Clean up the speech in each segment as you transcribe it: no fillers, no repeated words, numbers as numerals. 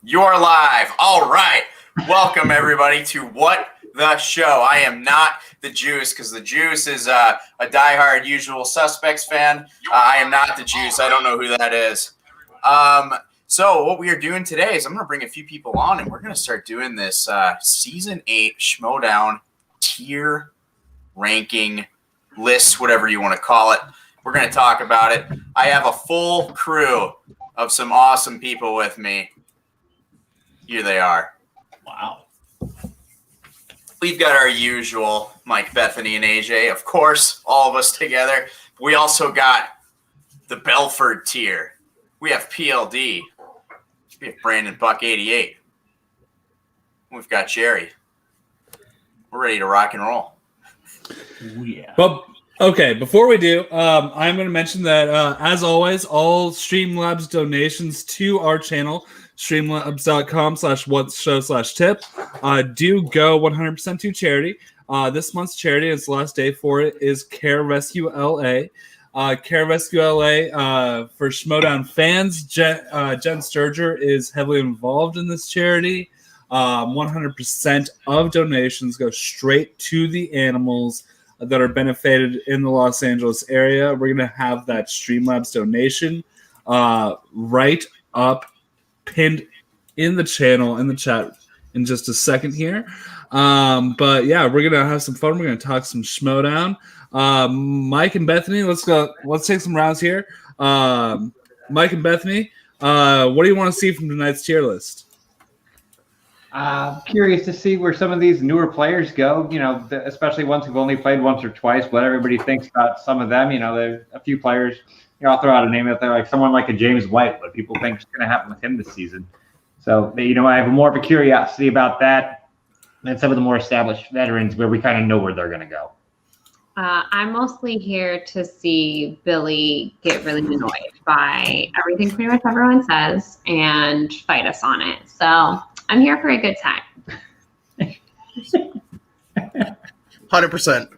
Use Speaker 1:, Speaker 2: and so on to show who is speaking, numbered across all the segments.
Speaker 1: You're live. All right. Welcome, everybody, to What the Show. I am not the Juice because the Juice is a diehard Usual Suspects fan. I am not the Juice. I don't know who that is. So what we are doing today is I'm going to bring a few people on, and we're going to start doing this Season 8 Schmoedown tier ranking list, whatever you want to call it. We're going to talk about it. I have a full crew of some awesome people with me. Here they are. Wow. We've got our usual Mike, Bethany, and AJ. Of course, all of us together. We also got the Belford tier. We have PLD. We have Brandon Buck 88. We've got Jerry. We're ready to rock and roll.
Speaker 2: Ooh, yeah. Well, okay, before we do, I'm going to mention that, as always, all Streamlabs donations to our channel, streamlabs.com/whatshow/tip, do go 100% to charity. This month's charity, its last day for it, is Care Rescue LA. Care Rescue LA, for Schmoedown fans, Jen Sturger is heavily involved in this charity. 100% of donations go straight to the animals that are benefited in the Los Angeles area. We're going to have that Streamlabs donation right up pinned in the channel, in the chat in just a second here. But yeah, we're going to have some fun. We're going to talk some Schmoedown. Mike and Bethany, let's go. Let's take some rounds here. Mike and Bethany, what do you want to see from tonight's tier list?
Speaker 3: Curious to see where some of these newer players go, especially ones who've only played once or twice, what everybody thinks about some of them. There's a few players, I'll throw out a name out there, like someone like a James White, what people think is going to happen with him this season. So, I have more of a curiosity about that than some of the more established veterans where we kind of know where they're going to go.
Speaker 4: I'm mostly here to see Billy get really annoyed by everything pretty much everyone says and fight us on it. So I'm here for a good time.
Speaker 5: 100%.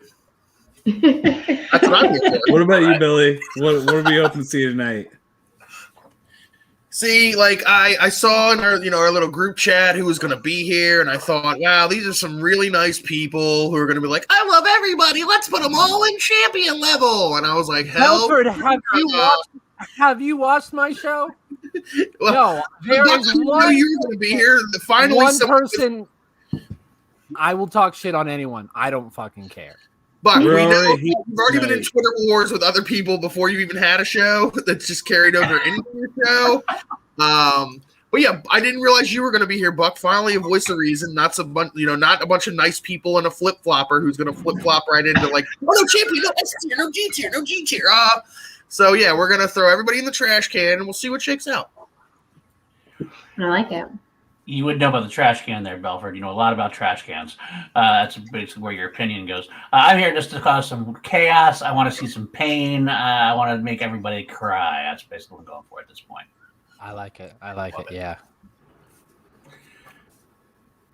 Speaker 5: That's what I'm here for.
Speaker 2: What about you, Billy? What are we hoping to see tonight?
Speaker 5: See, I saw in our little group chat who was going to be here, and I thought, wow, these are some really nice people who are going to be like, I love everybody. Let's put them all in champion level. And I was like, hell,
Speaker 6: Belford, have you watched my show?
Speaker 5: Well,
Speaker 6: no, there is one.
Speaker 5: You were going to be here. Finally,
Speaker 6: one person. I will talk shit on anyone. I don't fucking care.
Speaker 5: But you've already been in Twitter wars with other people before you even had a show that's just carried over into your show. But yeah, I didn't realize you were going to be here, Buck. Finally, a voice of reason, not a bunch of nice people and a flip flopper who's going to flip flop right into like, oh no, champion, no S tier, no G tier, no G tier. So yeah, we're going to throw everybody in the trash can and we'll see what shakes out.
Speaker 4: I like it.
Speaker 7: You would know about the trash can there, Belford. You know a lot about trash cans. That's basically where your opinion goes. I'm here just to cause some chaos. I want to see some pain. I want to make everybody cry. That's basically what I'm going for at this point.
Speaker 6: I like it. Yeah.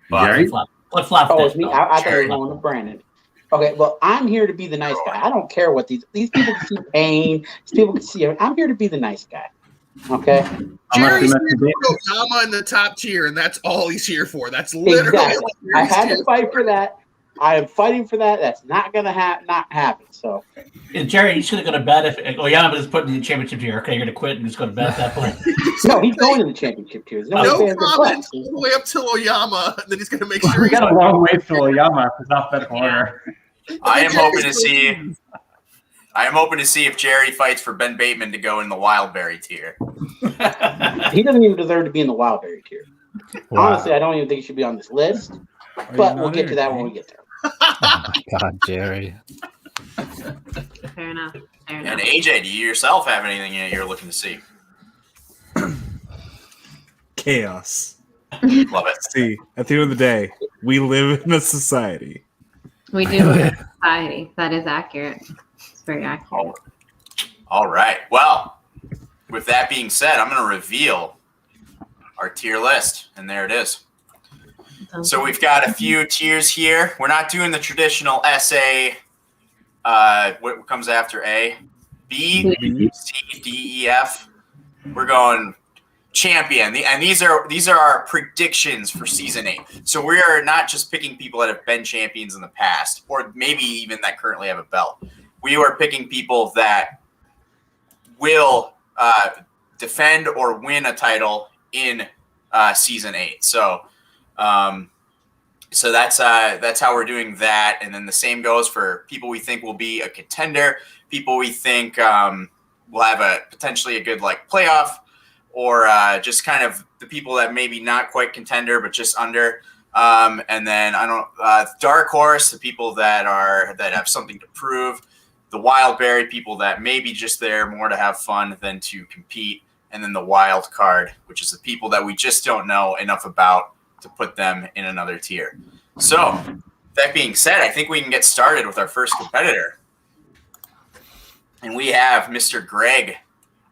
Speaker 7: Flip flop.
Speaker 8: Oh, it's me. I thought it was going to Brandon. Okay, well, I'm here to be the nice guy. I don't care what these people can see pain. These people can see. I'm here to be the nice guy. Okay.
Speaker 5: Jerry's here to put Oyama in the top tier, and that's all he's here for. That's literally.
Speaker 8: Exactly. I had to fight for that. I am fighting for that. That's not gonna not happen. So,
Speaker 7: Jerry, you should have gone to bed if Oyama is put in the championship tier. Okay, you're gonna quit and just go to bed at that point.
Speaker 8: No, he's going to the championship tier.
Speaker 5: No comments all the way up to Oyama, and then he's gonna make sure.
Speaker 3: We got a long way to Oyama. It's alphabetical order.
Speaker 1: I am hoping to see if Jerry fights for Ben Bateman to go in the Wildberry tier.
Speaker 8: He doesn't even deserve to be in the Wildberry tier. Wow. Honestly, I don't even think he should be on this list. But we'll get to that when we get there.
Speaker 6: Oh my God, Jerry.
Speaker 4: Fair enough.
Speaker 1: And AJ, do you yourself have anything you're looking to see?
Speaker 2: Chaos.
Speaker 1: Love it.
Speaker 2: See, at the end of the day, we live in a society.
Speaker 4: We do live in a society. That is accurate. It's very accurate.
Speaker 1: All right. Well, with that being said, I'm going to reveal our tier list, and there it is. So we've got a few tiers here. We're not doing the traditional SA. What comes after A? B, C, D, E, F. We're going champion. And these are our predictions for season 8. So we are not just picking people that have been champions in the past, or maybe even that currently have a belt. We are picking people that will defend or win a title in season 8. So that's how we're doing that. And then the same goes for people we think will be a contender, people we think will have potentially a good like playoff, or just kind of the people that maybe not quite contender but just under. And then dark horse, the people that have something to prove, the wild berry, people that maybe just there more to have fun than to compete, and then the wild card, which is the people that we just don't know enough about to put them in another tier. So that being said, I think we can get started with our first competitor. And we have Mr. Greg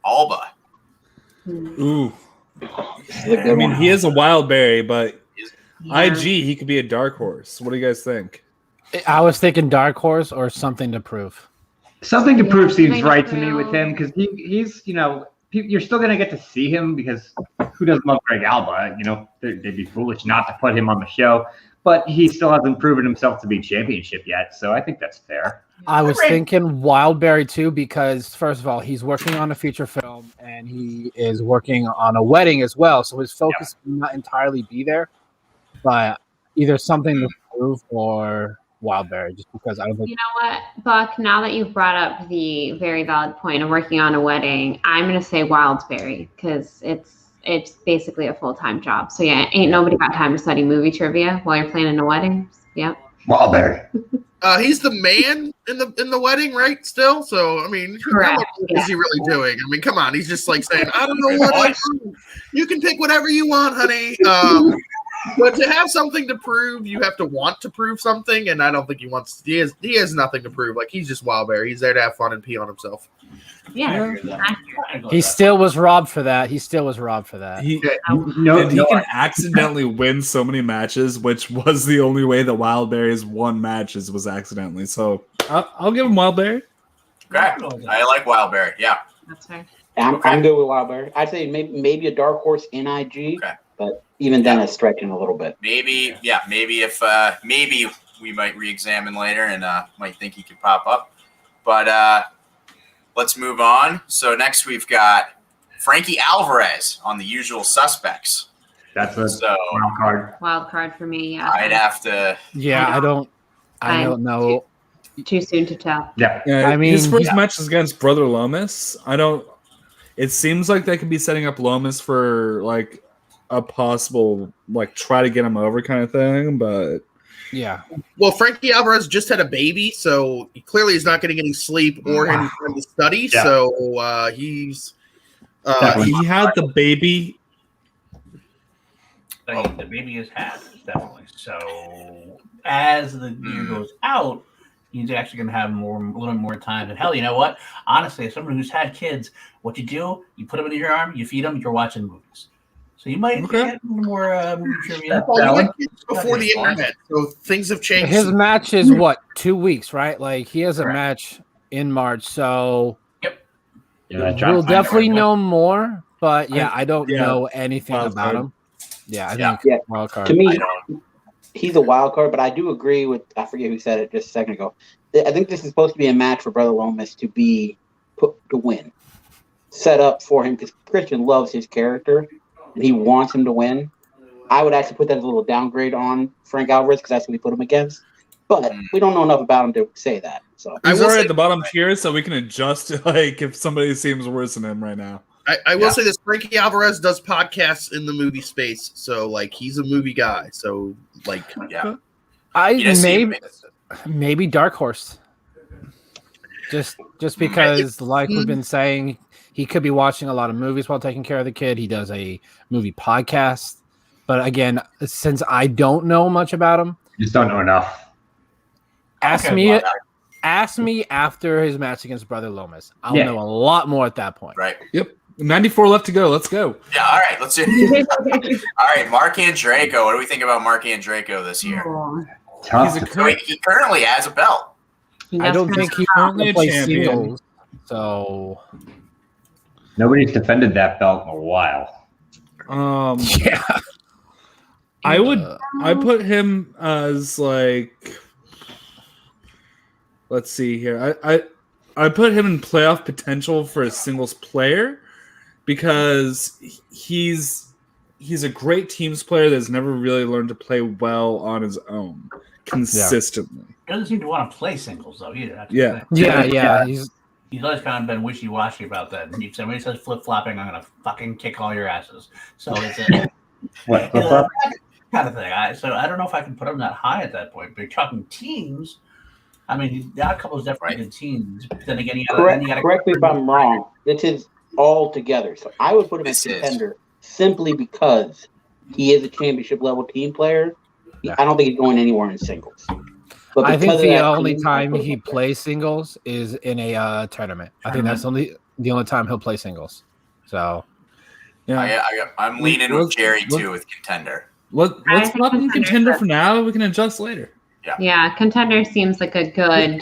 Speaker 1: Alba.
Speaker 2: Ooh. I mean, he is a wild berry, but IG, he could be a dark horse. What do you guys think?
Speaker 6: I was thinking dark horse or something to prove.
Speaker 3: Something to prove seems right to me with him, because he's, you're still going to get to see him, because who doesn't love Greg Alba? They'd be foolish not to put him on the show, but he still hasn't proven himself to be championship yet, so I think that's fair.
Speaker 6: I was thinking Wildberry too, because first of all, he's working on a feature film and he is working on a wedding as well, so his focus may not entirely be there, but either something to prove or Wildberry, just because I don't think.
Speaker 4: You know what, Buck? Now that you've brought up the very valid point of working on a wedding, I'm gonna say Wildberry, because it's basically a full-time job. So yeah, ain't nobody got time to study movie trivia while you're planning a wedding. Yep.
Speaker 3: Wildberry.
Speaker 5: He's the man in the wedding, right? Still, so I mean,
Speaker 4: Correct.
Speaker 5: how much is he really doing? I mean, come on, he's just like saying, "I don't know what I do. You can pick whatever you want, honey." But to have something to prove, you have to want to prove something, and I don't think he wants. He has nothing to prove. Like, he's just Wildberry. He's there to have fun and pee on himself.
Speaker 4: Yeah.
Speaker 6: He still was robbed for that. He
Speaker 2: can accidentally win so many matches, which was the only way that Wildberry's won matches was accidentally. So I'll give him Wildberry.
Speaker 1: Okay, I like Wildberry. Yeah,
Speaker 4: that's fair.
Speaker 8: I'm good with Wildberry. I'd say maybe a dark horse in IG, but even then, it's stretching a little bit.
Speaker 1: Maybe if maybe we might re-examine later and might think he could pop up, but let's move on. So next we've got Frankie Alvarez on the Usual Suspects.
Speaker 3: That's a wild card.
Speaker 4: Wild card for me. Yeah.
Speaker 1: I'd have to.
Speaker 6: Yeah, I don't know.
Speaker 4: Too soon to tell.
Speaker 3: Yeah.
Speaker 6: I mean,
Speaker 2: his first match is against Brother Lomas. It seems like they could be setting up Lomas for like a possible like try to get him over kind of thing, but
Speaker 6: yeah.
Speaker 5: Well, Frankie Alvarez just had a baby, so he clearly is not getting any sleep or any time to study.
Speaker 3: Yeah.
Speaker 5: So he's
Speaker 2: he had the baby.
Speaker 7: The baby is had, definitely. So as the year goes out, he's actually going to have a little more time. And hell, you know what? Honestly, as someone who's had kids, what you do, you put them in your arm, you feed them, you're watching movies. So you might get more movie trivia.
Speaker 5: Before the internet, so things have changed.
Speaker 6: His match is what, 2 weeks, right? Like he has a match in March, so we'll definitely know more. But yeah, I don't know anything about him. Yeah, I think wild card.
Speaker 8: To me, he's a wild card, but I do agree with. I forget who said it just a second ago. I think this is supposed to be a match for Brother Lomas to win, set up for him because Christian loves his character. And he wants him to win. I would actually put that as a little downgrade on Frank Alvarez because that's who we put him against. But we don't know enough about him to say that. So
Speaker 2: he's already at the bottom tier, so we can adjust like if somebody seems worse than him right now.
Speaker 5: I will say this: Frankie Alvarez does podcasts in the movie space, so like he's a movie guy. So like,
Speaker 6: maybe Dark Horse. Just because, like we've been saying. He could be watching a lot of movies while taking care of the kid. He does a movie podcast. But again, since I don't know much about him.
Speaker 3: You just don't know enough.
Speaker 6: Ask me after his match against Brother Lomas. I'll know a lot more at that point.
Speaker 1: Right.
Speaker 2: Yep. 94 left to go. Let's go.
Speaker 1: Yeah, all right. Let's do it. All right, Mark Andreyko. What do we think about Mark Andreyko this year? He currently has a belt.
Speaker 6: I don't think he currently plays singles. So...
Speaker 3: Nobody's defended that belt in a while.
Speaker 6: Yeah.
Speaker 2: I put him as like, let's see here. I put him in playoff potential for a singles player because he's a great teams player that's never really learned to play well on his own consistently.
Speaker 7: He doesn't seem to want to play singles though either. That's
Speaker 2: Yeah.
Speaker 7: the thing.
Speaker 6: Yeah.
Speaker 7: He's always kind of been wishy-washy about that. If somebody says flip-flopping, I'm gonna fucking kick all your asses. So it's a
Speaker 3: What?
Speaker 7: kind of thing. So I don't know if I can put him that high at that point. But you're talking teams. I mean, the odd couple is definitely good teams. But then again,
Speaker 8: correct me if I'm wrong. This is all together. So I would put him as contender simply because he is a championship level team player. I don't think he's going anywhere in singles. But
Speaker 6: I think the only time he plays singles is in a tournament. I think that's the only time he'll play singles. So,
Speaker 2: yeah,
Speaker 1: I'm leaning with Jerry too with contender.
Speaker 2: Let's put him in contender for now. We can adjust later.
Speaker 4: Yeah, contender seems like a good.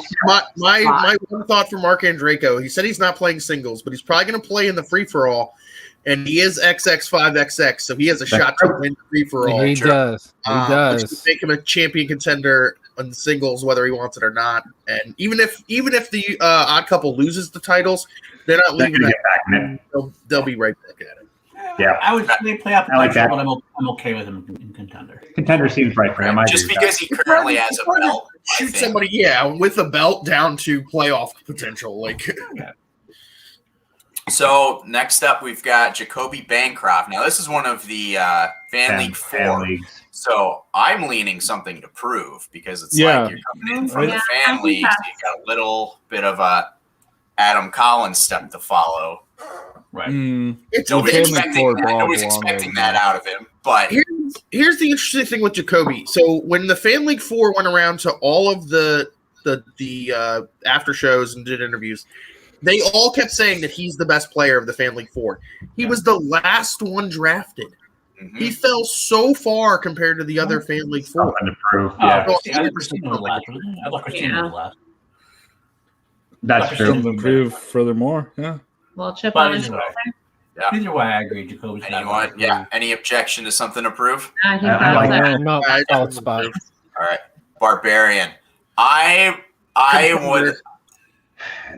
Speaker 5: My one thought for Mark Andreyko, he said he's not playing singles, but he's probably going to play in the free for all, and he is XX5XX, so he has a shot to win the free for all.
Speaker 6: He does. He does.
Speaker 5: Which would make him a champion contender on singles, whether he wants it or not. And even if the odd couple loses the titles, they're not leaving that. They'll be right back at it.
Speaker 3: Yeah,
Speaker 7: I would say play out the
Speaker 3: like that.
Speaker 7: but I'm okay with him in contender.
Speaker 3: Contender seems right for him.
Speaker 1: Just because he currently has a belt.
Speaker 5: Shoot somebody, with a belt down to playoff potential.
Speaker 1: So next up, we've got Jacoby Bancroft. Now, this is one of the Fan League 4. So I'm leaning something to prove because it's like you're coming in from the Fan League. So you got a little bit of a Adam Collins step to follow.
Speaker 7: Right.
Speaker 1: Nobody's expecting that out of him. But
Speaker 5: here's the interesting thing with Jacoby. So when the Fan League 4 went around to all of the after shows and did interviews, they all kept saying that he's the best player of the Fan League 4. He was the last one drafted. Mm-hmm. He fell so far compared to the other Fan League 4.
Speaker 3: Something to prove.
Speaker 7: Christina was last. I thought Christina was last.
Speaker 3: That's true.
Speaker 2: Prove furthermore. Yeah.
Speaker 4: Well, chip
Speaker 7: But
Speaker 4: on his
Speaker 7: either
Speaker 4: shoulder.
Speaker 7: Either way, I agree. Jacoby's
Speaker 1: any objection to something to prove?
Speaker 4: I think
Speaker 6: No, solid spot.
Speaker 1: All right. Barbarian. I would.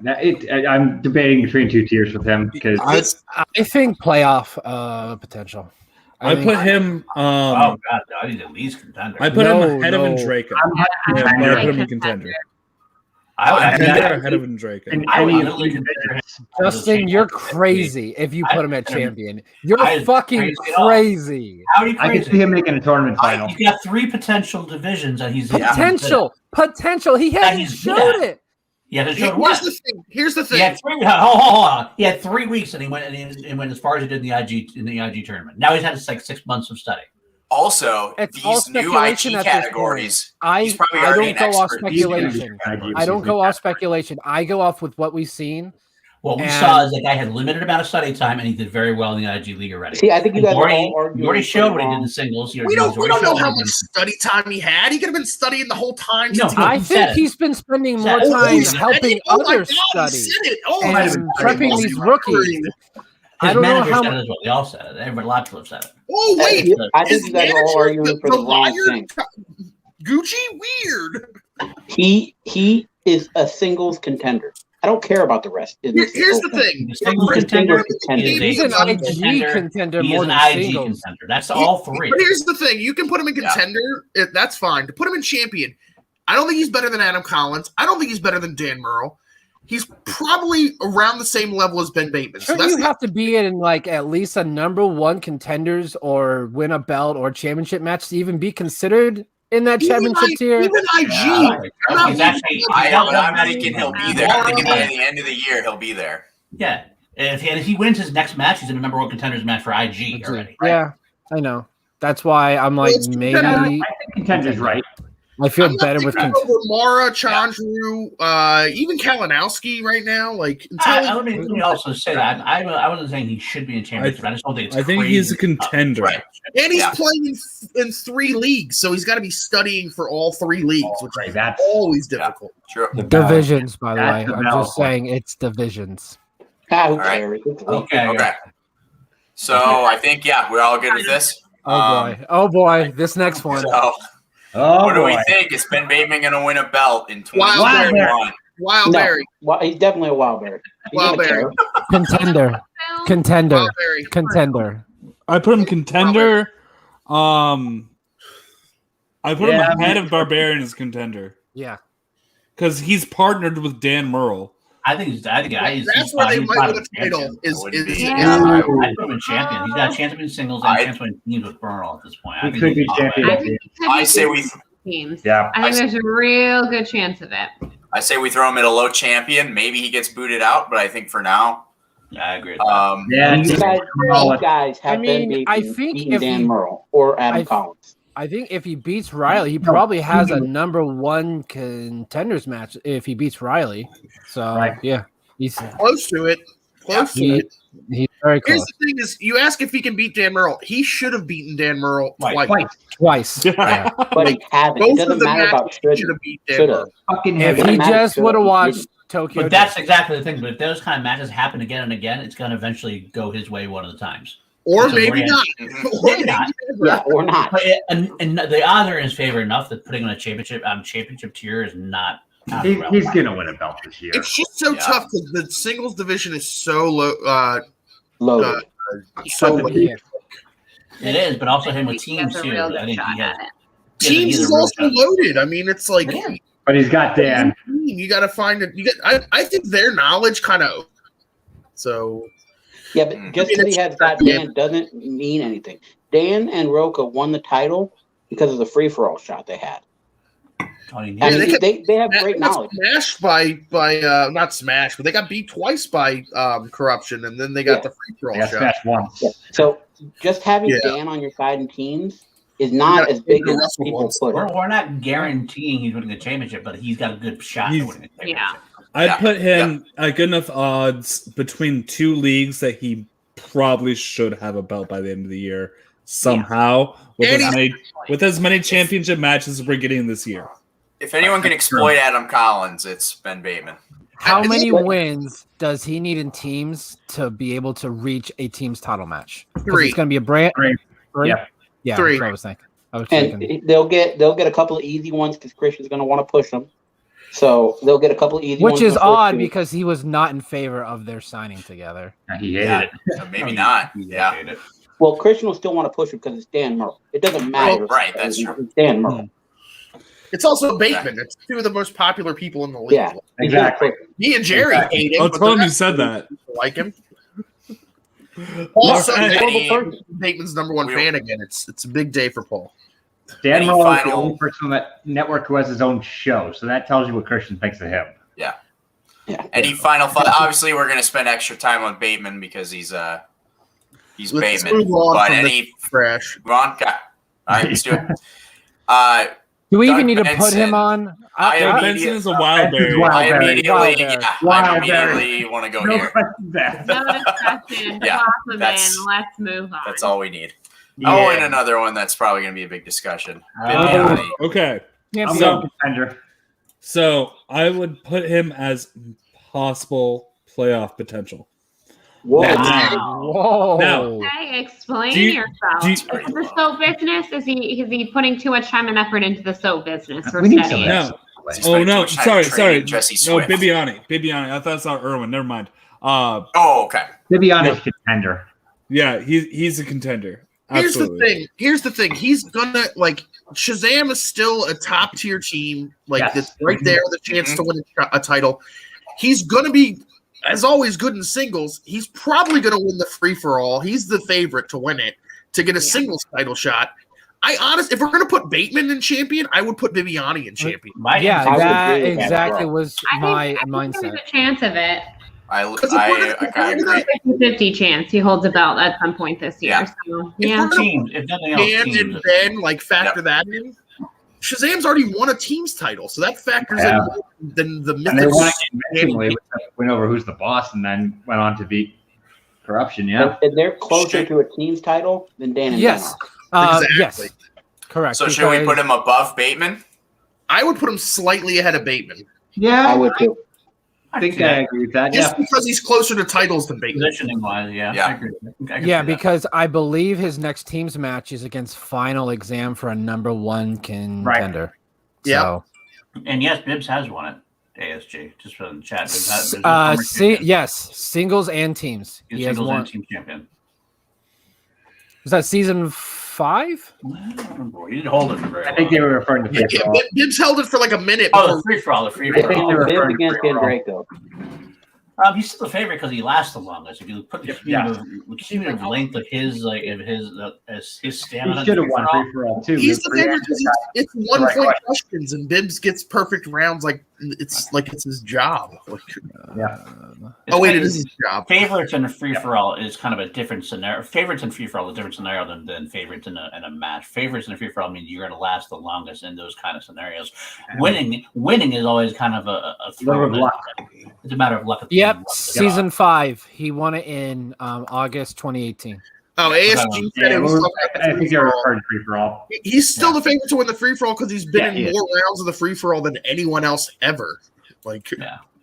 Speaker 3: I'm debating between two tiers with him because
Speaker 6: I think playoff potential.
Speaker 2: I put him.
Speaker 7: oh God, he's at least contender.
Speaker 2: I put him ahead of Andreyko. I put him in contender.
Speaker 7: I would
Speaker 2: ahead of Andreyko.
Speaker 7: I would literally consider him.
Speaker 6: Justin, you're crazy if you put him at champion. You're fucking crazy.
Speaker 7: How are you crazy?
Speaker 3: I can see him making a tournament final.
Speaker 7: He's got 3 potential divisions that he's
Speaker 6: potential. He hasn't showed it.
Speaker 7: Yeah, what?
Speaker 5: Here's the thing.
Speaker 7: He had 3. Hold on. He had 3 weeks, and he went as far as he did in the IG tournament. Now he's had 6 months of study.
Speaker 1: Also, these new IG categories, he's probably already an expert.
Speaker 6: I don't go off speculation. I go off with what we've seen.
Speaker 7: What we saw is the guy had limited amount of study time, and he did very well in the IG league already.
Speaker 8: See, I think you guys
Speaker 7: already showed what he did in the singles.
Speaker 5: We don't know how much study time he had. He could have been studying the whole time.
Speaker 6: No, I think he's been spending more time helping others study and prepping these rookies.
Speaker 7: I don't know how much. They all said it. Everybody, a lot of people have said it.
Speaker 5: Oh wait,
Speaker 8: I think you guys are all arguing for the wrong thing.
Speaker 5: Gucci, weird.
Speaker 8: He is a singles contender. I don't care about the rest.
Speaker 5: Here's the thing.
Speaker 7: The singles contender.
Speaker 6: He's an IG contender more than singles.
Speaker 7: Contender. That's all 3.
Speaker 5: But here's the thing. You can put him in contender. That's fine. To put him in champion, I don't think he's better than Adam Collins. I don't think he's better than Dan Murrell. He's probably around the same level as Ben Bateman.
Speaker 6: So you have to be in at least a number 1 contenders or win a belt or championship match to even be considered in that championship tier.
Speaker 5: Even IG.
Speaker 1: I'm thinking he'll be there. I'm thinking by the end of the year he'll be there.
Speaker 7: Yeah. If he wins his next match, he's in a number 1 contenders match for IG already. Right?
Speaker 6: Yeah, I know. That's why I'm maybe.
Speaker 3: I think contender's right.
Speaker 6: I feel better with
Speaker 5: Mara, Chandru, even Kalinowski right now.
Speaker 7: Let me also say that I wasn't saying he should be in championship. I just don't think it's.
Speaker 2: I think he's a contender,
Speaker 1: right?
Speaker 5: And he's playing in 3 leagues, so he's got to be studying for all 3 leagues, which is always difficult.
Speaker 1: Sure.
Speaker 6: Divisions, by the way. I'm just saying it's divisions.
Speaker 1: All right. Okay. So I think we're all good with this.
Speaker 6: Oh boy, this next one.
Speaker 1: So what do we think? Is Ben Bateman going to win a belt in 2021?
Speaker 5: Wild
Speaker 8: No,
Speaker 5: Berry.
Speaker 8: he's definitely a wild berry.
Speaker 5: Wild Berry.
Speaker 6: Contender.
Speaker 5: Wild Berry.
Speaker 6: Contender.
Speaker 2: I put him contender. I put him ahead of Barbarian as contender.
Speaker 6: Yeah.
Speaker 2: Because he's partnered with Dan Murrell.
Speaker 7: I think he's
Speaker 5: That's where they might win a title.
Speaker 7: I put him in champion. He's got a chance to win singles and a chance to win teams with Burl at this point.
Speaker 3: He could be champion.
Speaker 1: I say we.
Speaker 4: Teams.
Speaker 3: Yeah.
Speaker 4: I think there's a real good chance of it.
Speaker 1: I say we throw him at a low champion. Maybe he gets booted out, but I think for now.
Speaker 7: Yeah, I agree. With that.
Speaker 3: Yeah,
Speaker 8: You guys have been beating Dan Murrell or Adam Collins.
Speaker 6: I think if he beats Riley, he probably has a number one contenders match if he beats Riley. So yeah, he's
Speaker 5: Close to it.
Speaker 6: He's very close.
Speaker 5: Here's the thing: is you ask if he can beat Dan Murrell. He should have beaten Dan Murrell
Speaker 6: Twice.
Speaker 8: Yeah. But he hasn't. It
Speaker 5: Both
Speaker 8: doesn't
Speaker 5: of the
Speaker 8: matter about
Speaker 5: matches
Speaker 8: should.
Speaker 5: should have beat Dan
Speaker 8: Should
Speaker 5: Murrell.
Speaker 8: have.
Speaker 6: If he just would have watched Tokyo,
Speaker 7: But that's exactly the thing. But if those kind of matches happen again and again, it's going to eventually go his way one of the times.
Speaker 5: Or
Speaker 7: It's a
Speaker 5: maybe
Speaker 7: brand.
Speaker 5: not.
Speaker 7: Maybe not.
Speaker 8: Yeah, or not.
Speaker 7: But and the odds are in his favor enough that putting him in a championship tier is not.
Speaker 3: He's going to win a belt this year.
Speaker 5: It's just so tough because the singles division is so low.
Speaker 8: Loaded.
Speaker 5: So
Speaker 6: Yeah.
Speaker 7: It is, but also him with
Speaker 4: He has
Speaker 7: teams
Speaker 4: a
Speaker 7: too.
Speaker 4: real
Speaker 7: I
Speaker 4: good
Speaker 7: think
Speaker 4: shot
Speaker 7: he has.
Speaker 4: at it.
Speaker 5: teams is also loaded. I mean, it's like
Speaker 3: But he's got Dan.
Speaker 5: you got to find it. You get. I think their knowledge kind of. So.
Speaker 8: Yeah, but just because he has got Dan doesn't mean anything. Dan and Roca won the title because of the free for all shot they had.
Speaker 7: I mean,
Speaker 8: I mean, they have great
Speaker 5: got
Speaker 8: knowledge.
Speaker 5: Smashed by not smashed, but they got beat twice by corruption, and then they got the free for all shot.
Speaker 3: Smashed once.
Speaker 8: Yeah. So just having Dan on your side in teams is not as big as people put it.
Speaker 7: We're not guaranteeing he's winning the championship, but he's got a good shot to winning the championship.
Speaker 4: Yeah.
Speaker 2: I'd put him at good enough odds between two leagues that he probably should have a belt by the end of the year somehow with as many championship matches as we're getting this year.
Speaker 1: If anyone can exploit Adam Collins, it's Ben Bateman.
Speaker 6: How many wins does he need in teams to be able to reach a team's title match?
Speaker 5: 3.
Speaker 6: It's going to be a brand.
Speaker 3: 3.
Speaker 6: Yeah,
Speaker 5: 3.
Speaker 6: that's what I was thinking.
Speaker 8: And they'll get a couple of easy ones because Christian's going to want to push them. So they'll get a couple of easy ones.
Speaker 6: Which is odd because he was not in favor of their signing together.
Speaker 3: He hated it.
Speaker 1: So maybe not. Yeah.
Speaker 8: Well, Christian will still want to push him because it's Dan Murrell. It doesn't matter.
Speaker 1: Right, that's true.
Speaker 8: It's Dan Murrell.
Speaker 5: It's also Bateman. It's two of the most popular people in the league.
Speaker 8: Yeah,
Speaker 3: exactly.
Speaker 5: Me and Jerry hate him.
Speaker 2: I'll
Speaker 5: but
Speaker 2: tell
Speaker 5: the
Speaker 2: him you
Speaker 5: rest
Speaker 2: said
Speaker 5: of
Speaker 2: that.
Speaker 5: people like him. Also,
Speaker 1: Any-
Speaker 5: Bateman's number one fan again. It's a big day for Paul.
Speaker 3: Dan
Speaker 1: Any
Speaker 3: Murrow is the
Speaker 1: final-
Speaker 3: only person on that network who has his own show, so that tells you what Christian thinks of him.
Speaker 1: Yeah.
Speaker 8: Yeah.
Speaker 1: Any final thought? Obviously, we're going to spend extra time on Bateman because he's
Speaker 5: Let's
Speaker 1: Bateman.
Speaker 5: move on
Speaker 1: But
Speaker 5: from
Speaker 1: any
Speaker 5: Crash.
Speaker 1: go on? Okay. All right, let's do it.
Speaker 6: Do we
Speaker 1: Doug
Speaker 6: even need to put
Speaker 1: Benson.
Speaker 6: him on?
Speaker 1: I
Speaker 2: Benson is a wild berry.
Speaker 1: I immediately
Speaker 3: Wild berry.
Speaker 1: want to go
Speaker 3: No
Speaker 1: here.
Speaker 3: question there.
Speaker 4: No discussion.
Speaker 1: Yeah,
Speaker 4: Toss him in.
Speaker 1: that's-
Speaker 4: Let's move on.
Speaker 1: That's all we need.
Speaker 3: Yeah.
Speaker 1: Oh, and another one that's probably going to be a big discussion.
Speaker 7: Oh.
Speaker 1: Bibiani.
Speaker 2: Okay.
Speaker 6: Can't
Speaker 3: I'm
Speaker 6: be
Speaker 3: going contender.
Speaker 2: So I would put him as possible playoff potential.
Speaker 8: Whoa.
Speaker 6: Whoa.
Speaker 2: Now-
Speaker 4: Okay, explain
Speaker 2: Do you-
Speaker 4: yourself.
Speaker 2: do you-
Speaker 4: Is it the soap business? Is he putting too much time and effort into the soap business? Or
Speaker 3: We need
Speaker 4: studying?
Speaker 3: some of
Speaker 2: No.
Speaker 1: He's
Speaker 2: Oh
Speaker 1: spending
Speaker 2: no!
Speaker 1: too much time
Speaker 2: Sorry.
Speaker 1: training Jesse
Speaker 2: No,
Speaker 1: Swift.
Speaker 2: Bibiani. I thought I saw Irwin. Never mind.
Speaker 1: Oh, okay.
Speaker 3: Bibiani's contender.
Speaker 2: Yeah, he's a contender. Absolutely.
Speaker 5: Here's the thing. He's gonna Shazam is still a top tier team.
Speaker 3: Yes.
Speaker 5: That's right there with a chance to win a title. He's gonna be, as always, good in singles. He's probably gonna win the free for all. He's the favorite to win it to get a singles title shot. If we're gonna put Bateman in champion, I would put Bibiani in champion.
Speaker 6: Yeah,
Speaker 8: I would
Speaker 6: that
Speaker 8: agree with that
Speaker 6: exactly
Speaker 8: as well.
Speaker 6: was
Speaker 4: I
Speaker 6: my
Speaker 4: think
Speaker 6: mindset.
Speaker 4: there's a chance of it.
Speaker 1: I kind of agree.
Speaker 4: 50-50 chance he holds a belt at some point this year.
Speaker 1: Yeah.
Speaker 4: So,
Speaker 5: If
Speaker 4: yeah.
Speaker 5: we're
Speaker 7: Teams, if nothing else,
Speaker 5: Dan
Speaker 7: teams.
Speaker 5: and Ben factor that in. Shazam's already won a team's title, so that factors in more than the
Speaker 3: And they
Speaker 5: mythic.
Speaker 3: won it convincingly with the win over Who's the Boss, and then went on to beat Corruption. Yeah.
Speaker 8: And they're closer to a team's title than Dan and
Speaker 6: Yes.
Speaker 8: Ben are.
Speaker 5: Exactly.
Speaker 6: Yes. Correct.
Speaker 1: So should we
Speaker 6: because-
Speaker 1: put him above Bateman?
Speaker 5: I would put him slightly ahead of Bateman.
Speaker 8: I
Speaker 3: Yeah.
Speaker 8: would too.
Speaker 3: I think I agree with that.
Speaker 5: Just
Speaker 3: Yeah.
Speaker 5: because he's closer to titles than Bateman.
Speaker 7: Positioning wise, yeah.
Speaker 1: Yeah.
Speaker 7: I agree. I can
Speaker 6: Yeah,
Speaker 7: see that.
Speaker 6: because I believe his next team's match is against Final Exam for a #1 contender.
Speaker 5: Yep.
Speaker 6: So,
Speaker 7: And yes, Bibbs has won it. ASG, just for the chat. Bibbs has, Bibbs is a former champion.
Speaker 6: yes, singles and teams.
Speaker 7: He's
Speaker 6: He has
Speaker 7: singles
Speaker 6: won.
Speaker 7: and team champion.
Speaker 6: Was that season 5?
Speaker 7: I don't remember. He didn't hold it for very long.
Speaker 3: I think they were referring to free
Speaker 5: Yeah,
Speaker 3: for all.
Speaker 5: Bibbs held it for like a minute.
Speaker 7: Oh,
Speaker 5: Before,
Speaker 7: the free for all. The free
Speaker 3: I
Speaker 7: for
Speaker 3: think
Speaker 7: all.
Speaker 3: they were
Speaker 8: Bibbs
Speaker 3: referring to
Speaker 8: against
Speaker 3: free
Speaker 8: Ken
Speaker 3: for all.
Speaker 8: Draco.
Speaker 7: He's still the favorite because he lasts the longest. If you put the cumulative length of his his stamina,
Speaker 3: He should have won free for all too.
Speaker 5: he's the favorite because it's one
Speaker 3: Right,
Speaker 5: point
Speaker 3: right.
Speaker 5: questions, and Bibbs gets perfect rounds like it's his job. Like, oh wait, it is his job.
Speaker 7: Favorites in a free for all is kind of a different scenario. Favorites in free for all is a different scenario than favorites in a match. Favorites in a free for all means you're going to last the longest in those kind of scenarios. Winning is always kind of a
Speaker 3: Little
Speaker 7: throw.
Speaker 3: luck.
Speaker 7: It's a matter of luck.
Speaker 6: Yep, season 5. He won it in August 2018.
Speaker 5: Oh, ASG said it was.
Speaker 3: I think you're referring to free for all.
Speaker 5: He's still the favorite to win the free for all because he's been
Speaker 3: Yeah,
Speaker 5: in more rounds of the free for all than anyone else ever. Like,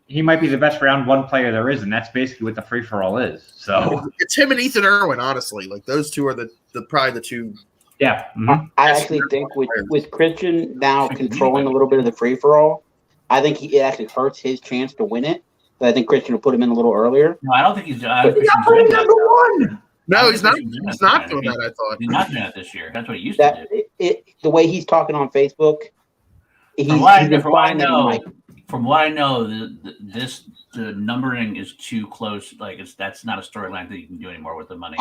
Speaker 3: He might be the best round 1 player there is, and that's basically what the free for all is. So
Speaker 5: it's him and Ethan Irwin, honestly. Like those two are the probably the two.
Speaker 3: yeah.
Speaker 8: I actually think with Christian now controlling a little bit of the free for all, I think it actually hurts his chance to win it. But I think Christian will put him in a little earlier.
Speaker 7: No, I don't think he's.
Speaker 5: No, he's not. He's not doing that. I thought
Speaker 7: He's not doing that this year. That's what he used to do.
Speaker 8: The way he's talking on Facebook,
Speaker 7: From what I know, the numbering is too close. Like that's not a storyline that you can do anymore with the money.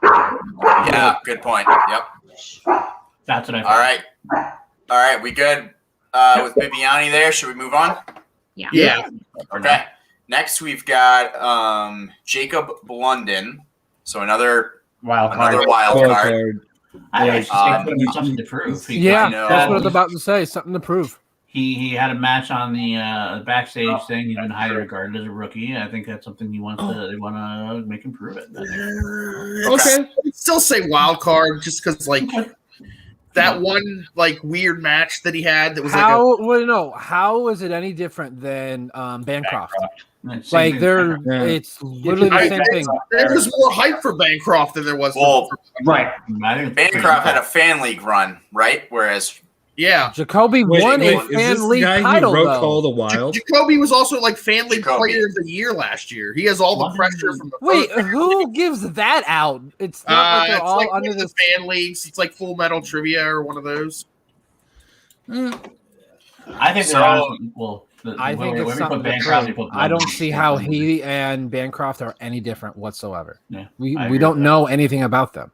Speaker 1: Yeah, good point. Yep.
Speaker 7: That's what I.
Speaker 1: All right. We good with Bibiani there? Should we move on?
Speaker 5: Yeah.
Speaker 1: Okay. Next, we've got Jacob Blunden. So another wild card.
Speaker 7: I actually think something to prove.
Speaker 6: Yeah, that's what I was about to say. Something to prove.
Speaker 7: He had a match on the backstage thing. He's been highly regarded as a rookie. I think that's something they want to make him prove it.
Speaker 5: Okay. I'd still say wild card just because like that one like weird match that he had that was
Speaker 6: how is it any different than Bancroft? Like it's literally the same thing.
Speaker 5: There was more hype for Bancroft than there was.
Speaker 3: Right.
Speaker 1: Bancroft had a fan league run, right? Whereas
Speaker 6: Jacoby won a fan league title.
Speaker 5: Jacoby was also like fan league player of the year last year. He has all the pressure from the.
Speaker 6: Wait, who gives that out? It's not like they're all
Speaker 5: like
Speaker 6: under
Speaker 5: the fan leagues. It's like Full Metal Trivia or one of those.
Speaker 7: I think they're honestly equal.
Speaker 6: I think it's something to prove. I don't see how he and Bancroft are any different whatsoever.
Speaker 7: Yeah,
Speaker 6: we don't know anything about them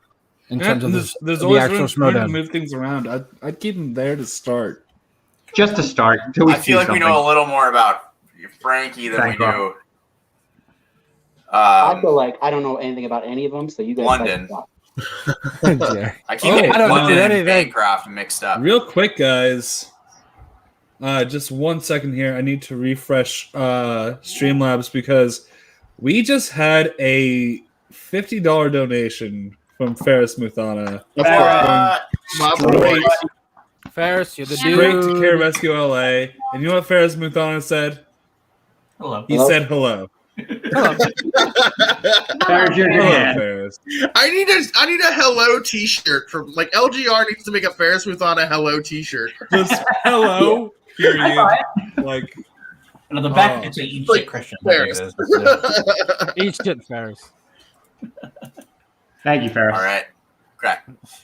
Speaker 6: in terms of
Speaker 2: there's
Speaker 6: the
Speaker 2: always
Speaker 6: actual
Speaker 2: room to
Speaker 6: Schmoedown.
Speaker 2: move things around. I'd keep him there to start.
Speaker 3: Just to start.
Speaker 1: I feel like we know a little more about Frankie than we do.
Speaker 8: I feel like I don't know anything about any of them, so you guys.
Speaker 1: London. I keep getting London and Bancroft mixed up.
Speaker 2: Real quick, guys. Just 1 second here. I need to refresh Streamlabs because we just had a $50 donation from Ferris Muthana.
Speaker 6: Ferris, you're the
Speaker 2: Straight
Speaker 6: dude.
Speaker 2: to Care Rescue LA. And you know what Ferris Muthana said?
Speaker 7: Hello.
Speaker 2: He said hello.
Speaker 3: Ferris, you're
Speaker 2: Hello,
Speaker 3: good.
Speaker 2: Ferris.
Speaker 5: I need a hello T-shirt from like LGR needs to make a Ferris Muthana hello T-shirt.
Speaker 2: Just hello. Period. Like,
Speaker 7: and on the back, it's a eat shit Christian.
Speaker 6: Eat shit Ferris.
Speaker 3: Thank you, Ferris.
Speaker 1: All right. Okay.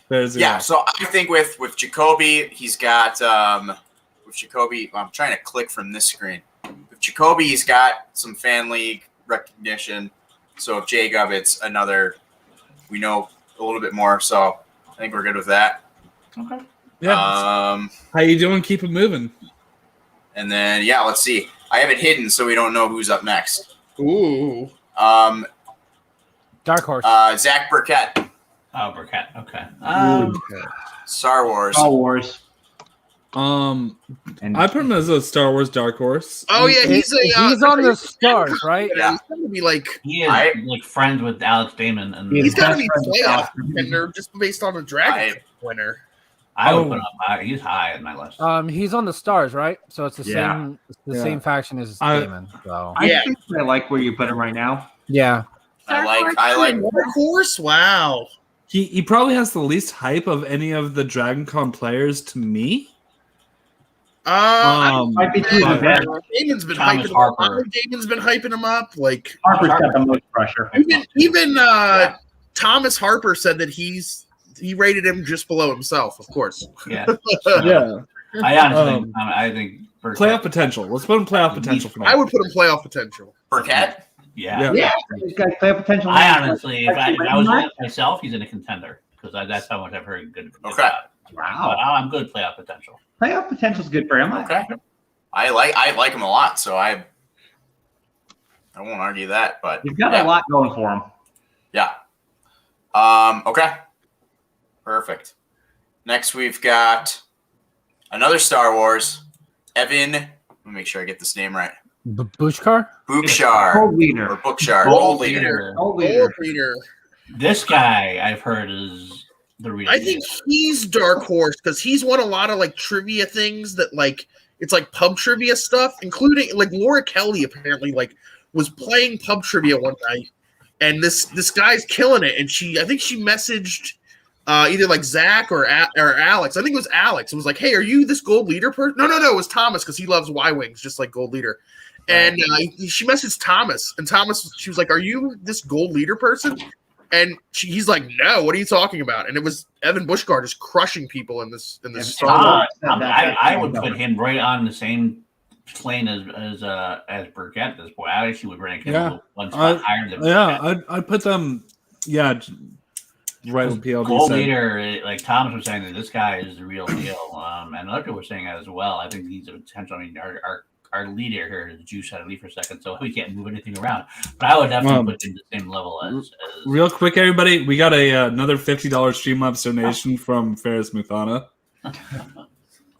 Speaker 2: Ferris,
Speaker 1: Yeah. So I think with Jacoby, he's got with Jacoby. I'm trying to click from this screen. With Jacoby, he's got some fan league recognition. So if Jacob, it's another. We know a little bit more. So I think we're good with that.
Speaker 7: Okay.
Speaker 2: Yeah. How you doing? Keep it moving.
Speaker 1: And then let's see. I have it hidden, so we don't know who's up next.
Speaker 5: Ooh.
Speaker 6: Dark Horse.
Speaker 1: Zach Burkett.
Speaker 7: Oh, Burkett. Okay.
Speaker 1: Star Wars.
Speaker 3: Star Wars.
Speaker 2: I put him as a Star Wars Dark Horse.
Speaker 5: Oh yeah, he's
Speaker 6: on the stars, right?
Speaker 5: Yeah, he's gonna be like
Speaker 7: he is like friends with Alex Damon, and
Speaker 5: he's gotta be playoff contender just based on a Dragon winner.
Speaker 7: I would put him high. He's high in my list.
Speaker 6: He's on the Stars, right? So it's the same faction as Damon. So
Speaker 3: I think I like where you put him right now.
Speaker 6: yeah.
Speaker 1: I like
Speaker 5: Dark Horse. Wow.
Speaker 2: He probably has the least hype of any of the Dragon Con players to me.
Speaker 3: Might be too bad.
Speaker 5: Damon's been
Speaker 7: Thomas
Speaker 5: hyping
Speaker 7: Harper.
Speaker 5: him up. Damon's been hyping him up. Like
Speaker 3: Harper's got the most pressure.
Speaker 5: even Thomas Harper said that he rated him just below himself. Of course.
Speaker 7: Yeah.
Speaker 2: Yeah.
Speaker 7: I honestly think Burkett,
Speaker 2: Playoff potential. Let's put him playoff potential for now.
Speaker 5: I would put him playoff potential.
Speaker 1: Burkett.
Speaker 7: Yeah.
Speaker 3: He's got player potential.
Speaker 7: I honestly, if I was doing it myself, he's in a contender because that's how much I've heard good.
Speaker 1: Okay.
Speaker 3: Wow.
Speaker 7: But I'm good playoff potential.
Speaker 3: Playoff potential is good for him.
Speaker 1: Okay. I like him a lot, so I won't argue that. But
Speaker 3: He's got a lot going for him.
Speaker 1: Yeah. Okay. Perfect. Next, we've got another Star Wars. Evan. Let me make sure I get this name right.
Speaker 6: Bushkar?
Speaker 1: Bookshar.
Speaker 3: Gold leader.
Speaker 1: Or Bookshar.
Speaker 7: Gold
Speaker 1: Gold leader.
Speaker 3: Gold
Speaker 5: Gold
Speaker 3: leader.
Speaker 5: leader.
Speaker 7: This guy I've heard is the real.
Speaker 5: I think he's Dark Horse because he's won a lot of like trivia things that like it's like pub trivia stuff, including like Laura Kelly apparently like was playing pub trivia one night, and this guy's killing it, and I think she messaged either like Zach or Alex. I think it was Alex. It was like, hey, are you this gold leader person? No, it was Thomas because he loves Y-Wings just like gold leader. And she messaged Thomas, and she was like, are you this gold leader person? And he's like, no, what are you talking about? And it was Evan Bushgard just crushing people in this Star Wars.
Speaker 7: I would put him right on the same plane as Burkett at this point. I actually would rank him one spot higher than Burkett.
Speaker 2: I'd put them, right with PLD.
Speaker 7: Gold leader, like Thomas was saying, that this guy is the real deal. And other people were saying that as well. I think he's a potential. I mean, our leader here is Juice had to leave for a second, so we can't move anything around. But I would definitely put him the same level as
Speaker 2: real quick, everybody. We got another $50 Streamlabs donation from Ferris Muthana.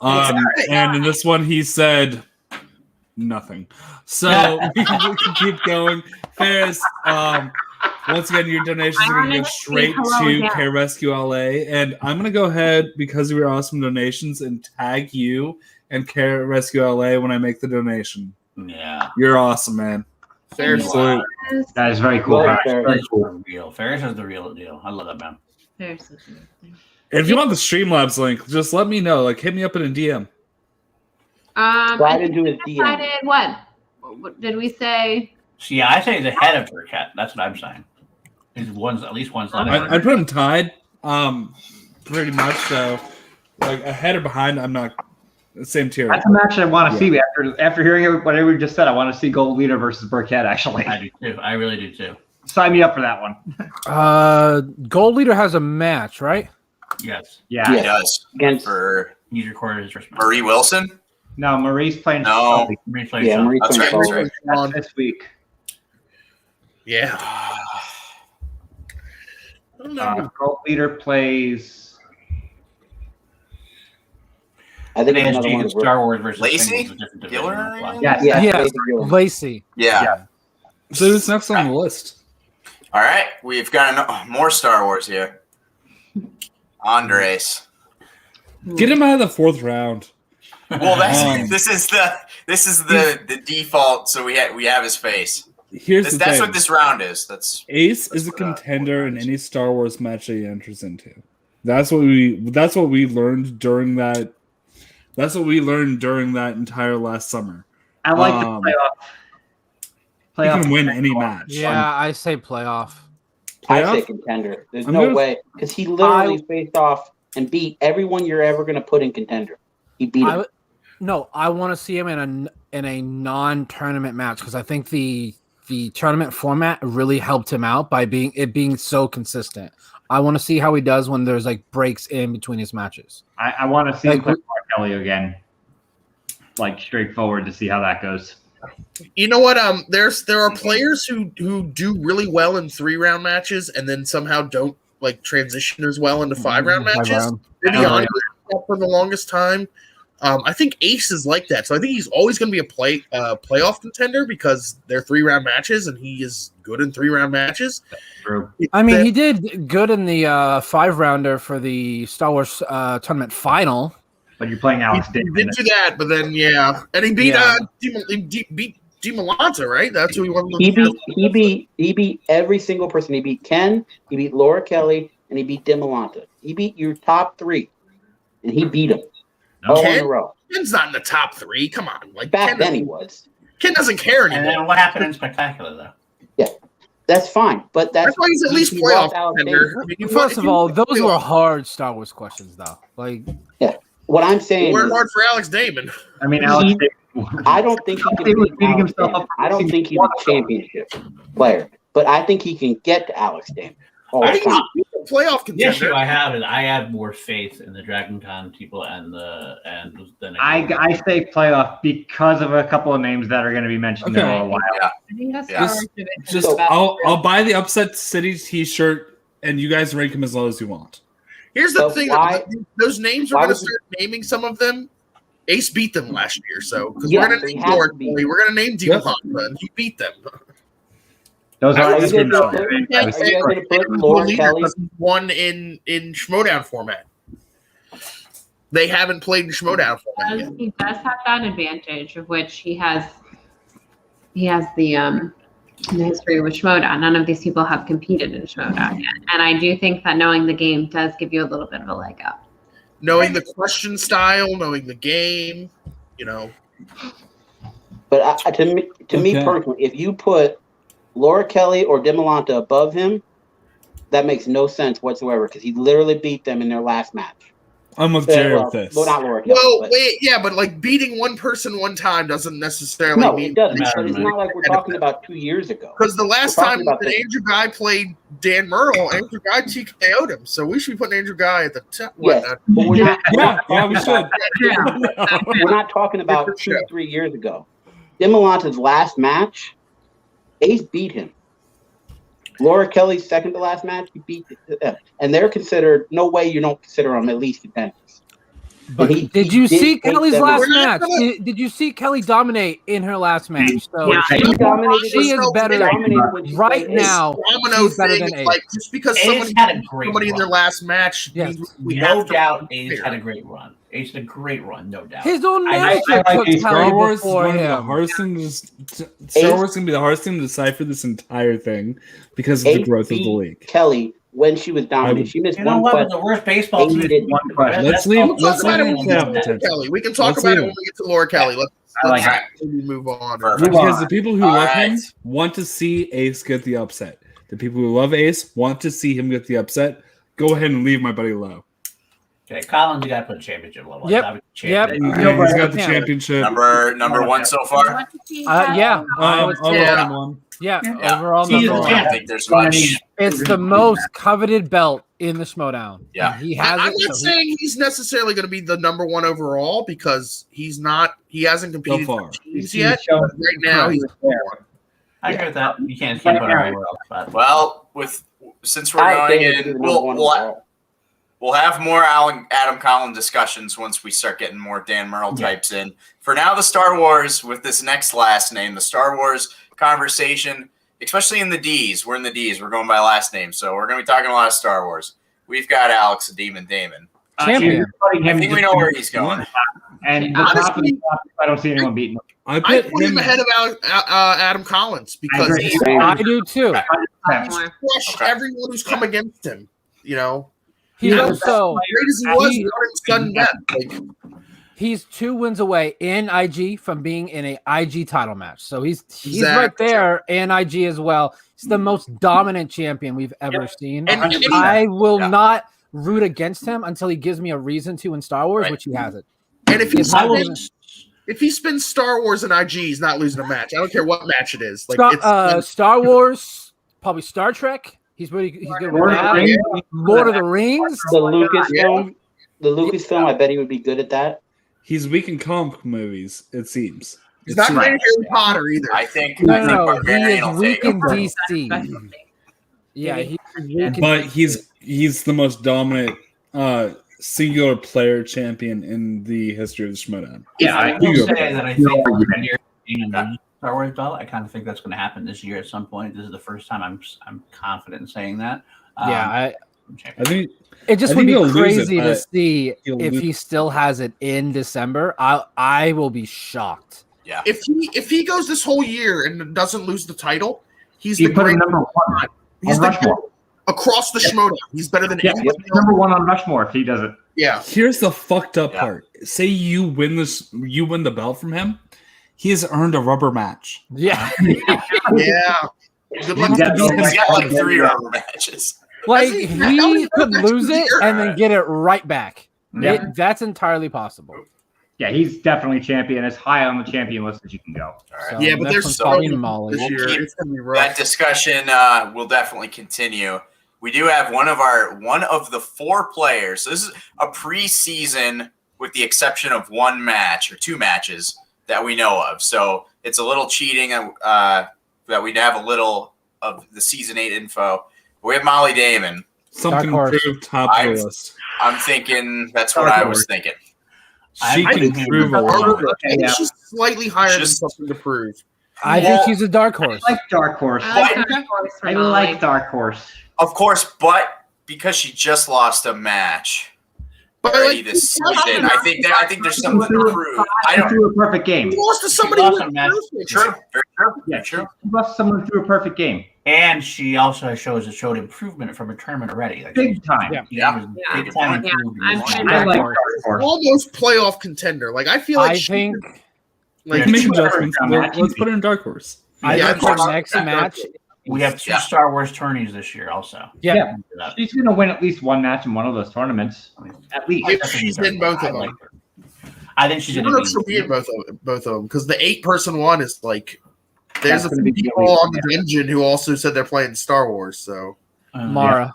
Speaker 2: And in this one, he said nothing. So we can keep going. Ferris, once again, your donations are going to go straight to Care Rescue LA. And I'm going to go ahead, because of your awesome donations, and tag you and Care Rescue LA when I make the donation.
Speaker 7: Yeah.
Speaker 2: You're awesome, man.
Speaker 5: Ferris.
Speaker 2: Absolutely.
Speaker 3: That is very cool.
Speaker 7: Ferris is the real deal. I love that man.
Speaker 4: Ferris is good.
Speaker 2: And if you want the Streamlabs link, just let me know. Like, hit me up in a DM.
Speaker 8: Slide into his DM.
Speaker 4: Decided what did we say?
Speaker 7: See, I say he's ahead of Burkett. That's what I'm saying. He's at least one slot.
Speaker 2: I'd put him tied, pretty much. So, like, ahead or behind, I'm not same tier.
Speaker 3: That's a match I want to see. After hearing what everyone just said, I want to see Gold Leader versus Burkett, actually.
Speaker 7: I do too. I really do too.
Speaker 3: Sign me up for that one.
Speaker 6: Gold Leader has a match, right?
Speaker 7: Yes.
Speaker 3: Yeah.
Speaker 1: He does.
Speaker 8: Against
Speaker 7: He's recorded his first match.
Speaker 1: Marie Wilson.
Speaker 3: No, Marie's playing.
Speaker 1: No.
Speaker 7: Marie plays
Speaker 8: Yeah,
Speaker 7: Sean.
Speaker 8: Marie's
Speaker 1: That's
Speaker 8: playing
Speaker 1: right.
Speaker 8: Gold.
Speaker 3: That's this week.
Speaker 5: Yeah. I don't know.
Speaker 3: Gold Leader plays.
Speaker 8: I think
Speaker 7: Today is
Speaker 8: another one
Speaker 7: Jacob
Speaker 8: of
Speaker 7: Star Wars versus
Speaker 1: Lacey?
Speaker 7: Singles, a different division.
Speaker 1: Giller?
Speaker 3: Yes.
Speaker 8: Yeah.
Speaker 6: Lacey.
Speaker 1: Yeah.
Speaker 2: So who's next on the list?
Speaker 1: All right. We've got more Star Wars here. Andres.
Speaker 2: Get him out of the fourth round.
Speaker 1: Well, this is the default. So we have his face.
Speaker 2: Here's the
Speaker 1: That's
Speaker 2: thing.
Speaker 1: what this round is.
Speaker 2: Ace is a contender in any Star Wars match that he enters into. That's what we learned during that. That's what we learned during that entire last summer.
Speaker 3: I like the playoff.
Speaker 2: He can win any match.
Speaker 6: Yeah, I say playoff.
Speaker 8: I
Speaker 2: Playoff?
Speaker 8: say contender. There's
Speaker 2: I'm
Speaker 8: no
Speaker 2: gonna-
Speaker 8: way because he literally faced off and beat everyone you're ever going to put in contender. He beat him.
Speaker 6: I want to see him in a non-tournament match because I think the tournament format really helped him out by being so consistent. I want to see how he does when there's like breaks in between his matches.
Speaker 3: I want to see him play Mark Kelly again. Like straightforward to see how that goes.
Speaker 5: You know what? There are players who do really well in 3-round matches and then somehow don't like transition as well into 5-round matches.
Speaker 6: round.
Speaker 5: Vivian for the longest time. I think Ace is like that, so I think he's always going to be a playoff contender because they're 3-round matches, and he is good in 3-round matches.
Speaker 3: True.
Speaker 6: I mean, he did good in the 5-rounder for the Star Wars tournament final.
Speaker 3: But you're playing Alex
Speaker 5: He
Speaker 3: Damon.
Speaker 5: did do that, but then and he beat
Speaker 6: Yeah.
Speaker 5: he beat DiMolanta, right? That's who he won.
Speaker 8: He beat every single person. He beat Ken, he beat Laura Kelly, and he beat DiMolanta. He beat your top 3, and he beat them all in a row.
Speaker 5: Ken's not in the top 3. Come on, like
Speaker 8: Back then he was.
Speaker 5: Ken doesn't care
Speaker 7: And
Speaker 5: anymore.
Speaker 7: then what happened in Spectacular, though?
Speaker 8: That's fine, but
Speaker 5: That's why he's at least
Speaker 8: he
Speaker 5: playoff
Speaker 8: lost Alex
Speaker 5: contender.
Speaker 8: Damon.
Speaker 5: I mean,
Speaker 6: First of all, those were hard Star Wars questions, though. Like,
Speaker 8: What I'm saying
Speaker 5: Work
Speaker 8: is,
Speaker 5: hard for Alex Damon.
Speaker 3: I mean, Alex
Speaker 8: He-
Speaker 3: Damon.
Speaker 8: I don't think he
Speaker 3: He
Speaker 8: can
Speaker 3: was
Speaker 8: beat
Speaker 3: beating
Speaker 8: Alex
Speaker 3: himself
Speaker 8: Damon.
Speaker 3: up.
Speaker 8: I don't think he's a championship player, but I think he can get to Alex Damon. all
Speaker 5: I
Speaker 8: the
Speaker 5: think
Speaker 8: time.
Speaker 5: he's a playoff
Speaker 7: The issue
Speaker 5: contender.
Speaker 7: I have is I have more faith in the Dragon Con people and than
Speaker 3: I say playoff because of a couple of names that are going to be mentioned there
Speaker 2: Okay.
Speaker 3: for a while.
Speaker 4: I think that's
Speaker 1: Yeah.
Speaker 4: Star Wars did it.
Speaker 2: Just I'll buy the Upset City T-shirt, and you guys rank him as low as you want.
Speaker 5: Here's the
Speaker 8: So
Speaker 5: thing:
Speaker 8: why-
Speaker 5: those names are
Speaker 8: why
Speaker 5: going to
Speaker 8: would you-
Speaker 5: start naming some of them. Ace beat them last year, so because
Speaker 8: Yeah,
Speaker 5: we're going
Speaker 8: they
Speaker 5: to name
Speaker 8: have
Speaker 5: Laura
Speaker 8: to be.
Speaker 5: Kelly, we're going to name
Speaker 2: Yep.
Speaker 5: DiMolanta, and he beat them.
Speaker 3: Those
Speaker 5: Are
Speaker 3: are
Speaker 5: you
Speaker 3: just
Speaker 8: gonna
Speaker 3: good
Speaker 8: put-
Speaker 3: enough.
Speaker 8: are you
Speaker 3: I
Speaker 8: guys
Speaker 3: was-
Speaker 8: going to put Laura Kelly?
Speaker 5: He won in Schmoedown format. They haven't played in Schmoedown format yet.
Speaker 4: He does have that advantage of which he has the history with Schmoedown. None of these people have competed in Schmoedown yet. And I do think that knowing the game does give you a little bit of a leg up.
Speaker 5: Knowing the question style, knowing the game,
Speaker 8: But to me
Speaker 2: Okay.
Speaker 8: personally, if you put Laura Kelly or DiMolanta above him, that makes no sense whatsoever because he literally beat them in their last match.
Speaker 2: I'm with Jerry
Speaker 8: well,
Speaker 2: with this.
Speaker 8: well, not Laura Kelly.
Speaker 5: Well,
Speaker 8: but-
Speaker 5: wait, yeah, but like beating one person one time doesn't necessarily
Speaker 8: no,
Speaker 5: mean
Speaker 8: it doesn't.
Speaker 7: matter,
Speaker 8: But it's
Speaker 7: man.
Speaker 8: not like we're talking about 2 years ago.
Speaker 5: because the last
Speaker 8: We're
Speaker 5: time
Speaker 8: talking about
Speaker 5: that
Speaker 8: the-
Speaker 5: Andrew Guy played Dan Myrtle, Andrew Guy TKO'd him. So we should be putting Andrew Guy at the top.
Speaker 8: Yes, but we're not.
Speaker 2: Yeah, we should.
Speaker 8: We're not talking about
Speaker 5: Different
Speaker 8: 2
Speaker 5: show.
Speaker 8: 3 years ago. DiMolanta's last match, Ace beat him. Laura Kelly's second to last match, he beat them. And they're considered, no way you don't consider them at least contenders.
Speaker 6: but
Speaker 8: And he
Speaker 6: did you
Speaker 8: did
Speaker 6: see
Speaker 8: take
Speaker 6: Kelly's
Speaker 8: them-
Speaker 6: last
Speaker 5: We're not
Speaker 6: match?
Speaker 5: gonna-
Speaker 6: Did you see Kelly dominate in her last match? So
Speaker 4: Yeah.
Speaker 8: She dominated.
Speaker 6: She is better
Speaker 8: dominated when she
Speaker 6: right
Speaker 8: played Ace.
Speaker 6: now.
Speaker 5: Domino
Speaker 6: She's better
Speaker 5: thing
Speaker 6: than
Speaker 5: is
Speaker 6: Ace.
Speaker 5: like just because
Speaker 7: Ace had a great
Speaker 5: somebody in their
Speaker 7: run.
Speaker 5: last match,
Speaker 6: Yes.
Speaker 5: means we
Speaker 7: No
Speaker 5: have to
Speaker 7: doubt,
Speaker 5: be
Speaker 7: Ace
Speaker 5: fair.
Speaker 7: had a great run. Ace had a great run, no doubt.
Speaker 6: His own
Speaker 7: I
Speaker 6: manager
Speaker 3: like
Speaker 6: took
Speaker 3: these
Speaker 2: Star
Speaker 6: Kelly
Speaker 2: Wars is
Speaker 6: before
Speaker 2: one of the
Speaker 6: him.
Speaker 2: hardest things. Star Wars is gonna be the hardest thing to decipher this entire thing because of the
Speaker 8: Ace
Speaker 2: growth of
Speaker 8: beat
Speaker 2: the league.
Speaker 8: Kelly when she was dominated. She missed
Speaker 7: You know
Speaker 8: one
Speaker 7: what? With
Speaker 8: question.
Speaker 7: the worst baseball
Speaker 8: Ace
Speaker 7: team.
Speaker 8: did
Speaker 3: one question.
Speaker 2: Let's leave-
Speaker 5: We'll talk about it when we get to
Speaker 2: let's
Speaker 5: Laura Kelly. We can talk
Speaker 2: Let's
Speaker 5: about it
Speaker 2: leave
Speaker 5: when we get to Laura Kelly. Let's
Speaker 3: I like
Speaker 5: move on.
Speaker 1: Perfect.
Speaker 2: Because the people who
Speaker 1: All
Speaker 2: love
Speaker 1: right.
Speaker 2: him want to see Ace get the upset. The people who love Ace want to see him get the upset. Go ahead and leave my buddy low.
Speaker 7: Okay, Collins, you got to put championship level.
Speaker 6: Yep.
Speaker 7: Champion.
Speaker 6: Yep.
Speaker 2: Yeah, he's got the
Speaker 6: Yeah.
Speaker 2: championship.
Speaker 1: Number one so far.
Speaker 6: Yeah.
Speaker 2: Overall
Speaker 5: Yeah.
Speaker 2: number one.
Speaker 6: Yeah,
Speaker 1: Yeah.
Speaker 6: overall
Speaker 7: He's
Speaker 6: number
Speaker 7: the
Speaker 6: one.
Speaker 1: I don't think there's much.
Speaker 6: It's the most coveted belt in the Schmoedown.
Speaker 1: Yeah.
Speaker 6: And he has
Speaker 5: I'm
Speaker 6: it.
Speaker 5: not
Speaker 6: so he-
Speaker 5: saying he's necessarily going to be the number one overall because he's not. He hasn't competed
Speaker 2: far.
Speaker 5: for teams
Speaker 3: He's
Speaker 5: yet.
Speaker 3: shown-
Speaker 5: But right now, he's number one.
Speaker 7: I agree with that. You can't put him anywhere else. But
Speaker 1: Well, since we're
Speaker 8: I
Speaker 1: going
Speaker 8: think he's
Speaker 1: in,
Speaker 8: the number one overall.
Speaker 1: we'll have more Adam Collin discussions once we start getting more Dan Murrell types in. For now, the Star Wars with this next last name, the Star Wars conversation, especially in the D's. We're in the D's. We're going by last name, so we're going to be talking a lot of Star Wars. We've got Alex the Demon Damon.
Speaker 6: Champion.
Speaker 1: I think we know where he's going.
Speaker 3: And the top of the top, I don't see anyone beating him.
Speaker 2: I
Speaker 5: I
Speaker 2: put
Speaker 5: put him
Speaker 2: him
Speaker 5: ahead of Adam Collins because
Speaker 3: agree.
Speaker 5: he's
Speaker 6: I do too.
Speaker 5: crushed
Speaker 1: Okay.
Speaker 5: everyone who's come against him.
Speaker 6: He's
Speaker 5: Yeah.
Speaker 6: also
Speaker 5: Great as he was,
Speaker 6: He-
Speaker 5: not in sudden death. Like,
Speaker 6: he's 2 wins away in IG from being in a IG title match. So he's
Speaker 5: Exactly.
Speaker 6: right there in IG as well. He's the most dominant champion we've ever seen.
Speaker 5: And he-
Speaker 6: I will
Speaker 1: Yeah.
Speaker 6: not root against him until he gives me a reason to in Star Wars,
Speaker 1: Right.
Speaker 6: which he hasn't.
Speaker 5: and if he
Speaker 6: If I was-
Speaker 5: spins, Star Wars and IG, he's not losing a match. I don't care what match it is. Like
Speaker 6: Star Wars, probably Star Trek. He's good with
Speaker 3: Lord of the
Speaker 6: that.
Speaker 3: Rings.
Speaker 6: Lord of the Rings.
Speaker 8: The Lucasfilm, I bet he would be good at that.
Speaker 2: He's weak in comic movies, it seems.
Speaker 5: he's not
Speaker 2: It
Speaker 5: great
Speaker 2: seems.
Speaker 5: at Harry Potter either.
Speaker 1: I think
Speaker 6: No, he
Speaker 1: Barbarian
Speaker 6: is
Speaker 1: will
Speaker 6: weak
Speaker 1: take
Speaker 6: in
Speaker 1: him.
Speaker 6: DC. Yeah, he's weak in
Speaker 2: But he's the most dominant singular player champion in the history of the Schmoedown.
Speaker 3: Yeah,
Speaker 7: I
Speaker 3: I
Speaker 7: will
Speaker 2: you
Speaker 7: say
Speaker 2: go.
Speaker 7: that I think you're being a new Star Wars belt. I kind of think that's going to happen this year at some point. This is the first time I'm confident in saying that.
Speaker 6: Yeah,
Speaker 2: I think
Speaker 6: it just
Speaker 2: I
Speaker 6: would
Speaker 2: think
Speaker 6: be
Speaker 2: he'll lose
Speaker 6: crazy
Speaker 2: it,
Speaker 6: to
Speaker 2: but
Speaker 6: see
Speaker 2: he'll
Speaker 6: if
Speaker 2: lose
Speaker 6: he
Speaker 2: it.
Speaker 6: still has it in December. I will be shocked.
Speaker 1: Yeah.
Speaker 5: If he goes this whole year and doesn't lose the title, he's
Speaker 3: He
Speaker 5: the
Speaker 3: put him
Speaker 5: great.
Speaker 3: number one
Speaker 5: He's
Speaker 3: on
Speaker 5: the
Speaker 3: Rushmore.
Speaker 5: across the Schmoedown. He's better than
Speaker 3: Yeah,
Speaker 5: anybody
Speaker 3: he's
Speaker 5: else.
Speaker 3: number one on Rushmore if he does it.
Speaker 5: Yeah.
Speaker 2: Here's the fucked up
Speaker 1: Yeah.
Speaker 2: part. Say you win the belt from him. He has earned a rubber match.
Speaker 6: Yeah,
Speaker 5: Yeah. Good luck.
Speaker 3: He's got
Speaker 1: He's
Speaker 3: no
Speaker 1: got like
Speaker 3: right
Speaker 1: 3
Speaker 3: to-
Speaker 1: rubber matches.
Speaker 6: like
Speaker 5: How
Speaker 6: he
Speaker 5: many
Speaker 6: could
Speaker 5: matches
Speaker 6: lose
Speaker 5: was
Speaker 6: it
Speaker 5: there?
Speaker 6: and then get it right back.
Speaker 3: Yeah.
Speaker 6: That's entirely possible.
Speaker 3: Yeah, he's definitely champion. As high on the champion list as you can go.
Speaker 1: All right.
Speaker 6: So
Speaker 5: Yeah, but
Speaker 6: next
Speaker 5: there's
Speaker 6: one's
Speaker 5: so
Speaker 6: probably
Speaker 5: many
Speaker 6: Molly.
Speaker 5: this year.
Speaker 1: keep
Speaker 5: It's gonna be
Speaker 1: That
Speaker 5: rough.
Speaker 1: discussion will definitely continue. We do have one of the 4 players. So this is a preseason, with the exception of 1 match or 2 matches that we know of. So it's a little cheating that we have a little of the season 8 info. We have Molly Damon.
Speaker 2: Something
Speaker 6: Dark horse.
Speaker 2: prove top of the list.
Speaker 1: I'm thinking that's what I was thinking.
Speaker 2: She
Speaker 7: I
Speaker 2: can
Speaker 7: think
Speaker 2: prove a lot.
Speaker 5: I think
Speaker 3: yeah.
Speaker 5: she's slightly higher than
Speaker 1: Just-
Speaker 5: something to prove.
Speaker 6: I think she's a dark horse.
Speaker 3: I like Dark Horse.
Speaker 4: I like
Speaker 1: But-
Speaker 4: Dark Horse for
Speaker 3: I
Speaker 4: Molly.
Speaker 3: like Dark Horse.
Speaker 1: Of course, but because she just lost a match
Speaker 5: But
Speaker 1: already
Speaker 5: like,
Speaker 1: this
Speaker 5: he lost
Speaker 1: season, I think there's something to prove. I don't.
Speaker 3: threw a perfect game.
Speaker 5: to somebody
Speaker 7: She
Speaker 5: who
Speaker 7: lost
Speaker 5: was
Speaker 7: a match.
Speaker 5: perfect.
Speaker 1: True. Very true.
Speaker 3: Yeah,
Speaker 1: Very true.
Speaker 3: He lost someone through a perfect game.
Speaker 7: And she also showed improvement from a tournament already. Like
Speaker 3: Big time.
Speaker 6: Yeah.
Speaker 7: he
Speaker 1: Yeah.
Speaker 7: was
Speaker 4: Yeah.
Speaker 7: big time
Speaker 4: Yeah.
Speaker 7: improved in
Speaker 4: I'm
Speaker 7: this
Speaker 4: sure
Speaker 7: one.
Speaker 3: I like
Speaker 6: Horse.
Speaker 3: Dark Horse.
Speaker 5: Almost playoff contender. Like I feel like
Speaker 6: I
Speaker 5: she
Speaker 6: think
Speaker 5: could,
Speaker 2: We
Speaker 5: like
Speaker 2: can make
Speaker 5: she-
Speaker 2: adjustments.
Speaker 3: Yeah.
Speaker 2: Let's put her in Dark Horse.
Speaker 6: I
Speaker 5: Yeah,
Speaker 6: think her
Speaker 5: of course.
Speaker 6: next
Speaker 5: Yeah.
Speaker 6: match.
Speaker 7: We have 2
Speaker 1: Yeah.
Speaker 7: Star Wars tourneys this year also.
Speaker 6: Yeah,
Speaker 3: She's going to win at least one match in one of those tournaments. At least.
Speaker 5: If she's in both
Speaker 7: I
Speaker 5: of them.
Speaker 7: like her. I think she's
Speaker 5: I
Speaker 7: going
Speaker 5: don't know
Speaker 7: to
Speaker 5: if she'll be in both of them because the 8-person one is like there's
Speaker 3: That's
Speaker 5: a
Speaker 3: gonna
Speaker 5: few
Speaker 3: be
Speaker 5: people
Speaker 3: really
Speaker 5: on the dungeon who also said they're playing Star Wars. So
Speaker 6: Mara.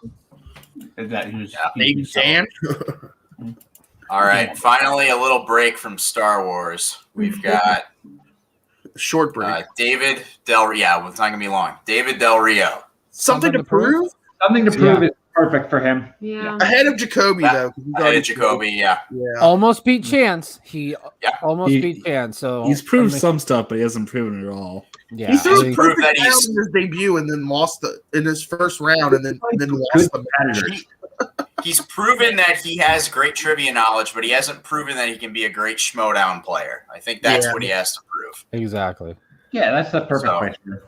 Speaker 5: maybe Dan.
Speaker 1: All right. Finally, a little break from Star Wars. We've got
Speaker 5: Short break.
Speaker 1: David Del Rio. Yeah, it's not gonna be long. David Del Rio.
Speaker 5: Something to prove
Speaker 3: Something to prove is perfect for him.
Speaker 4: Yeah.
Speaker 5: ahead of Jacoby though. 'cause he's
Speaker 1: I
Speaker 5: already-
Speaker 1: had Jacoby. Yeah.
Speaker 5: Yeah.
Speaker 6: Almost beat Chance. He
Speaker 1: Yeah.
Speaker 6: almost
Speaker 2: He-
Speaker 6: beat Chance. So
Speaker 2: He's proved
Speaker 6: I mean,
Speaker 2: some stuff, but he hasn't proven it all.
Speaker 6: Yeah,
Speaker 5: He threw
Speaker 6: I
Speaker 5: a
Speaker 6: think-
Speaker 1: Prove
Speaker 5: perfect
Speaker 1: that he's-
Speaker 5: round in his debut and then lost in his first round and then
Speaker 3: Good
Speaker 5: lost the match.
Speaker 3: competitors.
Speaker 1: He's proven that he has great trivia knowledge, but he hasn't proven that he can be a great Schmoedown player. I think that's
Speaker 5: Yeah.
Speaker 1: what he has to prove.
Speaker 6: exactly.
Speaker 3: Yeah, that's the perfect
Speaker 1: So-
Speaker 3: place for him.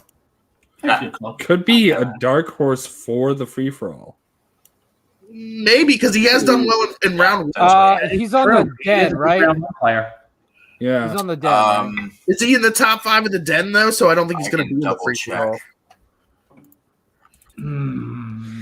Speaker 2: Could be a Dark Horse for the free for all.
Speaker 5: Maybe because he has done well in round one.
Speaker 6: He's on the
Speaker 3: True. He is
Speaker 6: den,
Speaker 3: a
Speaker 6: right?
Speaker 3: round one player.
Speaker 2: Yeah.
Speaker 6: He's on the den. right?
Speaker 5: Is he in the top 5 of the den though? So I don't think he's
Speaker 1: I
Speaker 5: going to
Speaker 1: can
Speaker 5: be in the
Speaker 1: double
Speaker 5: free
Speaker 1: check.
Speaker 5: for all.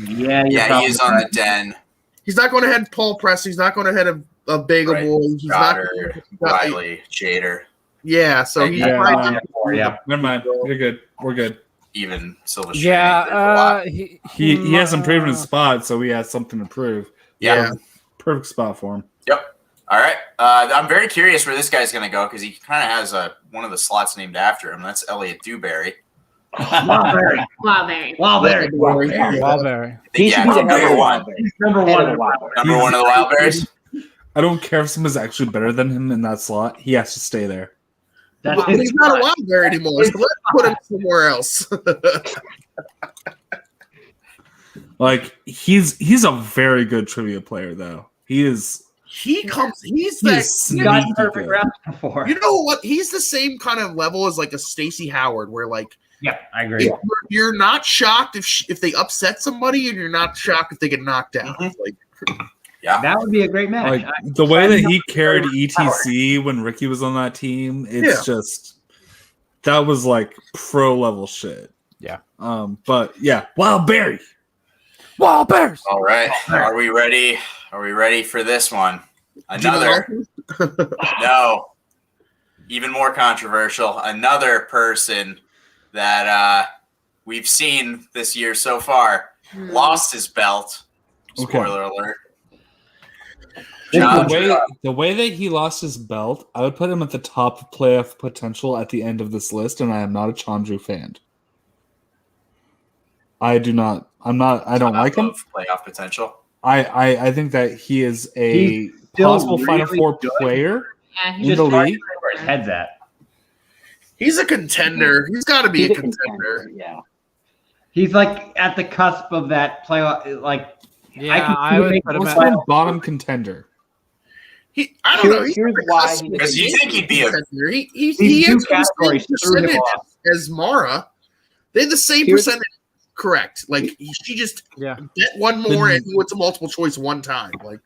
Speaker 3: Yeah,
Speaker 1: Yeah, he is on the den.
Speaker 5: He's not going to head Paul Press. He's not going to head a Bagel
Speaker 1: Right.
Speaker 5: Boy. He's not.
Speaker 1: Goddard, Riley, Jader,
Speaker 5: Yeah, so he's
Speaker 2: Yeah.
Speaker 5: probably
Speaker 3: Yeah.
Speaker 2: Never mind. You're good. We're good.
Speaker 1: even Silva.
Speaker 6: Yeah,
Speaker 2: He hasn't proven his spot, so he has something to prove.
Speaker 1: Yeah.
Speaker 2: Perfect spot for him.
Speaker 1: Yep. All right. I'm very curious where this guy's going to go because he kind of has one of the slots named after him. That's Elliot Dewberry.
Speaker 3: Wildberry.
Speaker 4: Wildberry.
Speaker 3: Wildberry.
Speaker 6: Wildberry.
Speaker 8: He should
Speaker 1: Yeah,
Speaker 8: be the
Speaker 1: number
Speaker 8: head of
Speaker 1: one.
Speaker 8: Wildberry.
Speaker 3: He's number
Speaker 8: Head
Speaker 3: one.
Speaker 8: of
Speaker 3: in
Speaker 8: the
Speaker 3: Wild
Speaker 8: Wildberry.
Speaker 1: Number one of the Wildberries.
Speaker 2: I don't care if someone's actually better than him in that slot. He has to stay there.
Speaker 3: That's
Speaker 5: But
Speaker 3: his
Speaker 5: he's not a
Speaker 3: spot.
Speaker 5: Wildberry anymore, so let's put him somewhere else.
Speaker 2: Like he's a very good trivia player, though. He's
Speaker 5: He's
Speaker 2: he
Speaker 5: that.
Speaker 2: is
Speaker 3: He's gotten
Speaker 2: sneaky
Speaker 3: perfect
Speaker 2: good.
Speaker 3: rounds before.
Speaker 5: You know what? He's the same kind of level as like a Stacey Howard, where like
Speaker 3: Yeah, I agree.
Speaker 5: if you're not shocked if they upset somebody, and you're not shocked if they get knocked out.
Speaker 1: Mhm.
Speaker 5: Like
Speaker 3: That would be a great match.
Speaker 2: Like the way that he carried ETC when Ricky was on that team, it's just that was like pro level shit.
Speaker 6: Yeah.
Speaker 2: But yeah, Wildberry.
Speaker 6: Wild Bears.
Speaker 1: All right. Are we ready? Are we ready for this one? Another. No. Even more controversial. Another person that we've seen this year so far lost his belt.
Speaker 2: Okay.
Speaker 1: Spoiler alert.
Speaker 2: The way that he lost his belt, I would put him at the top of playoff potential at the end of this list, and I am not a Chandru fan. I don't like him.
Speaker 1: Playoff potential.
Speaker 2: I think that he is a
Speaker 3: He's still
Speaker 2: possible Final
Speaker 3: really
Speaker 2: Four
Speaker 3: good.
Speaker 2: player
Speaker 4: Yeah,
Speaker 2: in the league.
Speaker 3: Where his head's at.
Speaker 5: He's a contender. He's got to be
Speaker 8: He's
Speaker 5: a contender.
Speaker 8: Yeah.
Speaker 3: He's like at the cusp of that playoff. Like,
Speaker 6: Yeah,
Speaker 3: I
Speaker 6: I would
Speaker 3: make
Speaker 6: put him
Speaker 2: What's
Speaker 6: at.
Speaker 2: my bottom contender?
Speaker 5: I don't know. He's
Speaker 8: Here's
Speaker 5: on the
Speaker 8: why
Speaker 5: cusp
Speaker 8: he-
Speaker 5: of
Speaker 1: Because you think he'd be a
Speaker 5: contender. He
Speaker 3: These
Speaker 5: has
Speaker 3: two
Speaker 5: the
Speaker 3: categories
Speaker 5: same
Speaker 3: threw him
Speaker 5: percentage
Speaker 3: off.
Speaker 5: as Mara. They had the same
Speaker 8: Here's-
Speaker 5: percentage. Correct. Like she just
Speaker 6: Yeah.
Speaker 5: bet one more and he went to multiple choice one time. Like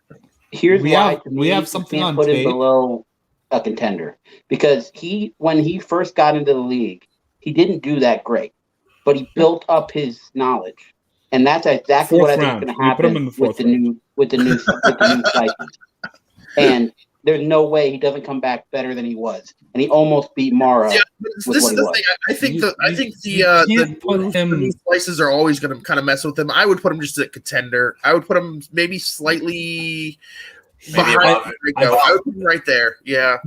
Speaker 8: Here's
Speaker 2: We
Speaker 8: why
Speaker 2: have-
Speaker 8: to
Speaker 2: we
Speaker 8: me,
Speaker 2: have
Speaker 8: you
Speaker 2: something
Speaker 8: can't
Speaker 2: on
Speaker 8: put him
Speaker 2: tape.
Speaker 8: below a contender because when he first got into the league, he didn't do that great, but he built up his knowledge, and that's exactly what I
Speaker 2: Fourth
Speaker 8: think
Speaker 2: round.
Speaker 8: is going to
Speaker 2: We put him
Speaker 8: happen
Speaker 2: in the
Speaker 8: with
Speaker 2: fourth
Speaker 8: the new slices. And there's no way he doesn't come back better than he was, and he almost beat Mara.
Speaker 5: yeah, but
Speaker 8: with
Speaker 5: this
Speaker 8: what
Speaker 5: is
Speaker 8: he
Speaker 5: the
Speaker 8: was.
Speaker 5: thing. I think
Speaker 2: You can't put
Speaker 5: the
Speaker 2: him.
Speaker 5: new slices are always going to kind of mess with him. I would put him just at contender. I would put him maybe slightly
Speaker 1: maybe
Speaker 5: behind
Speaker 1: above it.
Speaker 5: Rico. I would put him right there. Yeah,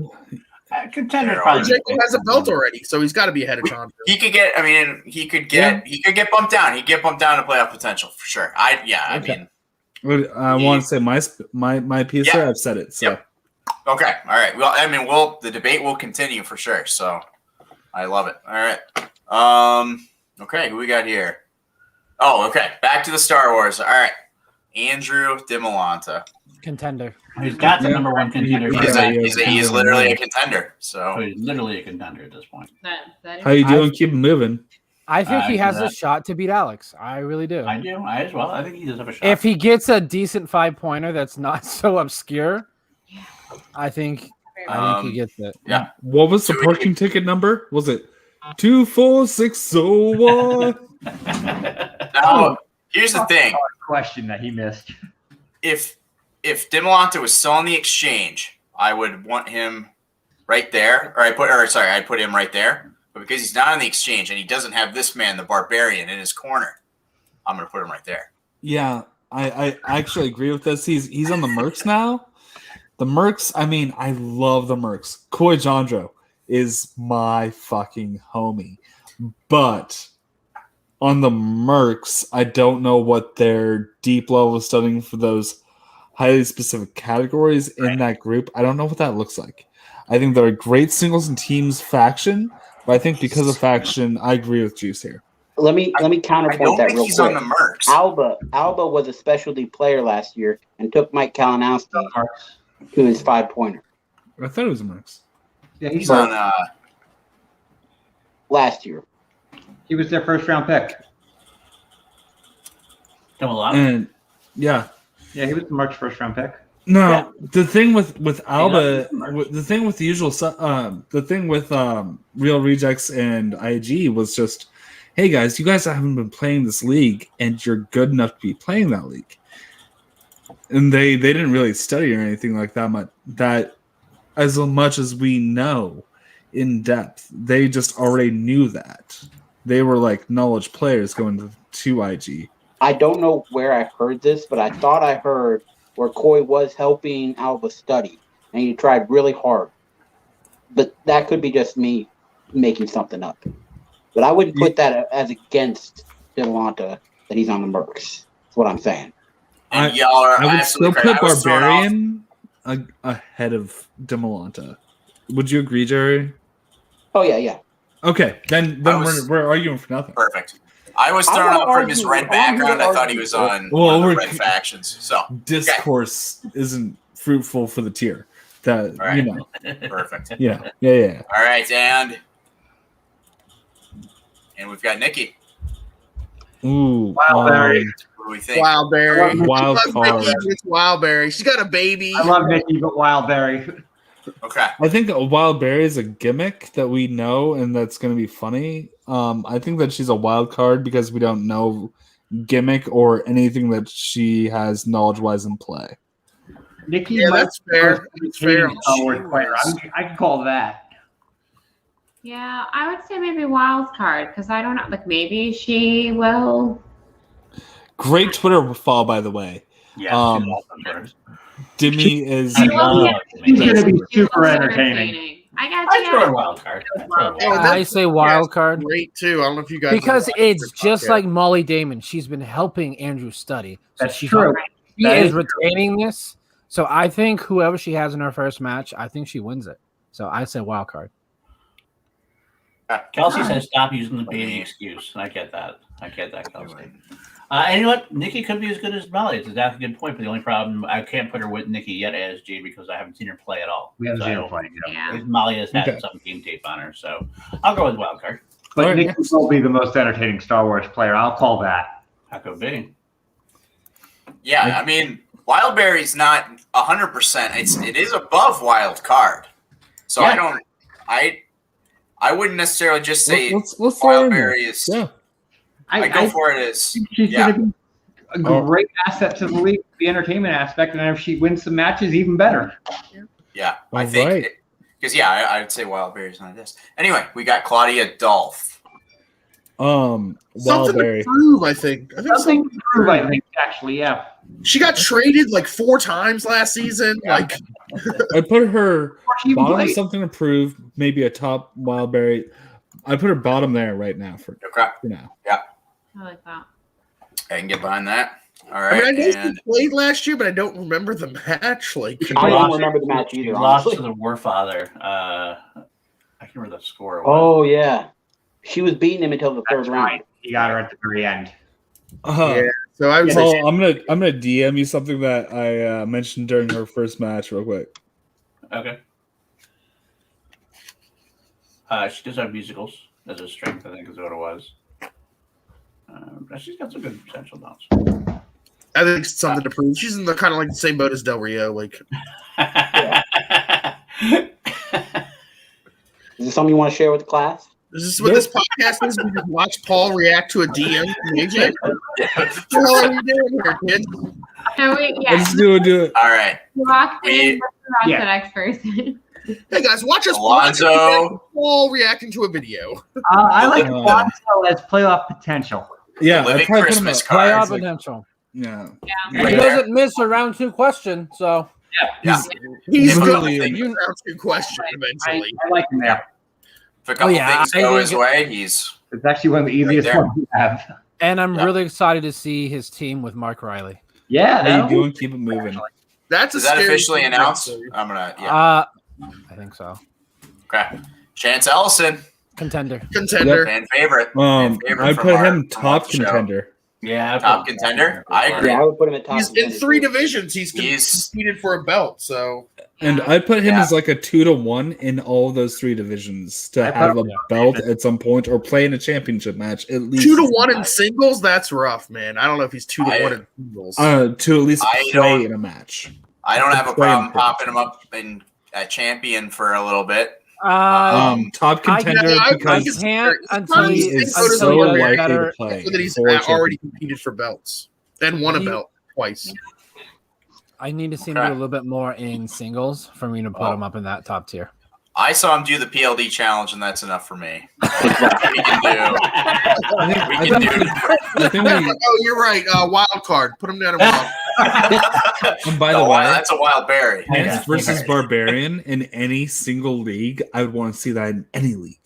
Speaker 7: Contender
Speaker 1: Yeah,
Speaker 7: probably.
Speaker 5: Jacob has a belt already, so he's got to be ahead of Chandra.
Speaker 1: He could get. I mean, he could get bumped down. He'd get bumped down to playoff potential for sure. I
Speaker 2: Okay.
Speaker 1: mean,
Speaker 2: I want to say my piece
Speaker 1: Yeah.
Speaker 2: there. I've said it. So
Speaker 1: Yep. Okay. All right. Well, I mean, the debate will continue for sure. So I love it. All right. Okay. Who we got here? Oh, okay. Back to the Star Wars. All right. Andrew DiMolanta.
Speaker 6: Contender.
Speaker 7: He's got the
Speaker 2: Yeah.
Speaker 7: number one contender.
Speaker 2: Yeah.
Speaker 1: He's literally a contender.
Speaker 7: So
Speaker 1: So
Speaker 7: he's literally a contender at this point.
Speaker 4: That is
Speaker 2: how you doing? Keep it moving.
Speaker 6: I think he
Speaker 7: I
Speaker 6: has
Speaker 7: do
Speaker 6: a
Speaker 7: that.
Speaker 6: shot to beat Alex. I really do.
Speaker 7: I do. I as well. I think he does have a shot.
Speaker 6: If he gets a decent 5-pointer that's not so obscure, I think he gets it.
Speaker 1: yeah.
Speaker 2: What was the parking ticket number? Was it 24601?
Speaker 1: Now, here's the thing.
Speaker 3: Question that he missed.
Speaker 1: If DiMolanta was still on the exchange, I would want him right there. I'd put him right there. But because he's not on the exchange and he doesn't have this man, the Barbarian, in his corner, I'm gonna put him right there.
Speaker 2: Yeah, I actually agree with this. He's on the Mercs now. The Mercs, I mean, I love the Mercs. Koi Jandro is my fucking homie. But on the Mercs, I don't know what their deep level studying for those highly specific categories in that group. I don't know what that looks like. I think they're a great singles and teams faction, but I think because of faction, I agree with Juice here.
Speaker 8: Let me
Speaker 1: I don't
Speaker 8: counterpoint that
Speaker 1: think
Speaker 8: real
Speaker 1: he's
Speaker 8: quick.
Speaker 1: on the Mercs.
Speaker 8: Alba was a specialty player last year and took Mike Kalinowski to his 5-pointer
Speaker 2: I thought it was Mercs.
Speaker 3: Yeah,
Speaker 1: He's on.
Speaker 8: last year.
Speaker 3: he was their first round pick.
Speaker 7: Come along.
Speaker 2: And yeah.
Speaker 3: Yeah, he was the March first round pick.
Speaker 2: No,
Speaker 7: Yeah.
Speaker 2: the thing with Alba,
Speaker 7: Mercs.
Speaker 2: the thing with the usual, the thing with Real Rejects and IG was just, hey guys, you guys haven't been playing this league, and you're good enough to be playing that league. And they didn't really study or anything like that as much as we know in depth. They just already knew that. They were like knowledge players going to IG.
Speaker 8: I don't know where I heard this, but I thought I heard where Coy was helping Alba study, and he tried really hard. But that could be just me making something up. But I wouldn't put that as against DiMolanta that he's on the Mercs. That's what I'm saying.
Speaker 1: And y'all are.
Speaker 2: I would still
Speaker 1: absolutely correct.
Speaker 2: put
Speaker 1: I was thrown off.
Speaker 2: Barbarian ahead of DiMolanta. Would you agree, Jerry?
Speaker 8: Oh, yeah.
Speaker 2: Okay, then
Speaker 1: I was-
Speaker 2: we're arguing for nothing.
Speaker 1: Perfect. I was
Speaker 8: I'm
Speaker 1: thrown
Speaker 8: not
Speaker 1: off from his
Speaker 8: arguing.
Speaker 1: red
Speaker 8: I'm not
Speaker 1: background. I thought he
Speaker 8: arguing.
Speaker 1: was on
Speaker 2: Well,
Speaker 1: one of the
Speaker 2: we're-
Speaker 1: red factions. So
Speaker 2: Discourse isn't fruitful for the tier. That
Speaker 1: Right.
Speaker 2: you know,
Speaker 1: perfect.
Speaker 2: yeah.
Speaker 1: All right, and we've got Nikki.
Speaker 2: Ooh,
Speaker 3: Wildberry.
Speaker 1: What do we think?
Speaker 5: Wildberry.
Speaker 2: Wild
Speaker 5: She loves
Speaker 2: card.
Speaker 5: Nikki. It's Wildberry. She's got a baby.
Speaker 3: I love Nikki, but Wildberry.
Speaker 1: Okay.
Speaker 2: I think a wild berry is a gimmick that we know and that's going to be funny. I think that she's a wild card because we don't know gimmick or anything that she has knowledge-wise in play.
Speaker 3: Nikki,
Speaker 5: Yeah,
Speaker 3: might
Speaker 5: that's fair.
Speaker 3: be
Speaker 5: That's fair.
Speaker 3: a Star Wars player. I can call that.
Speaker 4: Yeah, I would say maybe wild card because I don't know. Like maybe she will.
Speaker 2: Great Twitter follow, by the way.
Speaker 7: Yeah.
Speaker 2: Um,
Speaker 7: she's awesome first.
Speaker 2: Dimmy is.
Speaker 7: I love it.
Speaker 3: He's going to be
Speaker 4: She
Speaker 3: super
Speaker 4: will
Speaker 3: entertaining.
Speaker 4: I got
Speaker 7: I throw
Speaker 4: you.
Speaker 7: a wild card.
Speaker 6: I say wild card
Speaker 5: Great too. I don't know if you guys
Speaker 6: because
Speaker 5: know.
Speaker 6: it's just
Speaker 5: Yeah.
Speaker 6: like Molly Damon. She's been helping Andrew study. So
Speaker 3: That's
Speaker 6: she's
Speaker 3: true.
Speaker 6: She is retaining this, so I think whoever she has in her first match, I think she wins it. So I say wild card.
Speaker 7: Kelsey says stop using the baby excuse. I get that. Kelsey. And you know what? Nikki could be as good as Molly. It's exactly a good point. But the only problem, I can't put her with Nikki yet as Jade because I haven't seen her play at all.
Speaker 3: We haven't seen her play.
Speaker 4: Yeah.
Speaker 7: Molly has had some game tape on her, so I'll go with wild card.
Speaker 3: But Nikki will be the most entertaining Star Wars player. I'll call that.
Speaker 7: How could be?
Speaker 1: Yeah, I mean, Wildberry's not 100%. It is above wild card. So
Speaker 7: Yeah.
Speaker 1: I wouldn't necessarily just say
Speaker 2: let's throw in there.
Speaker 1: Wildberry is.
Speaker 2: Yeah.
Speaker 1: I go for it as.
Speaker 3: She's going to be a great asset to the league, the entertainment aspect, and if she wins some matches, even better.
Speaker 1: Yeah,
Speaker 2: All
Speaker 1: I think
Speaker 2: right.
Speaker 1: because I would say Wildberry's not this. Anyway, we got Claudia Dolph.
Speaker 5: Something
Speaker 2: Wildberry.
Speaker 5: to prove, I think.
Speaker 3: Something to prove, I think, actually, yeah.
Speaker 5: She got traded like 4 times last season. Like,
Speaker 2: I put her
Speaker 3: She even
Speaker 2: bottom of
Speaker 3: played.
Speaker 2: something to prove, maybe a top Wildberry. I put her bottom there right now for
Speaker 1: Okay,
Speaker 2: now.
Speaker 4: I like that.
Speaker 1: I can get behind that. All
Speaker 5: I
Speaker 1: right,
Speaker 5: mean, I know she
Speaker 1: and
Speaker 5: played last year, but I don't remember the match. Like,
Speaker 8: I don't remember the match
Speaker 7: She
Speaker 8: either.
Speaker 7: lost
Speaker 8: honestly.
Speaker 7: to the Warfather. I can't remember the score.
Speaker 8: Oh yeah, she was beating him until the third
Speaker 3: That's
Speaker 8: round.
Speaker 3: right. He got her at the very end.
Speaker 5: yeah. So I was
Speaker 2: Paul,
Speaker 5: like,
Speaker 2: I'm gonna DM you something that I mentioned during her first match, real quick.
Speaker 7: Okay. She does have musicals as a strength, I think is what it was. She's got some good potential now.
Speaker 5: I think it's something to prove. She's in the kind of like the same boat as Del Rio. Like,
Speaker 8: Is this something you want to share with the class?
Speaker 5: is this what this podcast is? We just watch Paul react to a DM from AJ. What the hell are we doing here, kids?
Speaker 4: So
Speaker 2: Let's do it.
Speaker 4: All
Speaker 1: all right,
Speaker 4: right.
Speaker 1: We-
Speaker 4: The
Speaker 3: Yeah.
Speaker 4: next person.
Speaker 5: Hey guys, watch us
Speaker 1: Alonzo.
Speaker 5: Paul reacting to a video.
Speaker 3: I like
Speaker 2: Uh,
Speaker 3: Alonso as playoff potential.
Speaker 2: Yeah,
Speaker 1: Living
Speaker 2: I probably put him
Speaker 1: Christmas
Speaker 2: at-
Speaker 1: cards.
Speaker 6: Playoff
Speaker 2: like-
Speaker 6: potential.
Speaker 2: Yeah,
Speaker 6: He
Speaker 1: Right
Speaker 6: doesn't miss a round 2 question, so
Speaker 1: Yeah.
Speaker 5: He's
Speaker 1: If a
Speaker 5: going
Speaker 1: couple
Speaker 5: to
Speaker 1: things-
Speaker 5: round 2 question
Speaker 3: I
Speaker 5: eventually.
Speaker 3: like him there.
Speaker 1: If a couple
Speaker 6: yeah,
Speaker 1: things
Speaker 6: I
Speaker 1: go
Speaker 6: think
Speaker 1: his
Speaker 6: it-
Speaker 1: way, he's
Speaker 3: It's actually one of the easiest
Speaker 1: there.
Speaker 3: ones we have.
Speaker 6: and I'm
Speaker 1: Yeah.
Speaker 6: really excited to see his team with Mark Riley.
Speaker 3: Yeah,
Speaker 2: how you
Speaker 3: that
Speaker 2: doing? Keep it moving.
Speaker 5: That's a
Speaker 1: is that
Speaker 5: scary
Speaker 1: officially
Speaker 5: thing,
Speaker 1: announced?
Speaker 5: actually.
Speaker 1: I'm gonna
Speaker 6: I think so.
Speaker 1: Okay. Chance Ellison,
Speaker 6: Contender.
Speaker 5: Contender.
Speaker 1: fan favorite. Fan favorite
Speaker 2: I
Speaker 1: from
Speaker 2: put
Speaker 1: our-
Speaker 2: him
Speaker 1: from
Speaker 2: top
Speaker 1: our show.
Speaker 2: contender.
Speaker 7: Yeah, I
Speaker 1: Top
Speaker 7: put-
Speaker 1: contender? I agree.
Speaker 8: Yeah, I would put him at top.
Speaker 5: He's in
Speaker 8: contender,
Speaker 5: 3
Speaker 8: too.
Speaker 5: divisions. He's competed for a belt. So
Speaker 2: And I put him
Speaker 1: Yeah.
Speaker 2: as like a 2-1 in all of those 3 divisions to
Speaker 3: I put
Speaker 2: have a
Speaker 3: him-
Speaker 2: belt at some point or play in a championship match at least.
Speaker 5: 2-1 in singles. That's rough, man. I don't know if he's 2-1 in singles.
Speaker 2: To at least
Speaker 1: I
Speaker 2: play
Speaker 1: don't-
Speaker 2: in a match.
Speaker 1: I don't have a
Speaker 2: Play him
Speaker 1: problem
Speaker 2: for-
Speaker 1: popping him up in a champion for a little bit.
Speaker 2: Top contender
Speaker 5: I
Speaker 2: because
Speaker 6: can't
Speaker 5: It's
Speaker 6: until
Speaker 5: probably
Speaker 2: he
Speaker 6: he
Speaker 2: is
Speaker 5: Until
Speaker 2: so
Speaker 5: he
Speaker 6: does
Speaker 2: likely
Speaker 6: better.
Speaker 2: to play.
Speaker 5: that he's
Speaker 2: for a
Speaker 5: already
Speaker 2: championship.
Speaker 5: competed for belts and won a
Speaker 6: He-
Speaker 5: belt twice.
Speaker 6: I need to see him
Speaker 1: Okay.
Speaker 6: do a little bit more in singles for me to put him up in that top tier.
Speaker 1: I saw him do the PLD challenge, and that's enough for me. We can do.
Speaker 2: I
Speaker 1: We can
Speaker 2: think,
Speaker 1: do.
Speaker 2: I think we,
Speaker 5: Oh, you're right. Wild card. Put him down in wild.
Speaker 2: and by the
Speaker 1: No,
Speaker 2: way,
Speaker 1: that's a wild berry.
Speaker 2: Chance versus Barbarian in any single league, I would want to see that in any league.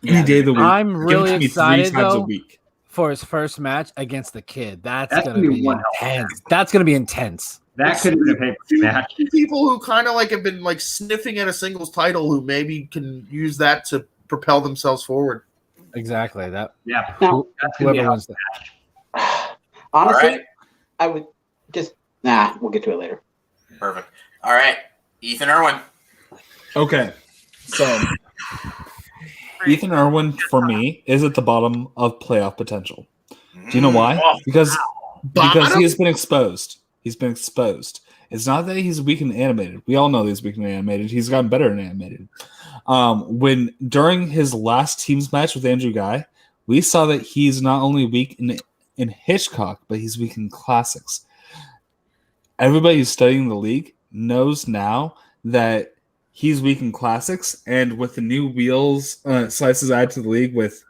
Speaker 2: Any
Speaker 7: Yeah.
Speaker 2: day of the week.
Speaker 6: I'm
Speaker 2: Give it
Speaker 6: really
Speaker 2: to me
Speaker 6: excited,
Speaker 2: 3 times a
Speaker 6: though.
Speaker 2: week.
Speaker 6: For his first match against the kid. That's
Speaker 3: That's
Speaker 6: gonna
Speaker 3: gonna be
Speaker 6: be
Speaker 3: one hell of a
Speaker 6: intense. That's gonna be intense.
Speaker 3: That could have been a pay-per-view match.
Speaker 5: People who kind of like have been like sniffing at a singles title who maybe can use that to propel themselves forward.
Speaker 6: Exactly. That
Speaker 3: Yeah,
Speaker 8: Now,
Speaker 3: that's gonna be
Speaker 6: whoever
Speaker 3: a
Speaker 6: wins that.
Speaker 8: honestly,
Speaker 1: All right.
Speaker 8: I would just we'll get to it later.
Speaker 1: Perfect. All right, Ethan Irwin.
Speaker 2: Okay. So Ethan Irwin, for me, is at the bottom of playoff potential. Do you know why? Because
Speaker 5: Bottom?
Speaker 2: he has been exposed. He's been exposed. It's not that he's weak and animated. We all know that he's weak and animated. He's gotten better in animated. When during his last teams match with Andrew Guy, we saw that he's not only weak in Hitchcock, but he's weak in classics. Everybody who's studying the league knows now that he's weak in classics, and with the new wheels slices added to the league with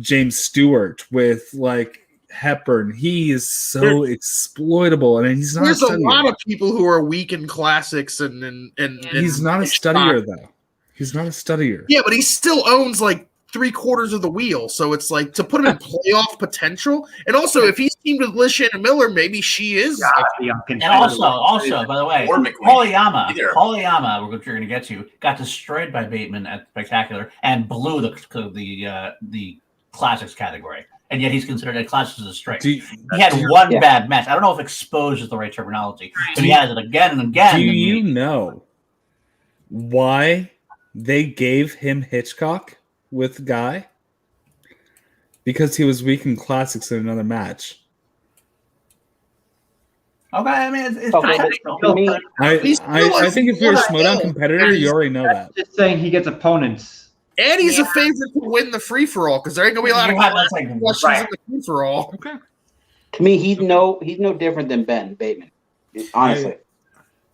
Speaker 2: James Stewart, with like Hepburn, he is so exploitable, and he's not.
Speaker 5: There's
Speaker 2: a
Speaker 5: a
Speaker 2: studier.
Speaker 5: lot of people who are weak in classics and
Speaker 2: He's not a studier though. He's not a studier.
Speaker 5: Yeah, but he still owns like 3/4 of the wheel. So it's like to put him in playoff potential. And also, if he's teamed with Liz Shannon Miller, maybe she is.
Speaker 7: And also, by the way, Polyama, which you're going to get to, got destroyed by Bateman at Spectacular and blew the classics category. And yet he's considered a classics as a strength. He had one bad match. I don't know if exposed is the right terminology, but he has it again and again.
Speaker 2: Do you know why they gave him Hitchcock with Guy? Because he was weak in classics in another match.
Speaker 7: Okay, I mean, it's
Speaker 2: I think if you're a Schmoedown competitor, you already know that.
Speaker 3: Just saying he gets opponents.
Speaker 5: And he's a favorite to win the free for all because there ain't gonna be a lot of questions in the free for all.
Speaker 2: Okay.
Speaker 8: To me, he's no different than Ben Bateman, honestly.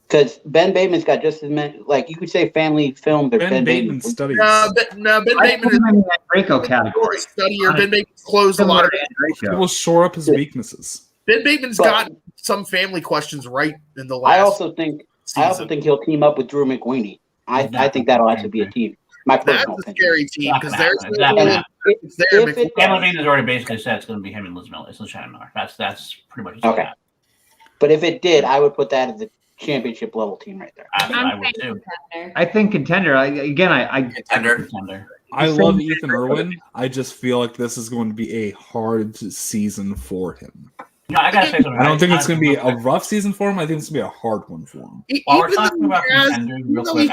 Speaker 8: Because Ben Bateman's got just as many, like you could say, family films. Or Ben Bateman
Speaker 2: studies.
Speaker 5: Ben Bateman is
Speaker 3: in that Draco category.
Speaker 5: Studier. Ben Bateman's closed a lot of.
Speaker 2: He will shore up his weaknesses.
Speaker 5: Ben Bateman's got some family questions right in the last.
Speaker 8: I also think he'll team up with Drew McWeeny. I think that'll actually be a team. My personal
Speaker 5: That's a
Speaker 8: opinion.
Speaker 5: scary team because there's
Speaker 7: Dan Levine has already basically said it's going to be him and Liz Miller. It's Liz Shannon Miller. That's pretty much
Speaker 8: okay. But if it did, I would put that as the championship level team right there.
Speaker 7: I would too.
Speaker 3: I think contender.
Speaker 1: Contender.
Speaker 2: I love Ethan Irwin. I just feel like this is going to be a hard season for him.
Speaker 7: No, I gotta say something.
Speaker 2: I don't think it's going to be a rough season for him. I think it's going to be a hard one for him.
Speaker 7: While we're talking about contender, real quick,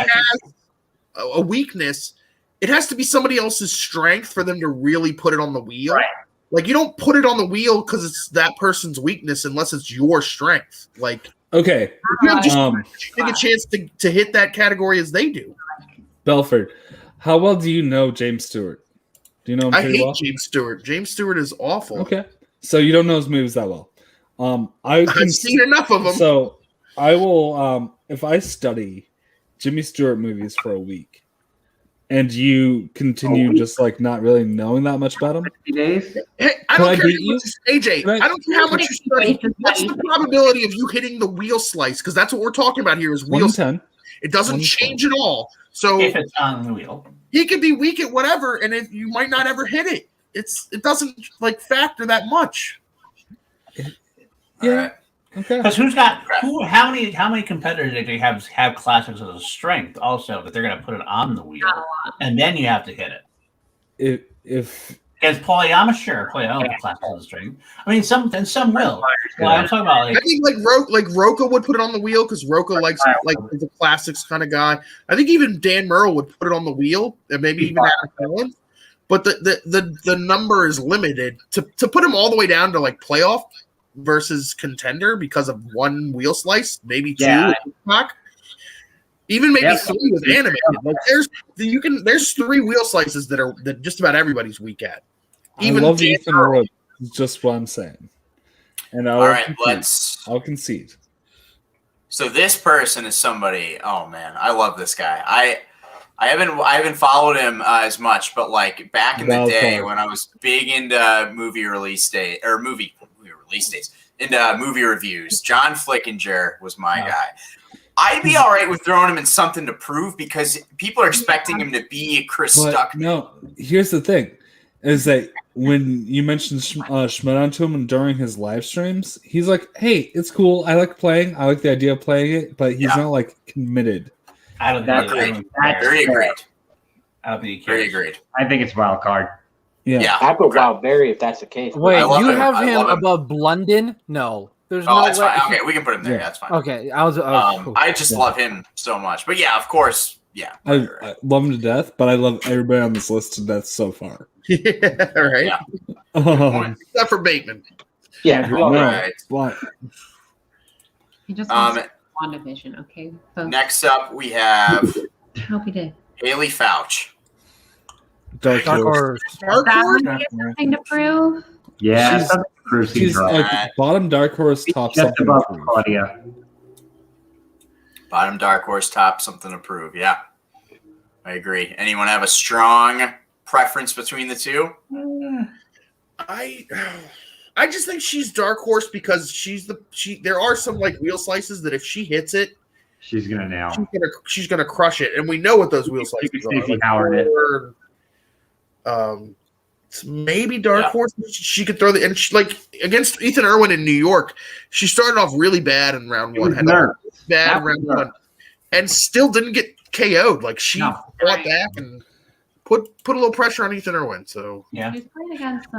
Speaker 5: a weakness, it has to be somebody else's strength for them to really put it on the wheel.
Speaker 3: Right.
Speaker 5: Like you don't put it on the wheel because it's that person's weakness unless it's your strength. Like
Speaker 2: okay,
Speaker 5: you have just take a chance to hit that category as they do.
Speaker 2: Belford, how well do you know James Stewart? Do you know him
Speaker 5: I
Speaker 2: pretty
Speaker 5: hate
Speaker 2: well?
Speaker 5: James Stewart. James Stewart is awful.
Speaker 2: Okay, so you don't know his moves that well. I've
Speaker 5: seen enough of them.
Speaker 2: So I will, if I study Jimmy Stewart movies for a week, and you continue just like not really knowing that much about him.
Speaker 3: 50 days.
Speaker 5: Hey, I don't care how much AJ. I don't care how much you study. What's the probability of you hitting the wheel slice? Because that's what we're talking about here is wheel.
Speaker 2: 110.
Speaker 5: It doesn't change at all. So
Speaker 7: if it's on the wheel,
Speaker 5: he could be weak at whatever, and you might not ever hit it. It doesn't like factor that much.
Speaker 2: Yeah. Okay.
Speaker 7: Because how many competitors do they have classics as a strength also that they're going to put it on the wheel, and then you have to hit it.
Speaker 2: If
Speaker 7: Because Polyama, sure, Polyama classics as a strength. I mean, some will. Well, I'm talking about
Speaker 5: I think like Roca would put it on the wheel because Roca likes is a classics kind of guy. I think even Dan Murrell would put it on the wheel, and maybe even Adam Cohen. But the number is limited to put him all the way down to like playoff versus contender because of one wheel slice, maybe two.
Speaker 3: Yeah.
Speaker 5: Even maybe three with animated. Like there's 3 wheel slices that just about everybody's weak at. Even
Speaker 2: I love Ethan Irwin. Is just what I'm saying. And
Speaker 1: All right,
Speaker 2: I'll concede.
Speaker 1: So this person is somebody. Oh man, I love this guy. I haven't followed him as much, but like back in the day when I was big into movie release dates, into movie reviews, John Flickinger was my guy. I'd be all right with throwing him in something to prove because people are expecting him to be Chris Stuckman.
Speaker 2: No, here's the thing: is that when you mentioned Schmoedown to him during his live streams, he's like, "Hey, it's cool. I like playing. I like the idea of playing it, but he's not like committed."
Speaker 7: I don't think
Speaker 1: Very agreed.
Speaker 7: I don't think he cares.
Speaker 1: Very agreed.
Speaker 3: I think it's wild card.
Speaker 1: Yeah.
Speaker 8: I put Wildberry if that's the case.
Speaker 6: Wait, you have
Speaker 1: I
Speaker 6: him
Speaker 1: love him.
Speaker 6: above Blunden? No, there's
Speaker 1: Oh,
Speaker 6: no
Speaker 1: that's
Speaker 6: way.
Speaker 1: fine. Okay, we can put him there.
Speaker 2: Yeah.
Speaker 1: That's fine.
Speaker 6: Okay, I was.
Speaker 1: I just love him so much. But yeah, of course. Yeah.
Speaker 2: I love him to death, but I love everybody on this list to death so far.
Speaker 5: Yeah, right.
Speaker 1: Yeah.
Speaker 5: Except for Bateman.
Speaker 8: Yeah.
Speaker 1: All right.
Speaker 2: What?
Speaker 4: He just wants WandaVision, okay? So
Speaker 1: Next up, we have
Speaker 4: I hope he did.
Speaker 1: Haley Fouch.
Speaker 2: Dark Horse.
Speaker 5: Dark
Speaker 4: That
Speaker 5: Horse?
Speaker 4: one has something to prove.
Speaker 3: Yeah,
Speaker 2: She's-
Speaker 3: something to prove
Speaker 2: She's like bottom Dark Horse, top
Speaker 3: just
Speaker 2: something.
Speaker 3: above
Speaker 2: to prove.
Speaker 3: Claudia.
Speaker 1: Bottom Dark Horse, top something to prove. Yeah. I agree. Anyone have a strong preference between the two?
Speaker 5: I just think she's Dark Horse because there are some like wheel slices that if she hits it,
Speaker 3: She's gonna nail.
Speaker 5: she's gonna crush it, and we know what those wheel slices are.
Speaker 3: Stacey
Speaker 5: Like
Speaker 3: Howard it.
Speaker 5: maybe dark horse. She could throw and like against Ethan Irwin in New York, she started off really bad in round one. Had a bad round one, and still didn't get KO'd. Like she fought back and put a little pressure on Ethan Irwin. So
Speaker 4: she's played against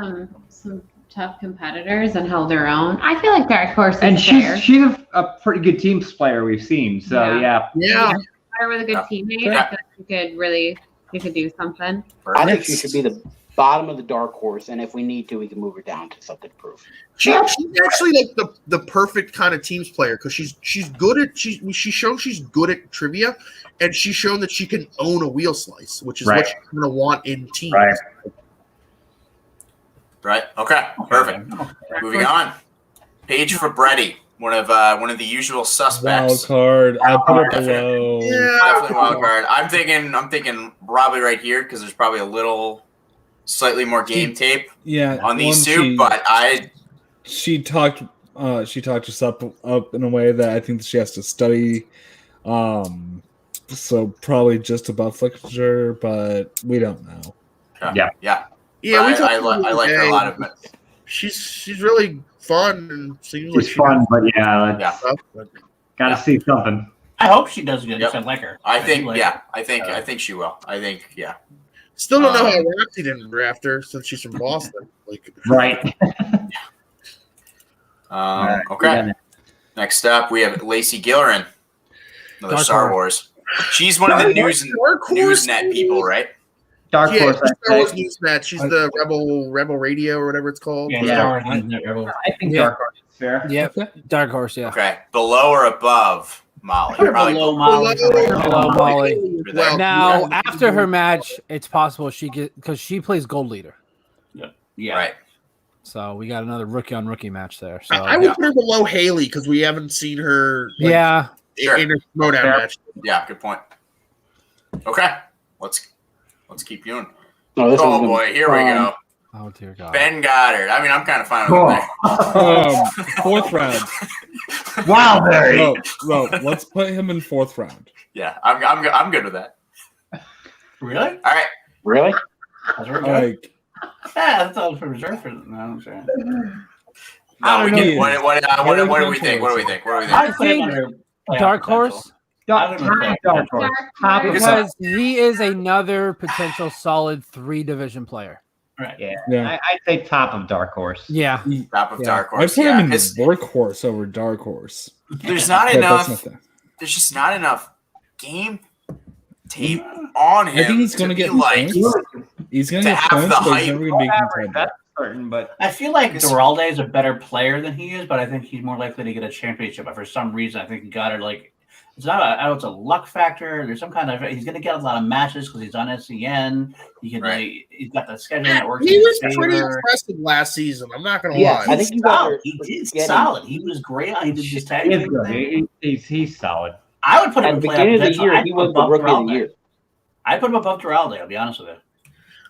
Speaker 4: some tough competitors and held her own. I feel like dark horse is
Speaker 3: and
Speaker 4: fair.
Speaker 3: she's a pretty good teams player we've seen. So yeah.
Speaker 4: Her with a good teammate. I feel like you could do something.
Speaker 8: I think she should be the bottom of the dark horse, and if we need to, we can move her down to something to prove.
Speaker 5: She's actually like the perfect kind of teams player because she's good at she's shown she's good at trivia, and she's shown that she can own a wheel slice, which is what you're gonna want in teams.
Speaker 1: Right. Okay. Perfect. Moving on. Paige Fabretti, one of the usual suspects.
Speaker 2: Wild card. I put it below.
Speaker 5: Yeah,
Speaker 1: definitely wild card. I'm thinking probably right here because there's probably a little slightly more game tape. On these two, but
Speaker 2: she talked us up in a way that I think she has to study. So probably just above Fletcher, but we don't know.
Speaker 1: Yeah. I like her a lot of it.
Speaker 5: She's really fun and seems like
Speaker 3: she's fun, but gotta see something.
Speaker 7: I hope she does good. I like her.
Speaker 1: I think she will. I think
Speaker 5: Still don't know how Roxy didn't draft her since she's from Boston.
Speaker 1: Okay. Next up, we have Lacey Gillerin, another Star Wars. She's one of the Newsnet people, right?
Speaker 5: Dark Horse. Star Wars Newsnet. She's the Rebel Radio or whatever it's called.
Speaker 3: I think Dark Horse is fair.
Speaker 6: Yeah, Dark Horse. Yeah.
Speaker 1: Okay, below or above Molly?
Speaker 7: Below Molly.
Speaker 6: Below Molly.
Speaker 1: Well,
Speaker 6: Now, after her match, it's possible because she plays Gold Leader.
Speaker 7: Yeah.
Speaker 1: Right.
Speaker 6: So we got another rookie on rookie match there. So
Speaker 5: I would put her below Haley because we haven't seen her. In her Schmoedown match.
Speaker 1: Yeah, good point. Okay, let's keep going.
Speaker 8: Oh
Speaker 1: boy, here we go.
Speaker 6: Oh dear God.
Speaker 1: Ben Goddard. I mean, I'm kind of fine with that.
Speaker 2: Fourth round.
Speaker 3: Wildberry.
Speaker 2: No, let's put him in fourth round.
Speaker 1: Yeah, I'm good with that.
Speaker 7: Really?
Speaker 1: All right.
Speaker 8: Really?
Speaker 2: Like,
Speaker 7: that's all for reserve for them. No, sure.
Speaker 1: No, we can. What do we think? What do we think?
Speaker 6: I think Dark Horse.
Speaker 3: Dark Horse.
Speaker 6: Because he is another potential solid 3-division player.
Speaker 7: Right.
Speaker 3: Yeah. I say top of Dark Horse.
Speaker 6: Yeah.
Speaker 1: Top of Dark Horse.
Speaker 2: I put him in Workhorse over Dark Horse.
Speaker 1: There's not enough. There's just not enough game tape on him.
Speaker 2: I think he's going to get
Speaker 1: like.
Speaker 2: He's going to get
Speaker 1: have the
Speaker 2: points, but
Speaker 1: hype.
Speaker 2: he's never going to be contender.
Speaker 3: That's certain, but
Speaker 7: I feel like Duralde is a better player than he is, but I think he's more likely to get a championship. But for some reason, I think he got it like. It's not. I know it's a luck factor. There's some kind of. He's going to get a lot of matches because he's on SCN. He can. He's got the scheduling that works.
Speaker 5: He was pretty impressive last season. I'm not going to lie.
Speaker 8: I think
Speaker 7: he did solid. He was great. He did his tag.
Speaker 3: He's solid.
Speaker 7: I would put him
Speaker 8: at the beginning of the year. He was the rookie of the year.
Speaker 7: I put him above Duralde. I'll be honest with you.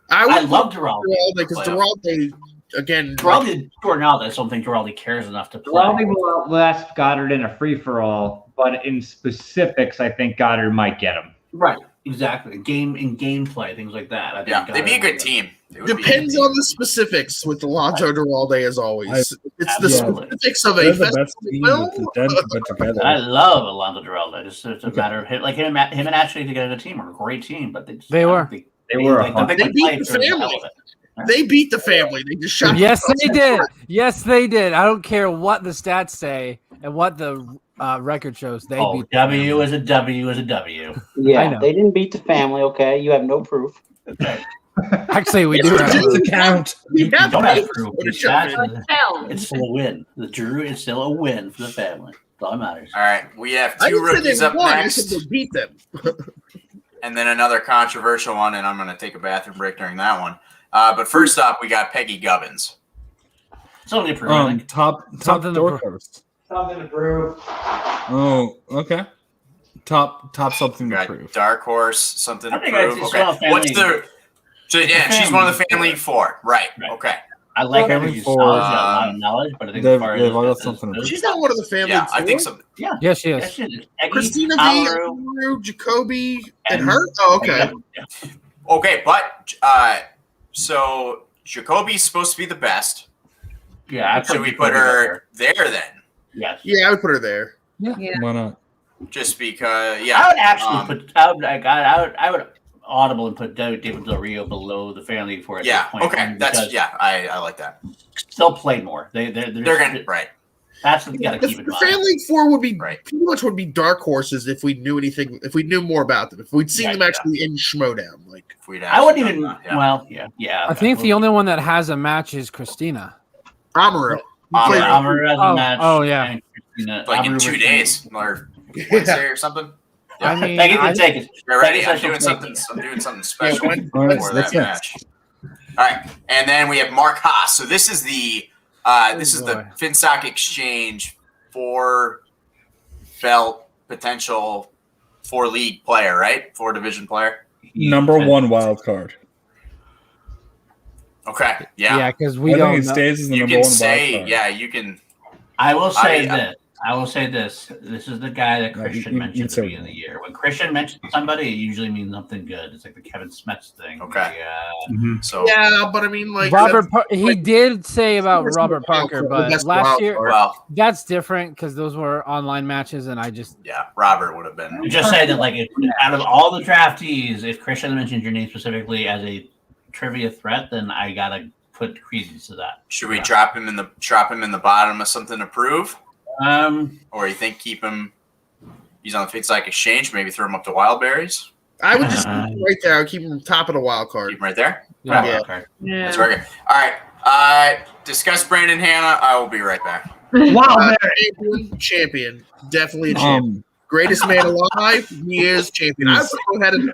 Speaker 5: I
Speaker 7: love Duralde
Speaker 5: because Duralde again.
Speaker 7: Duralde, I just don't think Duralde cares enough to play.
Speaker 3: Duralde will outlast Goddard in a free for all, but in specifics, I think Goddard might get him.
Speaker 7: Right, exactly. Gameplay, things like that.
Speaker 1: They'd be a good team.
Speaker 5: Depends on the specifics with Alonso Duralde, as always. It's the specifics of a
Speaker 2: festival.
Speaker 7: I love Alonso Duralde. It's a matter of him and Ashley together as a team are a great team, but they were.
Speaker 5: They beat the family. They beat the family. They just shot.
Speaker 6: Yes, they did. Yes, they did. I don't care what the stats say and what the record shows. They beat.
Speaker 7: W is a W is a W.
Speaker 8: Yeah,
Speaker 6: I know.
Speaker 8: They didn't beat the family. Okay, you have no proof.
Speaker 7: Okay.
Speaker 6: Actually, we do have
Speaker 2: to count.
Speaker 7: You don't have proof. It's still a win. The Drew is still a win for the family. That's all that matters.
Speaker 1: All right, we have two rookies up next.
Speaker 5: I said they beat them.
Speaker 1: And then another controversial one, and I'm going to take a bathroom break during that one. But first up, we got Peggy Gubbins.
Speaker 7: Something to prove.
Speaker 2: Top
Speaker 6: Something
Speaker 2: Dark Horse.
Speaker 3: Something to prove.
Speaker 2: Oh, okay. Top something to prove.
Speaker 1: Dark Horse, something to
Speaker 7: I think
Speaker 1: prove.
Speaker 7: it's
Speaker 1: Okay. What's the? So yeah, she's one of the family four. Right. Okay.
Speaker 7: I like her. She's solid. She's got a lot of knowledge, but I think as far as
Speaker 2: something.
Speaker 5: She's not one of the family.
Speaker 1: Yeah, I think so.
Speaker 7: Yeah.
Speaker 6: Yes, she is.
Speaker 7: Yes, she is.
Speaker 5: Christina V,
Speaker 7: Amaru,
Speaker 5: Jacoby, and her. Oh, okay.
Speaker 1: Okay, but So Jacoby's supposed to be the best.
Speaker 7: Yeah,
Speaker 1: Should we put her there then?
Speaker 7: Yes.
Speaker 5: Yeah, I would put her there.
Speaker 2: Yeah, why not?
Speaker 1: Just because, yeah.
Speaker 7: I would actually put. I would audible and put David Del Rio below the family for it.
Speaker 1: Yeah. Okay. That's I like that.
Speaker 7: Still play more. They're
Speaker 1: gonna right.
Speaker 7: That's what you got to keep in
Speaker 5: The
Speaker 7: mind.
Speaker 5: Family Four would be
Speaker 1: Right.
Speaker 5: pretty much would be dark horses if we knew anything. If we knew more about them. If we'd seen them actually in Schmoedown, like
Speaker 1: If we'd
Speaker 7: I wouldn't
Speaker 1: actually
Speaker 7: even.
Speaker 1: done that, yeah.
Speaker 7: Well, yeah.
Speaker 6: I think the only one that has a match is Christina.
Speaker 5: Amarillo.
Speaker 1: Amarillo.
Speaker 7: Amarillo match.
Speaker 6: oh, yeah.
Speaker 7: and Christina.
Speaker 1: like in
Speaker 7: Amarillo
Speaker 1: 2
Speaker 7: versus-
Speaker 1: days or Wednesday or something.
Speaker 6: I mean,
Speaker 7: Take it to take it.
Speaker 1: You're ready.
Speaker 7: Take it,
Speaker 1: I'm doing
Speaker 7: take
Speaker 1: something.
Speaker 7: it.
Speaker 1: I'm doing something special
Speaker 5: when-
Speaker 1: for
Speaker 2: Let's
Speaker 1: that match. All right, and then we have Mark Haas. So this is the
Speaker 6: boy.
Speaker 1: Finstock Exchange 4 belt potential 4 league player, right? 4 division player.
Speaker 2: Number 1 wild card.
Speaker 1: Okay, yeah.
Speaker 6: Yeah, because we
Speaker 2: I
Speaker 6: don't
Speaker 2: think he
Speaker 6: know.
Speaker 2: stays as the
Speaker 1: You
Speaker 2: number
Speaker 1: can
Speaker 2: 1
Speaker 1: say,
Speaker 2: wild card.
Speaker 1: yeah, you can.
Speaker 7: I will say
Speaker 1: I-
Speaker 7: this. I will say this. This is the guy that
Speaker 2: No,
Speaker 7: Christian
Speaker 2: you
Speaker 7: mentioned at
Speaker 2: say
Speaker 7: the beginning of the year. When Christian mentions somebody, it usually means something good. It's like the Kevin Smets thing.
Speaker 1: Okay.
Speaker 7: Yeah.
Speaker 1: So
Speaker 5: Yeah, but I mean, like
Speaker 6: He did say about
Speaker 5: That's
Speaker 6: Robert
Speaker 5: the wild
Speaker 6: Parker,
Speaker 5: card.
Speaker 6: but
Speaker 5: That's the
Speaker 6: last
Speaker 5: wild
Speaker 6: year
Speaker 5: card.
Speaker 1: well,
Speaker 6: that's different because those were online matches, and I just
Speaker 1: yeah, Robert would have been.
Speaker 7: Just say that, like, out of all the draftees, if Christian mentioned your name specifically as a trivia threat, then I gotta put credence to that.
Speaker 1: Should we drop him in the bottom of something to prove,
Speaker 7: Um,
Speaker 1: or you think keep him? He's on the Finstock Exchange. Maybe throw him up to Wildberries.
Speaker 5: I would just keep him right there. I would keep him top of the wild card.
Speaker 1: Keep him right there.
Speaker 5: Yeah.
Speaker 7: okay.
Speaker 4: Yeah.
Speaker 1: That's very good. All right. Discuss Brandon Hanna. I will be right back.
Speaker 3: Wow,
Speaker 5: Champion, definitely a champion. Greatest man alive. He is champion. I would go ahead and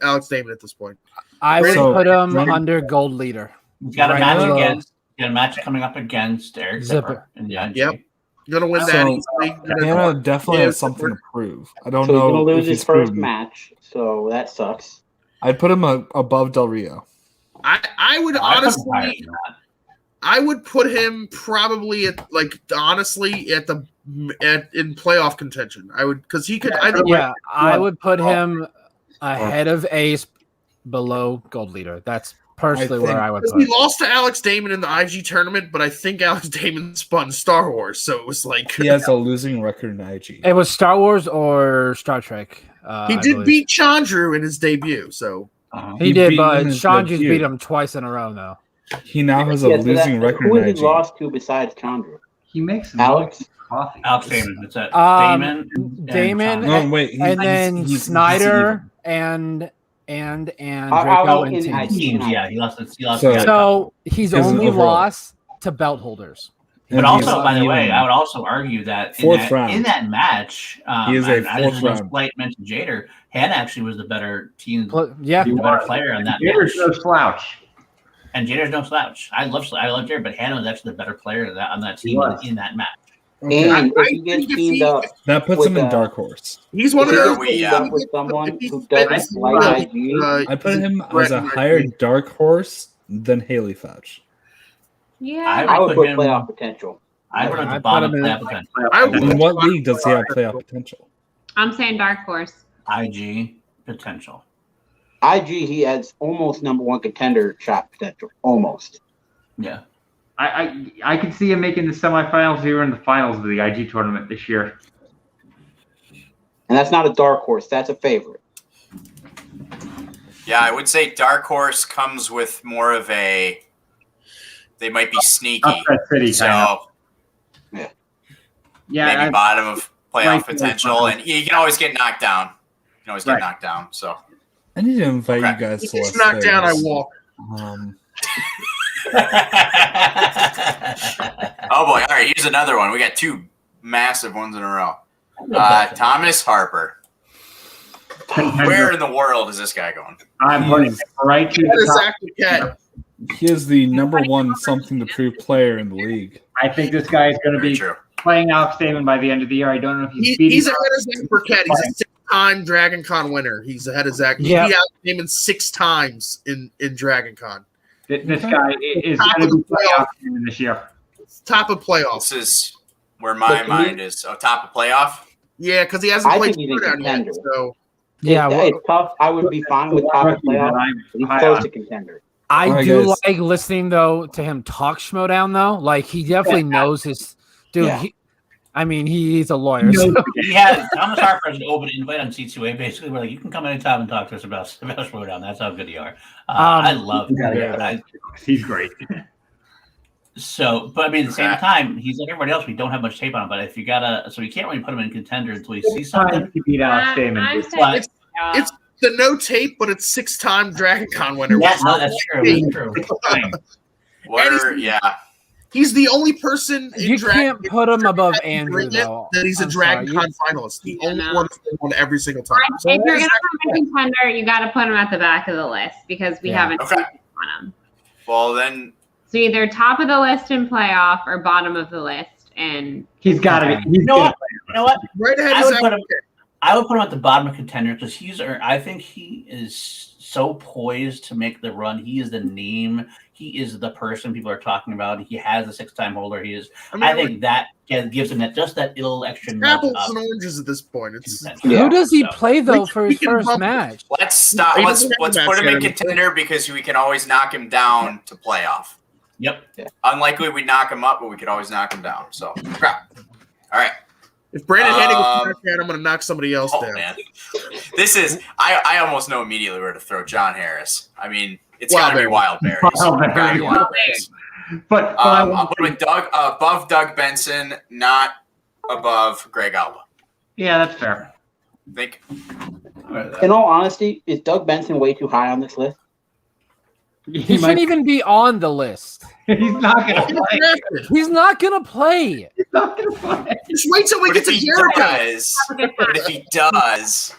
Speaker 5: Alex Damon at this point.
Speaker 6: I would
Speaker 2: So,
Speaker 6: put him
Speaker 2: Brandon-
Speaker 6: under gold leader.
Speaker 7: He's got a
Speaker 6: Right
Speaker 7: match
Speaker 6: below.
Speaker 7: against. Got a match coming up against Eric
Speaker 6: Zipper.
Speaker 7: Zipper. In the IG.
Speaker 5: Yep. Gonna win that
Speaker 2: So,
Speaker 5: easily.
Speaker 2: Hannah definitely
Speaker 5: Yeah,
Speaker 2: has something to prove. I don't
Speaker 8: So he's
Speaker 2: know
Speaker 8: gonna lose
Speaker 2: if
Speaker 8: his
Speaker 2: he's
Speaker 8: first
Speaker 2: proven.
Speaker 8: match, so that sucks.
Speaker 2: I'd put him above Del Rio.
Speaker 5: I would
Speaker 7: I put him higher
Speaker 5: honestly,
Speaker 7: than that.
Speaker 5: I would put him probably at honestly in playoff contention. I would because he could. I think
Speaker 6: Yeah, I would put him ahead of Ace, below gold leader. That's personally where
Speaker 2: think-
Speaker 6: I would
Speaker 5: because
Speaker 6: put
Speaker 5: he
Speaker 6: it.
Speaker 5: lost to Alex Damon in the IG tournament, but I think Alex Damon spun Star Wars, so it was like
Speaker 2: He has a losing record in IG.
Speaker 6: It was Star Wars or Star Trek.
Speaker 5: he
Speaker 6: I
Speaker 5: did
Speaker 6: believe.
Speaker 5: beat Chandru in his debut. So
Speaker 6: He
Speaker 2: He
Speaker 6: did,
Speaker 2: beat him
Speaker 6: but
Speaker 2: in his
Speaker 6: Sean just
Speaker 2: debut.
Speaker 6: beat him twice in a row now.
Speaker 2: He now has a
Speaker 8: Yeah, so
Speaker 2: losing record
Speaker 8: Who
Speaker 2: in
Speaker 8: has
Speaker 2: IG.
Speaker 8: he lost to besides Chandru?
Speaker 3: he makes some
Speaker 8: Alex?
Speaker 3: coffee.
Speaker 7: Alex Damon. That's it.
Speaker 6: Um,
Speaker 7: Damon.
Speaker 6: Damon
Speaker 2: No, wait.
Speaker 6: and then
Speaker 2: he's
Speaker 6: Snyder and
Speaker 8: How
Speaker 6: Draco and
Speaker 8: in
Speaker 6: Team.
Speaker 8: IG?
Speaker 7: Teams. Yeah, he lost. He lost.
Speaker 2: So-
Speaker 7: the other
Speaker 6: So he's
Speaker 2: His
Speaker 6: only
Speaker 2: overall.
Speaker 6: lost to belt holders.
Speaker 7: But
Speaker 2: And
Speaker 7: also,
Speaker 2: he's
Speaker 7: by the
Speaker 2: even-
Speaker 7: way, I would also argue that
Speaker 2: Fourth round.
Speaker 7: in that match,
Speaker 2: He is a
Speaker 7: and I
Speaker 2: fourth
Speaker 7: just
Speaker 2: round.
Speaker 7: slight mention Jader. Hannah actually was the better team,
Speaker 6: Yeah,
Speaker 7: the better player in that match.
Speaker 3: There's no slouch.
Speaker 7: And Jader's no slouch. I love Jader, but Hannah was actually the better player on that team
Speaker 3: was.
Speaker 7: in that match.
Speaker 2: Okay.
Speaker 8: And
Speaker 5: I
Speaker 8: if he gets
Speaker 5: think if
Speaker 8: teamed
Speaker 5: he-
Speaker 8: up,
Speaker 2: That puts
Speaker 8: with,
Speaker 2: him in
Speaker 8: uh,
Speaker 2: dark horse.
Speaker 5: he's one
Speaker 8: if
Speaker 5: of
Speaker 8: he
Speaker 5: those.
Speaker 8: gets teamed up with someone who
Speaker 5: fit-
Speaker 8: doesn't like IG,
Speaker 2: I put him as a higher dark horse than Haley Fouch.
Speaker 4: Yeah.
Speaker 8: I would put
Speaker 7: him-
Speaker 8: playoff potential.
Speaker 7: I put him at
Speaker 6: I
Speaker 7: the
Speaker 6: put
Speaker 7: bottom
Speaker 6: him
Speaker 7: of
Speaker 6: in-
Speaker 7: that potential.
Speaker 5: I would
Speaker 2: In what league does he have playoff potential?
Speaker 4: I'm saying dark horse.
Speaker 7: IG potential.
Speaker 8: IG, he has almost number one contender shot potential. Almost.
Speaker 7: Yeah.
Speaker 3: I can see him making the semifinals or in the finals of the IG tournament this year.
Speaker 8: And that's not a dark horse. That's a favorite.
Speaker 1: Yeah, I would say dark horse comes with more of a. They might be sneaky,
Speaker 3: Upset City, kind of.
Speaker 1: so
Speaker 3: Yeah,
Speaker 1: maybe bottom of playoff
Speaker 3: Right.
Speaker 1: potential, and you can always get knocked down. You can always get
Speaker 3: Right.
Speaker 1: knocked down. So
Speaker 2: I need to invite
Speaker 1: Okay.
Speaker 2: you guys
Speaker 5: He
Speaker 2: to
Speaker 5: gets
Speaker 2: Las
Speaker 5: knocked down, I
Speaker 2: Vegas.
Speaker 5: walk.
Speaker 1: Oh boy! All right, here's another one. We got 2 massive ones in a row. Thomas Harper. Where in the world is this guy going?
Speaker 3: I'm putting him right to
Speaker 5: That
Speaker 3: the
Speaker 5: is
Speaker 3: top.
Speaker 5: Zach Paquette.
Speaker 2: He is the number 1 something to prove player in the league.
Speaker 3: I think this guy is going to
Speaker 1: Very
Speaker 3: be
Speaker 1: true.
Speaker 3: playing Alex Damon by the end of the year. I don't know if he's beating.
Speaker 5: He's ahead of Zach Burkett. He's a 6-time Dragon Con winner. He's ahead of Zach. He
Speaker 6: Yeah.
Speaker 5: beat Alex Damon 6 times in Dragon Con.
Speaker 3: This guy is
Speaker 5: Top
Speaker 3: going
Speaker 5: of
Speaker 3: to be
Speaker 5: the
Speaker 3: playing
Speaker 5: playoff.
Speaker 3: Alex Damon this year.
Speaker 5: Top of playoffs.
Speaker 1: This is where my mind is. Oh, top of playoff.
Speaker 5: Yeah, because he hasn't
Speaker 8: I
Speaker 5: played
Speaker 8: think he's a
Speaker 5: Schmoedown yet.
Speaker 8: contender.
Speaker 5: So
Speaker 6: yeah.
Speaker 8: It's tough. I would be fine with top of
Speaker 3: Rookie that
Speaker 8: playoff.
Speaker 3: I'm
Speaker 8: But he's
Speaker 3: high
Speaker 8: close
Speaker 3: on.
Speaker 8: to contender.
Speaker 6: I
Speaker 2: All right,
Speaker 6: do
Speaker 2: guys.
Speaker 6: like listening though to him talk Schmoedown though. Like he definitely knows his dude.
Speaker 8: Yeah.
Speaker 6: He's a lawyer. So.
Speaker 7: He had Thomas Harper has an open invite on C2A. Basically, we're like, you can come anytime and talk to us about Schmoedown. That's how good you are. I love him.
Speaker 3: Yeah. He's great.
Speaker 7: So, but I mean, at the same time, he's like everybody else. We don't have much tape on him, but if you gotta, so you can't really put him in contender until you see something.
Speaker 3: He beat Alex Damon.
Speaker 4: I'm
Speaker 7: But
Speaker 5: It's the no tape, but it's 6-time Dragon Con winner.
Speaker 7: that's true. That's true.
Speaker 1: Yeah.
Speaker 5: He's the only person in
Speaker 6: You
Speaker 5: Dragon
Speaker 6: can't put him above
Speaker 5: Con
Speaker 6: Andrew though.
Speaker 5: that he's a
Speaker 6: I'm
Speaker 5: Dragon
Speaker 6: sorry.
Speaker 5: Con finalist. The
Speaker 4: Yeah,
Speaker 5: only
Speaker 4: no.
Speaker 5: one that's won every single time. So
Speaker 4: if you're
Speaker 5: that
Speaker 4: gonna
Speaker 5: is-
Speaker 4: put him in contender, you got to put him at the back of the list because we
Speaker 6: Yeah.
Speaker 4: haven't
Speaker 1: Okay.
Speaker 4: seen on him.
Speaker 1: Well, then
Speaker 4: So either top of the list in playoff or bottom of the list, and
Speaker 3: He's got to be. He's
Speaker 7: You know what? You know what?
Speaker 5: right ahead
Speaker 7: I
Speaker 5: is
Speaker 7: would put him.
Speaker 5: Applegate.
Speaker 7: I would put him at the bottom of contender because I think he is so poised to make the run. He is the name. He is the person people are talking about. He has a 6-time holder. He is. I think that gives him that little extra nudge
Speaker 5: apples
Speaker 7: up
Speaker 5: and oranges at this point. It's
Speaker 7: contention.
Speaker 8: Yeah.
Speaker 6: Who does he
Speaker 7: So-
Speaker 6: play though for his
Speaker 5: We can
Speaker 6: first
Speaker 5: bump-
Speaker 6: match?
Speaker 1: let's stop.
Speaker 5: He
Speaker 1: Let's
Speaker 5: doesn't have a
Speaker 1: put him in
Speaker 5: match yet.
Speaker 1: contender because we can always knock him down to playoff.
Speaker 7: Yep.
Speaker 1: Unlikely we'd knock him up, but we could always knock him down. So crap. All right.
Speaker 5: if Brandon Hennig was
Speaker 1: Um,
Speaker 5: back there, I'm going to knock somebody else
Speaker 1: Oh
Speaker 5: down.
Speaker 1: man, this is. I almost know immediately where to throw John Harris. I mean, it's
Speaker 5: Wild
Speaker 1: got to be
Speaker 5: Berries.
Speaker 1: Wild Berries.
Speaker 3: Wild
Speaker 1: Gotta be
Speaker 3: Berries.
Speaker 1: Wild Berries.
Speaker 3: But
Speaker 1: I'll put him in above Doug Benson, not above Greg Alba.
Speaker 3: yeah, that's fair.
Speaker 1: Think.
Speaker 8: In all honesty, is Doug Benson way too high on this list?
Speaker 6: He shouldn't even be on the list.
Speaker 3: He's not going to
Speaker 5: He's
Speaker 3: play.
Speaker 5: drafted.
Speaker 6: He's not gonna play.
Speaker 3: He's not going to play.
Speaker 5: Just wait till we
Speaker 1: But
Speaker 5: get
Speaker 1: if
Speaker 5: to
Speaker 1: he
Speaker 5: Jericho.
Speaker 1: does, but if he does,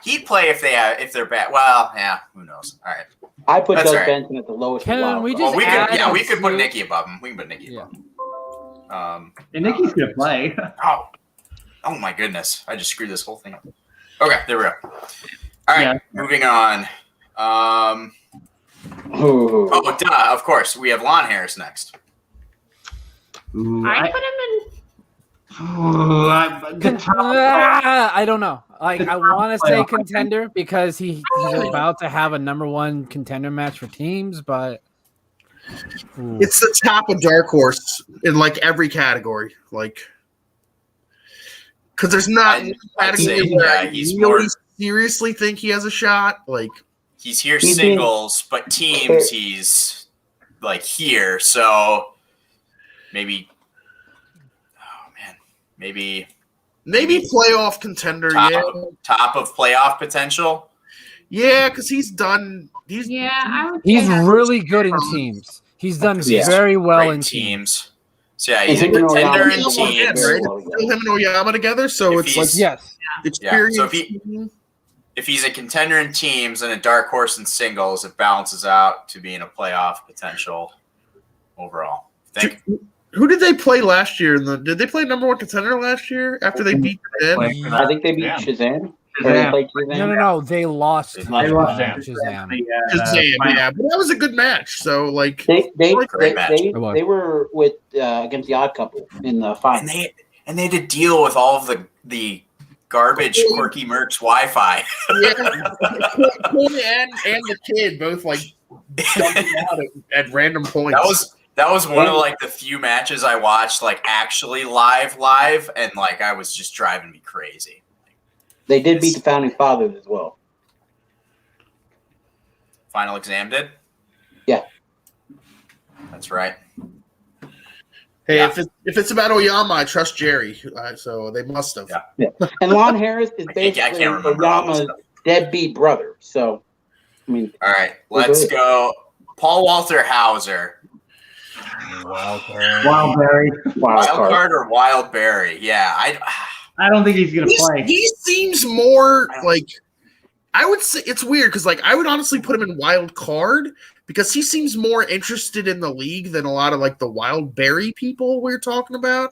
Speaker 1: he'd play if they're bad. Well, yeah, who knows? All right.
Speaker 8: I put
Speaker 1: That's
Speaker 8: Doug
Speaker 1: all right.
Speaker 8: Benson at the lowest.
Speaker 6: Can
Speaker 8: wild
Speaker 6: we
Speaker 8: card.
Speaker 6: just
Speaker 1: Well, we
Speaker 6: add
Speaker 1: could. Yeah, we
Speaker 6: a
Speaker 1: could put
Speaker 6: few-
Speaker 1: Nikki above him. We can put Nikki
Speaker 6: Yeah.
Speaker 1: above him.
Speaker 3: And Nikki's going to play.
Speaker 1: Oh my goodness! I just screwed this whole thing up. Okay, there we go. All right,
Speaker 3: Yeah.
Speaker 1: moving on.
Speaker 8: Ooh.
Speaker 1: Oh, duh! Of course, we have Lon Harris next.
Speaker 3: Ooh,
Speaker 4: I
Speaker 3: I,
Speaker 4: put him in.
Speaker 3: ooh, the top.
Speaker 6: I don't know. Like I want to say contender because he's about to have a #1 contender match for teams, but ooh.
Speaker 5: It's the top of Dark Horse in like every category. Like, because there's not
Speaker 1: I'd
Speaker 5: a category
Speaker 1: say,
Speaker 5: where
Speaker 1: yeah,
Speaker 5: I
Speaker 1: he's
Speaker 5: really
Speaker 1: more-
Speaker 5: seriously think he has a shot. Like,
Speaker 1: He's here
Speaker 8: He's being-
Speaker 1: singles, but teams he's like here. So maybe. Oh man, maybe
Speaker 5: maybe playoff contender.
Speaker 1: top,
Speaker 5: Yeah,
Speaker 1: top of playoff potential.
Speaker 5: yeah, because he's done. He's
Speaker 4: Yeah, I would.
Speaker 6: He's
Speaker 4: say
Speaker 6: really good in teams. He's done
Speaker 8: Yeah.
Speaker 6: very well
Speaker 1: Great
Speaker 6: in teams.
Speaker 1: teams. So yeah, he's a
Speaker 8: And him and
Speaker 1: contender
Speaker 8: Oyama
Speaker 1: in
Speaker 8: work
Speaker 1: teams.
Speaker 8: very
Speaker 5: right?
Speaker 8: well
Speaker 5: Still
Speaker 8: together.
Speaker 5: him and Oyama together, so
Speaker 1: If
Speaker 5: it's like
Speaker 1: he's-
Speaker 6: Yes.
Speaker 5: experience.
Speaker 1: so if he's a contender in teams and a dark horse in singles, it balances out to being a playoff potential overall. Think.
Speaker 5: Who did they play last year? Did they play #1 contender last year after they beat them?
Speaker 8: I think they beat
Speaker 7: Yeah.
Speaker 8: Shazam. Or they played Shazam.
Speaker 6: No. They lost.
Speaker 7: They
Speaker 6: to
Speaker 7: lost
Speaker 6: Shazam.
Speaker 7: Shazam.
Speaker 5: Shazam, yeah, but that was a good match. So like,
Speaker 1: Great match.
Speaker 6: It was.
Speaker 8: they were with against the Odd Couple in the
Speaker 1: And
Speaker 8: final.
Speaker 1: they had to deal with all of the garbage quirky mercs Wi-Fi.
Speaker 5: yeah, Coy and the kid both like jumping out at random points.
Speaker 1: That was one of like the few matches I watched like actually live, and like I was just driving me crazy.
Speaker 8: They did beat the Founding Fathers as well.
Speaker 1: Final exam did?
Speaker 8: Yeah.
Speaker 1: That's right.
Speaker 5: Hey,
Speaker 1: Yeah.
Speaker 5: if it's about Oyama, I trust Jerry. So they must have.
Speaker 1: Yeah.
Speaker 8: And Lon Harris is
Speaker 1: I
Speaker 8: basically
Speaker 1: can't remember all this
Speaker 8: Oyama's
Speaker 1: stuff.
Speaker 8: deadbeat brother. So, I mean,
Speaker 1: All right, let's go. Paul Walter Hauser.
Speaker 3: Wildberry.
Speaker 8: wild
Speaker 1: Wild
Speaker 8: card.
Speaker 1: card or Wild Berry? Yeah,
Speaker 3: I don't think he's going to play.
Speaker 5: He seems more like I would say it's weird because like I would honestly put him in wild card because he seems more interested in the league than a lot of like the Wild Berry people we're talking about.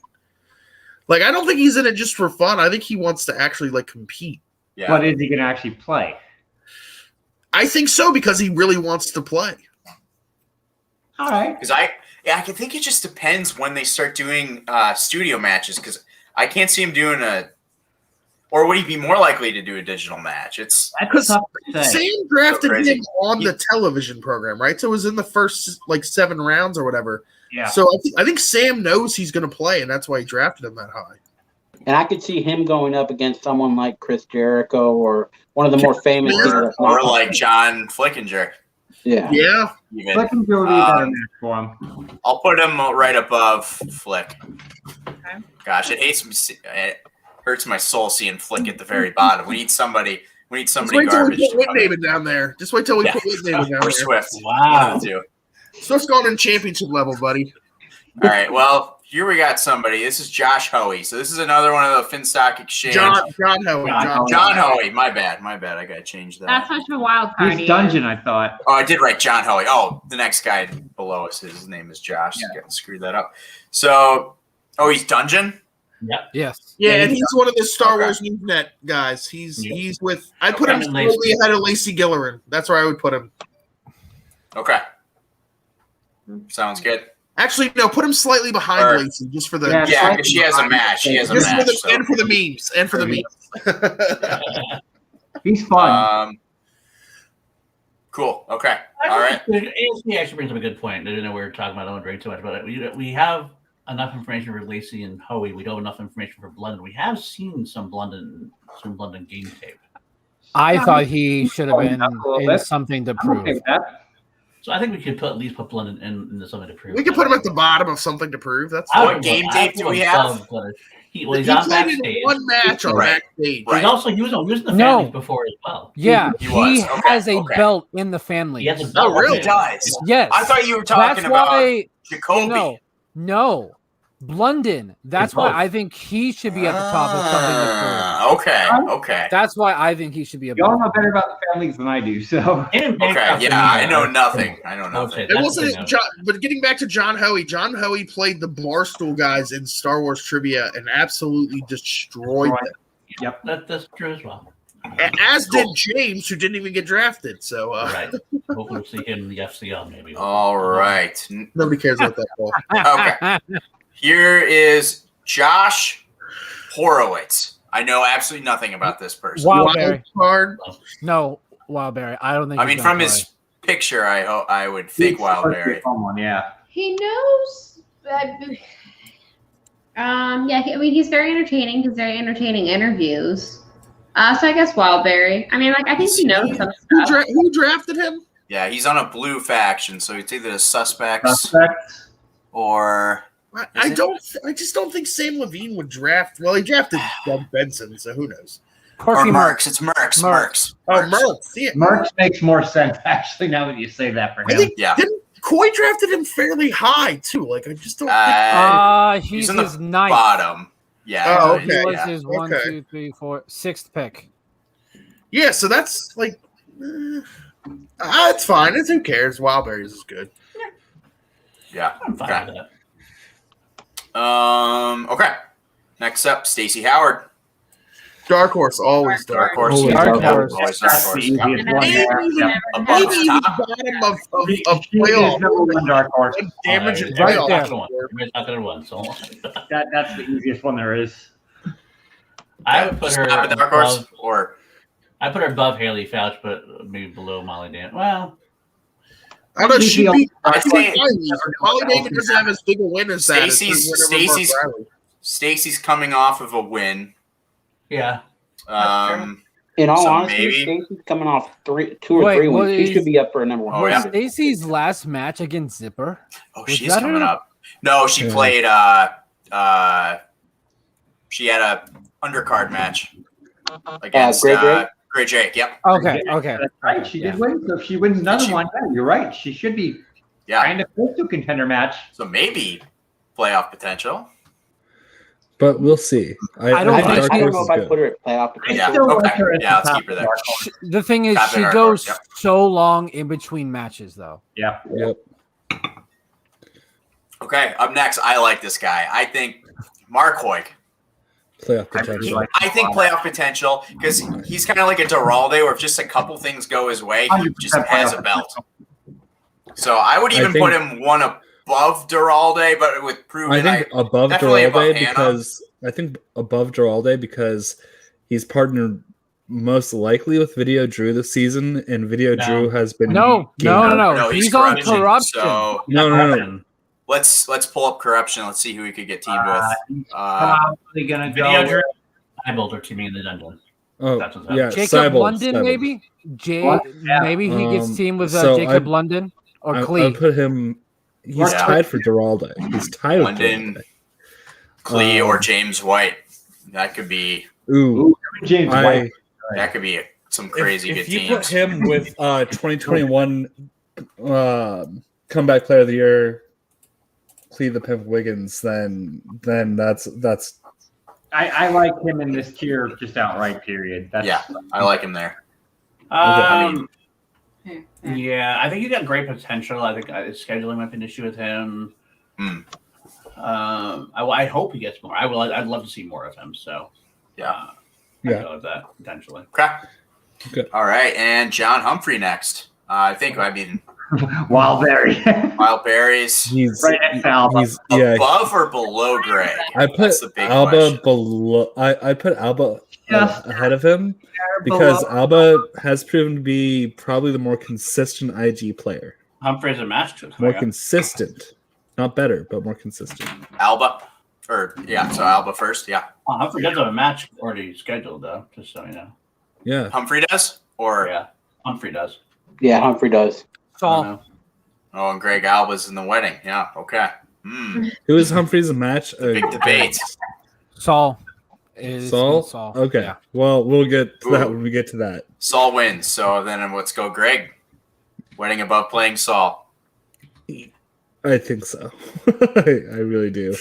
Speaker 5: Like I don't think he's in it just for fun. I think he wants to actually like compete.
Speaker 1: yeah.
Speaker 3: But is he going to actually play?
Speaker 5: I think so because he really wants to play.
Speaker 3: All right.
Speaker 1: Because I can think it just depends when they start doing studio matches. Because I can't see him doing Or would he be more likely to do a digital match? It's
Speaker 3: That's tough to say.
Speaker 5: Sam drafted
Speaker 1: So crazy.
Speaker 5: him on the television program, right? So it was in the first 7 rounds or whatever.
Speaker 3: Yeah.
Speaker 5: So I think Sam knows he's going to play, and that's why he drafted him that high.
Speaker 8: And I could see him going up against someone like Chris Jericho or one of the more famous people. That's
Speaker 1: or
Speaker 8: not-
Speaker 1: like John Flickinger.
Speaker 8: Yeah.
Speaker 5: Yeah.
Speaker 1: Even.
Speaker 3: Flick and Joe would be a better match for him.
Speaker 1: I'll put him right above Flick. Gosh, it hurts my soul seeing Flick at the very bottom. We need somebody
Speaker 5: Just wait till we
Speaker 1: garbage.
Speaker 5: put
Speaker 1: to come in.
Speaker 5: Whitney down there. Just wait till we
Speaker 1: Yeah.
Speaker 5: put Whitney down
Speaker 1: Or
Speaker 5: there.
Speaker 1: Swift.
Speaker 7: Wow.
Speaker 1: One of the two.
Speaker 5: Swift's going in championship level, buddy.
Speaker 1: All right. Well, here we got somebody. This is Josh Hoey. So this is another one of the Finstock Exchange.
Speaker 5: John Hoey.
Speaker 1: John Hoey. My bad. I got to change that.
Speaker 4: That's such a wild card.
Speaker 3: He's Dungeon, I thought.
Speaker 1: Oh, I did write John Hoey. Oh, the next guy below us, his name is Josh. Yeah. Screwed that up. So, he's Dungeon?
Speaker 6: Yes.
Speaker 5: Yeah, and he's one of the Star
Speaker 1: Okay.
Speaker 5: Wars Newsnet guys. He's with. I
Speaker 1: Okay.
Speaker 5: put him
Speaker 7: Lacey.
Speaker 5: slightly ahead of Lacey Gillerin. That's where I would put him.
Speaker 1: Okay. Sounds good.
Speaker 5: Actually, no, put him slightly behind
Speaker 1: Or-
Speaker 5: Lacey, just for the
Speaker 1: Yeah, because she has a match. She has a
Speaker 5: just for
Speaker 1: match.
Speaker 5: the,
Speaker 1: So.
Speaker 5: and for the memes and for the memes.
Speaker 3: He's fun.
Speaker 1: Cool. Okay. All right.
Speaker 7: ASP actually brings up a good point. I didn't know we were talking about. I don't want to drink too much about it. We have enough information for Lacey and Hoey. We don't have enough information for Blunden. We have seen some Blunden game tape.
Speaker 6: I thought he should have been
Speaker 3: A little
Speaker 6: in
Speaker 3: bit.
Speaker 6: something to
Speaker 3: I'm okay
Speaker 6: prove.
Speaker 3: with that.
Speaker 7: So I think we could at least put Blunden in something to prove.
Speaker 5: We could put him at the bottom of something to prove. That's
Speaker 7: I
Speaker 1: What
Speaker 7: would-
Speaker 1: game
Speaker 7: I
Speaker 1: tape
Speaker 7: would
Speaker 1: do we
Speaker 7: put
Speaker 1: have?
Speaker 7: above Blunden. He's
Speaker 5: he
Speaker 7: on
Speaker 5: played
Speaker 7: backstage.
Speaker 5: in one match on
Speaker 1: Right.
Speaker 5: backstage.
Speaker 1: Right.
Speaker 7: He's also he was in the
Speaker 6: No.
Speaker 7: families before as well.
Speaker 6: Yeah,
Speaker 1: He
Speaker 6: he,
Speaker 1: was. Okay,
Speaker 6: has a
Speaker 1: okay.
Speaker 6: belt in the family.
Speaker 7: He has a
Speaker 5: Oh,
Speaker 7: belt.
Speaker 5: really?
Speaker 1: He does.
Speaker 6: Yes.
Speaker 1: I thought you were talking
Speaker 6: That's
Speaker 1: about
Speaker 6: why.
Speaker 1: Jacoby.
Speaker 6: No. Blunden. That's
Speaker 7: It's
Speaker 6: why
Speaker 7: both.
Speaker 6: I think he should be at the top of something to prove.
Speaker 1: Okay.
Speaker 6: That's why I think he should be a
Speaker 3: Y'all know better about the families than I do, so.
Speaker 7: And
Speaker 1: Okay. Yeah, I know nothing. I know
Speaker 7: I would say
Speaker 1: nothing.
Speaker 5: It
Speaker 7: that's the
Speaker 5: wasn't
Speaker 7: thing,
Speaker 5: John, but getting back to John Hoey. John Hoey played the Barstool guys in Star Wars trivia and absolutely destroyed them.
Speaker 7: That's true as well.
Speaker 5: As did James, who didn't even get drafted. So
Speaker 7: Right. Hopefully we'll see him in the FCL maybe.
Speaker 1: All right.
Speaker 5: nobody cares about that ball.
Speaker 1: Okay. Here is Josh Horowitz. I know absolutely nothing about this person.
Speaker 6: Wow.
Speaker 5: Wild
Speaker 6: Wildberry.
Speaker 5: card.
Speaker 6: No, Wildberry. I don't think.
Speaker 1: I
Speaker 6: he's
Speaker 1: mean,
Speaker 6: gonna
Speaker 1: from
Speaker 6: play.
Speaker 1: his picture, I would think Wildberry.
Speaker 3: One, yeah.
Speaker 4: He knows. He's very entertaining. He's very entertaining interviews. So I guess Wildberry. I mean, I think he knows some stuff.
Speaker 5: Who drafted him?
Speaker 1: Yeah, he's on a blue faction, so it's either the suspects
Speaker 3: Suspect.
Speaker 1: or
Speaker 5: I just don't think Sam Levine would draft. Well, he drafted Doug Benson, so who knows?
Speaker 6: Corky
Speaker 1: Mercs. It's Mercs.
Speaker 5: Oh, Merckx. Yeah.
Speaker 3: Merckx makes more sense, actually, now that you say that for
Speaker 5: I
Speaker 3: him.
Speaker 5: think
Speaker 1: Yeah.
Speaker 5: didn't Coy drafted him fairly high too. Like I just don't.
Speaker 6: He's
Speaker 1: in the
Speaker 6: his ninth.
Speaker 1: bottom. Yeah.
Speaker 5: Oh,
Speaker 6: He
Speaker 5: okay.
Speaker 6: was
Speaker 1: Yeah.
Speaker 6: his one,
Speaker 5: Okay.
Speaker 6: 2, 3, 4, sixth pick.
Speaker 5: Yeah, so that's like, it's fine. Who cares? Wildberries is good.
Speaker 1: Yeah.
Speaker 7: I'm fine
Speaker 1: Okay.
Speaker 7: with that.
Speaker 1: Okay. Next up, Stacey Howard.
Speaker 5: Dark horse, always
Speaker 1: Dark
Speaker 5: dark.
Speaker 1: horse.
Speaker 6: Always
Speaker 1: Yeah,
Speaker 6: Dark Horse.
Speaker 1: always Dark
Speaker 3: That's the
Speaker 1: horse.
Speaker 3: easiest
Speaker 1: Yeah.
Speaker 3: one
Speaker 5: Maybe
Speaker 3: there.
Speaker 5: even,
Speaker 3: Yeah.
Speaker 5: maybe even
Speaker 1: Top.
Speaker 5: bottom of
Speaker 3: She is
Speaker 5: playoff.
Speaker 3: number one dark horse.
Speaker 5: Damaging
Speaker 6: Right
Speaker 5: playoff.
Speaker 6: there.
Speaker 7: Everybody's not gonna win, so
Speaker 3: That's the easiest one there is.
Speaker 7: I would put
Speaker 1: Just
Speaker 7: her
Speaker 1: top of Dark horse
Speaker 7: above,
Speaker 1: or
Speaker 7: I put her above Haley Fouch, but maybe below Molly Dan. Well,
Speaker 5: I don't know. She beat
Speaker 1: I'd say
Speaker 5: Molly Damon doesn't have as big a win as that. as her win over Mark Riley.
Speaker 1: Stacey's coming off of a win.
Speaker 7: yeah.
Speaker 8: In all
Speaker 1: So
Speaker 8: honesty,
Speaker 1: maybe-
Speaker 8: Stacey's coming off two or
Speaker 6: Wait,
Speaker 8: three
Speaker 6: what
Speaker 8: wins. She
Speaker 6: is-
Speaker 8: should be up for a number one.
Speaker 1: Oh, yeah.
Speaker 6: Stacey's last match against Zipper.
Speaker 1: Oh,
Speaker 6: Was
Speaker 1: she's
Speaker 6: that
Speaker 1: coming
Speaker 6: her?
Speaker 1: up. No, she
Speaker 2: Yeah.
Speaker 1: played she had a undercard match against
Speaker 8: Grey Drake?
Speaker 1: Grey Drake. Yep.
Speaker 6: Okay, okay.
Speaker 3: That's right. She
Speaker 6: Yeah.
Speaker 3: did win. So if she wins another
Speaker 1: She-
Speaker 3: one, yeah, you're right. She should be
Speaker 1: Yeah.
Speaker 3: kind of close to a contender match.
Speaker 1: So maybe playoff potential.
Speaker 2: But we'll see.
Speaker 6: I don't
Speaker 2: think
Speaker 6: think
Speaker 2: Dark
Speaker 8: I don't
Speaker 2: Horse
Speaker 8: know
Speaker 2: is
Speaker 8: if I
Speaker 2: good.
Speaker 8: put her at playoff
Speaker 3: I
Speaker 8: potential.
Speaker 1: Yeah.
Speaker 3: still
Speaker 1: Okay.
Speaker 3: like her at
Speaker 1: Yeah,
Speaker 3: the
Speaker 1: let's
Speaker 3: top
Speaker 1: keep her
Speaker 3: of
Speaker 1: there.
Speaker 3: Dark Horse.
Speaker 6: The thing is,
Speaker 1: Top
Speaker 6: she
Speaker 1: of Dark
Speaker 6: goes
Speaker 1: Horse,
Speaker 6: so long in between matches, though.
Speaker 3: Yeah.
Speaker 2: Yep.
Speaker 1: Okay. Up next, I like this guy. I think Mark Hoyk.
Speaker 2: Playoff potential.
Speaker 1: I think playoff potential because he's kind of like a Duralde, where if just a couple things go his way, he just
Speaker 3: 100%
Speaker 1: has a
Speaker 3: playoff
Speaker 1: belt. So I would even
Speaker 2: think-
Speaker 1: put him one above Duralde, but with proven.
Speaker 2: I think above
Speaker 1: definitely above
Speaker 2: Duralde
Speaker 1: Hannah.
Speaker 2: because I think above Duralde because he's partnered most likely with Video Drew this season, and Video Drew has been
Speaker 6: No. He's on corruption.
Speaker 1: So
Speaker 2: No.
Speaker 1: let's pull up corruption. Let's see who we could get teamed with.
Speaker 9: Probably gonna go.
Speaker 7: Video
Speaker 9: with-
Speaker 7: Drew, Cybold are teaming in the dungeon.
Speaker 2: Oh,
Speaker 7: That's what's
Speaker 2: yeah,
Speaker 6: Jacob
Speaker 2: Cybold,
Speaker 6: London,
Speaker 2: Cybold.
Speaker 6: maybe. Maybe he gets teamed with
Speaker 2: so
Speaker 6: Jacob London or
Speaker 2: I
Speaker 6: Clee.
Speaker 2: put him. He's
Speaker 1: Yeah.
Speaker 2: tied for Geraldo. He's tied with
Speaker 1: London,
Speaker 2: Geraldo.
Speaker 1: Clee, or James White. That could be.
Speaker 2: Ooh,
Speaker 3: James White.
Speaker 1: That could be some crazy
Speaker 2: if
Speaker 1: good
Speaker 2: you
Speaker 1: teams.
Speaker 2: put him with 2021 comeback player of the year, Clee the Pimp Wiggins, then that's.
Speaker 3: I like him in this tier just outright. Period. That's,
Speaker 1: Yeah, I like him there.
Speaker 7: Yeah, I think he's got great potential. I think scheduling might be an issue with him. I hope he gets more. I'd love to see more of him. So
Speaker 1: Yeah.
Speaker 7: I go with that potentially.
Speaker 1: Okay.
Speaker 2: Good.
Speaker 1: All right, and John Humphrey next. I mean,
Speaker 3: Wildberry.
Speaker 1: Wild Berries.
Speaker 2: He's
Speaker 3: Right next to Alba.
Speaker 2: He's yeah.
Speaker 1: Above or below Greg?
Speaker 2: I put
Speaker 1: That's the big
Speaker 2: Alba
Speaker 1: question.
Speaker 2: below. I put Alba
Speaker 3: Just
Speaker 2: ahead of him because Alba has proven to be probably the more consistent IG player.
Speaker 7: Humphrey's a match to
Speaker 2: More consistent, not better, but more consistent.
Speaker 1: Alba, so Alba first. Yeah,
Speaker 7: Humphrey does have a match already scheduled though, just so you know.
Speaker 2: Yeah,
Speaker 1: Humphrey does, or
Speaker 7: Yeah, Humphrey does.
Speaker 8: Yeah, Humphrey does.
Speaker 6: Saul.
Speaker 1: oh, and Greg Alba's in the wedding. Yeah, okay.
Speaker 2: Who is Humphrey's a match?
Speaker 1: Big debate.
Speaker 6: Saul.
Speaker 2: Saul. Okay.
Speaker 6: Yeah.
Speaker 2: Well, we'll get to that
Speaker 1: Ooh.
Speaker 2: when we get to that.
Speaker 1: Saul wins. So then let's go, Greg. Wedding above playing Saul.
Speaker 2: I think so. I really do.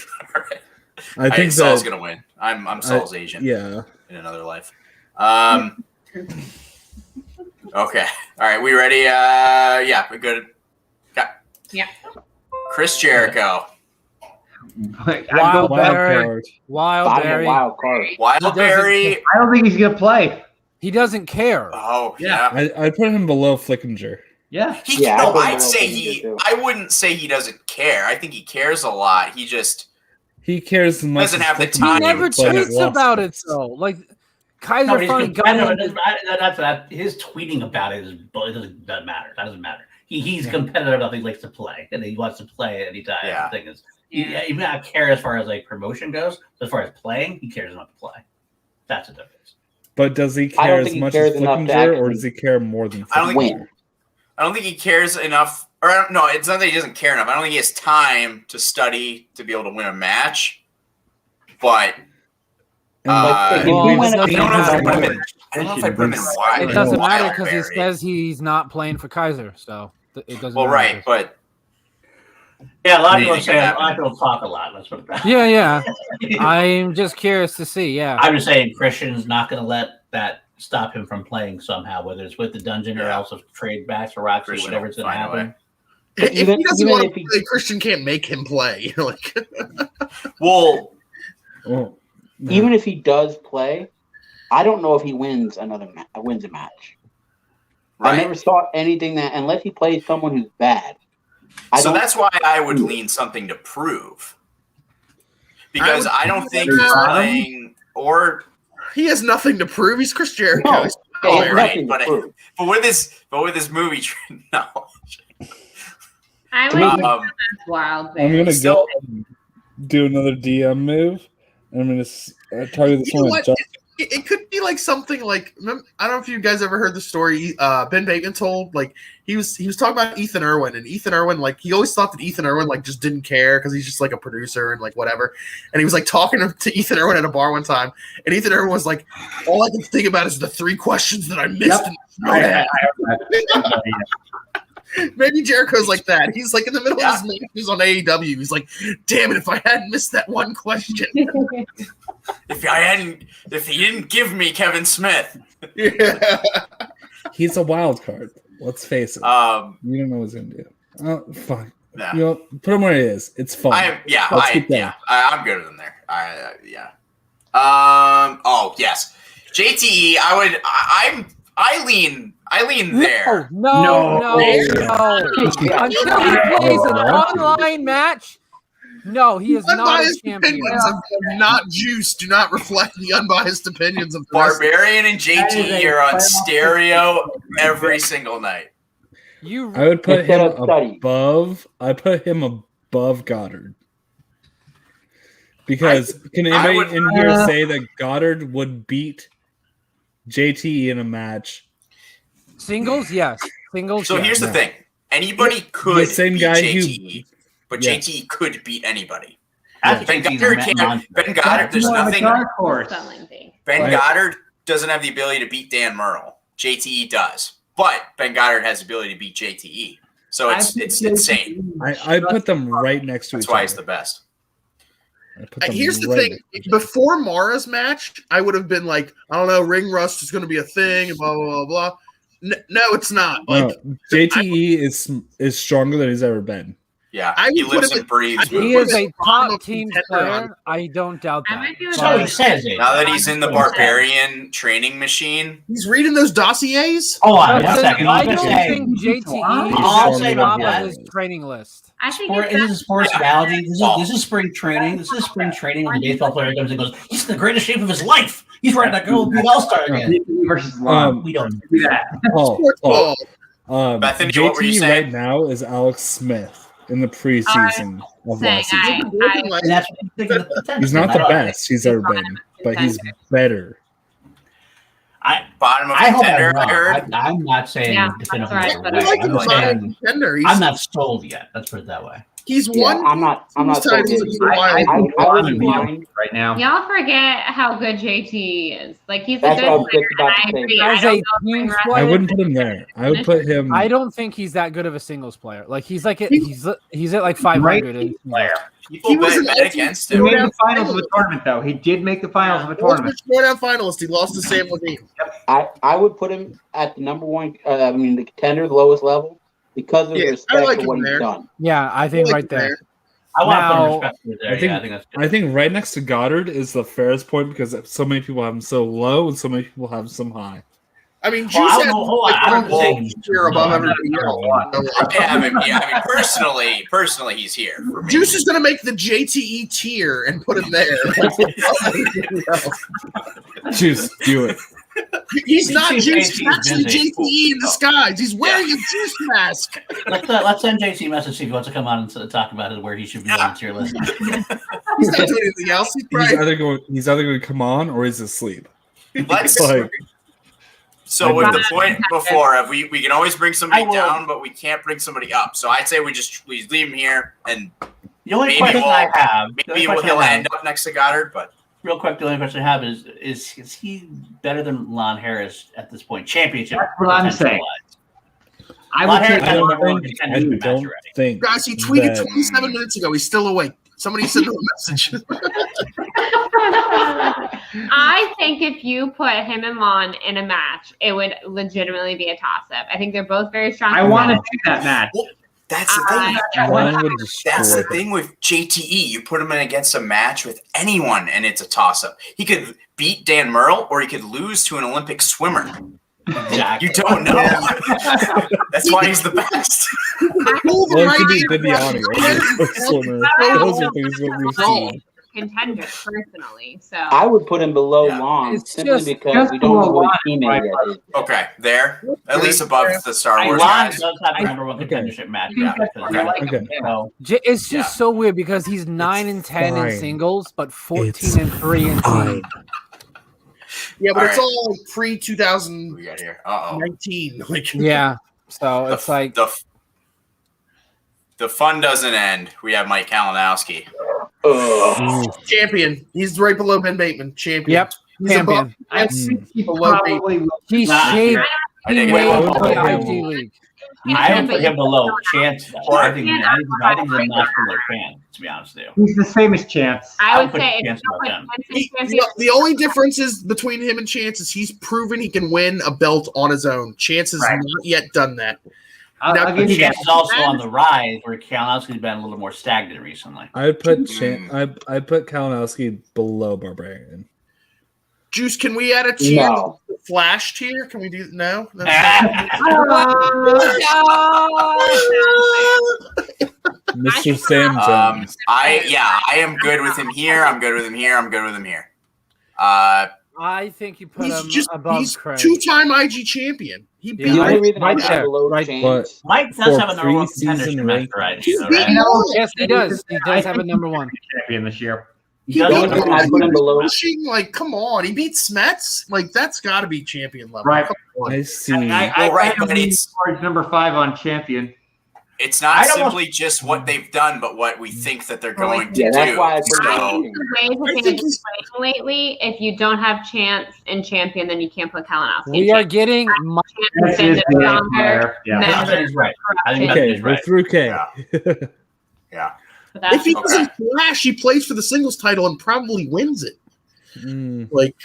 Speaker 2: I think
Speaker 1: Saul's
Speaker 2: that
Speaker 1: gonna win. I'm Saul's agent.
Speaker 2: yeah.
Speaker 1: In another life. Okay. All right. We ready? Yeah. We're good.
Speaker 4: Yeah.
Speaker 1: Chris Jericho.
Speaker 6: Wildberry.
Speaker 8: Bottom wild card.
Speaker 1: Wildberry.
Speaker 3: I don't think he's gonna play.
Speaker 6: He doesn't care.
Speaker 1: Oh yeah.
Speaker 2: I put him below Flickinger.
Speaker 3: Yeah.
Speaker 8: Yeah, I
Speaker 1: No,
Speaker 8: put him
Speaker 1: I'd
Speaker 8: below
Speaker 1: say
Speaker 8: Flickinger, too.
Speaker 1: I wouldn't say he doesn't care. I think he cares a lot. He just
Speaker 2: He cares as much.
Speaker 1: Doesn't
Speaker 2: as
Speaker 1: have the
Speaker 2: Flickinger,
Speaker 1: time.
Speaker 6: He never
Speaker 2: but has
Speaker 6: tweets
Speaker 2: lost
Speaker 6: about
Speaker 2: it.
Speaker 6: it though. Like
Speaker 7: No,
Speaker 6: Kaiser
Speaker 7: he's
Speaker 6: finally got
Speaker 7: competitive.
Speaker 6: him.
Speaker 7: That's that. His tweeting about it doesn't matter. That doesn't matter. He's competitive enough. He likes to play, and he wants to play anytime.
Speaker 1: Yeah.
Speaker 7: The thing is, he may not care as far as like promotion goes. But as far as playing, he cares enough to play. That's the difference.
Speaker 2: But does he
Speaker 8: I don't
Speaker 2: care as
Speaker 8: think he
Speaker 2: much as
Speaker 8: cares enough to
Speaker 2: Flickinger, or
Speaker 8: actually
Speaker 2: does he care more than
Speaker 1: I don't think
Speaker 2: Flickinger?
Speaker 8: Win.
Speaker 1: I don't think he cares enough. Or no, it's not that he doesn't care enough. I don't think he has time to study to be able to win a match. But
Speaker 8: Like, if
Speaker 6: well,
Speaker 8: you win
Speaker 6: it's
Speaker 8: a
Speaker 1: I don't know if I
Speaker 6: nothing-
Speaker 1: put him in. I don't know if I put him in wide.
Speaker 6: It doesn't matter
Speaker 1: Wildberry.
Speaker 6: because he says he's not playing for Kaiser, so it doesn't.
Speaker 1: Well,
Speaker 6: matter.
Speaker 1: right, but
Speaker 7: Yeah, a lot of
Speaker 1: Anything
Speaker 7: people say
Speaker 1: can
Speaker 7: a
Speaker 1: happen.
Speaker 7: lot of people talk a lot. Let's put it that.
Speaker 6: Yeah. I'm just curious to see. Yeah.
Speaker 7: I'm just saying Christian's not going to let that stop him from playing somehow, whether it's with the dungeon or
Speaker 1: Yeah.
Speaker 7: else with trade backs or Roxy,
Speaker 1: Christian
Speaker 7: whatever
Speaker 1: will
Speaker 7: it's going to
Speaker 1: find a
Speaker 7: happen.
Speaker 8: But
Speaker 5: If he doesn't
Speaker 8: even
Speaker 5: want
Speaker 8: if
Speaker 5: to
Speaker 8: he-
Speaker 5: play, Christian can't make him play. Like,
Speaker 1: well,
Speaker 2: Oh, no.
Speaker 8: Even if he does play, I don't know if he wins wins a match. I
Speaker 1: right.
Speaker 8: never saw anything that unless he plays someone who's bad.
Speaker 1: So that's why I would lean something to prove. Because I don't think he's playing or
Speaker 5: he has nothing to prove. He's Chris Jericho.
Speaker 8: No.
Speaker 5: He's
Speaker 8: He has
Speaker 1: right,
Speaker 8: nothing to
Speaker 1: but
Speaker 8: prove.
Speaker 1: with his movie knowledge.
Speaker 4: I
Speaker 8: To me,
Speaker 4: would
Speaker 1: Um,
Speaker 4: wild.
Speaker 2: I'm gonna
Speaker 1: Still-
Speaker 2: go and do another DM move. And I'm gonna target this
Speaker 5: You know
Speaker 2: one.
Speaker 5: what?
Speaker 2: With
Speaker 5: It could be like something like I don't know if you guys ever heard the story Ben Bateman told. Like he was talking about Ethan Irwin, and Ethan Irwin, like he always thought that Ethan Irwin like just didn't care because he's just like a producer and like whatever. And he was like talking to Ethan Irwin at a bar one time, and Ethan Irwin was like, "All I can think about is the 3 questions that I missed."
Speaker 3: Yep.
Speaker 5: Maybe Jericho's like that. He's like in the middle
Speaker 1: Yeah.
Speaker 5: of his matches on AEW. He's like, "Damn it! If I hadn't missed that one question."
Speaker 1: if he didn't give me Kevin Smith.
Speaker 5: Yeah.
Speaker 2: He's a wild card. Let's face it. You don't know what he's gonna do. Oh, fine.
Speaker 1: Yeah.
Speaker 2: You know, put him where he is. It's fun. Let's keep going.
Speaker 1: I'm good with him there. Yeah. Oh yes, JTE. I lean there.
Speaker 6: No.
Speaker 8: Yeah.
Speaker 6: Until he plays an online match, No, he is not a
Speaker 5: Unbiased
Speaker 6: champion.
Speaker 5: opinions of not Juice do not reflect the unbiased opinions of the rest.
Speaker 1: Barbarian and
Speaker 3: That is
Speaker 1: JTE
Speaker 3: a
Speaker 1: are on
Speaker 3: final
Speaker 1: stereo every single night.
Speaker 2: I would put
Speaker 8: Instead
Speaker 2: him
Speaker 8: of study.
Speaker 2: above. I put him above Goddard. Because can anybody
Speaker 1: would-
Speaker 2: in here say that Goddard would beat JTE in a match?
Speaker 6: Singles, yes. Singles.
Speaker 1: So
Speaker 6: yes.
Speaker 1: here's the
Speaker 2: No.
Speaker 1: thing: anybody could
Speaker 2: same
Speaker 1: beat
Speaker 2: guy
Speaker 1: JTE, but
Speaker 2: Yeah.
Speaker 1: JTE could beat anybody.
Speaker 7: I
Speaker 1: Ben
Speaker 7: think he's
Speaker 1: Goddard
Speaker 7: a
Speaker 1: can't.
Speaker 7: monster.
Speaker 1: Ben Goddard, there's
Speaker 3: More of a
Speaker 1: nothing.
Speaker 3: dark horse.
Speaker 4: Spelling bee.
Speaker 1: Ben
Speaker 2: Right.
Speaker 1: Goddard doesn't have the ability to beat Dan Murrell. JTE does, but Ben Goddard has the ability to beat JTE. So it's insane.
Speaker 2: I put them right next to
Speaker 1: That's
Speaker 2: each
Speaker 1: why
Speaker 2: other.
Speaker 1: he's the best.
Speaker 2: I put them
Speaker 5: Here's the
Speaker 2: right
Speaker 5: thing.
Speaker 2: next to each
Speaker 5: Before Mara's match, I would have been like, I don't know, ring rust is going to be a thing, and blah, blah, blah, blah. No, it's not.
Speaker 2: other.
Speaker 5: Like,
Speaker 2: No, JTE is stronger than he's ever been.
Speaker 1: Yeah,
Speaker 5: I would
Speaker 1: he
Speaker 5: put
Speaker 1: lives
Speaker 5: him
Speaker 1: and breathes.
Speaker 5: I would
Speaker 6: He
Speaker 5: put
Speaker 6: is
Speaker 5: him
Speaker 6: a
Speaker 5: at the bottom
Speaker 6: top
Speaker 5: of
Speaker 6: team
Speaker 5: contender on-
Speaker 6: player. I don't doubt
Speaker 4: I
Speaker 6: that.
Speaker 4: might be
Speaker 7: That's what he says. AJ.
Speaker 1: Now that he's in the
Speaker 7: That's what he says.
Speaker 1: Barbarian training machine,
Speaker 5: He's reading those dossiers.
Speaker 7: Hold on,
Speaker 6: Listen,
Speaker 7: one second.
Speaker 6: I
Speaker 7: I'm gonna
Speaker 6: don't
Speaker 7: say,
Speaker 6: think JTE is
Speaker 7: I'll
Speaker 6: at
Speaker 7: say
Speaker 6: the
Speaker 7: about
Speaker 6: top
Speaker 7: that.
Speaker 6: of his training list.
Speaker 4: I think
Speaker 7: Sport,
Speaker 4: it's
Speaker 7: this is sports analogy. This is spring training. This is
Speaker 4: That's
Speaker 7: spring training when the baseball player comes and goes, he's in the greatest shape of his life. He's ready to go be an all-star again.
Speaker 3: JTE versus Lon.
Speaker 7: We don't.
Speaker 3: Do that.
Speaker 2: Paul,
Speaker 5: Sports
Speaker 2: Paul,
Speaker 5: ball.
Speaker 1: Bethany, what were you
Speaker 2: JTE
Speaker 1: saying?
Speaker 2: right now is Alex Smith in the preseason of
Speaker 4: saying
Speaker 2: last season.
Speaker 7: And that's what I'm thinking of the potential.
Speaker 2: He's not
Speaker 7: I
Speaker 2: the
Speaker 7: don't-
Speaker 2: best he's ever been, but he's better.
Speaker 1: bottom of
Speaker 7: I hope
Speaker 1: contender,
Speaker 7: I'm
Speaker 1: I heard.
Speaker 7: wrong. I'm not saying
Speaker 4: Yeah,
Speaker 7: definitively.
Speaker 4: that's
Speaker 7: right
Speaker 4: right,
Speaker 5: I
Speaker 4: but
Speaker 5: like
Speaker 7: I'm
Speaker 5: him as not a
Speaker 7: saying
Speaker 5: contender.
Speaker 7: I'm not sold yet. Let's put it that way.
Speaker 5: He's
Speaker 8: Yeah,
Speaker 5: won.
Speaker 8: I'm not
Speaker 5: Sometimes
Speaker 8: sold
Speaker 5: he's
Speaker 8: either.
Speaker 5: a while.
Speaker 3: I think
Speaker 8: I
Speaker 3: Lon
Speaker 8: wouldn't
Speaker 3: would be
Speaker 8: mind.
Speaker 3: right now.
Speaker 4: Y'all forget how good JT is. Like he's a
Speaker 8: That's
Speaker 4: good
Speaker 8: what I was
Speaker 4: player,
Speaker 8: just about
Speaker 4: and I
Speaker 8: to say.
Speaker 4: agree. I
Speaker 6: As
Speaker 4: don't
Speaker 6: a
Speaker 4: know if
Speaker 6: team
Speaker 4: Ring Rust
Speaker 6: player,
Speaker 2: I
Speaker 4: is-
Speaker 2: wouldn't put him there. I would put him.
Speaker 6: I don't think he's that good of a singles player. Like he's at like 500.
Speaker 3: Great
Speaker 6: in
Speaker 3: player.
Speaker 1: People
Speaker 5: He was an
Speaker 1: bet
Speaker 5: ultimate
Speaker 1: against
Speaker 3: He
Speaker 1: him.
Speaker 3: made the finals of the tournament, though. He did make the finals of the tournament.
Speaker 5: Schmoedown finalist. He lost to Sam Levine.
Speaker 8: I would put him at the number one. The contender, the lowest level, because of
Speaker 5: Yeah,
Speaker 8: the
Speaker 5: I
Speaker 8: respect
Speaker 5: like
Speaker 8: for what
Speaker 5: him
Speaker 8: he's
Speaker 5: there.
Speaker 8: done.
Speaker 6: Yeah, I think
Speaker 5: Like
Speaker 6: right there.
Speaker 7: I want to put
Speaker 6: Now-
Speaker 7: him respectfully there.
Speaker 2: I think-
Speaker 7: Yeah, I think that's good.
Speaker 2: I think right next to Goddard is the fairest point because so many people have him so low and so many people have him so high.
Speaker 5: I mean, Juice
Speaker 7: Well, I don't
Speaker 5: has
Speaker 7: know. Hold on.
Speaker 5: like
Speaker 7: I
Speaker 5: one
Speaker 7: don't
Speaker 5: whole
Speaker 7: think-
Speaker 5: tier above
Speaker 7: no,
Speaker 5: everybody else.
Speaker 1: I mean, personally, he's here. For me.
Speaker 5: Juice is going to make the JTE tier and put him there.
Speaker 2: Juice, do it.
Speaker 5: He's not
Speaker 7: JTE
Speaker 5: Juice. He's actually
Speaker 7: busy.
Speaker 5: JTE in disguise. He's wearing a Juice mask.
Speaker 7: Let's send JC a message see if he wants to come on and talk about it, where he should be on the tier list.
Speaker 5: He's not doing anything else. He's
Speaker 2: He's
Speaker 5: right.
Speaker 2: either going to come on or he's asleep.
Speaker 1: Let's.
Speaker 2: Like,
Speaker 1: So with the point before, of we can always bring somebody
Speaker 7: I will-
Speaker 1: down, but we can't bring somebody up. So I'd say we leave him here, and
Speaker 7: The only
Speaker 1: Maybe
Speaker 7: question
Speaker 1: we'll-
Speaker 7: I have, the only
Speaker 1: maybe
Speaker 7: question
Speaker 1: he'll
Speaker 7: I have-
Speaker 1: end up next to Goddard. But
Speaker 7: real quick, the only question I have is he better than Lon Harris at this point? Championship.
Speaker 3: That's what I'm saying.
Speaker 7: potential-wise?
Speaker 3: I
Speaker 7: Lon
Speaker 3: would
Speaker 7: Harris
Speaker 3: take
Speaker 7: had
Speaker 2: I
Speaker 7: a
Speaker 2: don't
Speaker 7: number one
Speaker 2: think.
Speaker 7: contender match already.
Speaker 5: Guys, he tweeted
Speaker 2: that-
Speaker 5: 27 minutes ago. He's still awake. Somebody sent him a message.
Speaker 4: I think if you put him and Lon in a match, it would legitimately be a toss-up. I think they're both very strong.
Speaker 3: I want to
Speaker 4: competitors.
Speaker 3: see that match.
Speaker 1: that's the thing.
Speaker 2: Lon would destroy
Speaker 1: That's the
Speaker 2: him.
Speaker 1: thing with JTE. You put him in against a match with anyone, and it's a toss-up. He could beat Dan Murrell, or he could lose to an Olympic swimmer.
Speaker 7: Exactly.
Speaker 1: You don't know. That's why he's the best.
Speaker 5: Pull the
Speaker 2: Well, it
Speaker 5: right
Speaker 2: could be
Speaker 5: hand.
Speaker 2: Viviani. Swimmer. Those are things that we've seen.
Speaker 4: Contender personally. So
Speaker 8: I would put him below
Speaker 1: Yeah.
Speaker 8: Lon
Speaker 6: It's
Speaker 8: simply
Speaker 6: just-
Speaker 8: because we don't know who his teammate yet is.
Speaker 1: Okay, there. At least above the Star Wars
Speaker 7: Lon
Speaker 1: guys.
Speaker 7: does have the number one contendership match.
Speaker 1: Yeah.
Speaker 2: Okay.
Speaker 7: So,
Speaker 6: It's just so weird because he's 9 and 10 in
Speaker 2: fine.
Speaker 6: singles, but 14
Speaker 2: It's
Speaker 6: and 3 in team.
Speaker 5: Yeah, but it's
Speaker 1: All
Speaker 5: all like pre
Speaker 1: Who
Speaker 5: 2019.
Speaker 1: we got here? Uh-oh.
Speaker 5: Like,
Speaker 6: Yeah. So it's like
Speaker 1: The fun doesn't end. We have Mike Kalinowski.
Speaker 8: Ugh.
Speaker 5: champion. He's right below Ben Bateman. Champion.
Speaker 6: Yep.
Speaker 5: He's
Speaker 6: Champion.
Speaker 5: above.
Speaker 3: I
Speaker 5: That's
Speaker 3: think he
Speaker 5: below Bateman.
Speaker 3: probably will.
Speaker 6: He's
Speaker 7: Nah.
Speaker 6: shaped
Speaker 1: I think
Speaker 6: way
Speaker 1: it
Speaker 6: over
Speaker 1: was
Speaker 6: the
Speaker 2: him.
Speaker 6: IG League.
Speaker 7: I would put him below Chance. Though.
Speaker 1: Or-
Speaker 7: I think he's a notch below Chance, to be honest with you.
Speaker 3: He's the same as Chance.
Speaker 4: I would
Speaker 7: put
Speaker 4: say if
Speaker 7: Chance
Speaker 4: you
Speaker 7: above
Speaker 4: put
Speaker 7: him.
Speaker 4: Vincent
Speaker 5: The only difference is between him and Chance is he's proven he can win a belt on his own. Chance has
Speaker 3: Right.
Speaker 5: not yet done that.
Speaker 3: I'll
Speaker 5: Now,
Speaker 3: give
Speaker 7: But
Speaker 3: you that.
Speaker 7: Chance is also on the rise, where Kalinowski's been a little more stagnant recently.
Speaker 2: I'd put I'd put Kalinowski below Barbarian.
Speaker 5: Juice, can we add a tier?
Speaker 8: No.
Speaker 5: Flash tier? Can we do no?
Speaker 2: Mr. Sam Jones.
Speaker 1: I am good with him here. I'm good with him here. I'm good with him here.
Speaker 6: I think you put him above
Speaker 5: he's
Speaker 6: Craig.
Speaker 5: two-time IG champion. He beat
Speaker 8: The only reason
Speaker 6: right
Speaker 8: I put
Speaker 6: there,
Speaker 8: him below
Speaker 6: right
Speaker 8: James.
Speaker 7: Mike does
Speaker 2: For
Speaker 7: have a number one
Speaker 2: preseason
Speaker 7: contendership after
Speaker 2: rankings.
Speaker 7: IG, though, right?
Speaker 6: Yes, he does. He does have a number one.
Speaker 3: champion this year.
Speaker 5: He
Speaker 7: does
Speaker 5: beat
Speaker 7: have a number
Speaker 8: I put him below.
Speaker 5: pushing, like, come on. He beat Smets. Like, that's got to be champion level.
Speaker 3: Right.
Speaker 5: Come on.
Speaker 2: I see.
Speaker 1: Well, right, but it's
Speaker 3: number 5 on champion.
Speaker 1: it's not
Speaker 7: I'd almost-
Speaker 1: simply just what they've done, but what we think that they're going to
Speaker 8: Yeah,
Speaker 1: do.
Speaker 8: that's why I put him
Speaker 1: So,
Speaker 8: below.
Speaker 4: The way that
Speaker 5: I
Speaker 4: they've
Speaker 5: think
Speaker 4: been playing lately, if you don't have chance in champion, then you can't put Kalinowski.
Speaker 6: We are getting Mike.
Speaker 3: That's his
Speaker 4: stronger.
Speaker 3: player. Yeah.
Speaker 4: Then-
Speaker 7: I think he's right. I think
Speaker 2: Okay,
Speaker 7: he's
Speaker 2: we're
Speaker 7: right.
Speaker 2: through K.
Speaker 1: Yeah. yeah.
Speaker 4: But that's
Speaker 5: If he
Speaker 1: Okay.
Speaker 5: doesn't flash, he plays for the singles title and probably wins it.
Speaker 2: Mm.
Speaker 5: Like,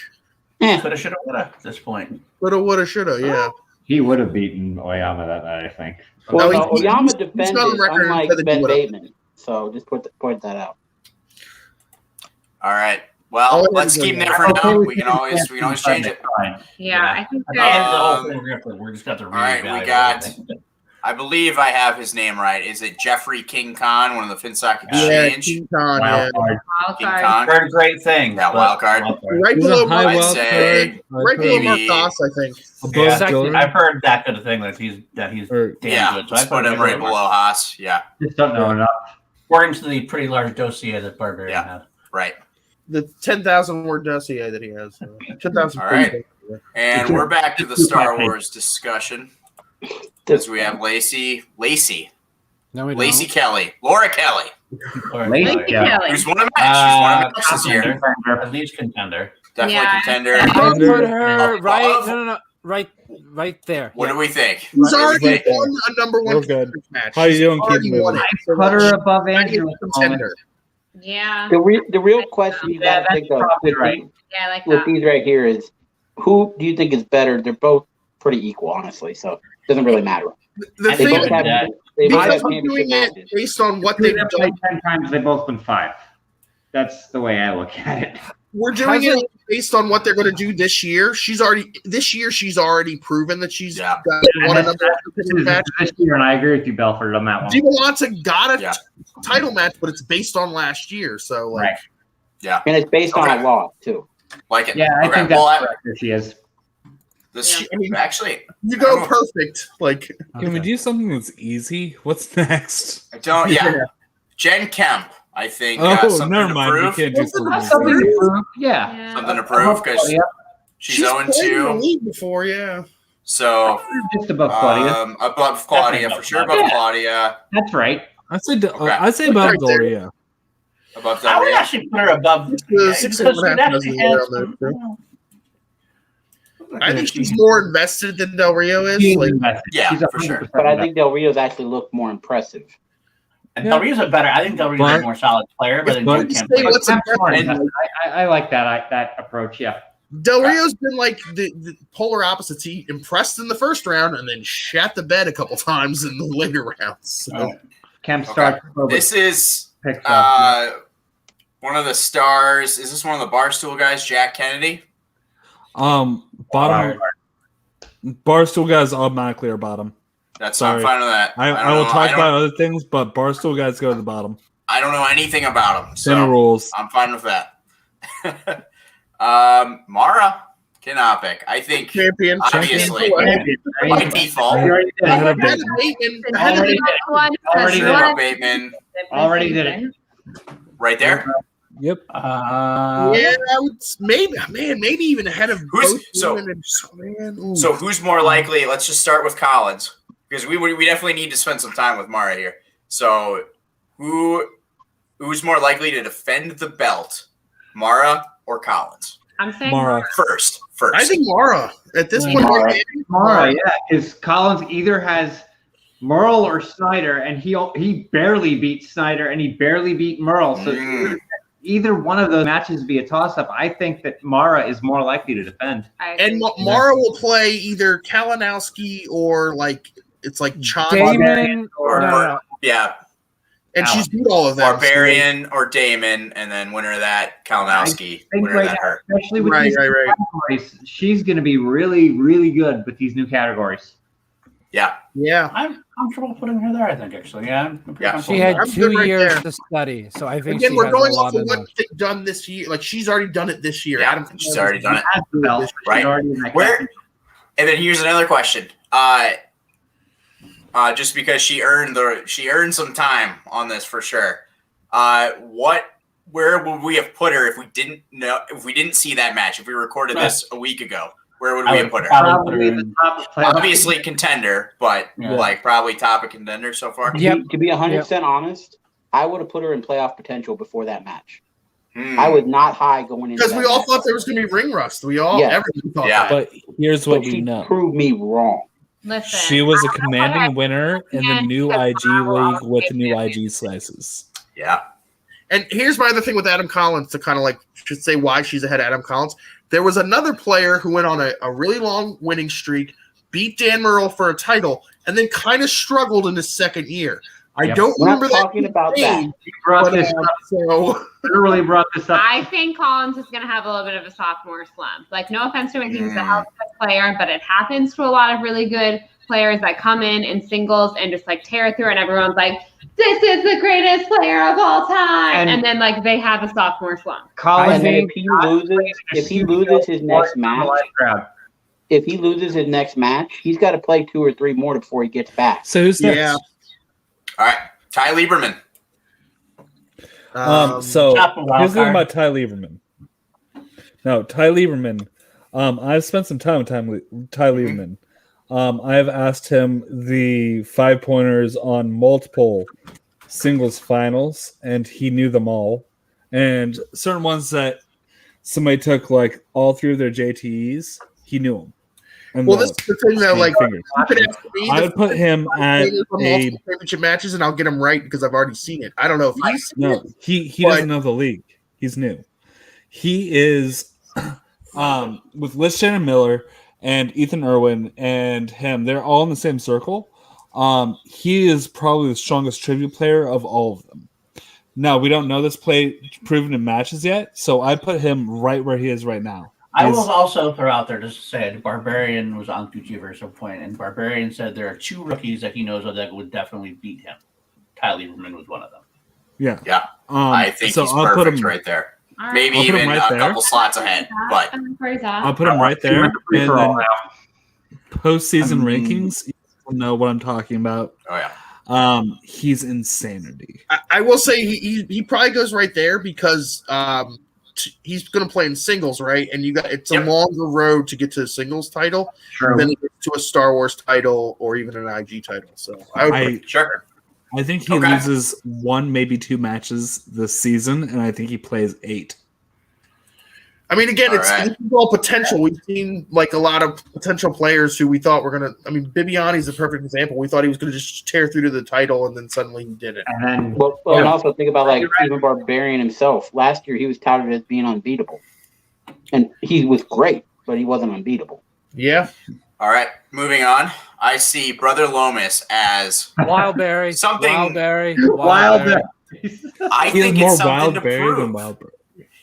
Speaker 7: Coulda, shoulda, woulda at this point.
Speaker 5: coulda, woulda, shoulda, yeah.
Speaker 3: He would have beaten Oyama that night, I think.
Speaker 8: Well,
Speaker 5: No,
Speaker 8: no,
Speaker 5: he's
Speaker 8: Oyama
Speaker 5: not on
Speaker 8: defended,
Speaker 5: record
Speaker 8: unlike
Speaker 5: that he
Speaker 8: Ben
Speaker 5: would've.
Speaker 8: Bateman. So just point that out.
Speaker 1: All right. Well,
Speaker 5: Oh,
Speaker 1: let's
Speaker 5: yeah,
Speaker 1: keep
Speaker 5: yeah.
Speaker 1: it for now. We can always change it.
Speaker 4: yeah, I think
Speaker 7: At the
Speaker 4: they're
Speaker 7: end of the whole
Speaker 1: Um,
Speaker 7: thing, we're just got to
Speaker 1: all right, we
Speaker 7: reevaluate
Speaker 1: got-
Speaker 7: everything.
Speaker 1: I believe I have his name right. Is it Jeffrey King Khan, one of the FinSoc
Speaker 5: Yeah,
Speaker 1: Exchange?
Speaker 5: King Khan, yeah.
Speaker 3: Wild card.
Speaker 4: wild
Speaker 1: King
Speaker 4: card.
Speaker 1: Khan.
Speaker 7: Heard great things.
Speaker 1: Yeah,
Speaker 7: but-
Speaker 1: wild card.
Speaker 5: Right
Speaker 2: He's a
Speaker 5: below
Speaker 2: high
Speaker 5: Mark,
Speaker 2: wild
Speaker 1: say-
Speaker 2: card.
Speaker 5: right below Mark
Speaker 1: maybe-
Speaker 5: Goss, I think.
Speaker 2: Above
Speaker 7: Yeah,
Speaker 2: Dillon.
Speaker 7: I've heard that good a thing that he's
Speaker 2: Or-
Speaker 7: damn
Speaker 1: Yeah,
Speaker 7: good. So
Speaker 1: let's put him right below Haas. Yeah,
Speaker 3: Just don't know enough.
Speaker 7: According to the pretty large dossier that Barbarian
Speaker 1: Yeah.
Speaker 7: had.
Speaker 1: right.
Speaker 5: The 10,000 word dossier that he has. 10,000
Speaker 1: All right. And we're back to the Star Wars discussion because we have Lacey
Speaker 6: No, we
Speaker 1: Lacey
Speaker 6: don't.
Speaker 1: Kelly, Laura Kelly,
Speaker 3: Lacey, yeah.
Speaker 1: who's won a match. She's won a match this year.
Speaker 7: contender. At least contender.
Speaker 1: Definitely
Speaker 4: Yeah.
Speaker 1: contender.
Speaker 6: I put her
Speaker 1: Above-
Speaker 6: right. No. Right there.
Speaker 1: What
Speaker 6: Yeah.
Speaker 1: do we think?
Speaker 5: He's already
Speaker 2: Right there.
Speaker 5: won a number one
Speaker 2: Real good.
Speaker 5: match.
Speaker 2: How you
Speaker 5: He's
Speaker 2: doing,
Speaker 5: already
Speaker 2: Keith
Speaker 5: won
Speaker 2: Moving?
Speaker 5: it.
Speaker 3: Put her above
Speaker 5: Already
Speaker 3: Andrew.
Speaker 5: a contender.
Speaker 4: Yeah,
Speaker 8: The real question you got to think of
Speaker 3: probably
Speaker 8: with,
Speaker 3: right.
Speaker 4: yeah, I like
Speaker 8: with
Speaker 4: that.
Speaker 8: these right here is who do you think is better? They're both pretty equal, honestly. So it doesn't really matter.
Speaker 5: The
Speaker 7: I
Speaker 8: They
Speaker 5: thing
Speaker 7: think
Speaker 8: both have
Speaker 7: that-
Speaker 8: they both
Speaker 5: because
Speaker 8: have
Speaker 5: we're
Speaker 8: championship
Speaker 5: doing it
Speaker 8: matches.
Speaker 5: based on what
Speaker 3: They've
Speaker 5: they've
Speaker 3: played
Speaker 5: done.
Speaker 3: 10 times, they both win 5. That's the way I look at it.
Speaker 5: We're doing it based on what they're going to do this year. She's already proven that she's
Speaker 1: Yeah.
Speaker 5: won a
Speaker 3: And
Speaker 5: number one match.
Speaker 3: this year, and I agree with you, Belford, on that one.
Speaker 5: Divalanta got a
Speaker 1: Yeah.
Speaker 5: title match, but it's based on last year. So, like,
Speaker 3: Right.
Speaker 1: Yeah,
Speaker 8: And it's based on
Speaker 1: Okay.
Speaker 8: a law, too.
Speaker 1: like it.
Speaker 3: Yeah, I
Speaker 1: okay.
Speaker 3: think that's
Speaker 1: Well,
Speaker 3: correct. She is.
Speaker 1: this
Speaker 5: Yeah. I mean-
Speaker 1: actually,
Speaker 5: you
Speaker 1: I
Speaker 5: go
Speaker 1: don't-
Speaker 5: perfect. Like,
Speaker 2: Can we do something that's easy? What's next?
Speaker 1: I don't. Yeah, Jen Kemp. I think
Speaker 2: Oh,
Speaker 1: something
Speaker 2: never
Speaker 1: to
Speaker 2: mind. We
Speaker 1: prove.
Speaker 2: can't do
Speaker 5: Something
Speaker 2: something
Speaker 5: to
Speaker 2: easy.
Speaker 5: prove.
Speaker 3: Yeah.
Speaker 4: Yeah.
Speaker 1: Something to prove because
Speaker 3: Yeah.
Speaker 1: she's 0-2.
Speaker 5: league before, yeah.
Speaker 1: So
Speaker 3: Just above Claudia.
Speaker 1: above Claudia for sure. Above Claudia.
Speaker 3: That's right.
Speaker 2: I'd say
Speaker 1: Okay.
Speaker 2: I'd say about
Speaker 5: Right there.
Speaker 2: Doria.
Speaker 1: Above
Speaker 7: I would
Speaker 1: Del
Speaker 7: actually put her above.
Speaker 5: The 6.5 doesn't
Speaker 7: we'd
Speaker 5: go
Speaker 7: have
Speaker 5: down there,
Speaker 7: some-
Speaker 5: I think she's more invested than Del Rio is.
Speaker 3: She is
Speaker 5: Like,
Speaker 3: invested.
Speaker 1: Yeah,
Speaker 3: She's
Speaker 1: for sure.
Speaker 3: 100%
Speaker 8: But I
Speaker 3: invested.
Speaker 8: think Del Rio's actually looked more impressive.
Speaker 7: And Del Rio's a better. I think Del Rio's
Speaker 2: But-
Speaker 7: a more solid player, but then
Speaker 2: but-
Speaker 7: Jen Kemp.
Speaker 5: Say
Speaker 7: plays-
Speaker 5: what's
Speaker 3: I'm smart.
Speaker 1: And-
Speaker 3: I like that approach. Yeah.
Speaker 5: Del Rio's been like the polar opposites. He impressed in the first round and then shat the bed a couple times in the later rounds. So.
Speaker 1: Oh.
Speaker 3: Kemp
Speaker 1: Okay.
Speaker 3: starts.
Speaker 1: This is
Speaker 3: picks up.
Speaker 1: one of the stars. Is this one of the Barstool guys? Jack Kennedy.
Speaker 2: Bottom Barstool guys automatically are bottom.
Speaker 1: That's
Speaker 2: Sorry.
Speaker 1: I'm fine with that.
Speaker 2: I
Speaker 1: don't
Speaker 2: will
Speaker 1: know-
Speaker 2: talk
Speaker 1: don't-
Speaker 2: about other things, but Barstool guys go to the bottom.
Speaker 1: I don't know anything about him,
Speaker 2: Center
Speaker 1: so
Speaker 2: rules.
Speaker 1: I'm fine with that. Mara Kanopic. I think
Speaker 5: Champion.
Speaker 1: obviously
Speaker 5: Champion.
Speaker 1: by default.
Speaker 3: You already did
Speaker 2: Ahead
Speaker 3: it.
Speaker 2: of Bateman.
Speaker 3: Already did. Already
Speaker 1: Sure,
Speaker 3: did.
Speaker 1: Bateman
Speaker 3: Already did it.
Speaker 1: right there.
Speaker 2: Yep.
Speaker 5: Yeah, I would maybe even ahead of
Speaker 1: Who's-
Speaker 5: both.
Speaker 1: so-
Speaker 5: women and ooh.
Speaker 1: So who's more likely? Let's just start with Collins because we definitely need to spend some time with Mara here. So who's more likely to defend the belt, Mara or Collins?
Speaker 4: I'm saying
Speaker 2: Mara.
Speaker 1: First.
Speaker 5: I think Mara at this point.
Speaker 8: Mara.
Speaker 3: Mara, yeah, because Collins either has Merle or Snyder, and he barely beat Snyder, and he barely beat Merle. So either one of those matches be a toss-up. I think that Mara is more likely to defend.
Speaker 5: And Mara will play either Kalinowski or it's like Chad,
Speaker 6: Damon
Speaker 1: or
Speaker 6: no.
Speaker 1: Yeah,
Speaker 5: and she's beat all of them.
Speaker 1: Barbarian or Damon, and then winner of that Kalinowski,
Speaker 3: think
Speaker 1: winner
Speaker 3: right
Speaker 1: of that her.
Speaker 3: Especially with
Speaker 5: Right,
Speaker 3: these
Speaker 5: right.
Speaker 3: categories, she's going to be really, really good with these new categories.
Speaker 1: Yeah.
Speaker 5: Yeah.
Speaker 7: I'm comfortable putting her there. I think actually, yeah. I'm pretty
Speaker 1: Yeah.
Speaker 7: comfortable
Speaker 6: She
Speaker 7: with
Speaker 6: had
Speaker 7: that.
Speaker 5: I'm good
Speaker 6: 2
Speaker 5: right
Speaker 6: years
Speaker 5: there.
Speaker 6: to study, so I think
Speaker 5: Again,
Speaker 6: she
Speaker 5: we're
Speaker 6: has
Speaker 5: going
Speaker 6: a
Speaker 5: off
Speaker 6: lot
Speaker 5: of
Speaker 6: of
Speaker 5: what they've done this year. Like she's already done it this year.
Speaker 1: Yeah,
Speaker 5: Adam
Speaker 1: she's already done it.
Speaker 3: Has the belt, but
Speaker 1: Right.
Speaker 3: she's already in that
Speaker 1: Where?
Speaker 3: category.
Speaker 1: And then here's another question. Just because she earned some time on this for sure. Where would we have put her if we didn't see that match? If we recorded this a week ago, where would we have put her?
Speaker 3: Probably the top of playoff.
Speaker 1: Obviously contender, but
Speaker 7: Yeah.
Speaker 1: like probably top of contender so far.
Speaker 6: Yep.
Speaker 8: To be 100% honest, I would have put her in playoff potential before that match.
Speaker 1: Hmm.
Speaker 8: I would not high going into
Speaker 5: Because
Speaker 8: that
Speaker 5: we all
Speaker 8: match.
Speaker 5: thought there was going to be ring rust. We all,
Speaker 8: Yeah.
Speaker 5: everybody thought
Speaker 1: Yeah.
Speaker 5: that.
Speaker 2: But here's what
Speaker 8: But
Speaker 2: we
Speaker 8: she
Speaker 2: know.
Speaker 8: proved me wrong.
Speaker 4: Listen,
Speaker 2: She was a
Speaker 4: I
Speaker 2: commanding winner in the new
Speaker 4: because
Speaker 2: IG
Speaker 4: I will
Speaker 2: league with the new
Speaker 4: always
Speaker 2: IG slices.
Speaker 1: Yeah.
Speaker 5: And here's my other thing with Adam Collins to kind of like just say why she's ahead of Adam Collins. There was another player who went on a really long winning streak, beat Dan Murrell for a title, and then kind of struggled in his second year. I
Speaker 3: Yep.
Speaker 5: don't
Speaker 8: We're not
Speaker 5: remember that.
Speaker 8: talking about that.
Speaker 5: name,
Speaker 3: He brought
Speaker 5: but,
Speaker 3: this up.
Speaker 5: so
Speaker 3: Literally brought this up.
Speaker 4: I think Collins is going to have a little bit of a sophomore slump. Like, no offense to him, he's a hell of a good player, but it happens to a lot of really good players that come in singles and just like tear through, and everyone's like, "This is the greatest player of all time," and then like they have a sophomore slump.
Speaker 3: Collins
Speaker 8: And then if he loses his next match, he's got to play 2 or 3 more before he gets back.
Speaker 2: So who's next?
Speaker 5: yeah.
Speaker 1: All right. Ty Lieberman.
Speaker 2: So
Speaker 7: Top of wild
Speaker 2: here's the thing
Speaker 7: card.
Speaker 2: about Ty Lieberman. No, Ty Lieberman. I've spent some time with Ty Lieberman. I've asked him the 5-pointers on multiple singles finals, and he knew them all. And certain ones that somebody took like all 3 of their JTEs, he knew them. And
Speaker 5: Well, this is the thing that like
Speaker 2: fingers.
Speaker 5: you could ask me
Speaker 2: I
Speaker 5: the
Speaker 2: would put him at
Speaker 5: from
Speaker 2: a
Speaker 5: multiple championship matches, and I'll get him right because I've already seen it. I don't know if he's seen
Speaker 2: no.
Speaker 5: it.
Speaker 2: He
Speaker 5: But-
Speaker 2: doesn't know the league. He's new. He is with Liz Shannon Miller and Ethan Irwin and him. They're all in the same circle. He is probably the strongest trivia player of all of them. Now we don't know this play proven in matches yet, so I put him right where he is right now.
Speaker 7: I
Speaker 2: He's-
Speaker 7: will also throw out there just to say Barbarian was on Gucci at some point, and Barbarian said there are 2 rookies that he knows of that would definitely beat him. Ty Lieberman was one of them.
Speaker 2: Yeah.
Speaker 1: Yeah. I think
Speaker 2: so
Speaker 1: he's
Speaker 2: I'll put
Speaker 1: perfect
Speaker 2: him
Speaker 1: right there.
Speaker 4: All right.
Speaker 1: Maybe
Speaker 2: I'll put him
Speaker 1: even
Speaker 2: right
Speaker 1: a
Speaker 2: there.
Speaker 1: couple slots ahead. But
Speaker 2: I'll put him right there. And
Speaker 3: Free for all
Speaker 2: then
Speaker 3: now.
Speaker 2: postseason rankings, you know what I'm talking about.
Speaker 1: oh yeah.
Speaker 2: He's insanity.
Speaker 5: I will say he probably goes right there because he's going to play in singles, right? And it's a
Speaker 1: Yep.
Speaker 5: longer road to get to a singles title
Speaker 3: Sure.
Speaker 5: than it gets to a Star Wars title or even an IG title. So I would
Speaker 1: Sure.
Speaker 2: I think he
Speaker 1: Okay.
Speaker 2: loses 1, maybe 2 matches this season, and I think he plays 8.
Speaker 5: I mean, again,
Speaker 1: All
Speaker 5: it's
Speaker 1: right.
Speaker 5: all potential. We've seen like a lot of potential players who we thought were going to. I mean, Bibiani's a perfect example. We thought he was going to just tear through to the title, and then suddenly he did it.
Speaker 3: And then
Speaker 8: Well, and also think about like even Barbarian himself. Last year, he was touted as being unbeatable, and he was great, but he wasn't unbeatable.
Speaker 5: Yeah.
Speaker 1: All right. Moving on. I see Brother Lomas as
Speaker 6: Wildberry,
Speaker 1: Something-
Speaker 6: Wildberry,
Speaker 3: Wild.
Speaker 1: I
Speaker 2: He is
Speaker 1: think
Speaker 2: more
Speaker 1: it's something to
Speaker 2: Wildberry than
Speaker 1: prove.
Speaker 2: Wildberry.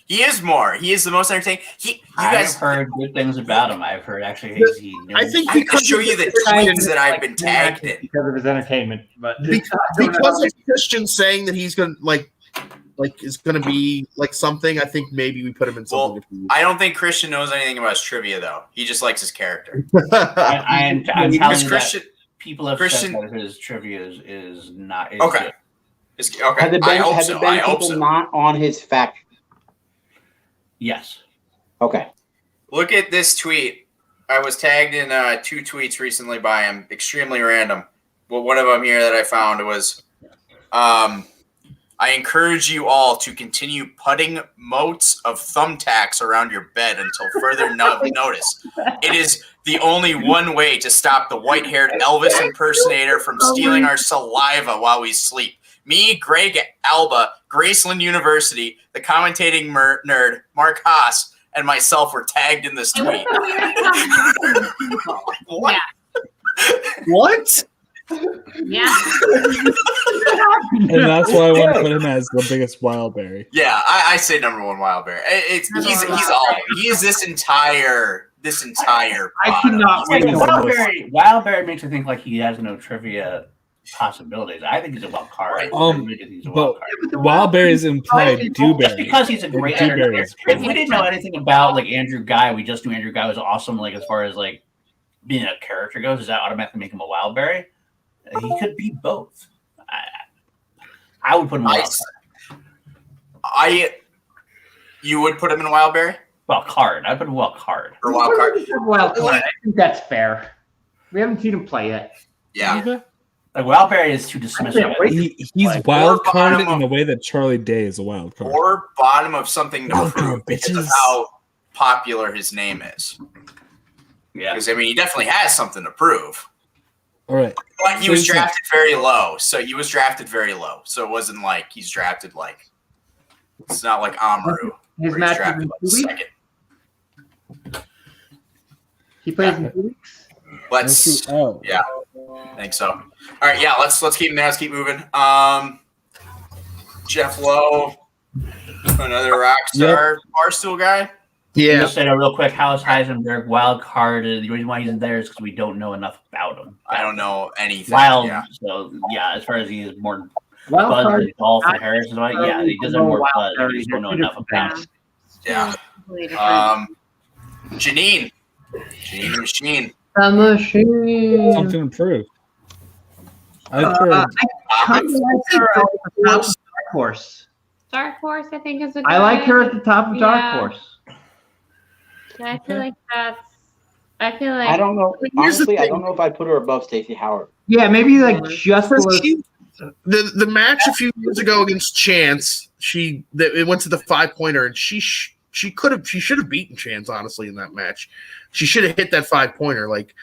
Speaker 1: He is more. He is the most entertaining. You
Speaker 7: I've
Speaker 1: guys,
Speaker 7: heard good things about him. I've heard actually he
Speaker 5: I think
Speaker 1: I can
Speaker 5: because
Speaker 1: show you the tweets that I've been tagged in.
Speaker 3: because of his entertainment, but
Speaker 5: because of Christian saying that he's going to like is going to be like something. I think maybe we put him in something.
Speaker 1: I don't think Christian knows anything about his trivia though. He just likes his character.
Speaker 7: I'm telling
Speaker 1: Because
Speaker 7: you
Speaker 1: Christian.
Speaker 7: that people have
Speaker 1: Christian-
Speaker 7: said that his trivia is not
Speaker 1: Okay.
Speaker 7: good.
Speaker 1: Okay.
Speaker 8: Has it
Speaker 1: I
Speaker 8: been,
Speaker 1: hope
Speaker 8: has
Speaker 1: so.
Speaker 8: it been
Speaker 1: I hope
Speaker 8: people
Speaker 1: so.
Speaker 8: not on his faction?
Speaker 7: Yes.
Speaker 8: Okay.
Speaker 1: Look at this tweet. I was tagged in 2 tweets recently by him. Extremely random. Well, one of them here that I found was, I encourage you all to continue putting motes of thumbtacks around your bed until further notice. It is the only one way to stop the white-haired Elvis impersonator from stealing our saliva while we sleep. Me, Greg Alba, Graceland University, the commentating nerd, Mark Haas, and myself were tagged in this
Speaker 4: It was
Speaker 1: tweet.
Speaker 4: a weird combination.
Speaker 1: What?
Speaker 5: What?
Speaker 4: Yeah.
Speaker 2: And that's why I want to put him as the biggest Wildberry.
Speaker 1: Yeah, I say number 1 Wildberry. He's all. He is this entire this entire.
Speaker 3: I could not wait.
Speaker 7: Wildberry makes me think like he has no trivia possibilities. I think he's a wild card.
Speaker 1: Right.
Speaker 7: I really think he's a wild card.
Speaker 2: Wildberry's implied
Speaker 7: Just
Speaker 2: Dewberry.
Speaker 7: because he's a great
Speaker 2: Dewberry
Speaker 7: actor.
Speaker 2: is
Speaker 7: If we didn't know anything about like Andrew Guy, we just knew Andrew Guy was awesome. Like as far as like being a character goes, does that automatically make him a Wildberry? He could be both. I would put him in wild card.
Speaker 1: You would put him in Wildberry?
Speaker 7: Wild card. I put him wild card.
Speaker 1: Or wild card?
Speaker 3: Wild card. I think that's fair. We haven't seen him play yet.
Speaker 1: Yeah.
Speaker 7: Like Wildberry is too dismissive.
Speaker 2: He's
Speaker 1: Like,
Speaker 2: wild
Speaker 1: or
Speaker 2: carded
Speaker 1: bottom
Speaker 2: in the way that Charlie Day is a wild card.
Speaker 1: Or bottom of something to
Speaker 2: Wild
Speaker 1: prove
Speaker 2: card,
Speaker 1: because of
Speaker 2: bitches.
Speaker 1: how popular his name is.
Speaker 7: Yeah.
Speaker 1: Because, I mean, he definitely has something to prove.
Speaker 2: All right.
Speaker 1: But he
Speaker 2: So
Speaker 1: was
Speaker 2: he's
Speaker 1: drafted very low. So it wasn't like he's drafted like it's not like Amaru.
Speaker 3: His
Speaker 1: where he's
Speaker 3: match is
Speaker 1: drafted
Speaker 3: in
Speaker 1: like
Speaker 3: 2 weeks.
Speaker 1: second.
Speaker 3: He plays in 2 weeks.
Speaker 1: Let's
Speaker 2: Oh.
Speaker 1: yeah. I think so. All right, yeah, let's keep him there. Let's keep moving. Jeff Lowe, another rock star Barstool guy.
Speaker 5: Yeah.
Speaker 7: Just say real quick, House Heisenberg wild card. The reason why he's in there is because we don't know enough about him.
Speaker 1: I don't know anything.
Speaker 7: Wild.
Speaker 1: Yeah.
Speaker 7: So yeah, as far as he is more
Speaker 3: Wild
Speaker 7: buzz
Speaker 3: card.
Speaker 7: than Dolph and Harris, and all, yeah, he does have more buzz. We just don't know enough about him.
Speaker 1: Yeah.
Speaker 4: Totally different.
Speaker 1: Janine the Machine.
Speaker 4: The machine.
Speaker 2: Something to prove. I've heard.
Speaker 3: Kind of like her at the top of Dark Horse.
Speaker 4: Dark Horse, I think, is a good
Speaker 3: I like her at the top of Dark
Speaker 4: Yeah.
Speaker 3: Horse.
Speaker 4: I feel like that's. I feel like.
Speaker 8: I don't know.
Speaker 5: Here's the
Speaker 8: Honestly, I
Speaker 5: thing.
Speaker 8: don't know if I'd put her above Stacey Howard.
Speaker 3: Yeah, maybe like just
Speaker 5: For
Speaker 3: below.
Speaker 5: the match a few years ago against Chance, it went to the 5-pointer, and she should have beaten Chance, honestly, in that match. She should have hit that 5-pointer. Like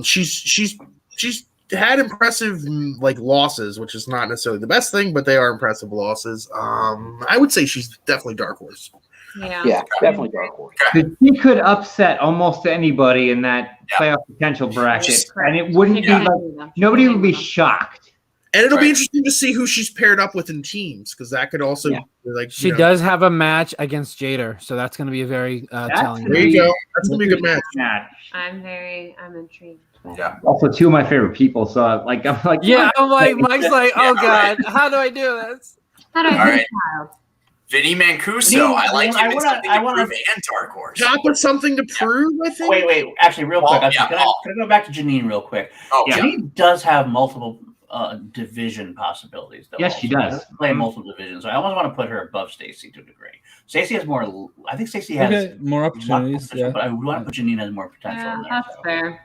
Speaker 5: she's had impressive like losses, which is not necessarily the best thing, but they are impressive losses. I would say she's definitely dark horse.
Speaker 8: Yeah, definitely dark horse.
Speaker 3: He could upset almost anybody in that playoff potential bracket, and it wouldn't be like nobody would be shocked.
Speaker 5: And it'll be
Speaker 1: Right.
Speaker 5: interesting to see who she's paired up with in teams, because that could also like
Speaker 6: She does have a match against Jader, so that's going to be a very telling.
Speaker 5: There you go. That's gonna be a good match.
Speaker 4: I'm intrigued.
Speaker 1: Yeah.
Speaker 3: Also, two of my favorite people. So I'm like,
Speaker 6: Yeah, I'm like, Mike's like, oh
Speaker 1: Yeah,
Speaker 6: god, how do I do this?
Speaker 4: How do I
Speaker 1: All
Speaker 4: do
Speaker 1: right.
Speaker 4: child?
Speaker 1: Vinny Mancuso. I like him in something to
Speaker 7: wanna-
Speaker 1: prove and Dark Horse.
Speaker 5: Top with something to prove, I think.
Speaker 7: Wait. Actually, real
Speaker 1: Paul,
Speaker 7: quick.
Speaker 1: yeah,
Speaker 7: Can
Speaker 1: Paul.
Speaker 7: I go back to Janine real quick?
Speaker 1: Oh, yeah.
Speaker 7: Janine does have multiple division possibilities. Though,
Speaker 3: Yes, she
Speaker 7: also.
Speaker 3: does.
Speaker 7: She play multiple divisions. So I almost want to put her above Stacey to a degree. Stacey has more. I think Stacey has
Speaker 2: Okay, more opportunities.
Speaker 7: potential,
Speaker 2: Yeah.
Speaker 7: but I would want to put Janine as more potential
Speaker 4: Yeah,
Speaker 7: in there.
Speaker 4: that's
Speaker 7: so.
Speaker 4: fair.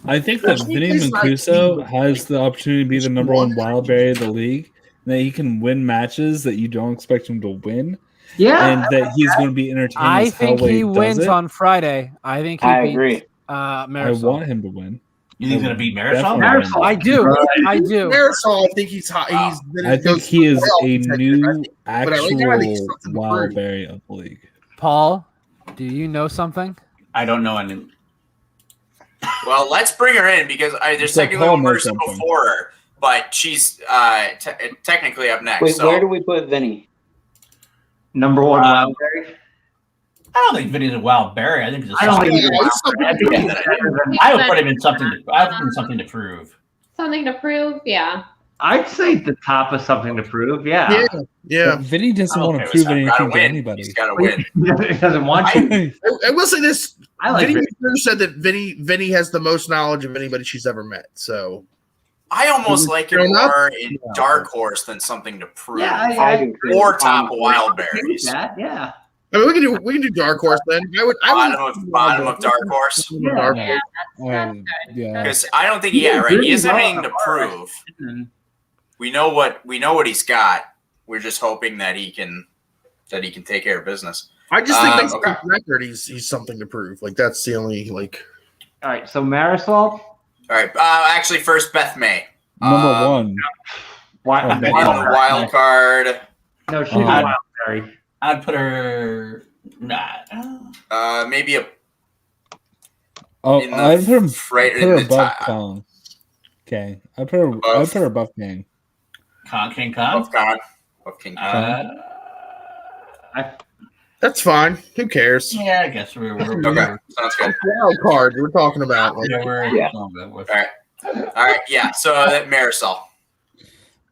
Speaker 2: I think that Vinny Mancuso has the opportunity to be the number one wild berry of the league. That he can win matches that you don't expect him to win, and that he's going to be entertaining.
Speaker 6: I
Speaker 2: as hell
Speaker 6: think
Speaker 2: when
Speaker 6: he
Speaker 2: does
Speaker 6: wins
Speaker 2: it.
Speaker 6: on Friday. I think he
Speaker 8: I
Speaker 6: beats,
Speaker 8: agree.
Speaker 2: I
Speaker 6: Marisol.
Speaker 2: want him to win.
Speaker 7: You think he's going to beat Marisol?
Speaker 2: Definitely.
Speaker 3: Marisol.
Speaker 6: I do. I do.
Speaker 5: Marisol, I think he's hot.
Speaker 2: I think he is a new
Speaker 5: but right now I think he's
Speaker 2: actual
Speaker 5: something to
Speaker 2: wild
Speaker 5: prove.
Speaker 2: berry of the league.
Speaker 6: Paul, do you know something?
Speaker 7: I don't know any.
Speaker 1: Well, let's bring her in because there's
Speaker 2: So
Speaker 1: technically
Speaker 2: Paul
Speaker 1: one
Speaker 2: knows
Speaker 1: person
Speaker 2: something.
Speaker 1: before her, but she's technically up next.
Speaker 8: Wait,
Speaker 1: so
Speaker 8: where do we put Vinny?
Speaker 3: number one wild berry.
Speaker 7: I don't think Vinny's a wild berry. I think he's a
Speaker 3: I don't think
Speaker 5: Yeah,
Speaker 3: he's a
Speaker 5: he's
Speaker 3: wild
Speaker 5: something
Speaker 3: berry. I think
Speaker 5: to
Speaker 3: he's
Speaker 5: prove.
Speaker 3: better than-
Speaker 7: I would put him in something. I would put him in something to prove.
Speaker 4: Something to prove, yeah.
Speaker 3: I'd say the top of something to prove. Yeah,
Speaker 5: Yeah.
Speaker 2: But Vinny doesn't
Speaker 7: I'm
Speaker 2: want
Speaker 7: okay
Speaker 2: to
Speaker 7: with
Speaker 2: prove
Speaker 7: that.
Speaker 1: gotta
Speaker 2: anything to
Speaker 1: win.
Speaker 2: anybody.
Speaker 1: He's got to win.
Speaker 3: he doesn't want to.
Speaker 5: I will say this.
Speaker 3: I like
Speaker 5: Vinny
Speaker 3: it.
Speaker 5: McClure said that Vinny has the most knowledge of anybody she's ever met. So
Speaker 1: I almost like it
Speaker 5: Fair enough.
Speaker 1: more in Dark Horse than something to prove.
Speaker 3: Yeah,
Speaker 8: I do too.
Speaker 1: Or top of wild
Speaker 3: agree with
Speaker 1: berries.
Speaker 3: that. Yeah.
Speaker 5: I mean, we can do dark horse then.
Speaker 1: Bottom of Dark Horse.
Speaker 5: Dark
Speaker 4: Yeah,
Speaker 5: Horse.
Speaker 4: that's good.
Speaker 2: Yeah.
Speaker 1: Because I don't think he doesn't have anything to prove. We know what he's got. We're just hoping that he can take care of business.
Speaker 5: I just think that's
Speaker 1: okay.
Speaker 5: his record. He's something to prove. Like that's the only like.
Speaker 3: All right. So Marisol.
Speaker 1: All right. Actually, first Beth May.
Speaker 2: Number one.
Speaker 3: Why?
Speaker 2: Oh,
Speaker 1: In the wild card.
Speaker 3: No, she's a
Speaker 2: Oh.
Speaker 3: wild berry.
Speaker 7: I'd put her. Nah.
Speaker 1: Maybe a
Speaker 2: Oh,
Speaker 1: in the
Speaker 2: I'd put him
Speaker 1: right
Speaker 2: put
Speaker 1: in
Speaker 2: her
Speaker 1: the
Speaker 2: above
Speaker 1: top.
Speaker 2: Kong. Okay, I'd put her above Kang.
Speaker 7: King Kong.
Speaker 1: Of King Kong.
Speaker 7: Uh,
Speaker 5: That's fine. Who cares?
Speaker 7: Yeah, I guess we're
Speaker 1: Okay, sounds good.
Speaker 5: Wild cards we're talking about. Like,
Speaker 8: Yeah.
Speaker 7: going with.
Speaker 1: All right, yeah. So that Marisol.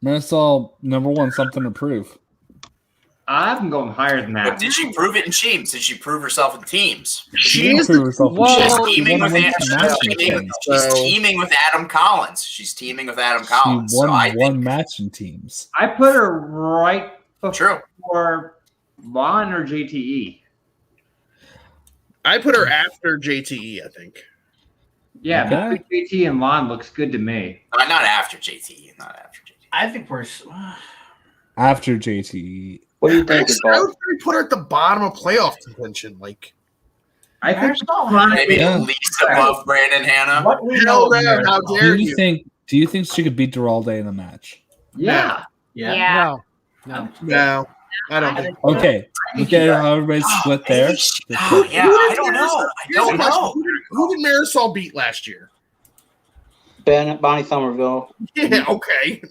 Speaker 2: Marisol, number one, something to prove.
Speaker 3: I'm going higher than
Speaker 1: But
Speaker 3: that.
Speaker 1: did she prove it in teams? Did she prove herself in teams?
Speaker 5: she
Speaker 2: didn't
Speaker 5: is
Speaker 2: prove
Speaker 5: the
Speaker 2: herself.
Speaker 1: She's
Speaker 6: Whoa.
Speaker 1: teaming with
Speaker 2: She's
Speaker 1: She's teaming with Adam Collins. She's teaming with Adam Collins.
Speaker 2: She won
Speaker 1: So I
Speaker 2: one
Speaker 1: think
Speaker 2: match in teams.
Speaker 3: I put her right
Speaker 1: true.
Speaker 3: before Lon or JTE.
Speaker 5: I put her after JTE, I think.
Speaker 3: Yeah,
Speaker 2: Okay.
Speaker 3: between JT and Lon looks good to me.
Speaker 1: Not after JT. Not after JT.
Speaker 7: I think we're.
Speaker 2: After JT.
Speaker 8: What do you think,
Speaker 5: I
Speaker 8: Bob?
Speaker 5: would probably put her at the bottom of playoff contention. Like,
Speaker 3: I think
Speaker 7: Marisol,
Speaker 1: Maybe
Speaker 2: Yeah.
Speaker 1: at least above Brandon Hannah.
Speaker 7: what we
Speaker 5: hell
Speaker 7: know,
Speaker 5: no! How
Speaker 7: Marisol-
Speaker 5: dare
Speaker 2: Do
Speaker 5: you?
Speaker 2: you think she could beat Duralde in a match?
Speaker 3: yeah.
Speaker 7: Yeah.
Speaker 4: Yeah.
Speaker 6: No.
Speaker 5: No, I don't think.
Speaker 2: Okay. Look at how everybody's split there.
Speaker 1: Yeah, I don't know. I
Speaker 5: Here's the
Speaker 1: don't
Speaker 5: question.
Speaker 1: know.
Speaker 5: Who did Marisol beat last year?
Speaker 8: Bonnie Somerville.
Speaker 5: Yeah, okay.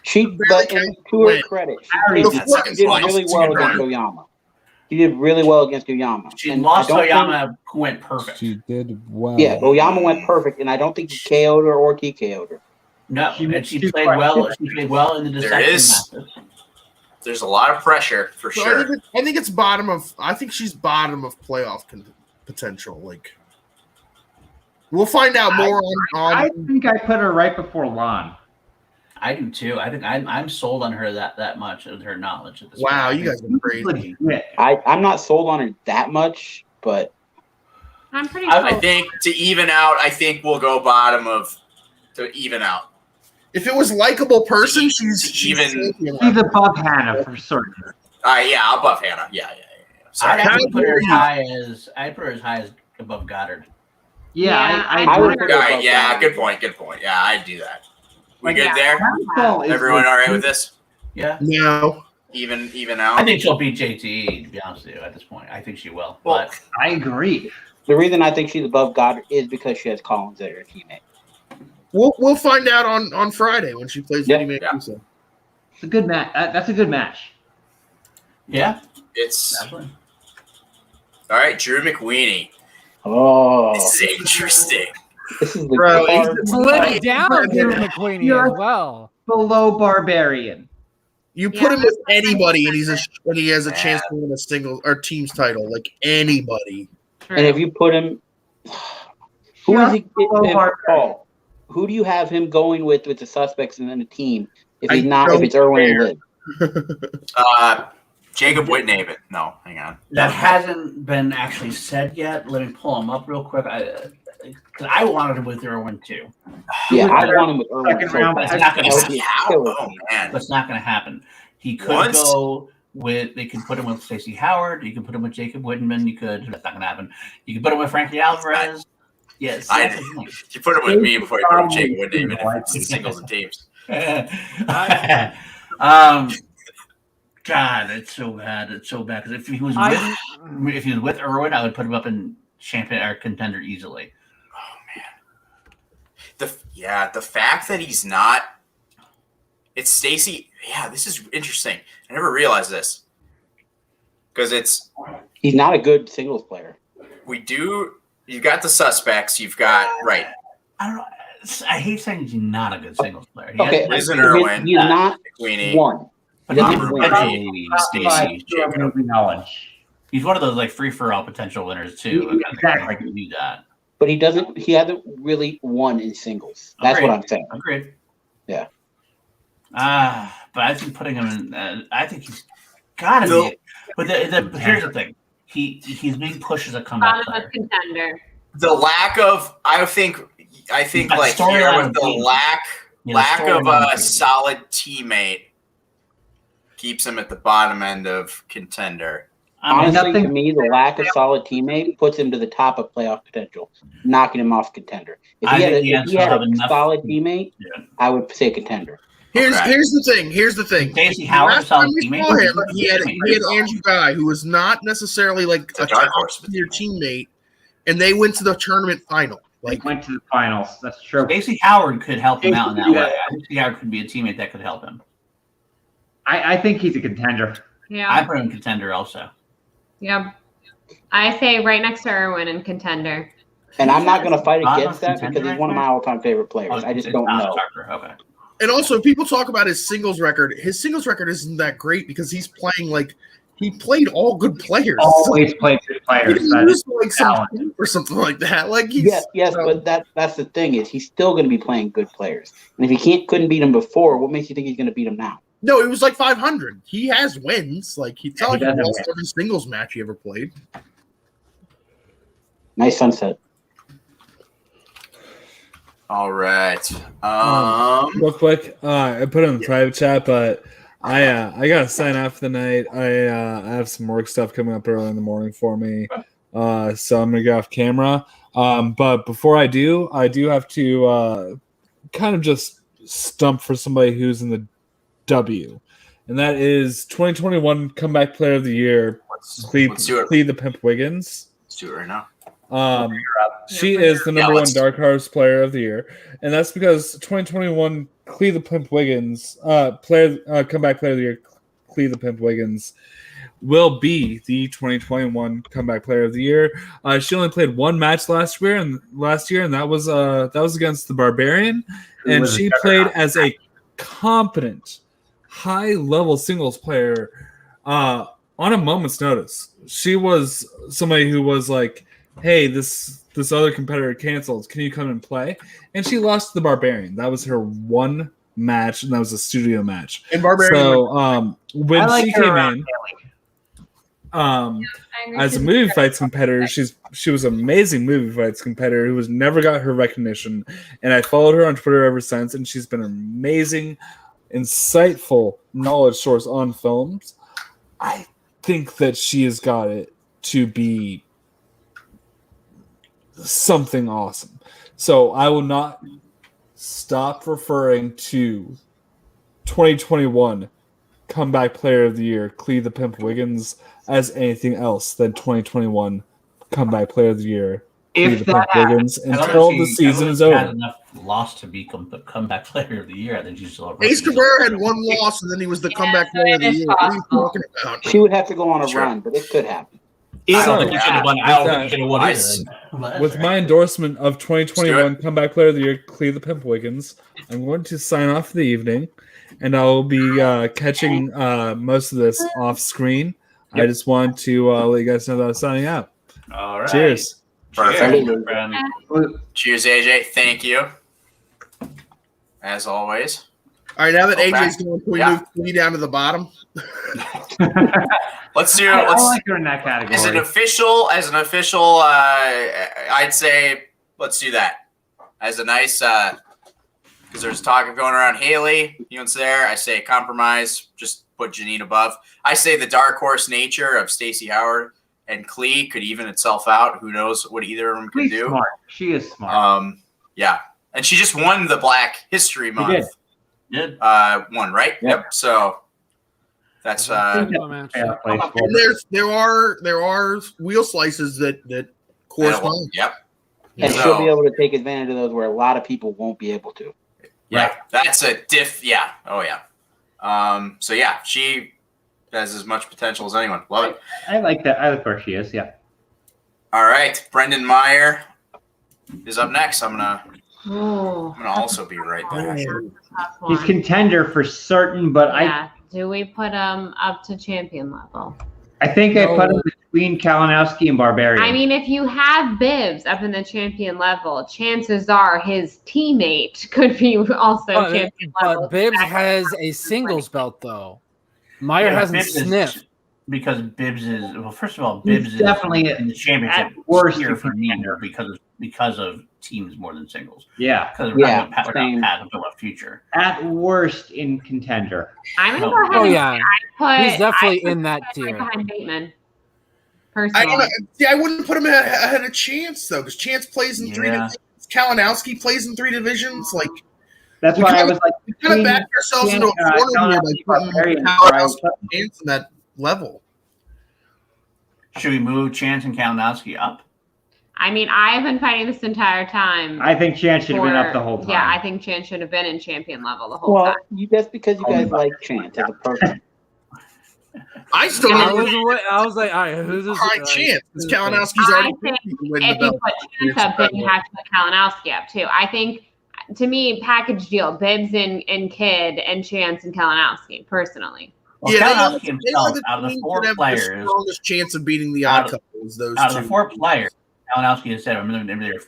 Speaker 8: She, but to her
Speaker 5: win.
Speaker 8: credit,
Speaker 3: Harry
Speaker 8: she
Speaker 1: That's
Speaker 8: did
Speaker 1: a good
Speaker 8: really
Speaker 1: point.
Speaker 8: well
Speaker 1: That's a
Speaker 8: against
Speaker 1: good
Speaker 8: Oyama. She did really well against Oyama.
Speaker 7: She
Speaker 8: And
Speaker 7: lost
Speaker 8: I don't
Speaker 7: Oyama, who went perfect.
Speaker 2: She did well.
Speaker 8: Yeah, Oyama went perfect, and I don't think he KO'd her or TKO'd her.
Speaker 7: No,
Speaker 3: She-
Speaker 7: and she
Speaker 3: she's
Speaker 7: played
Speaker 3: quite
Speaker 7: well.
Speaker 3: good.
Speaker 7: She played well in the
Speaker 1: There
Speaker 7: deception
Speaker 1: is.
Speaker 7: matches.
Speaker 1: There's a lot of pressure for
Speaker 5: So
Speaker 1: sure.
Speaker 5: I think it's bottom of. I think she's bottom of playoff potential. Like, we'll find out more
Speaker 3: I
Speaker 5: on.
Speaker 3: think I put her right before Lon.
Speaker 7: I do too. I think I'm sold on her that much of her knowledge at this
Speaker 5: Wow,
Speaker 7: point.
Speaker 5: you guys are crazy.
Speaker 3: Legit.
Speaker 8: I'm not sold on her that much, but
Speaker 4: I'm pretty
Speaker 1: I
Speaker 4: close.
Speaker 1: think to even out, I think we'll go bottom of to even out.
Speaker 5: If it was likable person, she's
Speaker 1: Even-
Speaker 3: She's above Hannah for certain.
Speaker 1: Yeah, above Hannah. Yeah.
Speaker 7: I'd
Speaker 1: Sorry.
Speaker 7: actually put her as
Speaker 5: How
Speaker 7: high as above Goddard.
Speaker 3: Yeah,
Speaker 4: Yeah,
Speaker 3: I
Speaker 8: I would
Speaker 3: agree.
Speaker 8: put
Speaker 1: All
Speaker 8: her
Speaker 1: right,
Speaker 8: above
Speaker 1: yeah,
Speaker 8: that.
Speaker 1: good point. Yeah, I'd do that. We
Speaker 3: Like,
Speaker 1: good
Speaker 3: yeah,
Speaker 1: there?
Speaker 3: Marisol is
Speaker 1: Everyone all right with this?
Speaker 7: Yeah,
Speaker 5: No,
Speaker 1: Even
Speaker 7: I
Speaker 1: out?
Speaker 7: think she'll beat JT. To be honest with you, at this point, I think she will.
Speaker 1: Well,
Speaker 7: But
Speaker 3: I agree.
Speaker 8: the reason I think she's above Goddard is because she has Collins as her teammate.
Speaker 5: we'll find out on Friday when she plays
Speaker 8: Yeah.
Speaker 5: Vinny
Speaker 1: Yeah.
Speaker 5: Mancuso.
Speaker 3: It's a good match. That's a good match.
Speaker 7: yeah,
Speaker 1: It's
Speaker 7: definitely.
Speaker 1: all right. Drew McWeeny.
Speaker 8: Oh,
Speaker 1: This is interesting.
Speaker 8: this is the
Speaker 5: Bro,
Speaker 8: card.
Speaker 6: Split down Drew
Speaker 3: Yeah.
Speaker 6: McQueenie as well.
Speaker 3: Below Barbarian.
Speaker 5: You put him with
Speaker 4: Yeah.
Speaker 5: anybody, and he has a chance to win a single or team's title. Like anybody.
Speaker 4: True.
Speaker 8: And if you put him, who
Speaker 3: Yeah,
Speaker 8: is he?
Speaker 3: below Barbarian.
Speaker 8: Paul, who do you have him going with the suspects and then the team? If he's
Speaker 5: I
Speaker 8: not, if
Speaker 5: don't
Speaker 8: it's Irwin and
Speaker 5: care.
Speaker 8: Liv.
Speaker 1: Jacob Whitnavin. No, hang on.
Speaker 7: That hasn't been actually said yet. Let me pull him up real quick. Because I wanted him with Irwin too.
Speaker 8: Yeah, I want him with Irwin.
Speaker 3: Second
Speaker 8: so
Speaker 3: round,
Speaker 8: bad.
Speaker 7: but it's not gonna
Speaker 8: That would be a killer
Speaker 1: Oh
Speaker 8: team.
Speaker 1: man.
Speaker 7: That's not going to happen. He could
Speaker 1: Once-
Speaker 7: go with. They could put him with Stacey Howard. You could put him with Jacob Whitman. You could. That's not going to happen. You could put him with Frankie Alvarez. Yes.
Speaker 1: I-
Speaker 7: that's the thing.
Speaker 1: You put him with me before you put him with Jacob Whitnavin. If it's singles and teams.
Speaker 7: God, it's so bad. It's so bad. Because if he was with Irwin, I would put him up in champion or contender easily.
Speaker 1: The fact that he's not. It's Stacy. Yeah, this is interesting. I never realized this because it's
Speaker 8: He's not a good singles player.
Speaker 1: You've got the suspects. You've got right.
Speaker 7: I don't know. I hate saying he's not a good singles player. He
Speaker 8: Okay,
Speaker 7: has-
Speaker 1: Liz and
Speaker 8: he's
Speaker 1: Irwin.
Speaker 8: he's not
Speaker 1: McQueenie.
Speaker 8: one.
Speaker 7: but he
Speaker 8: Tom
Speaker 7: did
Speaker 8: Brady.
Speaker 7: potentially Stacey, Jacob.
Speaker 3: Knowledge.
Speaker 7: He's one of those like free for all potential winners too.
Speaker 3: Exactly.
Speaker 7: I can do that.
Speaker 8: But he doesn't. He hasn't really won in singles. That's
Speaker 7: Agreed.
Speaker 8: what I'm saying.
Speaker 7: Agreed.
Speaker 8: Yeah.
Speaker 7: But I think putting him in. I think he's got to
Speaker 1: Phil-
Speaker 7: be. But here's the thing. He's being pushed as a comeback
Speaker 4: Bottom
Speaker 7: player.
Speaker 4: of contender.
Speaker 1: The lack of I think
Speaker 7: But
Speaker 1: like
Speaker 7: storyline
Speaker 1: here with
Speaker 7: of
Speaker 1: the
Speaker 7: team.
Speaker 1: lack
Speaker 7: Yeah,
Speaker 1: lack of
Speaker 7: storyline
Speaker 1: a
Speaker 7: team.
Speaker 1: solid teammate keeps him at the bottom end of contender.
Speaker 7: I mean,
Speaker 8: Honestly, to me, the lack of solid teammate puts him to the top of playoff potential, knocking him off contender. If
Speaker 7: I
Speaker 8: he had
Speaker 7: think he
Speaker 8: a,
Speaker 7: has
Speaker 8: if he had
Speaker 7: to have
Speaker 8: a
Speaker 7: enough-
Speaker 8: solid teammate,
Speaker 7: Yeah.
Speaker 8: I would say contender.
Speaker 5: Here's
Speaker 1: Okay.
Speaker 5: Here's the thing.
Speaker 7: Stacey Howard,
Speaker 5: Last
Speaker 7: solid
Speaker 5: time we
Speaker 7: teammate.
Speaker 5: saw him, he had Andrew Guy, who was not necessarily like
Speaker 1: It's a dark horse.
Speaker 5: your teammate, and they went to the tournament final.
Speaker 3: Like
Speaker 5: Like,
Speaker 3: went to the finals. That's true.
Speaker 7: Stacey Howard could help him out in that
Speaker 3: Yeah.
Speaker 7: way. I think Stacey Howard could be a teammate that could help him.
Speaker 3: I think he's a contender.
Speaker 7: I
Speaker 4: Yeah.
Speaker 7: put him in contender also.
Speaker 4: Yep. I say right next to Irwin and contender.
Speaker 8: And I'm not going to fight
Speaker 7: Not
Speaker 8: against
Speaker 7: a
Speaker 8: that
Speaker 7: contender
Speaker 8: because he's one of my all-time favorite players. I just don't know.
Speaker 7: Okay.
Speaker 5: And also, people talk about his singles record. His singles record isn't that great because he's playing he played all good players.
Speaker 3: Always played good
Speaker 5: He
Speaker 3: players.
Speaker 5: didn't
Speaker 3: That
Speaker 5: lose
Speaker 3: is
Speaker 5: like some or something like that. Like he's
Speaker 8: Yes, but that's the thing is he's still going to be playing good players. And if he couldn't beat him before, what makes you think he's going to beat him now?
Speaker 5: no, it was like 500. He has wins. Like it's not like he
Speaker 3: does have
Speaker 5: lost
Speaker 3: wins.
Speaker 5: every singles match he ever played.
Speaker 8: Nice sunset.
Speaker 1: All right.
Speaker 2: Real quick, I put it in the private chat, but I gotta sign off for the night. I have some work stuff coming up early in the morning for me, so I'm gonna get off camera. But before I do have to kind of just stump for somebody who's in the W, and that is 2021 Comeback Player of the Year,
Speaker 1: let's do it.
Speaker 2: Clee the Pimp Wiggins.
Speaker 1: Let's do it right now.
Speaker 2: She is the number one
Speaker 1: let's-
Speaker 2: Dark Horse Player of the Year, and that's because 2021 Clee the Pimp Wiggins, Comeback Player of the Year, Clee the Pimp Wiggins, will be the 2021 Comeback Player of the Year. She only played one match last year, and that was against the Barbarian, and she played as a competent, high-level singles player on a moment's notice. She was somebody who was like, hey, this other competitor canceled. Can you come and play? And she lost to the Barbarian. That was her one match, and that was a studio match.
Speaker 5: And Barbarian.
Speaker 2: So when she came in, as a movie fights competitor, she was an amazing movie fights competitor who has never got her recognition. And I followed her on Twitter ever since, and she's been an amazing, insightful knowledge source on films. I think that she has got it to be something awesome. So I will not stop referring to 2021 Comeback Player of the Year, Clee the Pimp Wiggins, as anything else than 2021 Comeback Player of the Year, Clee the Pimp Wiggins, until the season is over.
Speaker 7: Enough loss to be Comeback Player of the Year. I think she's still.
Speaker 5: Ace Cabrera had one loss, and then he was the comeback player of the year. What are you talking about?
Speaker 8: She would have to go on a run, but it could happen.
Speaker 7: I don't think you should have won. I don't think you should have won
Speaker 1: Nice.
Speaker 7: either.
Speaker 2: With my endorsement of 2021 Comeback Player of the Year, Clee the Pimp Wiggins, I'm going to sign off for the evening, and I'll be catching most of this off screen. I just want to let you guys know that I was signing out.
Speaker 7: All right.
Speaker 2: Cheers.
Speaker 1: Perfect.
Speaker 7: Cheers, friend.
Speaker 1: Cheers, AJ. Thank you. As always.
Speaker 5: All right, now that
Speaker 1: Okay.
Speaker 5: AJ's going, can we move Clee down to the bottom?
Speaker 1: Let's do.
Speaker 3: I
Speaker 1: Let's
Speaker 3: like her in that category.
Speaker 1: as an official. I'd say let's do that as a nice. Because there's talk of going around Haley. Ewan's there. I say compromise. Just put Janine above. I say the dark horse nature of Stacey Howard and Clee could even itself out. Who knows what either of them could
Speaker 3: She's
Speaker 1: do?
Speaker 3: smart. She is smart.
Speaker 1: Yeah, and she just won the Black History Month.
Speaker 7: Did.
Speaker 1: One, right? Yep. So that's
Speaker 3: Fair play for
Speaker 5: And there are wheel slices that correspond.
Speaker 1: Yep.
Speaker 8: And
Speaker 1: So-
Speaker 8: she'll be able to take advantage of those where a lot of people won't be able to.
Speaker 1: Yeah, that's a diff. Yeah. Oh, yeah. So, yeah, she has as much potential as anyone. Love it.
Speaker 3: I like that. I like where she is. Yeah.
Speaker 1: All right. Brendan Meyer is up next. I'm gonna also be right there.
Speaker 3: He's contender for certain, but
Speaker 4: Yeah. Do we put him up to champion level?
Speaker 3: I think I put him between Kalinowski and Barbarian.
Speaker 4: I mean, if you have Bibbs up in the champion level, chances are his teammate could be also champion level.
Speaker 6: But Bibbs has a singles belt, though. Meyer hasn't
Speaker 7: Bibbs is-
Speaker 6: sniffed.
Speaker 7: because Bibbs is first of all, Bibbs
Speaker 3: He's
Speaker 7: is
Speaker 3: definitely
Speaker 7: in the championship
Speaker 3: worst
Speaker 7: here for me
Speaker 3: contender.
Speaker 7: because of teams more than singles.
Speaker 3: Yeah.
Speaker 7: Because
Speaker 8: Yeah,
Speaker 7: we're
Speaker 8: same.
Speaker 7: not Pat a future.
Speaker 3: At worst in contender.
Speaker 4: I'm going to go ahead
Speaker 6: Oh,
Speaker 4: and
Speaker 6: yeah.
Speaker 4: put
Speaker 6: He's definitely
Speaker 4: I
Speaker 6: in that
Speaker 4: put
Speaker 6: tier.
Speaker 4: behind Bateman.
Speaker 5: I don't
Speaker 4: Personally.
Speaker 5: know. See, I wouldn't put him ahead of Chance though, because Chance plays in three
Speaker 7: Yeah.
Speaker 5: divisions. Kalinowski plays in three divisions. Like
Speaker 3: That's
Speaker 5: We
Speaker 3: why I
Speaker 5: kinda-
Speaker 3: was like,
Speaker 5: we kind of
Speaker 3: between
Speaker 5: backed ourselves into a
Speaker 3: Kalinowski
Speaker 5: corner here by
Speaker 3: and
Speaker 5: putting
Speaker 3: Barbarian.
Speaker 5: Kalinowski and Chance in that level.
Speaker 7: Should we move Chance and Kalinowski up?
Speaker 4: I mean, I've been fighting this entire time.
Speaker 3: I think Chance should have been up the whole time.
Speaker 4: Yeah, I think Chance should have been in champion level the whole
Speaker 8: Well,
Speaker 4: time.
Speaker 8: that's because you guys like Chance as a person.
Speaker 5: I still
Speaker 4: Yeah,
Speaker 5: don't know.
Speaker 6: I was like, all right, who's this?
Speaker 5: Behind Chance, because Kalinowski's already
Speaker 4: I think
Speaker 5: win the
Speaker 4: if you
Speaker 5: belt.
Speaker 4: put Chance up, then you have to put Kalinowski up too. I think, to me, package deal: Bibbs and Kid and Chance and Kalinowski. Personally,
Speaker 7: Well,
Speaker 5: Yeah,
Speaker 7: Kalinowski
Speaker 5: they
Speaker 7: himself,
Speaker 5: are the
Speaker 7: out of the
Speaker 5: teams
Speaker 7: four
Speaker 5: that have the
Speaker 7: players,
Speaker 5: strongest chance of beating the
Speaker 7: Out
Speaker 5: odd
Speaker 7: of-
Speaker 5: couples. Those
Speaker 7: out
Speaker 5: two.
Speaker 7: of the four players, Kalinowski has said,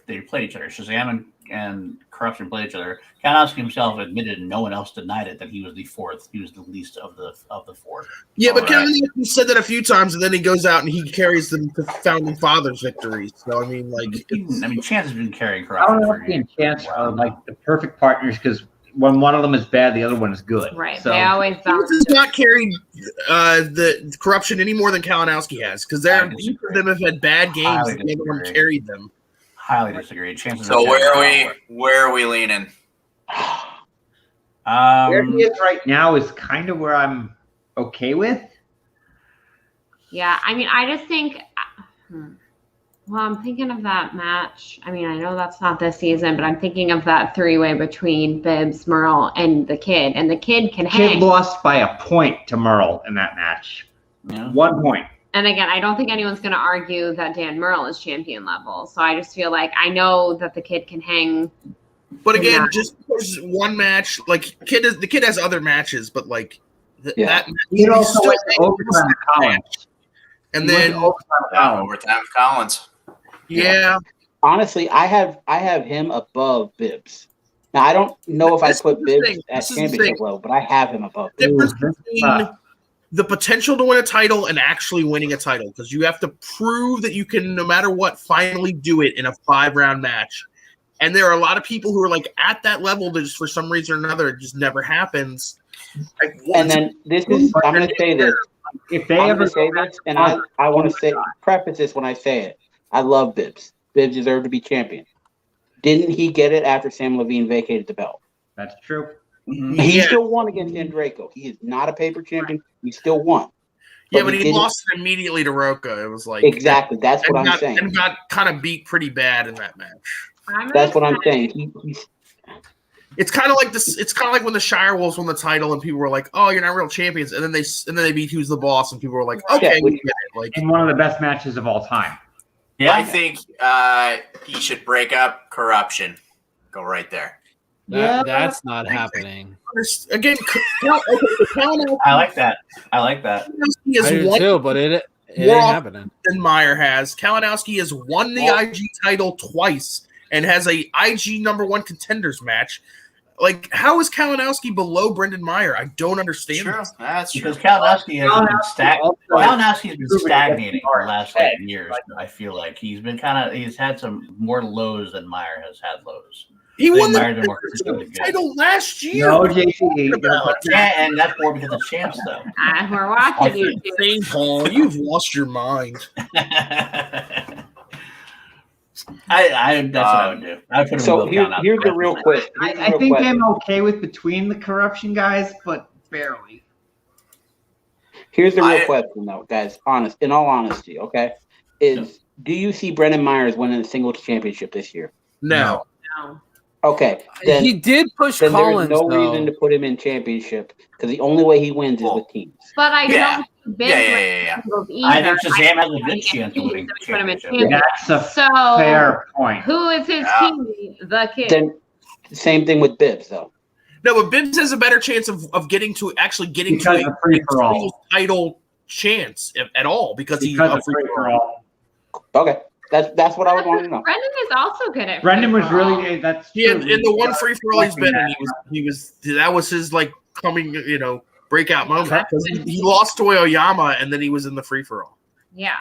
Speaker 7: they played each other. Shazam and Corruption played each other. Kalinowski himself admitted, and no one else denied it, that he was the fourth. He was the least of the four.
Speaker 5: Yeah, but
Speaker 1: All right.
Speaker 5: Kalinowski said that a few times, and then he goes out and he carries them to founding fathers' victories. So I mean, like,
Speaker 7: Chance has been carrying Corruption.
Speaker 3: Kalinowski and Chance are like the perfect partners because when one of them is bad, the other one is good.
Speaker 4: right?
Speaker 3: So
Speaker 4: They always
Speaker 5: Chance
Speaker 4: balance.
Speaker 5: has not carried the Corruption any more than Kalinowski has, because
Speaker 7: I
Speaker 5: each
Speaker 7: disagree.
Speaker 5: of them have had bad games,
Speaker 7: Highly
Speaker 5: and the other one
Speaker 7: disagree.
Speaker 5: carried them.
Speaker 7: Highly disagree. Chance has
Speaker 1: So
Speaker 7: been carrying
Speaker 1: where are we leaning?
Speaker 3: where he is right now is kind of where I'm okay with.
Speaker 4: Yeah, I mean, I just think. Well, I'm thinking of that match. I mean, I know that's not this season, but I'm thinking of that three-way between Bibbs, Merle, and the Kid. And the Kid can
Speaker 3: Kid
Speaker 4: hang.
Speaker 3: lost by a point to Merle in that match.
Speaker 7: Yeah.
Speaker 3: 1 point.
Speaker 4: And again, I don't think anyone's going to argue that Dan Merle is champion level. So I just feel like I know that the Kid can hang.
Speaker 5: But again,
Speaker 4: Yeah.
Speaker 5: just because one match, like the kid has other matches, but like
Speaker 8: Yeah.
Speaker 5: that,
Speaker 3: He
Speaker 5: he's
Speaker 3: also
Speaker 5: still
Speaker 3: went to overtime with Collins.
Speaker 5: and
Speaker 3: He went
Speaker 5: then
Speaker 3: to overtime with Collins.
Speaker 1: Overtime with Collins.
Speaker 5: yeah,
Speaker 8: Honestly, I have him above Bibbs. Now I don't know if I
Speaker 5: This is
Speaker 8: put
Speaker 5: the
Speaker 8: Bibbs
Speaker 5: thing.
Speaker 8: at
Speaker 5: This is the
Speaker 8: championship
Speaker 5: thing.
Speaker 8: level, but I have him above.
Speaker 5: the difference
Speaker 3: Ooh,
Speaker 5: between the potential to win a title and actually winning a title, because you have to prove that you can, no matter what, finally do it in a 5-round match. And there are a lot of people who are like at that level that just for some reason or another it just never happens. Like,
Speaker 8: And then I'm going to say this.
Speaker 3: If they
Speaker 8: I'm
Speaker 3: ever
Speaker 8: going to say
Speaker 3: go
Speaker 8: this, and I want to say preface this when I say it. I love Bibbs. Bibbs deserved to be champion. Didn't he get it after Sam Levine vacated the belt?
Speaker 3: that's true.
Speaker 8: He
Speaker 5: Yeah.
Speaker 8: still won against Andreyko. He is not a paper champion. He still won.
Speaker 5: yeah,
Speaker 8: But
Speaker 5: but
Speaker 8: he
Speaker 5: he
Speaker 8: didn't-
Speaker 5: lost it immediately to Roca. It was like
Speaker 8: Exactly. That's what I'm saying.
Speaker 5: and got kind of beat pretty bad in that match.
Speaker 8: That's what I'm saying. He's
Speaker 5: It's kind of like this. It's kind of like when the Shire Wolves won the title, and people were like, "Oh, you're not real champions," and then they beat Who's the Boss, and people were like, "Okay,
Speaker 8: Yeah,
Speaker 5: we get it." Like,
Speaker 3: In one of the best matches of all time.
Speaker 1: I think he should break up Corruption. Go right there.
Speaker 6: That's not happening.
Speaker 5: again, Kalinowski
Speaker 7: I like that. I like that.
Speaker 5: has
Speaker 6: I do
Speaker 5: won
Speaker 6: too, but it ain't
Speaker 5: more
Speaker 6: happening.
Speaker 5: than Meyer has. Kalinowski has won the IG title twice and has a IG #1 contenders match. Like, how is Kalinowski below Brendan Meyer? I don't understand.
Speaker 1: True.
Speaker 5: this.
Speaker 1: That's true.
Speaker 7: Because Kalinowski has been stagnating for the last
Speaker 3: Head.
Speaker 7: years. I feel like he's had some more lows than Meyer has had lows.
Speaker 5: He
Speaker 7: I think
Speaker 5: won
Speaker 7: Meyer's been
Speaker 5: the
Speaker 7: more consistently good.
Speaker 5: title last year.
Speaker 3: No, JC.
Speaker 7: Yeah, and that's more because of Chance, though.
Speaker 4: We're watching you.
Speaker 5: Same Paul, you've lost your mind.
Speaker 7: That's what I would do. I would put him
Speaker 8: so
Speaker 7: above Kalinowski.
Speaker 8: here's the real question.
Speaker 3: I think I'm okay with between the Corruption guys, but barely.
Speaker 8: Here's the real
Speaker 1: I-
Speaker 8: question, though, guys. In all honesty, okay, do you see Brendan Myers winning the singles championship this year?
Speaker 5: No.
Speaker 4: No.
Speaker 8: Okay, then
Speaker 6: He did push
Speaker 8: then
Speaker 6: Collins,
Speaker 8: there's no
Speaker 6: though.
Speaker 8: reason to put him in championship because the only way he wins is with teams.
Speaker 4: But I
Speaker 1: Yeah.
Speaker 4: don't think Bibbs
Speaker 1: Yeah.
Speaker 4: wins either.
Speaker 7: I think Shazam has a
Speaker 4: think
Speaker 7: good
Speaker 4: he
Speaker 7: chance of winning
Speaker 4: needs to put him in
Speaker 7: championship.
Speaker 4: championship.
Speaker 3: That's a
Speaker 4: So
Speaker 3: fair point.
Speaker 4: who is his
Speaker 1: Yeah.
Speaker 4: team? The Kid.
Speaker 8: Then same thing with Bibbs, though.
Speaker 5: No, but Bibbs has a better chance of getting to
Speaker 3: Because
Speaker 5: a
Speaker 3: of free-for-all.
Speaker 5: singles title chance at all because he's
Speaker 3: Because
Speaker 5: a
Speaker 3: of
Speaker 5: free for
Speaker 3: free-for-all.
Speaker 8: Okay, that's what I would want to know.
Speaker 4: Brendan is also good at.
Speaker 3: Brendan was
Speaker 4: free-for-all.
Speaker 3: really that's
Speaker 5: Yeah,
Speaker 3: true.
Speaker 5: in the one free for all he's been in,
Speaker 3: Collecting
Speaker 5: he was that was his like coming breakout moment because he lost to Oyama and then he was in the free for all.
Speaker 4: Yeah.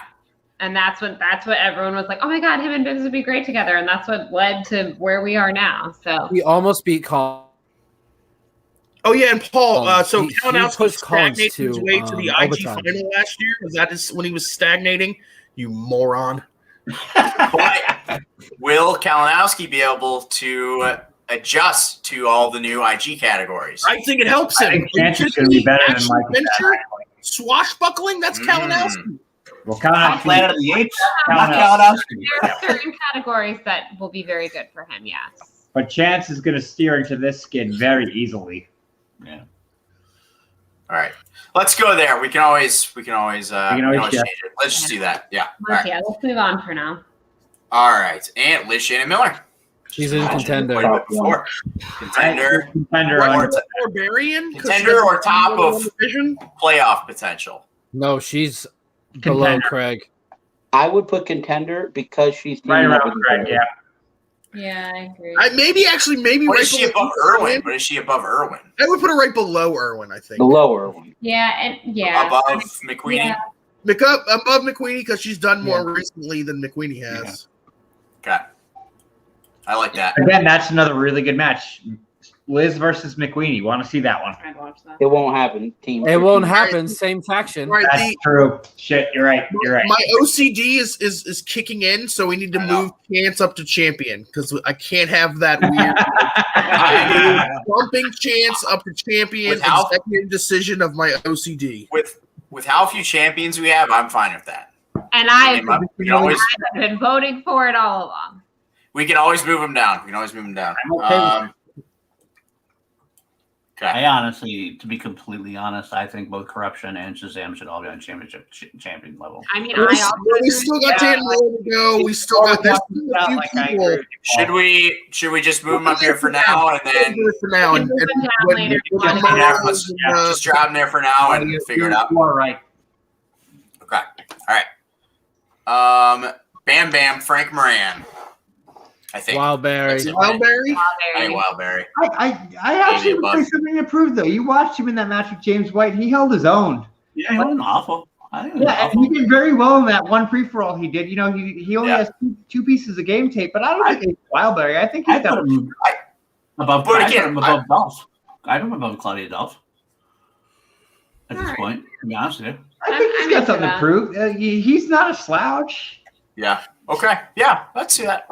Speaker 4: And that's what everyone was like, oh my God, him and Bibbs would be great together. And that's what led to where we are now. So
Speaker 6: He almost beat Collins.
Speaker 5: Oh yeah, and Paul. So
Speaker 6: He
Speaker 5: Kalinowski
Speaker 6: pushed Collins
Speaker 5: stagnated his
Speaker 6: to,
Speaker 5: way to the IG
Speaker 6: overtime.
Speaker 5: final last year. Was that when he was stagnating? You moron.
Speaker 1: But will Kalinowski be able to adjust to all the new IG categories?
Speaker 5: I think it helps him.
Speaker 3: I think Chance is going to be better than
Speaker 5: Action
Speaker 3: Michael.
Speaker 5: adventure, swashbuckling. That's Kalinowski.
Speaker 3: Well,
Speaker 7: On Planet of the Apes, not
Speaker 3: Kalinowski.
Speaker 7: Kalinowski.
Speaker 4: there are certain categories that will be very good for him. Yes.
Speaker 3: But Chance is going to steer into this skid very easily.
Speaker 7: Yeah.
Speaker 1: All right. Let's go there. We can always change
Speaker 3: always
Speaker 1: it. Let's just do that. Yeah. All right.
Speaker 4: Yeah, let's move on for now.
Speaker 1: All right. And Liz Shannon Miller.
Speaker 6: She's in contender.
Speaker 1: Quite a bit before. Contender.
Speaker 3: Contender.
Speaker 5: Barbarian? 'Cause
Speaker 1: Contender
Speaker 5: she
Speaker 1: or top
Speaker 5: doesn't
Speaker 1: of
Speaker 5: division?
Speaker 1: playoff potential.
Speaker 6: No, she's below
Speaker 3: Contender.
Speaker 6: Craig.
Speaker 8: I would put contender because she's
Speaker 3: Right
Speaker 8: teaming up
Speaker 3: around
Speaker 8: with
Speaker 3: Craig, yeah.
Speaker 4: Yeah, I agree.
Speaker 5: Maybe
Speaker 1: What is
Speaker 5: right
Speaker 1: she
Speaker 5: below
Speaker 1: above Irwin? What is she above Irwin?
Speaker 5: I would put her right below Irwin, I think.
Speaker 8: the lower one.
Speaker 4: Yeah, and yeah.
Speaker 1: Above McQueen?
Speaker 4: Yeah.
Speaker 5: Above McQueenie because she's done more recently than McQueenie has.
Speaker 1: Okay. I like that.
Speaker 3: Again, that's another really good match. Liz versus McQueenie. Want to see that one?
Speaker 4: I'd watch that.
Speaker 8: It won't happen. Team.
Speaker 6: It won't
Speaker 8: team.
Speaker 6: happen. Same faction.
Speaker 5: Right,
Speaker 3: That's true. Shit, you're right. You're right.
Speaker 5: My OCD is kicking in, so we need to
Speaker 1: I know.
Speaker 5: move Chance up to champion because I can't have that weird bumping Chance up to champion
Speaker 1: Without-
Speaker 5: executive decision of my OCD.
Speaker 1: With how few champions we have, I'm fine with that.
Speaker 4: And I've
Speaker 1: We can always
Speaker 4: been voting for it all along.
Speaker 1: move them down. We can always move them down.
Speaker 3: I'm okay with
Speaker 1: Okay.
Speaker 7: I honestly, to be completely honest, I think both Corruption and Shazam should all be on championship champion level.
Speaker 4: I mean,
Speaker 5: But
Speaker 4: I also
Speaker 5: we still got Dan Miller to go. We still got there's still a few people.
Speaker 1: Should we just move them up here for now and then
Speaker 5: For now,
Speaker 4: We
Speaker 5: and,
Speaker 4: can move them down
Speaker 5: when-
Speaker 4: later.
Speaker 5: when
Speaker 1: yeah,
Speaker 5: Miller
Speaker 1: let's
Speaker 5: was,
Speaker 1: just drop them there for now and figure it out?
Speaker 3: You are right.
Speaker 1: Okay. All right. Bam Bam, Frank Moran. I think.
Speaker 6: Wildberry.
Speaker 1: That's it, right?
Speaker 5: Wildberry.
Speaker 1: Hey, Wildberry.
Speaker 3: I actually
Speaker 1: Maybe
Speaker 3: would
Speaker 1: above.
Speaker 3: say something to prove though. You watched him in that match with James White. He held his own.
Speaker 7: Yeah, he wasn't awful. I think it was
Speaker 3: Yeah, and
Speaker 7: awful.
Speaker 3: he did very well in that one free for all he did. You know, he only
Speaker 1: Yeah.
Speaker 3: has two pieces of game tape, but I don't think it's Wildberry. I think
Speaker 7: I
Speaker 3: he's got.
Speaker 7: put him above.
Speaker 1: But
Speaker 7: I put
Speaker 1: again,
Speaker 7: him above Dolph. I put him above Claudia Dolph. At this
Speaker 4: Alright.
Speaker 7: point, to be honest with you.
Speaker 3: I think
Speaker 4: I'm
Speaker 3: he's got
Speaker 4: into
Speaker 3: something to
Speaker 4: that.
Speaker 3: prove. He's not a slouch.
Speaker 1: Yeah. Okay. Yeah. Let's see that.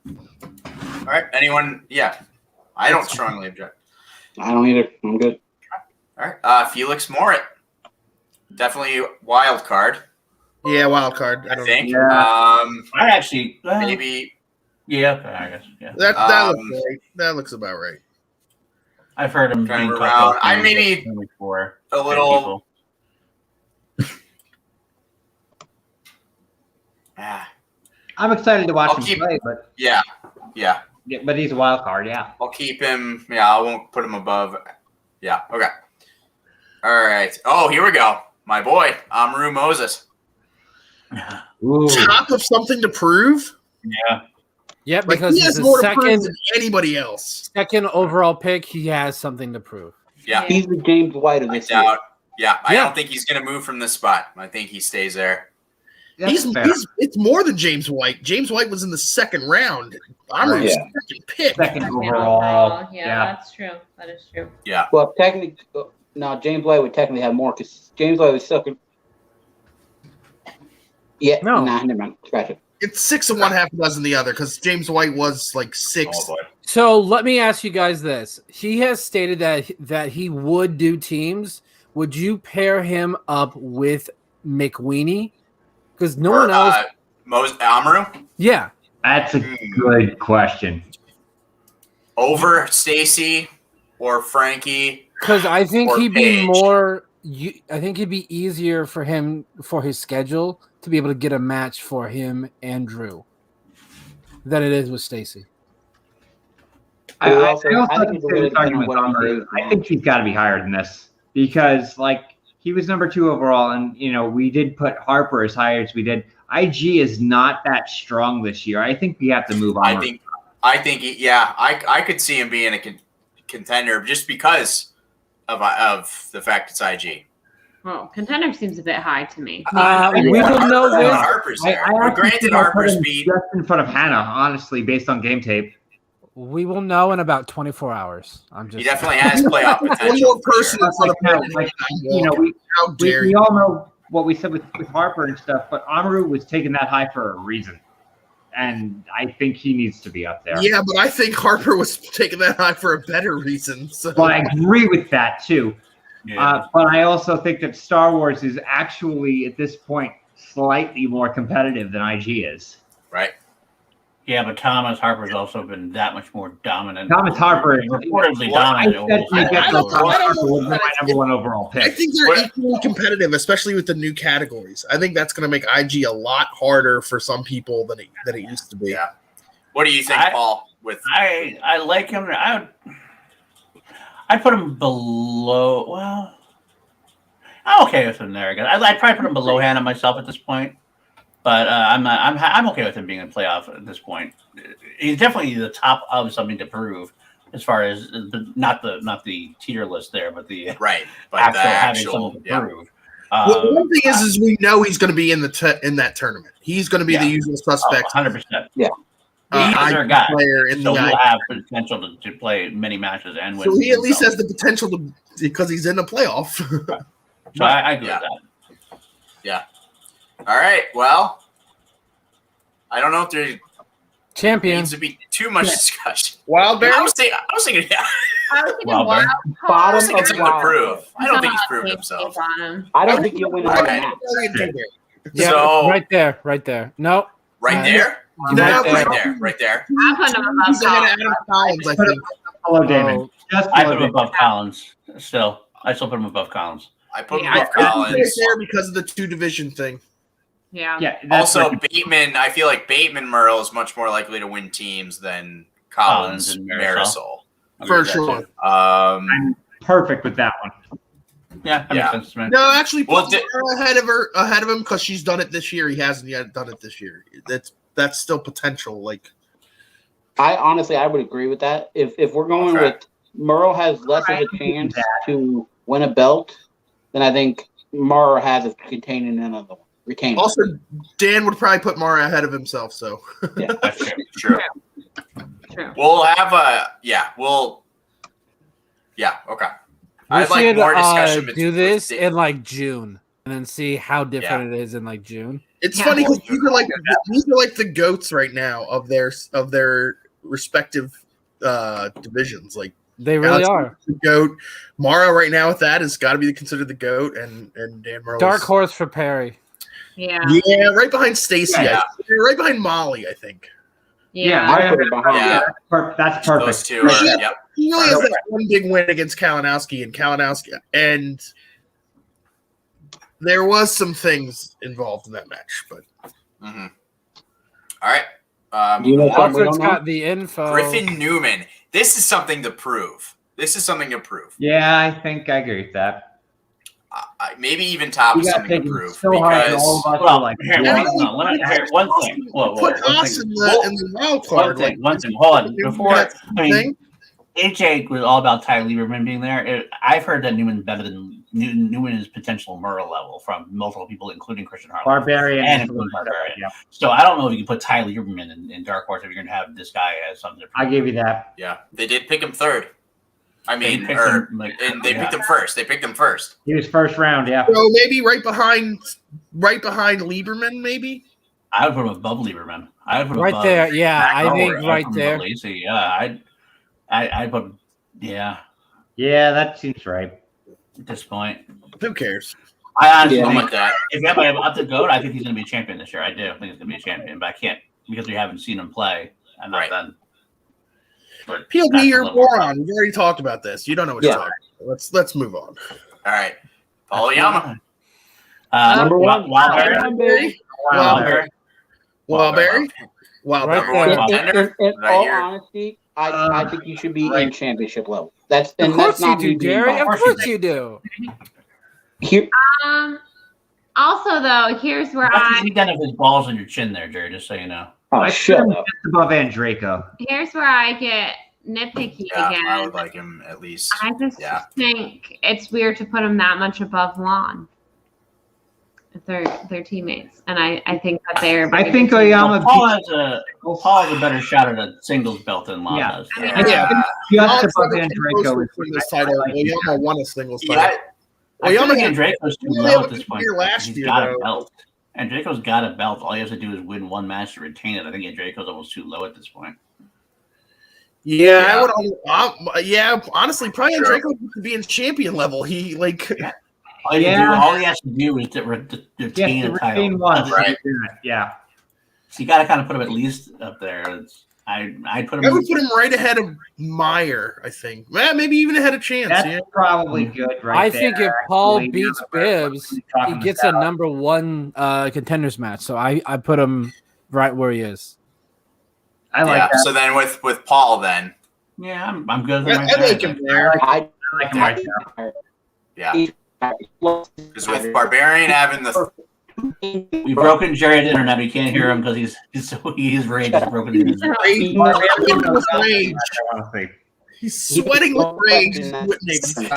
Speaker 1: All right. Anyone? Yeah. I don't strongly object.
Speaker 8: I don't either. I'm good.
Speaker 1: All right. Felix Morit. Definitely wild card.
Speaker 5: Yeah, wild card.
Speaker 1: I think.
Speaker 3: Yeah.
Speaker 7: I actually
Speaker 1: Maybe.
Speaker 7: Yeah, okay, I guess. Yeah,
Speaker 5: That looks right. That looks about right.
Speaker 7: I've heard him
Speaker 1: Kind
Speaker 7: being
Speaker 1: of around.
Speaker 7: talked
Speaker 1: I maybe
Speaker 7: for
Speaker 1: a little. Ah,
Speaker 3: I'm excited to watch
Speaker 1: I'll
Speaker 3: him
Speaker 1: keep-
Speaker 3: play, but
Speaker 1: yeah.
Speaker 3: he's a wild card. Yeah.
Speaker 1: I'll keep him. Yeah, I won't put him above. Yeah. Okay. All right. Oh, here we go. My boy, Amaru Moses.
Speaker 3: Ooh.
Speaker 5: Top of something to prove.
Speaker 7: Yeah,
Speaker 6: Yeah,
Speaker 5: Like
Speaker 6: because
Speaker 5: he
Speaker 6: he's
Speaker 5: has
Speaker 6: the
Speaker 5: more to prove
Speaker 6: second
Speaker 5: than anybody else.
Speaker 6: overall pick. He has something to prove.
Speaker 1: Yeah.
Speaker 8: He's the James White of
Speaker 1: I
Speaker 8: this year.
Speaker 1: doubt. Yeah, I
Speaker 6: Yeah.
Speaker 1: don't think he's going to move from this spot. I think he stays there.
Speaker 3: That's fair.
Speaker 5: It's more than James White. James White was in the second round. I'm
Speaker 3: Right.
Speaker 5: second pick.
Speaker 3: Second
Speaker 4: Second
Speaker 3: overall.
Speaker 4: Yeah, that's true. That is true.
Speaker 1: Yeah.
Speaker 8: Well, technically, no, James White would technically have more because James White was second. Yeah,
Speaker 6: No.
Speaker 8: nah, never mind. Scratch it.
Speaker 5: It's 6 and 1/2 dozen the other because James White was like 6.
Speaker 1: Oh boy.
Speaker 6: So let me ask you guys this: he has stated that he would do teams. Would you pair him up with McWeenie? Because no one else.
Speaker 1: Amaru
Speaker 6: Yeah,
Speaker 3: That's a good question.
Speaker 1: over Stacy or Frankie.
Speaker 6: because I think
Speaker 1: Or
Speaker 6: he'd be
Speaker 1: Paige.
Speaker 6: more. I think it'd be easier for him for his schedule to be able to get a match for him and Drew than it is with Stacy.
Speaker 3: I
Speaker 8: Well,
Speaker 3: also
Speaker 8: I think it's really dependent on what he does.
Speaker 3: I think he's got to be higher than this because, like, he was number 2 overall, and we did put Harper as high as we did. IG is not that strong this year. I think we have to move on.
Speaker 1: I think. I could see him being a contender just because of the fact it's IG.
Speaker 4: Well, contender seems a bit high to me.
Speaker 6: We will know this.
Speaker 1: Harper's there.
Speaker 3: I
Speaker 1: Granted,
Speaker 3: think I'll put
Speaker 1: Harper's
Speaker 3: him
Speaker 1: beat.
Speaker 3: just in front of Hannah, honestly, based on game tape.
Speaker 6: We will know in about 24 hours. I'm just.
Speaker 1: He definitely has playoff
Speaker 5: One
Speaker 1: potential.
Speaker 5: more person in front of him.
Speaker 3: Like,
Speaker 5: How dare
Speaker 3: we
Speaker 5: you?
Speaker 3: all know what we said with Harper and stuff, but Amaru was taking that high for a reason, and I think he needs to be up there.
Speaker 5: Yeah, but I think Harper was taking that high for a better reason. So
Speaker 3: Well, I agree with that too.
Speaker 7: yeah.
Speaker 3: But I also think that Star Wars is actually, at this point, slightly more competitive than IG is.
Speaker 1: Right.
Speaker 7: Yeah, but Thomas Harper's also been that much more dominant.
Speaker 3: Thomas Harper is
Speaker 7: reportedly
Speaker 1: What?
Speaker 7: dominant.
Speaker 3: I said Nick
Speaker 5: I don't-
Speaker 3: Thomas Harper would be my number one overall
Speaker 5: I
Speaker 3: pick.
Speaker 5: think they're
Speaker 1: What-
Speaker 5: equally competitive, especially with the new categories. I think that's going to make IG a lot harder for some people than it used to be.
Speaker 1: Yeah. What do you think, Paul? With
Speaker 7: I like him. I'd put him below. Well, I'm okay with him there again. I'd probably put him below Hannah myself at this point, but I'm okay with him being in playoff at this point. He's definitely the top of something to prove, as far as not the tier list there, but the
Speaker 1: right, but
Speaker 7: actual
Speaker 1: the
Speaker 7: having
Speaker 1: actual
Speaker 7: something to
Speaker 1: yeah.
Speaker 7: prove.
Speaker 5: Well, one thing is we know he's going to be in that tournament. He's going to be the usual suspect.
Speaker 7: 100%.
Speaker 8: Yeah.
Speaker 7: He's their guy.
Speaker 5: Player in
Speaker 7: So
Speaker 5: the
Speaker 7: he'll have potential to play many matches and win.
Speaker 5: So he at least
Speaker 7: himself.
Speaker 5: has the potential to, because he's in the playoff.
Speaker 7: So I agree
Speaker 1: Yeah.
Speaker 7: with that.
Speaker 1: Yeah. All right. Well, I don't know if there
Speaker 6: Champion.
Speaker 1: needs to be too much discussion.
Speaker 5: Wildberry?
Speaker 1: I was thinking,
Speaker 4: I was thinking
Speaker 7: Well,
Speaker 4: wild
Speaker 1: I
Speaker 8: Bottom
Speaker 1: was
Speaker 8: of
Speaker 1: thinking something to
Speaker 8: wild.
Speaker 1: prove. I don't think he's
Speaker 4: Not
Speaker 1: proved
Speaker 4: safe
Speaker 1: himself.
Speaker 4: on him.
Speaker 8: I don't think you'll win another
Speaker 1: Okay.
Speaker 8: match.
Speaker 6: Yeah,
Speaker 1: So-
Speaker 6: right there. No,
Speaker 1: Right there,
Speaker 5: No,
Speaker 6: right there.
Speaker 1: right there.
Speaker 4: I'm putting him above
Speaker 5: He's ahead of
Speaker 4: Collins.
Speaker 5: Adam Collins, I think.
Speaker 3: Below Damon.
Speaker 6: Oh,
Speaker 3: Just
Speaker 7: I
Speaker 3: below
Speaker 7: put him
Speaker 3: Damon.
Speaker 7: above Collins. I still put him above Collins.
Speaker 1: I put him
Speaker 4: Yeah,
Speaker 1: above
Speaker 5: He's right
Speaker 1: Collins.
Speaker 5: there because of the two division thing.
Speaker 4: Yeah.
Speaker 3: Yeah, that's
Speaker 1: Also,
Speaker 3: what-
Speaker 1: Bateman. I feel like Bateman Merle is much more likely to win teams than Collins
Speaker 7: Collins and
Speaker 1: Marisol.
Speaker 5: For sure.
Speaker 3: perfect with that one.
Speaker 7: Yeah, that
Speaker 1: Yeah.
Speaker 7: makes sense to me.
Speaker 5: No, actually,
Speaker 1: Well,
Speaker 5: put her ahead of him because she's done it this year. He hasn't yet done it this year. That's still potential. Like,
Speaker 8: I would agree with that. If we're going
Speaker 1: Okay.
Speaker 8: with Merle has less of a chance to win a belt, then I think Merle has of containing another one. Retaining.
Speaker 5: also, Dan would probably put Mara ahead of himself. So
Speaker 7: That's true.
Speaker 1: True.
Speaker 4: True.
Speaker 1: We'll have a okay.
Speaker 6: we
Speaker 1: I'd like
Speaker 6: should
Speaker 1: more discussion.
Speaker 6: do this
Speaker 1: with
Speaker 6: in like June and then see how different it is in like June.
Speaker 5: it's
Speaker 4: Yeah.
Speaker 5: funny because these are like the goats right now of their respective divisions. Like
Speaker 6: They really
Speaker 5: Alex
Speaker 6: are.
Speaker 5: the goat. Mara right now with that has got to be considered the goat, and Dan Merle.
Speaker 6: Dark horse for Perry.
Speaker 4: Yeah.
Speaker 5: Yeah, right behind Stacy.
Speaker 1: Yeah.
Speaker 5: Right behind Molly, I think.
Speaker 4: Yeah.
Speaker 8: I put it behind.
Speaker 1: Yeah.
Speaker 3: That's
Speaker 1: those
Speaker 3: perfect.
Speaker 1: two. Are,
Speaker 5: Yeah.
Speaker 1: yep.
Speaker 5: He only has that one big win against Kalinowski, and there was some things involved in that match, but
Speaker 1: Mhm. All right.
Speaker 8: Do you know something we
Speaker 6: Alfred's
Speaker 8: don't know?
Speaker 6: got the info.
Speaker 1: Griffin Newman. This is something to prove.
Speaker 3: Yeah, I think I agree with that.
Speaker 1: Maybe even top
Speaker 3: You
Speaker 1: is
Speaker 3: got
Speaker 1: something to
Speaker 3: taken
Speaker 1: prove
Speaker 3: so hard and all
Speaker 1: because
Speaker 3: of us are
Speaker 7: Well,
Speaker 3: like,
Speaker 7: here,
Speaker 5: Yeah,
Speaker 7: one thing. Whoa,
Speaker 5: put
Speaker 7: one
Speaker 5: us
Speaker 7: thing.
Speaker 5: in the wild card.
Speaker 7: One thing. Hold on. Before, I mean,
Speaker 5: thing.
Speaker 7: AJ was all about Ty Lieberman being there. I've heard that Newman's better than Newman is potential Merle level from multiple people, including Christian Harlan.
Speaker 3: Barbarian.
Speaker 7: And
Speaker 3: is-
Speaker 7: including Barbarian.
Speaker 3: Yeah,
Speaker 7: So I don't know if you can put Ty Lieberman in Dark Horse if you're going to have this guy as something to
Speaker 3: I gave you that.
Speaker 1: yeah, they did pick him third. I
Speaker 7: They
Speaker 1: mean,
Speaker 7: picked
Speaker 1: or
Speaker 7: him, like,
Speaker 1: and they
Speaker 7: yeah.
Speaker 1: picked him first. They picked him first.
Speaker 3: He was first round. Yeah.
Speaker 5: So maybe right behind Lieberman, maybe.
Speaker 7: I would put him above Lieberman. I would put him
Speaker 6: Right
Speaker 7: above
Speaker 6: there. Yeah, I
Speaker 7: Mac
Speaker 6: think
Speaker 7: Rower. I'd
Speaker 6: right
Speaker 7: put him
Speaker 6: there.
Speaker 7: above Lacey. Yeah, I'd put yeah.
Speaker 3: Yeah, that seems right.
Speaker 7: At this point,
Speaker 5: Who cares?
Speaker 7: I honestly
Speaker 1: I'm
Speaker 7: think
Speaker 1: with that.
Speaker 7: if you have my up to goat, I think he's going to be a champion this year. I do think he's going to be a champion, but I can't because we haven't seen him play. I'm not
Speaker 1: Right.
Speaker 7: done. But
Speaker 5: PLB,
Speaker 7: that's a
Speaker 5: you're a
Speaker 7: little more-
Speaker 5: moron. We've already talked about this. You don't know what
Speaker 8: Yeah.
Speaker 5: you're talking about. Let's move on.
Speaker 1: All right, Paul Yama.
Speaker 8: Number one.
Speaker 7: Wildberry.
Speaker 3: Wow.
Speaker 5: Wildberry.
Speaker 6: Right
Speaker 1: Number one
Speaker 6: there.
Speaker 1: contender.
Speaker 8: In
Speaker 1: Right
Speaker 8: all
Speaker 1: here.
Speaker 8: honesty, I think you should be
Speaker 3: right.
Speaker 8: in championship level. That's
Speaker 6: Of
Speaker 8: and that's
Speaker 6: course you
Speaker 8: not
Speaker 6: do,
Speaker 8: me being
Speaker 6: Jerry. Of
Speaker 8: biased.
Speaker 6: course you do.
Speaker 8: Here,
Speaker 4: Also, though, here's where
Speaker 7: That's the extent of his balls on your chin there, Jerry. Just so you know.
Speaker 8: oh,
Speaker 3: I
Speaker 8: shut
Speaker 3: put him
Speaker 8: up.
Speaker 3: just above Andraco.
Speaker 4: here's where I get nitpicky
Speaker 1: Yeah,
Speaker 4: again.
Speaker 1: I would like him at least.
Speaker 4: I just
Speaker 1: Yeah.
Speaker 4: think it's weird to put him that much above Lon. If they're teammates, and I think that they're.
Speaker 3: I
Speaker 4: very
Speaker 3: think
Speaker 4: good teammates.
Speaker 3: Oyama
Speaker 7: Paul has a better shot at a singles belt than Lon
Speaker 3: Yeah.
Speaker 7: does.
Speaker 4: I mean,
Speaker 1: Yeah.
Speaker 3: just
Speaker 5: Odds
Speaker 3: above
Speaker 5: are getting
Speaker 3: Andraco.
Speaker 5: closer to this title. Oyama won a singles title.
Speaker 1: Yeah,
Speaker 7: I feel
Speaker 5: Oyama
Speaker 7: like
Speaker 5: had-
Speaker 7: Andreko's too
Speaker 5: he
Speaker 7: low
Speaker 5: had
Speaker 7: at
Speaker 5: a
Speaker 7: this
Speaker 5: good
Speaker 7: point.
Speaker 5: year last
Speaker 7: He's
Speaker 5: year,
Speaker 7: got
Speaker 5: though.
Speaker 7: a belt. Andreko's got a belt. All he has to do is win one match to retain it. I think Andreko's almost too low at this point.
Speaker 5: Yeah,
Speaker 1: Yeah.
Speaker 5: I would. Yeah, honestly, probably
Speaker 1: Sure.
Speaker 5: Draco could be in champion level. He like.
Speaker 7: All he has to do is to retain
Speaker 3: Yes,
Speaker 7: a
Speaker 3: to
Speaker 7: title.
Speaker 3: retain one.
Speaker 1: Right.
Speaker 3: Yeah.
Speaker 7: So you got to kind of put him at least up there. I'd put him.
Speaker 5: I would put him right ahead of Meyer, I think. Maybe even ahead of Chance.
Speaker 3: That's
Speaker 5: Yeah.
Speaker 3: probably good, right
Speaker 6: I
Speaker 3: there.
Speaker 6: think if Paul
Speaker 3: actually,
Speaker 6: beats
Speaker 3: now that we're
Speaker 6: Bibbs,
Speaker 3: talking
Speaker 6: he gets
Speaker 3: about-
Speaker 6: a number 1 contenders match. So I put him right where he is.
Speaker 3: I like
Speaker 1: Yeah.
Speaker 3: that.
Speaker 1: So then with Paul, then
Speaker 7: Yeah, I'm good with him
Speaker 5: I
Speaker 7: right there.
Speaker 5: like him there.
Speaker 8: I
Speaker 3: I like him right there.
Speaker 1: yeah, because with Barbarian having the
Speaker 7: We've broken Jerry's internet. We can't hear him because he's rage is broken.
Speaker 5: Rage. Sweating with rage.
Speaker 3: Honestly.
Speaker 5: He's sweating with rage. He's sweating.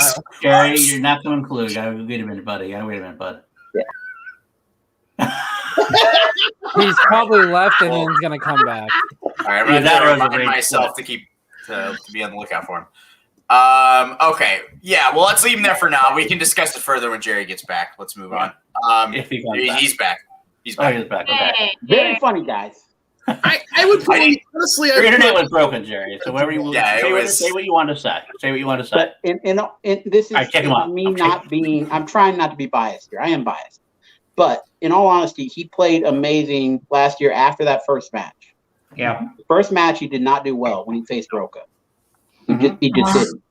Speaker 7: Jerry, you're not coming clue. Wait a minute, buddy. Wait a minute, bud.
Speaker 6: He's probably left and then he's gonna come back.
Speaker 1: all right, I'm
Speaker 7: Yeah, that
Speaker 1: gonna
Speaker 7: was a
Speaker 1: remind
Speaker 7: rage
Speaker 1: myself to be on the lookout for him. Okay, yeah. Well, let's leave him there for now. We can discuss it further when Jerry gets back. Let's move on.
Speaker 7: If he comes back.
Speaker 1: He's back. He's
Speaker 7: Oh,
Speaker 1: back.
Speaker 7: he's back. Okay.
Speaker 4: Hey,
Speaker 8: very
Speaker 4: hey.
Speaker 8: funny, guys.
Speaker 5: I would put him, honestly.
Speaker 7: Your
Speaker 5: I
Speaker 7: internet
Speaker 5: would
Speaker 7: was broken, Jerry. So whatever you
Speaker 1: Yeah, it
Speaker 7: say,
Speaker 1: was-
Speaker 7: say what you want to say. Say what you want to say.
Speaker 8: But this is
Speaker 7: All right, check him out.
Speaker 8: me
Speaker 7: Okay.
Speaker 8: not being. I'm trying not to be biased here. I am biased, but in all honesty, he played amazing last year after that first match.
Speaker 3: Yeah.
Speaker 8: The first match, he did not do well when he faced Roca. He just didn't.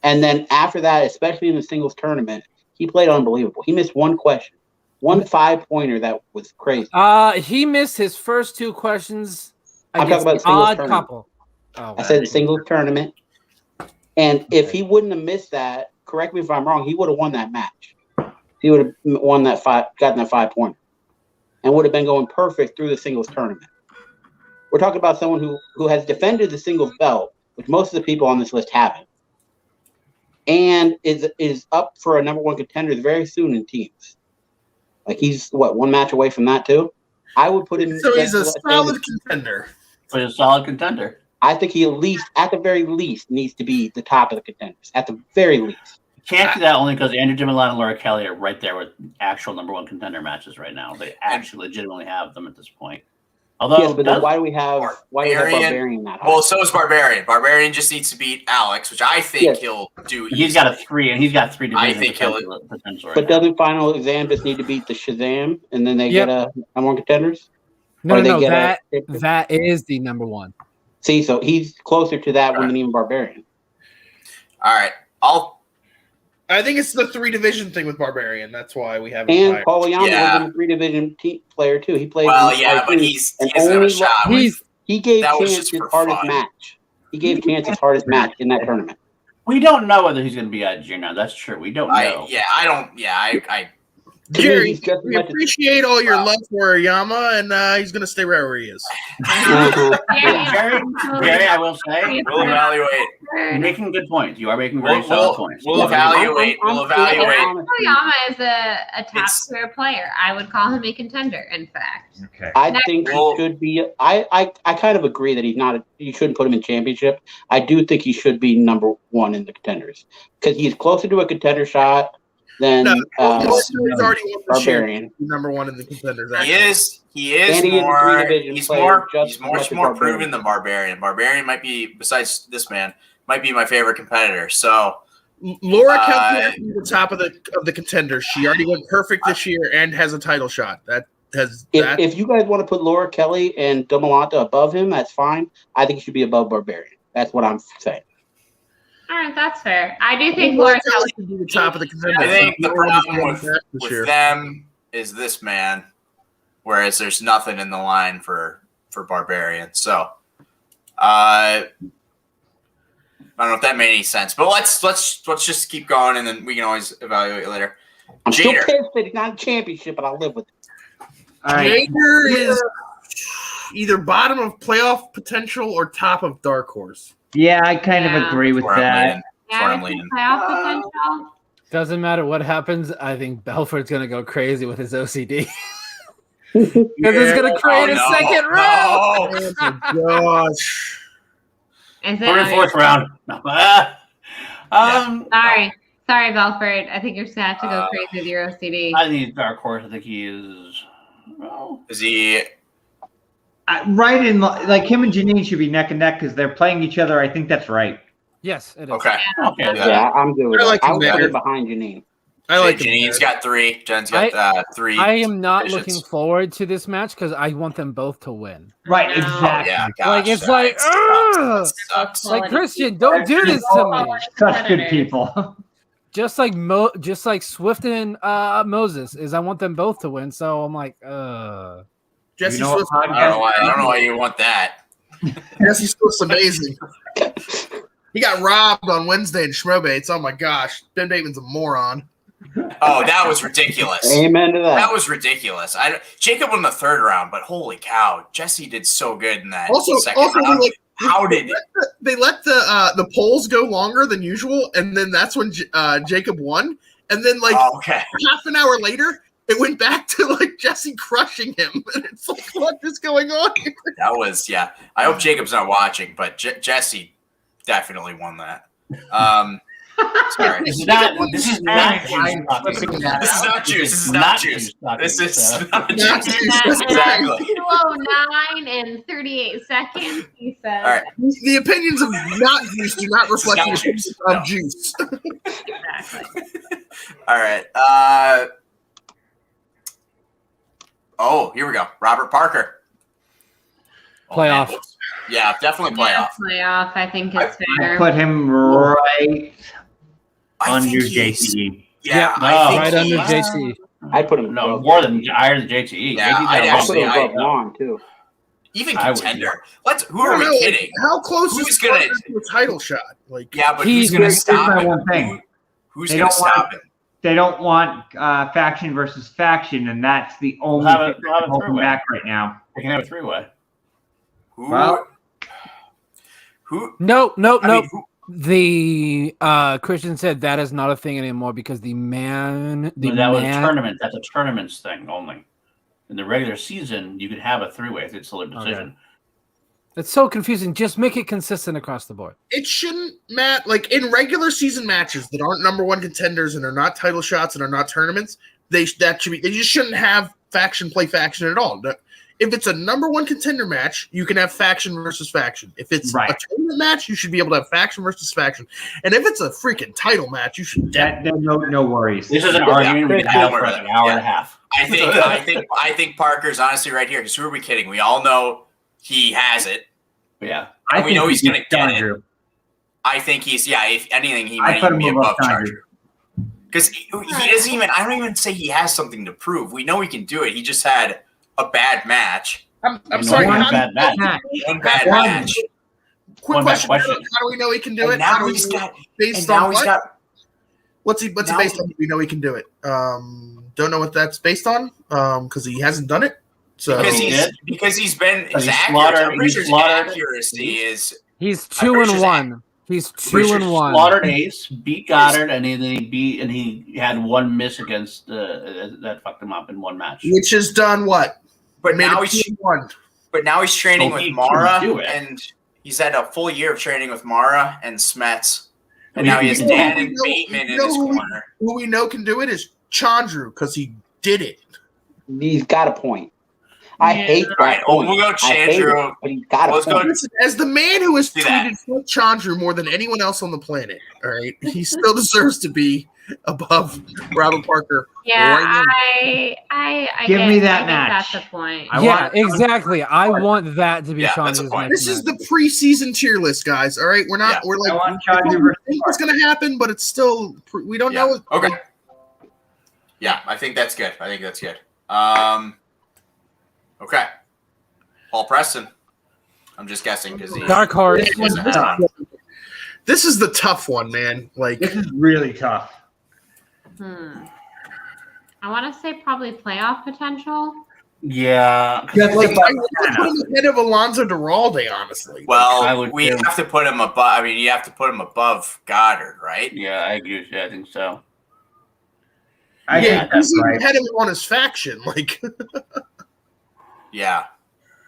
Speaker 8: And then after that, especially in the singles tournament, he played unbelievable. He missed one question, 1 5-pointer that was crazy.
Speaker 6: He missed his first 2 questions
Speaker 8: I'm
Speaker 6: against
Speaker 8: talking about
Speaker 6: the
Speaker 8: singles
Speaker 6: odd
Speaker 8: tournament.
Speaker 6: couple. Oh,
Speaker 8: I said the singles tournament. And if he wouldn't have missed that, correct me if I'm wrong, he would have won that match. He would have won that gotten that 5-pointer, and would have been going perfect through the singles tournament. We're talking about someone who has defended the singles belt, which most of the people on this list haven't, and is up for a number 1 contender very soon in teams. Like he's one match away from that too. I would put him.
Speaker 5: So he's a solid contender.
Speaker 7: But a solid contender.
Speaker 8: I think he at the very least, needs to be the top of the contenders. At the very least.
Speaker 7: Can't do that only because Andrew Dimmilan and Laura Kelly are right there with actual number 1 contender matches right now. They actually legitimately have them at this point. Although,
Speaker 8: Yes, but then why do we have Barbarian that high?
Speaker 1: Well, so is Barbarian. Barbarian just needs to beat Alex, which I think
Speaker 8: Yes.
Speaker 1: he'll do.
Speaker 7: he's got a 3, and he's got 3
Speaker 1: I
Speaker 7: division
Speaker 1: think
Speaker 7: potential right
Speaker 8: But
Speaker 7: now.
Speaker 8: doesn't Final Exam just need to beat the Shazam, and then they
Speaker 6: Yep.
Speaker 8: get a number 1 contenders?
Speaker 6: No,
Speaker 8: Or they
Speaker 6: no,
Speaker 8: get
Speaker 6: that is the number 1.
Speaker 8: See, so he's closer to that one than even Barbarian.
Speaker 1: All right,
Speaker 5: I think it's the 3-division thing with Barbarian. That's why we have him
Speaker 8: And
Speaker 5: higher.
Speaker 8: Paul Yama
Speaker 1: Yeah.
Speaker 8: was a 3-division team player too. He played.
Speaker 1: well,
Speaker 8: in
Speaker 1: yeah,
Speaker 8: RT,
Speaker 1: but he
Speaker 8: and
Speaker 1: doesn't have a
Speaker 8: only
Speaker 1: shot.
Speaker 8: he gave
Speaker 1: that was
Speaker 8: Chance
Speaker 1: just
Speaker 8: his
Speaker 1: for
Speaker 8: hardest
Speaker 1: fun.
Speaker 8: match. He gave Chance his hardest match in that tournament.
Speaker 7: We don't know whether he's going to be at junior. That's true. We don't know.
Speaker 1: I
Speaker 8: To me,
Speaker 5: Jerry,
Speaker 8: he's just as
Speaker 5: we
Speaker 8: much as-
Speaker 5: appreciate all your love for Yama, and he's going to stay right where he is.
Speaker 7: Jerry, I will say,
Speaker 1: we'll evaluate.
Speaker 7: you're making good points. You are making very
Speaker 1: We'll,
Speaker 7: solid
Speaker 1: we'll,
Speaker 7: points.
Speaker 1: we'll evaluate. We'll evaluate.
Speaker 4: Koyama is a top
Speaker 1: It's-
Speaker 4: tier player. I would call him a contender, in fact.
Speaker 3: Okay.
Speaker 8: I think
Speaker 1: Well-
Speaker 8: he should be. I kind of agree that he's not. You shouldn't put him in championship. I do think he should be number 1 in the contenders because he's closer to a contender shot than
Speaker 5: No, he's already won this year.
Speaker 8: Barbarian.
Speaker 5: He's number 1 in the contenders.
Speaker 1: He
Speaker 5: actually.
Speaker 1: is. He is
Speaker 8: And he is a
Speaker 1: more.
Speaker 8: 3-division
Speaker 1: He's
Speaker 8: player,
Speaker 1: more.
Speaker 8: just
Speaker 1: He's
Speaker 8: as
Speaker 1: much
Speaker 8: much as
Speaker 1: more
Speaker 8: Barbarian.
Speaker 1: proven than Barbarian. Barbarian might be, besides this man, might be my favorite competitor. So
Speaker 5: Laura Kelly has to be the top of the contenders. She already went perfect this year and has a title shot. That has that.
Speaker 8: If you guys want to put Laura Kelly and Domalanta above him, that's fine. I think he should be above Barbarian. That's what I'm saying.
Speaker 4: All right, that's fair. I do
Speaker 5: Laura
Speaker 4: think Laura
Speaker 5: Kelly
Speaker 4: Kelly
Speaker 5: should be the top of the contenders.
Speaker 1: I think the
Speaker 5: Laura
Speaker 1: problem
Speaker 5: won
Speaker 1: with,
Speaker 5: the match this year.
Speaker 1: with them is this man, whereas there's nothing in the line for Barbarian. So I don't know if that made any sense, but let's just keep going, and then we can always evaluate later.
Speaker 8: I'm still
Speaker 1: Jader.
Speaker 8: pissed that he's not a championship, but I'll live with it.
Speaker 3: All right.
Speaker 5: Jader is either bottom of playoff potential or top of dark horse.
Speaker 3: Yeah, I kind of
Speaker 4: Yeah.
Speaker 3: agree with
Speaker 1: Where I'm
Speaker 3: that.
Speaker 1: leaning. That's where
Speaker 4: Yeah,
Speaker 1: I'm
Speaker 4: I think
Speaker 1: leaning.
Speaker 4: playoff potential.
Speaker 6: Doesn't matter what happens. I think Belford's gonna go crazy with his OCD because it's gonna create
Speaker 1: Oh,
Speaker 6: a
Speaker 1: no.
Speaker 6: second round.
Speaker 1: No.
Speaker 5: Oh my gosh.
Speaker 4: Is it?
Speaker 7: We're in 4th round. No.
Speaker 4: Sorry, Belford. I think you're just gonna have to go crazy with your OCD.
Speaker 7: I think he's dark horse. I think he is. Well,
Speaker 1: Is he?
Speaker 3: Right in like him and Janine should be neck and neck because they're playing each other. I think that's right.
Speaker 6: Yes, it is.
Speaker 1: Okay.
Speaker 7: okay.
Speaker 1: Yeah.
Speaker 8: Yeah, I'm good with
Speaker 5: I
Speaker 8: that.
Speaker 5: like
Speaker 8: I
Speaker 5: him
Speaker 8: would put
Speaker 5: better.
Speaker 8: him behind Janine.
Speaker 5: I like him.
Speaker 1: Janine's got 3. Jen's got 3.
Speaker 6: I am not
Speaker 1: divisions.
Speaker 6: looking forward to this match because I want them both to win.
Speaker 3: Right,
Speaker 4: No.
Speaker 3: exactly.
Speaker 1: Yeah,
Speaker 6: Like,
Speaker 1: gosh,
Speaker 6: it's like,
Speaker 1: it sucks.
Speaker 6: Like, Christian, don't do this to me.
Speaker 3: Such good people.
Speaker 6: Just like Swift and Moses is, I want them both to win. So I'm like,
Speaker 5: Jesse
Speaker 3: You know
Speaker 5: Swift.
Speaker 3: what
Speaker 1: I don't know why you want that.
Speaker 5: Jesse Swift's amazing. He got robbed on Wednesday in Schmoedown. Oh my gosh, Ben Bateman's a moron.
Speaker 1: Oh, that was ridiculous.
Speaker 8: Amen to that.
Speaker 1: That was ridiculous. Jacob won the 3rd round, but holy cow, Jesse did so good in that second round. How did
Speaker 5: they let the polls go longer than usual, and then that's when Jacob won, and then half an hour later, it went back to like Jesse crushing him, and it's like, what is going on here?
Speaker 1: That was I hope Jacob's not watching, but Jesse definitely won that. Sorry.
Speaker 7: This is not juice.
Speaker 1: This is not juice. This is not juice. Exactly.
Speaker 4: 2:09 and 38 seconds. He said.
Speaker 1: All right.
Speaker 5: The opinions of not juice do not reflect the
Speaker 1: Not
Speaker 5: opinions
Speaker 1: juice.
Speaker 5: of
Speaker 1: No.
Speaker 5: juice.
Speaker 4: Exactly.
Speaker 1: All right. Oh, here we go. Robert Parker. Oh,
Speaker 6: Playoff.
Speaker 1: man. Yeah, definitely playoff.
Speaker 4: Playoff. I think it's
Speaker 3: I
Speaker 4: fair.
Speaker 3: put him right
Speaker 1: I
Speaker 3: under
Speaker 1: think he's-
Speaker 3: JCE.
Speaker 1: Yeah,
Speaker 7: No,
Speaker 1: I think
Speaker 6: right under
Speaker 1: he's-
Speaker 6: JC.
Speaker 8: I put him
Speaker 7: No,
Speaker 8: above.
Speaker 7: more than higher than JTE.
Speaker 1: Yeah,
Speaker 7: JTE's
Speaker 1: I'd
Speaker 7: got a
Speaker 8: I
Speaker 1: actually-
Speaker 8: put him above Juan too.
Speaker 1: Even
Speaker 7: I would-
Speaker 1: contender. Who
Speaker 5: I
Speaker 1: are
Speaker 5: don't
Speaker 1: we
Speaker 5: know,
Speaker 1: kidding?
Speaker 5: How close
Speaker 1: Who's
Speaker 5: is
Speaker 1: gonna-
Speaker 5: Parker to a title shot? Like,
Speaker 1: Yeah, but
Speaker 6: He's
Speaker 1: who's going to
Speaker 3: Here's
Speaker 1: stop
Speaker 3: my
Speaker 1: him?
Speaker 3: one thing.
Speaker 1: Who's
Speaker 3: They
Speaker 1: going to
Speaker 3: don't want-
Speaker 1: stop him?
Speaker 3: They don't want faction versus faction, and that's the only
Speaker 7: We'll have a-
Speaker 3: thing
Speaker 7: we'll have
Speaker 3: that's
Speaker 7: a
Speaker 3: holding
Speaker 7: three-way.
Speaker 3: back right now.
Speaker 7: They can have a 3-way.
Speaker 1: Who?
Speaker 3: Well-
Speaker 1: who?
Speaker 6: No.
Speaker 1: I mean, who?
Speaker 6: The Christian said that is not a thing anymore because the man.
Speaker 7: That was a tournament. That's a tournaments thing only. In the regular season, you could have a 3-way if it's still a decision.
Speaker 6: It's so confusing. Just make it consistent across the board.
Speaker 5: it shouldn't, Matt. Like in regular season matches that aren't number one contenders and are not title shots and are not tournaments, they just shouldn't have faction play faction at all. If it's a number one contender match, you can have faction versus faction. If it's
Speaker 3: Right.
Speaker 5: a tournament match, you should be able to have faction versus faction. And if it's a freaking title match, you should
Speaker 3: No worries.
Speaker 7: This is an argument we could have for like an hour and a half.
Speaker 1: I think Parker's honestly right here because who are we kidding? We all know he has it.
Speaker 7: Yeah.
Speaker 1: And we know he's going to get it.
Speaker 3: Chandru.
Speaker 1: I think he's if anything, he
Speaker 3: I
Speaker 1: might
Speaker 3: put
Speaker 1: even be
Speaker 3: him
Speaker 1: above
Speaker 3: above
Speaker 1: Chandru. Because he doesn't even. I don't even say he has something to prove. We know he can do it. He just had a bad match.
Speaker 5: I'm
Speaker 7: And
Speaker 5: sorry.
Speaker 7: one
Speaker 5: How
Speaker 7: bad match.
Speaker 1: One bad
Speaker 5: One.
Speaker 1: match.
Speaker 5: quick
Speaker 7: One
Speaker 5: question.
Speaker 7: question.
Speaker 5: How do we know he can do
Speaker 1: And
Speaker 5: it?
Speaker 1: now
Speaker 5: How do
Speaker 1: he's
Speaker 5: we-
Speaker 1: got.
Speaker 5: based
Speaker 1: And now
Speaker 5: on
Speaker 1: he's
Speaker 5: what?
Speaker 1: got.
Speaker 5: What's it
Speaker 1: now-
Speaker 5: based on? We know he can do it. Don't know what that's based on. Because he hasn't done it. So
Speaker 1: Because he's been
Speaker 7: Because
Speaker 1: his
Speaker 7: he slaughtered-
Speaker 1: accuracy. I'm pretty
Speaker 7: he
Speaker 1: sure his
Speaker 7: slaughtered-
Speaker 1: accuracy is.
Speaker 6: He's
Speaker 1: I'm pretty sure
Speaker 6: 2-1. He's
Speaker 1: pretty sure
Speaker 6: 2-1.
Speaker 7: Slaughtered Ace, beat Goddard, and he had one miss against that fucked him up in one match.
Speaker 5: which has done what?
Speaker 1: But
Speaker 5: Made
Speaker 1: now
Speaker 5: it
Speaker 1: he's
Speaker 5: 2-1.
Speaker 1: training
Speaker 7: So
Speaker 1: with
Speaker 7: he can
Speaker 1: Mara,
Speaker 7: do it.
Speaker 1: and he's had a full year of training with Mara and Smets, and
Speaker 7: We-
Speaker 1: now he has
Speaker 7: we-
Speaker 1: Dan
Speaker 5: we
Speaker 1: and
Speaker 5: know-
Speaker 1: Bateman
Speaker 5: we
Speaker 1: in
Speaker 5: know
Speaker 1: his
Speaker 5: who we-
Speaker 1: corner.
Speaker 5: Who we know can do it is Chandru because he did it.
Speaker 8: He's got a point. I
Speaker 4: Yeah.
Speaker 8: hate that
Speaker 1: All right,
Speaker 8: point.
Speaker 1: we'll go
Speaker 8: I hate
Speaker 1: Chandru.
Speaker 8: it, but he's got a
Speaker 1: Let's go
Speaker 8: point.
Speaker 5: Listen, as the man who has
Speaker 1: Do that.
Speaker 5: tweeted for Chandru more than anyone else on the planet, all right, he still deserves to be above Robert Parker.
Speaker 4: Yeah,
Speaker 5: Right
Speaker 4: I
Speaker 3: Give
Speaker 4: get
Speaker 3: me
Speaker 4: it.
Speaker 3: that
Speaker 4: I think
Speaker 3: match.
Speaker 4: That's the point.
Speaker 3: I
Speaker 6: Yeah,
Speaker 3: want-
Speaker 6: exactly. I want that to be
Speaker 1: Yeah, that's
Speaker 6: Chandru's
Speaker 1: the point.
Speaker 6: next
Speaker 5: This is
Speaker 6: match.
Speaker 5: the preseason tier list, guys. All right, we're not.
Speaker 1: Yeah.
Speaker 5: We're like
Speaker 3: I want
Speaker 5: we
Speaker 3: Chandru
Speaker 5: don't
Speaker 3: versus
Speaker 5: think it's going to happen, but it's still we don't
Speaker 1: Yeah.
Speaker 5: know.
Speaker 1: Okay. Yeah, I think that's good. Okay. Paul Preston. I'm just guessing because he.
Speaker 6: Dark horse.
Speaker 5: This is the tough one, man. Like
Speaker 3: This is really tough.
Speaker 4: I want to say probably playoff potential.
Speaker 7: Yeah.
Speaker 3: Just like
Speaker 5: I would put him ahead of Alonzo Duralde, honestly.
Speaker 7: I
Speaker 1: Well,
Speaker 7: would
Speaker 1: we
Speaker 7: too.
Speaker 1: have to put him above. I mean, you have to put him above Goddard, right?
Speaker 7: Yeah, I agree with you. I think so.
Speaker 3: I
Speaker 5: yeah,
Speaker 3: think that's
Speaker 5: he's even
Speaker 3: right.
Speaker 5: ahead of him on his faction. Like
Speaker 1: Yeah.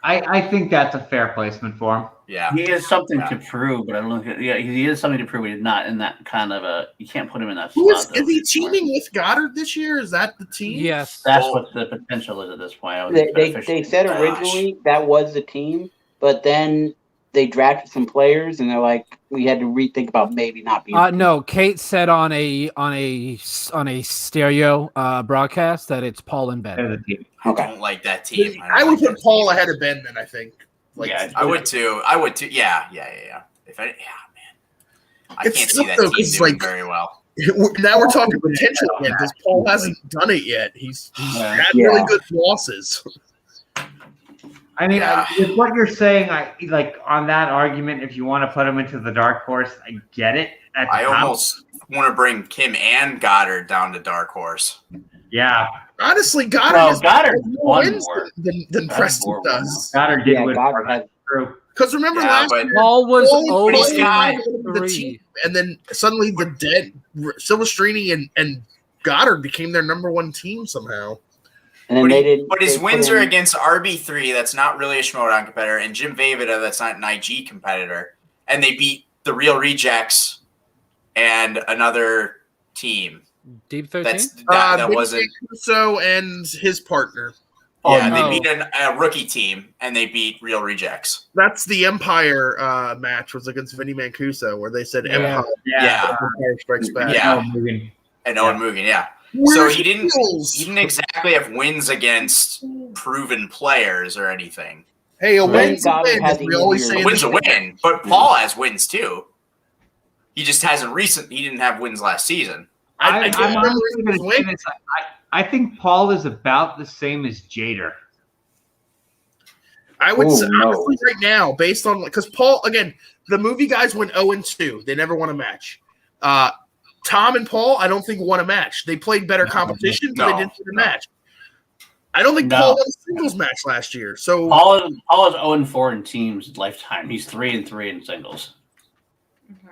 Speaker 3: I think that's a fair placement for him.
Speaker 1: Yeah.
Speaker 7: He has something
Speaker 1: Yeah.
Speaker 7: to prove, but I don't think. Yeah, he has something to prove. But he's not in that kind of a. You can't put him in that
Speaker 5: who
Speaker 7: slot.
Speaker 5: is
Speaker 7: though.
Speaker 5: he teaming with Goddard this year? Is that the team?
Speaker 6: Yes.
Speaker 7: That's what the potential is at this point. I would
Speaker 8: They,
Speaker 7: think
Speaker 8: they,
Speaker 7: beneficial.
Speaker 8: they said originally that was the team, but then they drafted some players and they're like, we had to rethink about maybe not being.
Speaker 6: No, Kate said on a stereo broadcast that it's Paul and Ben.
Speaker 3: They're the team.
Speaker 1: I don't like that team.
Speaker 5: I would put Paul ahead of Ben then, I think. Like,
Speaker 7: Yeah,
Speaker 1: I would too. Yeah. If man, I
Speaker 5: It's
Speaker 1: can't see
Speaker 5: tough,
Speaker 1: that
Speaker 5: though,
Speaker 1: team
Speaker 5: 'cause,
Speaker 1: doing
Speaker 5: like,
Speaker 1: very well.
Speaker 5: now we're talking potential again because Paul hasn't done it yet. He's had really good losses.
Speaker 3: I mean,
Speaker 1: Yeah.
Speaker 3: with what you're saying, I like on that argument. If you want to put him into the dark horse, I get it. At the
Speaker 1: I
Speaker 3: top.
Speaker 1: almost want to bring Kim and Goddard down to dark horse.
Speaker 3: Yeah,
Speaker 5: Honestly, Goddard
Speaker 7: Well,
Speaker 5: has
Speaker 7: Goddard
Speaker 5: more
Speaker 7: won
Speaker 5: wins
Speaker 7: more.
Speaker 5: than
Speaker 7: Goddard
Speaker 5: Preston
Speaker 7: more
Speaker 5: does.
Speaker 3: Goddard did
Speaker 8: Yeah,
Speaker 3: win.
Speaker 8: Goddard had-
Speaker 3: True.
Speaker 5: Because remember
Speaker 1: Yeah,
Speaker 5: last
Speaker 1: but-
Speaker 5: year,
Speaker 6: Paul was
Speaker 5: Paul
Speaker 1: he's
Speaker 6: 0
Speaker 1: got-
Speaker 5: the team, and then suddenly the dead Silvestrini and Goddard became their number one team somehow.
Speaker 8: And then
Speaker 1: But,
Speaker 8: they didn't.
Speaker 1: but his
Speaker 8: they put
Speaker 1: wins are
Speaker 8: in-
Speaker 1: against RB3, that's not really a Schmoedown competitor, and Jim Vavida, that's not an IG competitor. And they beat the Real Rejects and another team.
Speaker 6: Deep 13.
Speaker 1: That wasn't.
Speaker 5: So and his partner.
Speaker 1: Yeah,
Speaker 6: no.
Speaker 1: they beat a rookie team and they beat Real Rejects.
Speaker 5: That's the Empire match was against Vinny Mancuso, where they said
Speaker 6: Yeah.
Speaker 5: Empire,
Speaker 1: Yeah.
Speaker 5: Empire Strikes Back.
Speaker 1: Yeah.
Speaker 3: Moving.
Speaker 1: And Owen Mugen, yeah.
Speaker 5: Where's
Speaker 1: So he didn't
Speaker 5: Hills?
Speaker 1: exactly have wins against proven players or anything.
Speaker 5: Hey, a
Speaker 8: Right.
Speaker 5: win's a
Speaker 8: Goddard
Speaker 5: win.
Speaker 8: had
Speaker 5: as
Speaker 8: the
Speaker 5: we always
Speaker 8: easier
Speaker 5: say.
Speaker 1: A win's a win, but Paul has wins too. He just hasn't he didn't have wins last season.
Speaker 5: I
Speaker 3: I'm
Speaker 5: don't remember
Speaker 3: honestly
Speaker 5: his
Speaker 3: going to say
Speaker 5: win.
Speaker 3: this. I think Paul is about the same as Jader.
Speaker 5: I would
Speaker 8: Oh,
Speaker 5: say
Speaker 8: no.
Speaker 5: honestly right now, based on because Paul again, the movie guys went 0-2. They never won a match. Tom and Paul, I don't think won a match. They played better competition, but they
Speaker 1: No,
Speaker 5: didn't win a
Speaker 1: no.
Speaker 5: match. I don't think
Speaker 7: No.
Speaker 5: Paul won a singles match last year. So
Speaker 7: Paul is 0-4 in teams lifetime. He's 3-3 in singles.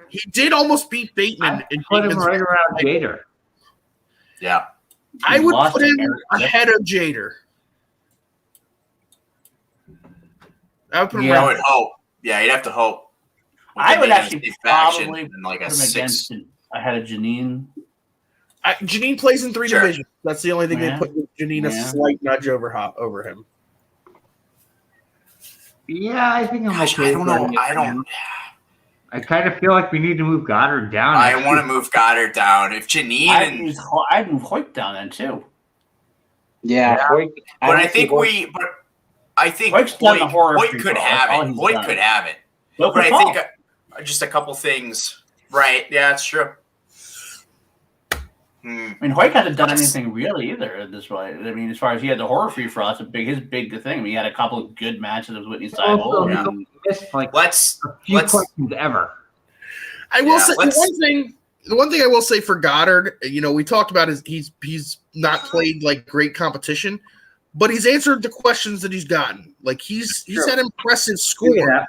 Speaker 5: he did almost beat Bateman.
Speaker 3: I
Speaker 5: in
Speaker 3: put him
Speaker 5: Bateman's-
Speaker 3: right around Jader.
Speaker 1: Yeah.
Speaker 5: I
Speaker 7: He
Speaker 5: would
Speaker 7: lost
Speaker 5: put
Speaker 7: to
Speaker 5: him
Speaker 7: Eric
Speaker 5: ahead of Jader. I would put him
Speaker 7: Yeah.
Speaker 1: I
Speaker 5: right.
Speaker 1: would hope. Yeah, you'd have to hope.
Speaker 7: I would
Speaker 1: With the
Speaker 7: actually
Speaker 1: same faction
Speaker 7: probably
Speaker 1: and like a
Speaker 7: put him
Speaker 1: 6.
Speaker 7: against ahead of Janine.
Speaker 5: Janine plays in 3
Speaker 1: Sure.
Speaker 5: divisions. That's the only thing
Speaker 7: Yeah.
Speaker 5: they put Janine a
Speaker 7: Yeah.
Speaker 5: slight nudge over him.
Speaker 3: Yeah, I think I'm
Speaker 1: Gosh,
Speaker 3: okay.
Speaker 1: I don't know.
Speaker 3: with
Speaker 1: I
Speaker 3: kind of feel like we need to move Goddard down.
Speaker 1: I want to move Goddard down. If Janine and
Speaker 7: I'd move Hoyt down then too.
Speaker 8: Yeah,
Speaker 3: Yeah.
Speaker 8: Hoyt-
Speaker 1: but
Speaker 8: don't
Speaker 1: I think
Speaker 8: Hoyt-
Speaker 1: I think
Speaker 7: Hoyt's done the horror
Speaker 1: Hoyt
Speaker 7: free
Speaker 1: could
Speaker 7: throw.
Speaker 1: have
Speaker 7: That's all
Speaker 1: it.
Speaker 7: he's
Speaker 1: Hoyt
Speaker 7: done.
Speaker 1: could have it.
Speaker 7: Look
Speaker 1: But
Speaker 7: at
Speaker 1: I
Speaker 7: Paul.
Speaker 1: think just a couple things. Right. Yeah, that's true.
Speaker 7: I mean, Hoyt hasn't done anything really either at this point. I mean, as far as he had the horror free for us, his big thing. I mean, he had a couple of good matches with Whitney
Speaker 3: Also,
Speaker 7: Seibel.
Speaker 3: he's
Speaker 7: and-
Speaker 3: only missed like
Speaker 1: Let's
Speaker 3: a few
Speaker 1: let's-
Speaker 3: questions ever.
Speaker 5: I will
Speaker 1: Yeah,
Speaker 5: say the one thing I will say for Goddard, we talked about is he's not played like great competition, but he's answered the questions that he's gotten. Like he's had impressive score.
Speaker 3: Yeah.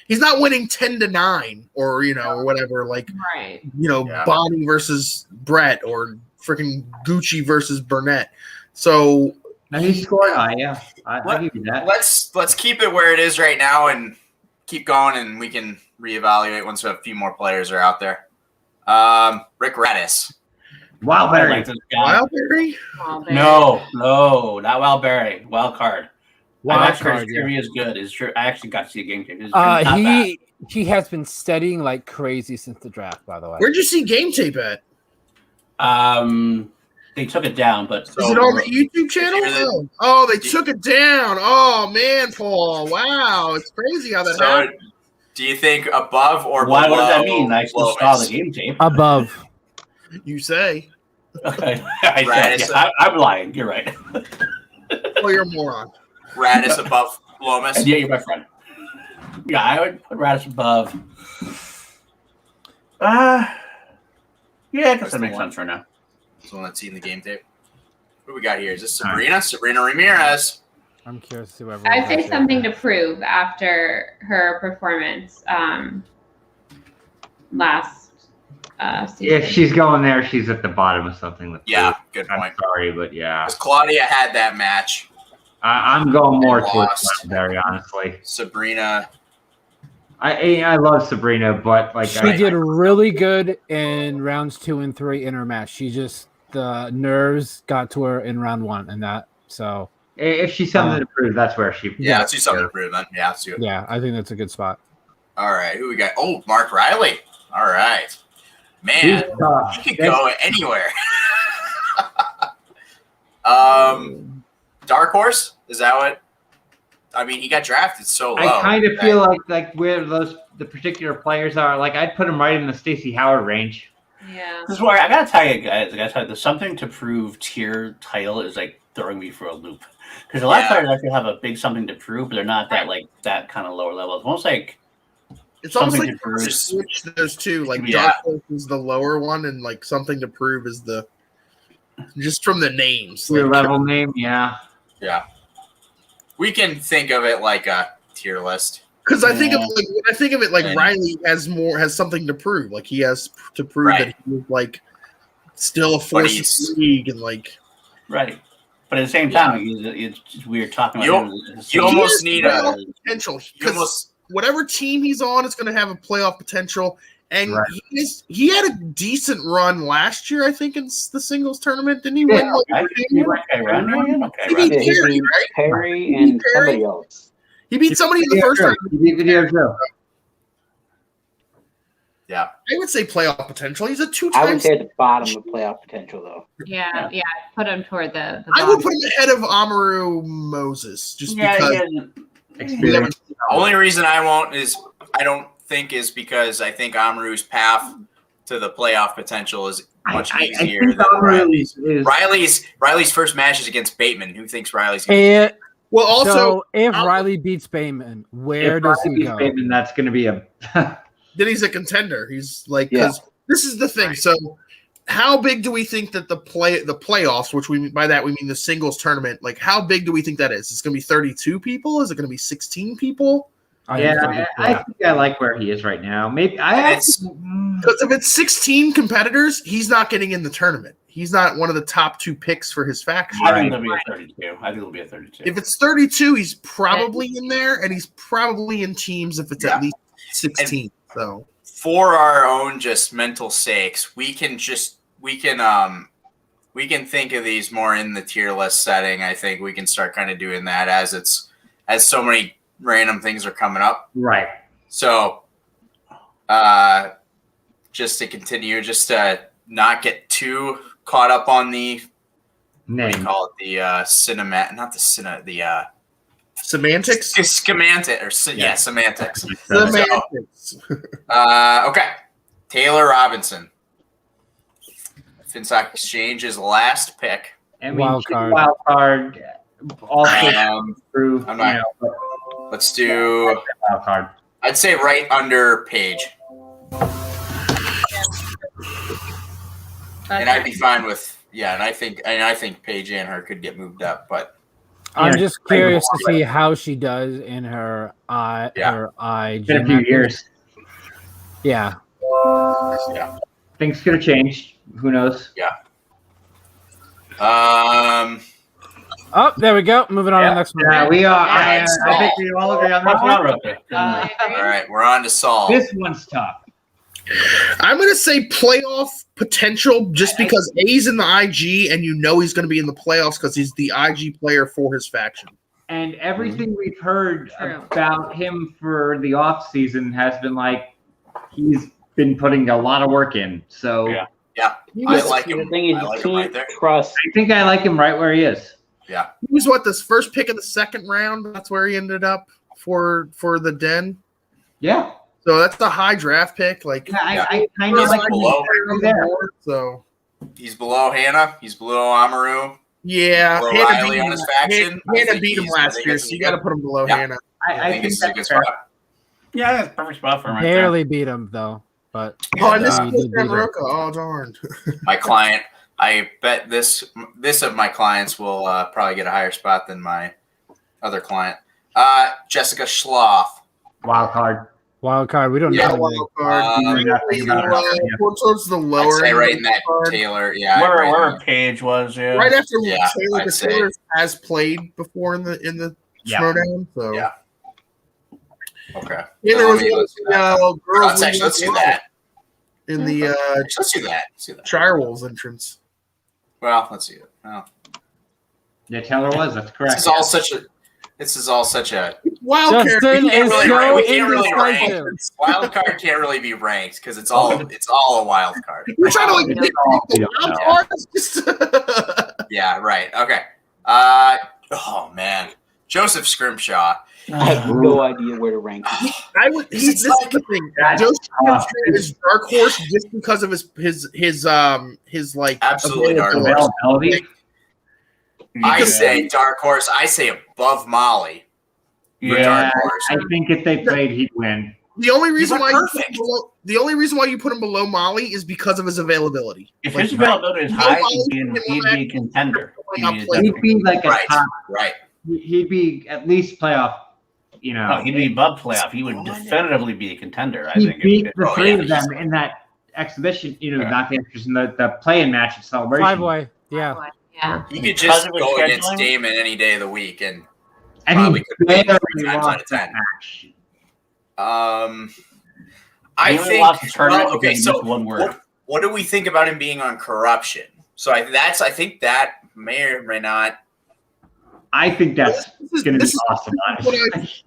Speaker 5: He's not winning 10-9 or or whatever. Like
Speaker 4: Right.
Speaker 1: Yeah.
Speaker 5: Bonnie versus Brett or freaking Gucci versus Burnett. So
Speaker 3: No, he scored high. Yeah, I give you that.
Speaker 1: let's keep it where it is right now and keep going, and we can reevaluate once a few more players are out there. Rick Radis.
Speaker 7: I
Speaker 3: Wildberry.
Speaker 7: like this guy.
Speaker 5: Wildberry.
Speaker 7: No, not Wildberry. Wild card.
Speaker 6: Wild
Speaker 7: I'm actually
Speaker 6: card, yeah.
Speaker 7: sure he is good. It's true. I actually got to see a game tape. It's not bad.
Speaker 6: He has been studying like crazy since the draft. By the way,
Speaker 5: Where'd you see game tape at?
Speaker 7: They took it down, but
Speaker 5: Is it on the YouTube channel?
Speaker 1: Hear that-
Speaker 5: Oh, they took it down. Oh man, Paul. Wow, it's crazy how that
Speaker 1: So,
Speaker 5: happened.
Speaker 1: do you think above or
Speaker 7: what
Speaker 1: below?
Speaker 7: does that mean? I still saw
Speaker 1: Lomas?
Speaker 7: the game tape.
Speaker 6: above.
Speaker 5: You say.
Speaker 7: Okay,
Speaker 1: Radis.
Speaker 7: I'm lying. You're right.
Speaker 5: Oh, you're a moron.
Speaker 1: Radis above Lomas.
Speaker 7: Yeah, you're my friend. Yeah, I would put Radis above. Yeah, I guess that makes sense right now.
Speaker 1: So let's see in the game tape. What do we got here? Is this Sabrina? Sabrina Ramirez.
Speaker 6: I'm curious to see what.
Speaker 4: I'd say something to prove after her performance last season.
Speaker 3: If she's going there, she's at the bottom of something. With
Speaker 1: Yeah,
Speaker 3: food.
Speaker 1: good
Speaker 3: I'm
Speaker 1: point.
Speaker 3: sorry, but yeah,
Speaker 1: Because Claudia had that match.
Speaker 3: I'm going more
Speaker 1: They
Speaker 3: towards
Speaker 1: lost.
Speaker 3: Wildberry, honestly.
Speaker 1: Sabrina.
Speaker 3: I love Sabrina, but like
Speaker 6: She did really good in rounds 2 and 3 in her match. She just the nerves got to her in round 1, and that so
Speaker 3: if she's something to prove, that's where she.
Speaker 1: Yeah, let's do something to prove then. Yeah, let's do it.
Speaker 6: yeah, I think that's a good spot.
Speaker 1: All right, who we got? Oh, Mark Riley. All right, man, he could go anywhere. Dark horse, is that what? I mean, he got drafted so low.
Speaker 3: I kind of feel like where the particular players are, like I'd put him right in the Stacey Howard range.
Speaker 4: Yeah.
Speaker 7: This is where I gotta tell you guys, the something to prove tier title is like throwing me for a loop. Because a lot of players actually have a big something to prove, but they're not that kind of lower level. It's almost like
Speaker 5: almost
Speaker 7: something
Speaker 5: like
Speaker 7: to prove.
Speaker 5: just switch those two. Like
Speaker 7: Yeah.
Speaker 5: Dark Horse is the lower one, and like something to prove is the just from the names.
Speaker 3: Your
Speaker 5: Like,
Speaker 3: level name, yeah.
Speaker 1: Yeah, we can think of it like a tier list.
Speaker 5: because I think of like
Speaker 1: And-
Speaker 5: Riley has something to prove. Like he has to prove that he's like still a force in the league and like
Speaker 7: Right. But at the same time, it's weird talking about him.
Speaker 1: You almost need a
Speaker 5: potential because whatever team he's on is going to have a playoff potential. And he had a decent run last year, I think, in the singles tournament. Didn't he win?
Speaker 8: He beat Perry and somebody else.
Speaker 5: He beat somebody in the first round.
Speaker 3: He beat Video Joe.
Speaker 1: Yeah.
Speaker 5: I would say playoff potential. He's a two-time.
Speaker 8: I would say at the bottom of playoff potential, though.
Speaker 4: Yeah. Put him toward the
Speaker 5: I would put him ahead of Amaru Moses just because.
Speaker 1: The only reason I won't is I don't think is because I think Amaru's path to the playoff potential is much easier than Riley's first match is against Bateman. Who thinks Riley's going to
Speaker 5: Well, also,
Speaker 6: so if Riley beats Bateman, where does he go?
Speaker 3: Bateman, that's going to be a.
Speaker 5: Then he's a contender. He's like, because this is the thing. So, how big do we think that the playoffs, which by that we mean the singles tournament, like how big do we think that is? It's going to be 32 people. Is it going to be 16 people?
Speaker 3: I think I like where he is right now. Maybe
Speaker 5: because if it's 16 competitors, he's not getting in the tournament. He's not one of the top 2 picks for his faction.
Speaker 7: I think it'll be a 32. I think it'll be a 32.
Speaker 5: If it's 32, he's probably in there, and he's probably in teams if it's at least 16. So
Speaker 1: for our own just mental sakes, we can think of these more in the tier list setting. I think we can start kind of doing that as so many random things are coming up.
Speaker 3: Right. So
Speaker 1: just to continue, just to not get too caught up on the
Speaker 3: name.
Speaker 1: What do you call it? The
Speaker 5: semantics?
Speaker 1: Semantics.
Speaker 5: Semantics.
Speaker 1: Okay. Taylor Robinson. Finstock Exchange's last pick.
Speaker 3: And wild card. Also prove.
Speaker 1: Let's do
Speaker 3: wild card.
Speaker 1: I'd say right under Paige. And I'd be fine with and I think Paige and her could get moved up, but
Speaker 6: I'm just curious to see how she does in her her IG.
Speaker 3: Been a few years.
Speaker 6: Yeah.
Speaker 3: Things could have changed. Who knows?
Speaker 1: Yeah.
Speaker 6: Oh, there we go. Moving on to the next one.
Speaker 3: Yeah, we are. I think we all agree on this one.
Speaker 1: All right, we're on to Saul.
Speaker 3: This one's tough.
Speaker 5: I'm going to say playoff potential just because A's in the IG and he's going to be in the playoffs because he's the IG player for his faction.
Speaker 3: And everything we've heard about him for the off season has been like he's been putting a lot of work in. So
Speaker 1: yeah, I like him.
Speaker 8: The thing is,
Speaker 1: I like him right there.
Speaker 3: I think I like him right where he is.
Speaker 1: Yeah.
Speaker 5: He was this first pick of the second round. That's where he ended up for the Den.
Speaker 3: Yeah.
Speaker 5: So that's a high draft pick. Like
Speaker 3: I kind of like
Speaker 1: below
Speaker 3: there.
Speaker 5: So
Speaker 1: he's below Hannah. He's below Amaru.
Speaker 5: Yeah,
Speaker 1: below
Speaker 5: Hannah
Speaker 1: Riley on his faction.
Speaker 5: Hannah beat him last year, so you got to put him below Hannah.
Speaker 3: I think
Speaker 1: this is a good spot.
Speaker 7: Yeah, that's a perfect spot for him.
Speaker 6: Barely beat him though, but
Speaker 5: and this is Roca. Oh darn!
Speaker 1: My client. I bet this of my clients will probably get a higher spot than my other client. Jessica Schloff.
Speaker 3: Wild card.
Speaker 6: We don't know.
Speaker 5: Wild card. Towards the lower.
Speaker 1: I'd say right in that Taylor. Yeah.
Speaker 7: Where Paige was. Yeah.
Speaker 5: Right after
Speaker 1: Taylor,
Speaker 5: because Taylor has played before in the Schmoedown. So
Speaker 1: yeah. Okay.
Speaker 5: Yeah, there was girls.
Speaker 1: Let's do that.
Speaker 5: In the
Speaker 1: let's do that.
Speaker 5: Shirewolves entrance.
Speaker 1: Well, let's see it. Well,
Speaker 3: yeah, Taylor was. That's correct.
Speaker 1: This is all such a. This is all such a
Speaker 5: Wild card.
Speaker 6: Justin
Speaker 1: we can't
Speaker 6: is
Speaker 1: really
Speaker 6: so
Speaker 1: rank- we can't really rank.
Speaker 6: indecisive.
Speaker 1: wild card can't really be ranked because it's all a wild card.
Speaker 5: We're trying to like
Speaker 3: We
Speaker 5: pick
Speaker 3: don't
Speaker 5: the
Speaker 3: know.
Speaker 5: wild cards. Just
Speaker 1: Yeah, right. Okay. Oh man, Joseph Scrimshaw.
Speaker 8: I have no idea where to rank him.
Speaker 5: this is the thing. Joe Scrimshaw is dark horse just because of his like
Speaker 1: Absolutely dark horse.
Speaker 3: Availability.
Speaker 1: I say dark horse. I say above Molly. For
Speaker 3: Yeah,
Speaker 1: dark horse.
Speaker 3: I think if they played, he'd win.
Speaker 5: The only reason
Speaker 1: went
Speaker 5: why
Speaker 1: perfect.
Speaker 5: you put him below Molly is because of his availability.
Speaker 7: If
Speaker 5: Like,
Speaker 7: his availability is high,
Speaker 5: Molly
Speaker 7: he'd
Speaker 5: can
Speaker 7: be a contender.
Speaker 3: He'd be like a
Speaker 1: Right.
Speaker 3: top.
Speaker 1: Right.
Speaker 3: He'd be at least playoff. You know,
Speaker 7: No, he'd be above playoff. He would definitively be a contender. I
Speaker 3: he
Speaker 7: think.
Speaker 3: beat the
Speaker 1: Oh,
Speaker 3: three
Speaker 1: yeah,
Speaker 3: of them in that exhibition. You know,
Speaker 7: Yeah.
Speaker 3: not the exhibition, the play-in match at Celebration.
Speaker 6: 5-way. Yeah.
Speaker 4: Yeah.
Speaker 1: He could
Speaker 7: Because
Speaker 1: just
Speaker 7: of his
Speaker 1: go against
Speaker 7: scheduling?
Speaker 1: Damon any day of the week, and
Speaker 3: And
Speaker 1: Probably
Speaker 3: he
Speaker 1: could win
Speaker 3: barely
Speaker 1: 3 times
Speaker 3: lost
Speaker 1: out of 10.
Speaker 3: that match.
Speaker 1: I
Speaker 7: He only
Speaker 1: think.
Speaker 7: lost the tournament
Speaker 1: well, okay,
Speaker 7: because he
Speaker 1: so
Speaker 7: missed one word.
Speaker 1: what do we think about him being on corruption? So I think that may or may not.
Speaker 3: I think that's going to be
Speaker 5: this is
Speaker 3: awesome,
Speaker 5: what
Speaker 3: honestly.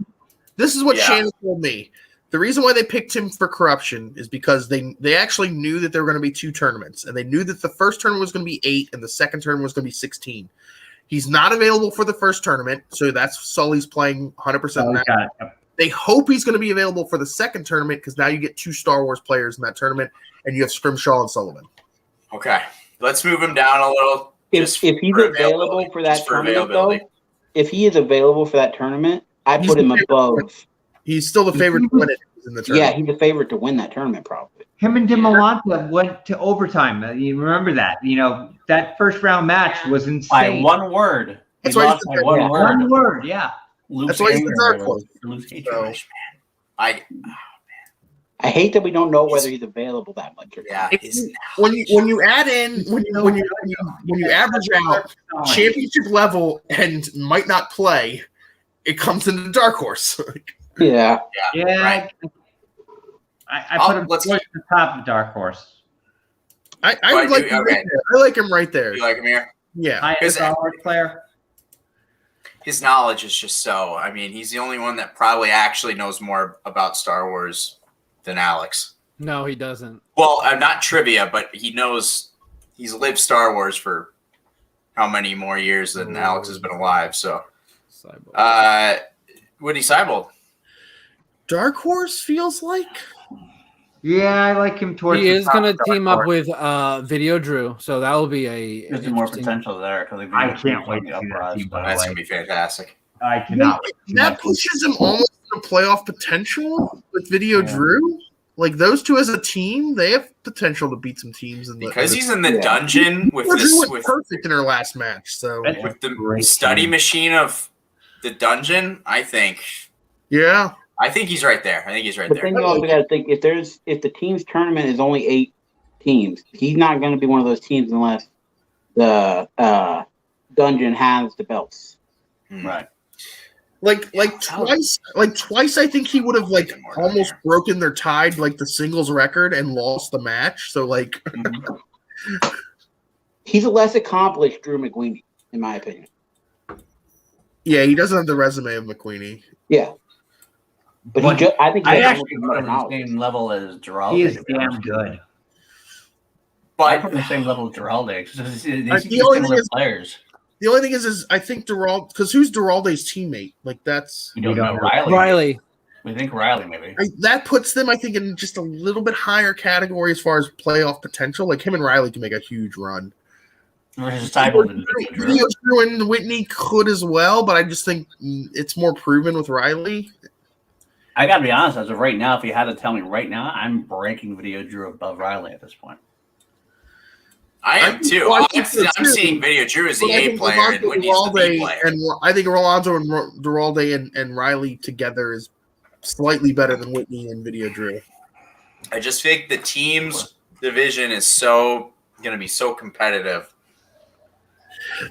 Speaker 5: This is what
Speaker 1: Yeah.
Speaker 5: Shannon told me. The reason why they picked him for corruption is because they actually knew that there were going to be 2 tournaments, and they knew that the first tournament was going to be 8 and the second tournament was going to be 16. He's not available for the first tournament, so that's Sully's playing 100%
Speaker 3: Oh,
Speaker 5: now.
Speaker 3: got it.
Speaker 5: They hope he's going to be available for the second tournament because now you get 2 Star Wars players in that tournament, and you have Scrimshaw and Sullivan.
Speaker 1: Okay, let's move him down a little.
Speaker 8: If
Speaker 1: just
Speaker 8: he's
Speaker 1: for
Speaker 8: available for that
Speaker 1: just for
Speaker 8: tournament,
Speaker 1: availability.
Speaker 8: though, if he is available for that tournament, I
Speaker 5: He's
Speaker 8: put him
Speaker 5: the favorite.
Speaker 8: above.
Speaker 5: He's still the favorite to win it in the
Speaker 8: Yeah,
Speaker 5: tournament.
Speaker 8: he's the favorite to win that tournament, probably.
Speaker 3: Him and Dimolanta went to overtime. You remember that? You know, that first round match was
Speaker 7: By
Speaker 3: insane.
Speaker 7: one word.
Speaker 5: That's
Speaker 7: He
Speaker 5: why
Speaker 7: lost
Speaker 5: he's
Speaker 7: by
Speaker 5: the
Speaker 7: one
Speaker 8: third.
Speaker 7: word.
Speaker 3: One word, yeah.
Speaker 7: Luke's
Speaker 5: That's why he's the
Speaker 7: anger
Speaker 5: dark
Speaker 7: or
Speaker 5: horse.
Speaker 7: Luke's hatred.
Speaker 5: So,
Speaker 8: I hate that we don't know whether he's available that much. Or
Speaker 1: Yeah,
Speaker 8: not.
Speaker 1: his
Speaker 5: when you add in when you average out championship level and might not play, it comes into the dark horse.
Speaker 8: Yeah.
Speaker 3: Yeah.
Speaker 1: Right.
Speaker 3: I put him
Speaker 1: let's-
Speaker 3: towards the top of Dark Horse.
Speaker 5: I
Speaker 1: Oh,
Speaker 5: would like
Speaker 1: do-
Speaker 5: him
Speaker 1: okay.
Speaker 5: right there. I like him right there.
Speaker 1: You like him here?
Speaker 5: Yeah.
Speaker 3: Highest Star Wars player.
Speaker 1: His knowledge is just so. I mean, he's the only one that probably actually knows more about Star Wars than Alex.
Speaker 6: No, he doesn't.
Speaker 1: Well, not trivia, but he knows. He's lived Star Wars for how many more years than Alex has been alive? So, Woody Seibold.
Speaker 5: Dark Horse feels like
Speaker 3: Yeah, I like him towards
Speaker 6: He
Speaker 3: the
Speaker 6: is
Speaker 3: top
Speaker 6: going
Speaker 3: of
Speaker 6: to
Speaker 3: Dark
Speaker 6: team up
Speaker 3: Horse.
Speaker 6: with Video Drew, so that will be a.
Speaker 7: There's
Speaker 6: an
Speaker 7: more
Speaker 6: interesting-
Speaker 7: potential there.
Speaker 3: I can't wait to see that team, by the
Speaker 1: That's
Speaker 3: way.
Speaker 1: gonna be fantastic.
Speaker 3: I cannot wait to see
Speaker 5: that pushes him almost to playoff potential with Video Drew. Like those two as a team, they have potential to beat some teams in the
Speaker 1: Because he's in the dungeon with
Speaker 5: Video Drew
Speaker 1: this
Speaker 5: went
Speaker 1: with
Speaker 5: perfect in her last match. So
Speaker 3: That's
Speaker 1: with the
Speaker 3: great
Speaker 1: study
Speaker 3: team.
Speaker 1: machine of the dungeon. I think
Speaker 5: yeah,
Speaker 1: he's right there. I think he's right
Speaker 8: But
Speaker 1: there.
Speaker 8: then you also got to think if the team's tournament is only 8 teams, he's not going to be one of those teams unless the dungeon has the belts.
Speaker 7: Right.
Speaker 5: like twice. I think he would have like almost broken their tied like the singles record and lost the match. So like,
Speaker 8: He's a less accomplished Drew McWeeny, in my opinion.
Speaker 5: yeah, he doesn't have the resume of McQueenie.
Speaker 8: Yeah. But I think he
Speaker 7: I
Speaker 8: has
Speaker 7: actually
Speaker 8: more
Speaker 7: put him on the
Speaker 8: knowledge.
Speaker 7: same level as Geraldo.
Speaker 3: He is damn good.
Speaker 7: I
Speaker 1: But
Speaker 7: put him on the same level as Geraldo.
Speaker 5: The only thing is-
Speaker 7: Players.
Speaker 5: The only thing is I think Duralde, because who's Duralde's teammate? Like that's
Speaker 7: We don't
Speaker 3: don't
Speaker 7: know
Speaker 3: know.
Speaker 7: Riley.
Speaker 6: Riley.
Speaker 7: We think Riley maybe.
Speaker 5: that puts them, I think, in just a little bit higher category as far as playoff potential. Like him and Riley can make a huge run.
Speaker 7: Versus Seibold and Drew.
Speaker 5: Video Drew and Whitney could as well, but I just think it's more proven with Riley.
Speaker 7: I got to be honest. As of right now, if you had to tell me right now, I'm ranking Video Drew above Riley at this point.
Speaker 1: I am too.
Speaker 5: Well, I
Speaker 1: I'm,
Speaker 5: think so,
Speaker 1: I'm
Speaker 5: too.
Speaker 1: seeing Video Drew as the
Speaker 5: But I
Speaker 1: A
Speaker 5: think
Speaker 1: player and
Speaker 5: Alonso
Speaker 1: Whitney's the B
Speaker 5: Duralde
Speaker 1: player.
Speaker 5: and I think Alonso and Duralde and Riley together is slightly better than Whitney and Video Drew.
Speaker 1: I just think the team's division is so going to be so competitive.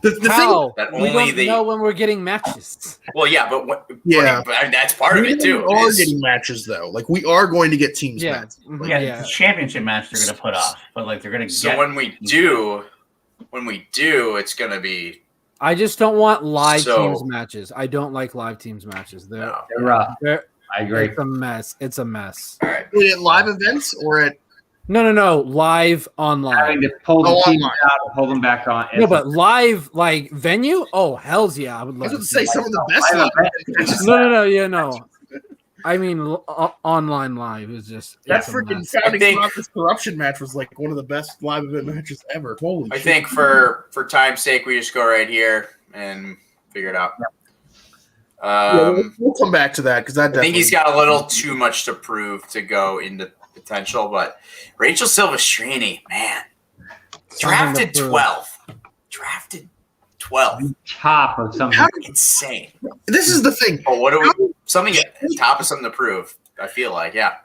Speaker 5: The thing,
Speaker 6: How?
Speaker 1: that
Speaker 6: We
Speaker 1: only
Speaker 6: don't
Speaker 1: the-
Speaker 6: know when we're getting matches.
Speaker 1: Well, yeah, but
Speaker 5: Yeah.
Speaker 1: but that's part of
Speaker 5: we
Speaker 1: it too.
Speaker 5: are
Speaker 1: is-
Speaker 5: getting matches though. Like we are going to get teams
Speaker 6: Yeah.
Speaker 5: matches. Like,
Speaker 7: Yeah,
Speaker 6: Yeah.
Speaker 7: the championship match they're going to put off, but like they're going to
Speaker 1: So
Speaker 7: get.
Speaker 1: when we do, it's going to be
Speaker 6: I just don't want live
Speaker 1: So-
Speaker 6: teams matches. I don't like live teams matches.
Speaker 1: No.
Speaker 3: They're rough.
Speaker 6: They're
Speaker 3: I agree.
Speaker 6: It's a mess. It's a mess.
Speaker 1: All right.
Speaker 5: At live events or at
Speaker 6: No. Live online.
Speaker 3: Having to pull the
Speaker 5: Oh,
Speaker 3: teams
Speaker 5: online.
Speaker 3: out and pull them back on.
Speaker 6: No, but live like venue. Oh, hell's yeah! I would
Speaker 5: I
Speaker 6: love
Speaker 5: was
Speaker 6: to
Speaker 5: going to say
Speaker 6: see
Speaker 5: some of the best
Speaker 3: live
Speaker 5: live matches.
Speaker 6: No. Yeah, no. I mean, online live is just
Speaker 5: That
Speaker 6: it's a
Speaker 5: freaking
Speaker 6: mess.
Speaker 5: founding
Speaker 1: I think-
Speaker 5: fathers corruption match was like one of the best live event matches ever. Holy
Speaker 1: I
Speaker 5: shit.
Speaker 1: think for time's sake, we just go right here and figure it out.
Speaker 5: We'll come back to that because that
Speaker 1: I think he's got a little too much to prove to go into potential, but Rachel Silvestrini, man, drafted
Speaker 6: to prove.
Speaker 1: 12th. Drafted 12th.
Speaker 3: top of something.
Speaker 5: How-
Speaker 1: Insane.
Speaker 5: This is the thing.
Speaker 1: But what do we something at the top of something to prove? I feel like, yeah.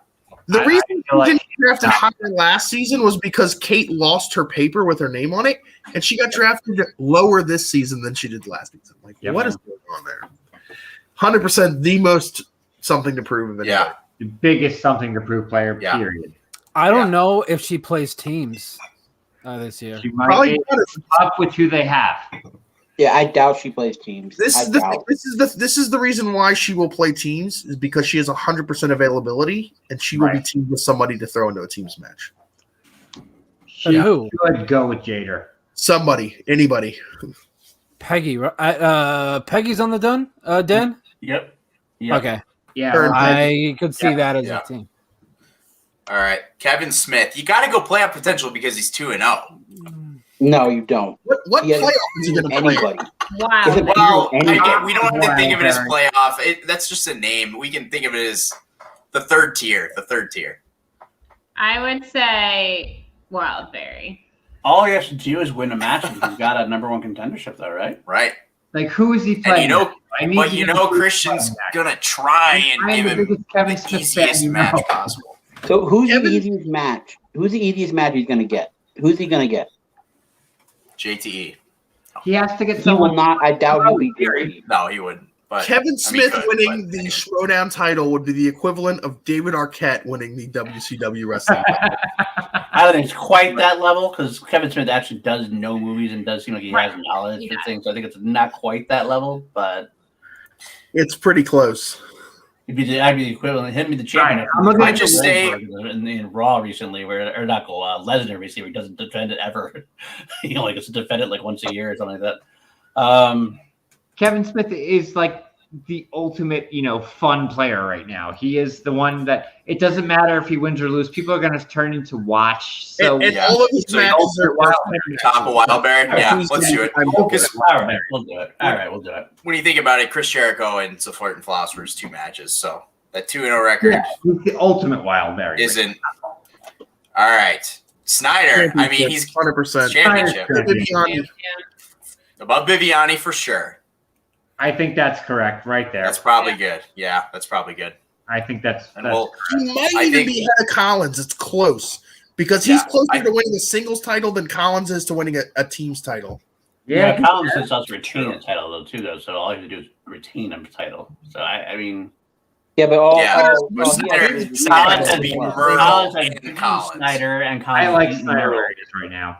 Speaker 5: The
Speaker 3: I
Speaker 5: reason
Speaker 3: feel
Speaker 5: he
Speaker 3: like-
Speaker 5: didn't get drafted higher last season was because Kate lost her paper with her name on it, and she got drafted lower this season than she did last season. Like,
Speaker 3: Yep.
Speaker 5: what is going on there? 100% the most something to prove of it.
Speaker 1: Yeah.
Speaker 3: The biggest something to prove player,
Speaker 1: Yeah.
Speaker 3: period.
Speaker 6: I don't
Speaker 1: Yeah.
Speaker 6: know if she plays teams this year.
Speaker 3: She might
Speaker 5: Probably
Speaker 3: be
Speaker 5: does.
Speaker 3: up with who they have.
Speaker 8: Yeah, I doubt she plays teams.
Speaker 5: This
Speaker 8: I
Speaker 5: is the
Speaker 8: doubt.
Speaker 5: this is the reason why she will play teams is because she has 100% availability and she will be
Speaker 3: Right.
Speaker 5: teamed with somebody to throw into a teams match.
Speaker 6: But
Speaker 3: She
Speaker 6: who?
Speaker 3: should go with Jader.
Speaker 5: Somebody, anybody.
Speaker 6: Peggy. Peggy's on the den.
Speaker 7: Yep.
Speaker 6: Okay,
Speaker 3: Yeah,
Speaker 5: Turn.
Speaker 6: I could see
Speaker 3: Yeah,
Speaker 6: that as
Speaker 1: yeah.
Speaker 6: a team.
Speaker 1: All right. Kevin Smith. You got to go playoff potential because he's 2-0.
Speaker 8: No, you don't.
Speaker 5: What
Speaker 8: He hasn't
Speaker 5: playoff is he going to play?
Speaker 8: anybody.
Speaker 4: Wow.
Speaker 8: Isn't
Speaker 1: Well,
Speaker 8: Anybody.
Speaker 1: we don't have to think of it as
Speaker 3: Wild
Speaker 1: playoff. That's just a name. We can think of it as the third tier. The third tier.
Speaker 4: I would say Wildberry.
Speaker 7: All he has to do is win a match, and he's got a number one contendership, though, right?
Speaker 1: Right.
Speaker 3: like who is he playing?
Speaker 1: And you know,
Speaker 3: I need
Speaker 1: but
Speaker 3: to
Speaker 1: you
Speaker 3: know
Speaker 1: know
Speaker 3: who he's
Speaker 1: Christian's
Speaker 3: playing next.
Speaker 1: gonna try and
Speaker 3: I'm
Speaker 1: give
Speaker 3: the
Speaker 1: him
Speaker 3: biggest Kevin
Speaker 1: the
Speaker 3: Smith fan
Speaker 1: easiest
Speaker 3: you
Speaker 1: match
Speaker 3: know.
Speaker 1: possible.
Speaker 8: So who's
Speaker 5: Kevin-
Speaker 8: the easiest match? Who's the easiest match he's going to get? Who's he going to get?
Speaker 1: JTE.
Speaker 3: He has to get
Speaker 8: He will
Speaker 3: someone.
Speaker 8: not. I doubt he'll be
Speaker 3: Gary.
Speaker 8: Gary.
Speaker 1: No, he wouldn't. But
Speaker 5: Kevin Smith
Speaker 1: could,
Speaker 5: winning
Speaker 1: but-
Speaker 5: the Schmoedown title would be the equivalent of David Arquette winning the WCW wrestling title.
Speaker 7: I don't think it's quite that level because Kevin Smith actually does know movies and does seem like he
Speaker 4: Right.
Speaker 7: has knowledge
Speaker 4: He
Speaker 7: for
Speaker 4: does.
Speaker 7: things. So I think it's not quite that level, but
Speaker 5: It's pretty close.
Speaker 7: I'd be the equivalent. Him be the champion.
Speaker 3: Right. I'm looking
Speaker 1: I
Speaker 3: at
Speaker 1: just say-
Speaker 7: in Raw recently, or not Lesnar recently, where he doesn't defend it ever. He only gets to defend it like once a year or something like that.
Speaker 3: Kevin Smith is like the ultimate, fun player right now. He is the one that it doesn't matter if he wins or loses. People are going to turn in to watch. So
Speaker 5: and
Speaker 1: Yeah.
Speaker 5: all of his
Speaker 1: So
Speaker 5: matches are
Speaker 3: Wild
Speaker 1: top of Wildberry. Yeah,
Speaker 5: Who's
Speaker 1: let's
Speaker 5: gonna
Speaker 1: do
Speaker 5: be
Speaker 1: it.
Speaker 5: time
Speaker 1: Because
Speaker 7: All right, we'll do it. All right, we'll do it.
Speaker 1: when you think about it, Chris Jericho and Flirt and Philosopher is 2 matches, so that 2-0 record
Speaker 3: yeah, he's the ultimate wild berry.
Speaker 1: isn't. All right, Snyder. I mean, he's
Speaker 5: 100%.
Speaker 1: championship
Speaker 5: Viviani.
Speaker 1: above Viviani for sure.
Speaker 3: I think that's correct right there.
Speaker 1: That's probably good. Yeah, that's probably good.
Speaker 3: I think that's
Speaker 1: And we'll
Speaker 5: He might
Speaker 1: I
Speaker 5: even
Speaker 1: think-
Speaker 5: be ahead of Collins. It's close because he's
Speaker 1: Yeah,
Speaker 5: closer
Speaker 1: I-
Speaker 5: to winning a singles title than Collins is to winning a teams title.
Speaker 7: Yeah,
Speaker 3: yeah.
Speaker 7: Collins is also retain a title though too, though. So all you have to do is retain a title. So I mean,
Speaker 8: Yeah, but all.
Speaker 1: Yeah,
Speaker 8: all-
Speaker 1: but
Speaker 8: all-
Speaker 1: Snyder-
Speaker 8: yeah,
Speaker 1: Snyder
Speaker 7: Collins
Speaker 1: has
Speaker 7: has
Speaker 1: beaten
Speaker 7: beaten
Speaker 1: Myrtle
Speaker 7: Collins has
Speaker 1: and
Speaker 7: beaten
Speaker 1: Collins.
Speaker 7: Snyder, and Collins
Speaker 3: I like
Speaker 7: has beaten
Speaker 3: Snyder
Speaker 7: Myrtle.
Speaker 3: where he is right now.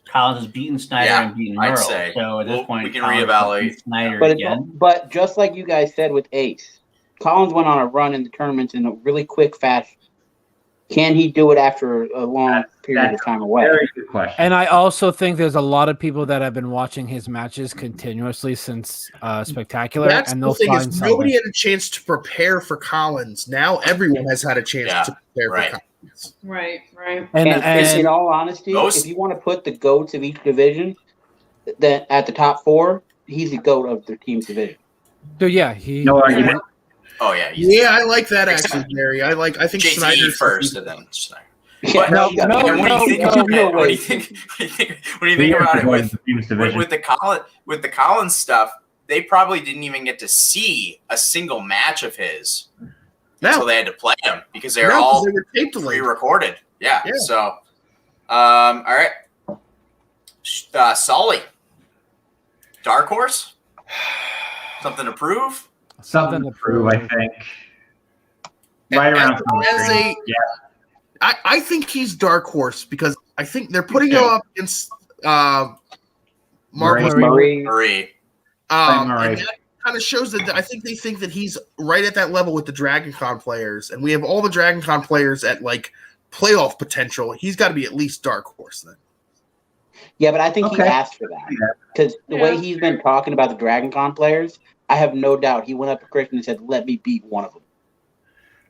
Speaker 7: Collins has beaten Snyder
Speaker 1: Yeah,
Speaker 7: and beaten
Speaker 1: I'd
Speaker 7: Myrtle.
Speaker 1: say.
Speaker 7: So at this
Speaker 1: Well,
Speaker 7: point,
Speaker 1: we can
Speaker 7: Collins has
Speaker 1: reevaluate.
Speaker 7: beaten Snyder
Speaker 8: But
Speaker 7: again.
Speaker 8: but just like you guys said with Ace, Collins went on a run in the tournaments in a really quick fashion. Can he do it after a long period of time away?
Speaker 3: Very good question.
Speaker 6: And I also think there's a lot of people that have been watching his matches continuously since Spectacular,
Speaker 5: That's
Speaker 6: and
Speaker 5: the
Speaker 6: they'll
Speaker 5: thing
Speaker 6: find
Speaker 5: is nobody
Speaker 6: something.
Speaker 5: had a chance to prepare for Collins. Now everyone has had a chance
Speaker 1: Yeah,
Speaker 5: to prepare
Speaker 1: right.
Speaker 5: for Collins.
Speaker 4: Right.
Speaker 6: And,
Speaker 8: And in all honesty,
Speaker 1: Those-
Speaker 8: if you want to put the goats of each division, that at the top 4, he's the goat of the team's division.
Speaker 6: so yeah, he.
Speaker 3: No argument.
Speaker 1: Oh yeah,
Speaker 5: Yeah, I like that actually, Mary. I think
Speaker 1: JTE
Speaker 5: Snyder
Speaker 1: first and then Snyder.
Speaker 8: Yeah,
Speaker 1: But-
Speaker 8: you got-
Speaker 6: no,
Speaker 1: And when you think
Speaker 6: no,
Speaker 1: about
Speaker 8: no
Speaker 1: it, when
Speaker 8: way.
Speaker 1: you think about it with the Collins stuff, they probably didn't even get to see a single match of his until
Speaker 5: No,
Speaker 1: they had to play him because they're
Speaker 5: no, 'cause
Speaker 1: all
Speaker 5: they were tape delayed.
Speaker 1: pre-recorded. Yeah.
Speaker 5: Yeah.
Speaker 1: So, all right. Sully, dark horse, something to prove.
Speaker 3: Something to prove, I think. Right
Speaker 5: As-
Speaker 3: around
Speaker 5: as a-
Speaker 3: yeah.
Speaker 5: I think he's dark horse because I think they're putting him
Speaker 3: too.
Speaker 5: up against Marvelous
Speaker 3: Marie.
Speaker 1: Marie.
Speaker 3: Marie.
Speaker 5: And that kind of shows that I think they think that he's right at that level with the Dragon Con players, and we have all the Dragon Con players at like playoff potential. He's got to be at least dark horse then.
Speaker 8: Yeah, but I think he
Speaker 3: Okay.
Speaker 8: asked for that because the way he's been talking about the Dragon Con players, I have no doubt he went up to Christian and said, "Let me beat one of them."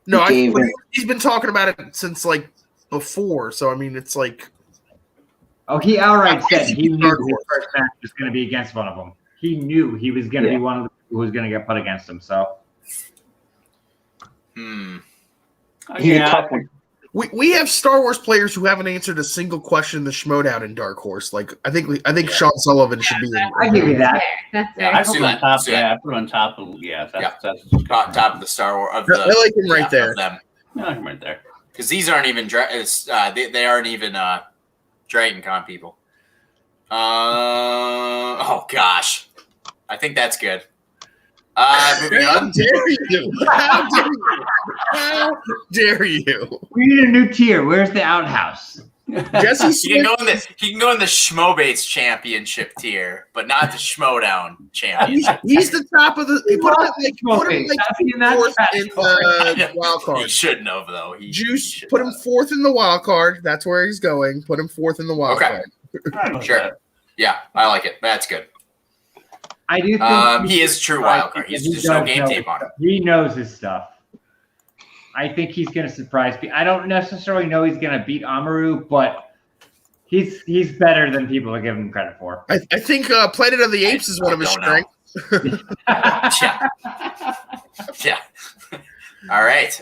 Speaker 5: No,
Speaker 8: Gave him-
Speaker 5: he's been talking about it since like before. So I mean, it's like
Speaker 3: He outright said
Speaker 5: think
Speaker 3: he
Speaker 5: he's
Speaker 3: knew
Speaker 5: dark
Speaker 3: his
Speaker 5: horse.
Speaker 3: first match was going to be against one of them. He knew he was going to be one of the people who was going to get put against him. So
Speaker 8: He's a tough one.
Speaker 5: we have Star Wars players who haven't answered a single question in the Schmoedown in Dark Horse. Like I think Sean Sullivan should be in.
Speaker 3: I give you that.
Speaker 4: That's
Speaker 1: Yeah,
Speaker 4: fair.
Speaker 7: I put him on
Speaker 1: that.
Speaker 7: top.
Speaker 1: See that.
Speaker 7: Yeah, I put him on top of. Yeah, that's
Speaker 1: Top of the Star Wars of
Speaker 5: I
Speaker 1: the.
Speaker 5: like him right there.
Speaker 1: Of them.
Speaker 7: I like him right there.
Speaker 1: Because these aren't even they aren't even Dragon Con people. Oh gosh, I think that's good. Moving
Speaker 5: How
Speaker 1: on.
Speaker 5: dare you? How dare you? How dare you?
Speaker 3: We need a new tier. Where's the outhouse?
Speaker 5: Jesse
Speaker 1: He can
Speaker 5: Smith.
Speaker 1: go in the Schmobates Championship tier, but not the Schmoedown Championship.
Speaker 5: He's the top of the. Put him like
Speaker 3: I've seen that
Speaker 5: fourth
Speaker 3: trash
Speaker 5: in the wild
Speaker 1: He
Speaker 5: card.
Speaker 1: shouldn't have though. He
Speaker 5: Juice,
Speaker 1: should
Speaker 5: put him
Speaker 1: have.
Speaker 5: fourth in the wild card. That's where he's going. Put him fourth in the wild
Speaker 1: Okay.
Speaker 5: card.
Speaker 1: Sure. Yeah, I like it. That's good.
Speaker 3: I do think
Speaker 1: He is a true wild card. He's just no game tape on him.
Speaker 3: He knows his stuff. I think he's going to surprise people. I don't necessarily know he's going to beat Amaru, but he's better than people are giving him credit for.
Speaker 5: I think Planet of the Apes is one of his
Speaker 1: don't know.
Speaker 5: strengths.
Speaker 1: Yeah. Yeah. All right.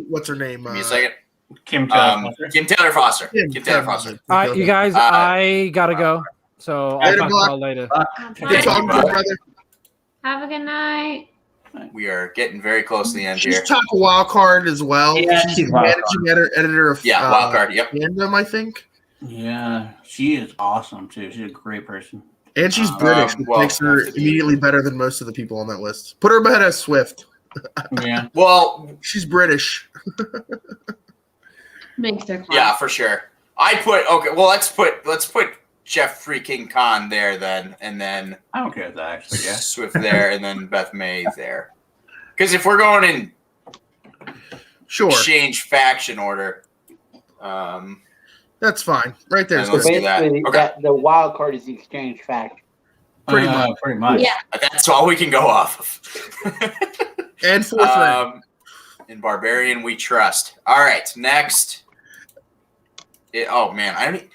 Speaker 5: What's her name?
Speaker 1: Give me a second.
Speaker 7: Kim Taylor.
Speaker 1: Kim Taylor Foster.
Speaker 5: Kim
Speaker 1: Kim Taylor Foster.
Speaker 6: All right, you guys, I gotta go. So I'll
Speaker 5: Later,
Speaker 6: talk
Speaker 5: Buck.
Speaker 6: about it later.
Speaker 5: Good talking to you, brother.
Speaker 4: Have a good night.
Speaker 1: We are getting very close to the end
Speaker 5: She's
Speaker 1: here.
Speaker 5: top of wild card as well.
Speaker 3: Yeah,
Speaker 5: she's
Speaker 3: she's
Speaker 5: the
Speaker 3: wild
Speaker 5: managing editor of
Speaker 1: Yeah, wild card. Yep.
Speaker 5: Fandom, I think.
Speaker 7: Yeah, she is awesome too. She's a great person.
Speaker 5: And she's British, which
Speaker 1: well,
Speaker 5: makes her
Speaker 1: have to be.
Speaker 5: immediately better than most of the people on that list. Put her ahead of Swift.
Speaker 7: Yeah.
Speaker 1: Well,
Speaker 5: She's British.
Speaker 4: Makes her fun.
Speaker 1: yeah, for sure. Well, let's put Jeff freaking Khan there then, and then
Speaker 7: I'm okay with that actually. Yeah.
Speaker 1: Swift there, and then Beth May there. Because if we're going in
Speaker 5: Sure.
Speaker 1: exchange faction order,
Speaker 5: That's fine. Right there.
Speaker 1: And
Speaker 5: is
Speaker 1: let's
Speaker 5: good.
Speaker 1: do that.
Speaker 8: Basically,
Speaker 1: Okay.
Speaker 8: the wild card is the exchange faction.
Speaker 5: Pretty much.
Speaker 7: Pretty much.
Speaker 4: Yeah.
Speaker 1: that's all we can go off of.
Speaker 5: And fourth round.
Speaker 1: In Barbarian, we trust. All right, next. Oh man,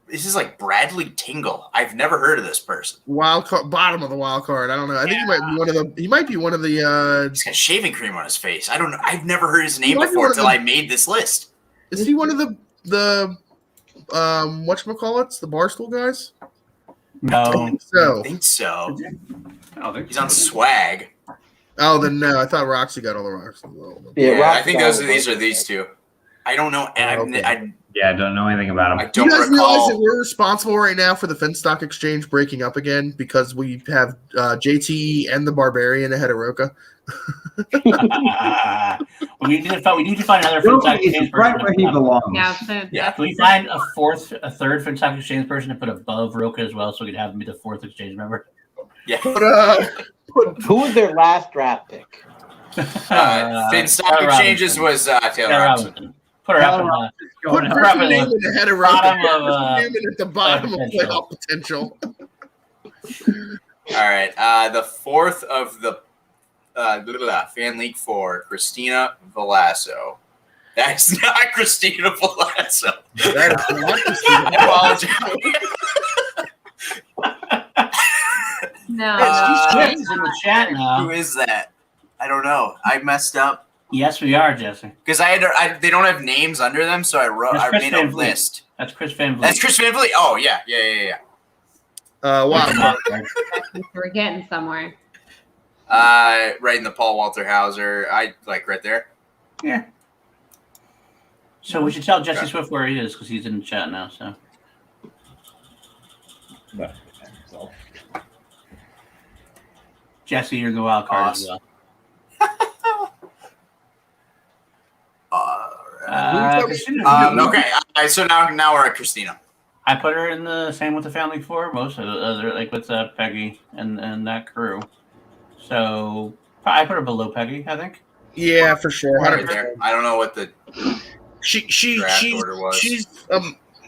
Speaker 1: this is like Bradley Tingle. I've never heard of this person.
Speaker 5: Wild card, bottom of the wild card. I don't know. I think he might be one of the. He might be one of the.
Speaker 1: He's got shaving cream on his face. I don't know. I've never heard his name
Speaker 5: He might be
Speaker 1: before
Speaker 5: one of
Speaker 1: until
Speaker 5: the-
Speaker 1: I made this list.
Speaker 5: Is he one of the whatchamacallits? The Barstool guys? I
Speaker 7: No.
Speaker 5: think
Speaker 1: I
Speaker 5: so.
Speaker 1: think so.
Speaker 7: Oh,
Speaker 1: He's on swag.
Speaker 5: Oh, then no. I thought Roxy got all the Roxy.
Speaker 1: Yeah,
Speaker 8: Rock
Speaker 1: I think
Speaker 8: Star-
Speaker 1: these are these two. I don't know.
Speaker 5: Okay.
Speaker 3: Yeah, I don't know anything about
Speaker 1: I
Speaker 3: him.
Speaker 1: don't
Speaker 5: you guys realize that
Speaker 1: recall.
Speaker 5: we're responsible right now for the Finstock Exchange breaking up again because we have JTE and the Barbarian ahead of Roka?
Speaker 7: we need to find another
Speaker 3: Roka
Speaker 7: Finstock
Speaker 3: is
Speaker 7: exchange
Speaker 3: right
Speaker 7: person.
Speaker 3: where he belongs.
Speaker 4: Yeah, so
Speaker 1: Yeah.
Speaker 7: Can we find a third Finstock exchange person to put above Roka as well, so we can have him be the fourth exchange member?
Speaker 1: Yeah.
Speaker 8: Who was their last draft pick?
Speaker 1: Finstock
Speaker 7: Taylor
Speaker 1: Exchanges
Speaker 7: Robinson.
Speaker 1: was Taylor Robinson.
Speaker 7: Put her up
Speaker 3: Taylor
Speaker 7: in
Speaker 5: Put
Speaker 3: Going up.
Speaker 5: Griffin
Speaker 7: Probably
Speaker 5: Newman ahead of
Speaker 7: bottom
Speaker 5: Roka.
Speaker 7: of,
Speaker 5: Griffin Newman at the bottom of
Speaker 7: potential.
Speaker 5: playoff potential.
Speaker 1: All right. The fourth of the Fan League 4, Christina Velasco. That's not Christina Velasco.
Speaker 5: That is not
Speaker 1: I apologize.
Speaker 4: no.
Speaker 7: She's in the chat
Speaker 1: Who
Speaker 7: now.
Speaker 1: is that? I don't know. I messed up
Speaker 7: Yes, we are, Jesse.
Speaker 1: because they don't have names under them, so
Speaker 7: That's
Speaker 1: I
Speaker 7: Chris
Speaker 1: made a
Speaker 7: Van Vliet.
Speaker 1: list.
Speaker 7: That's Chris Van Vliet.
Speaker 1: That's Chris Van Vliet. Oh yeah.
Speaker 5: wow.
Speaker 4: We're getting somewhere.
Speaker 1: Right in the Paul Walter Hauser. I like right there.
Speaker 7: Yeah. So we should tell Jesse Swift where he is because he's in the chat now. So Jesse, you're the wild card as well.
Speaker 1: All
Speaker 7: Christina.
Speaker 1: Okay. So now we're at Christina.
Speaker 7: I put her in the same with the Family Four. Most of the other, like with Peggy and that crew. So I put her below Peggy, I think.
Speaker 5: Yeah, for sure.
Speaker 1: Right there. I don't know what the draft order was.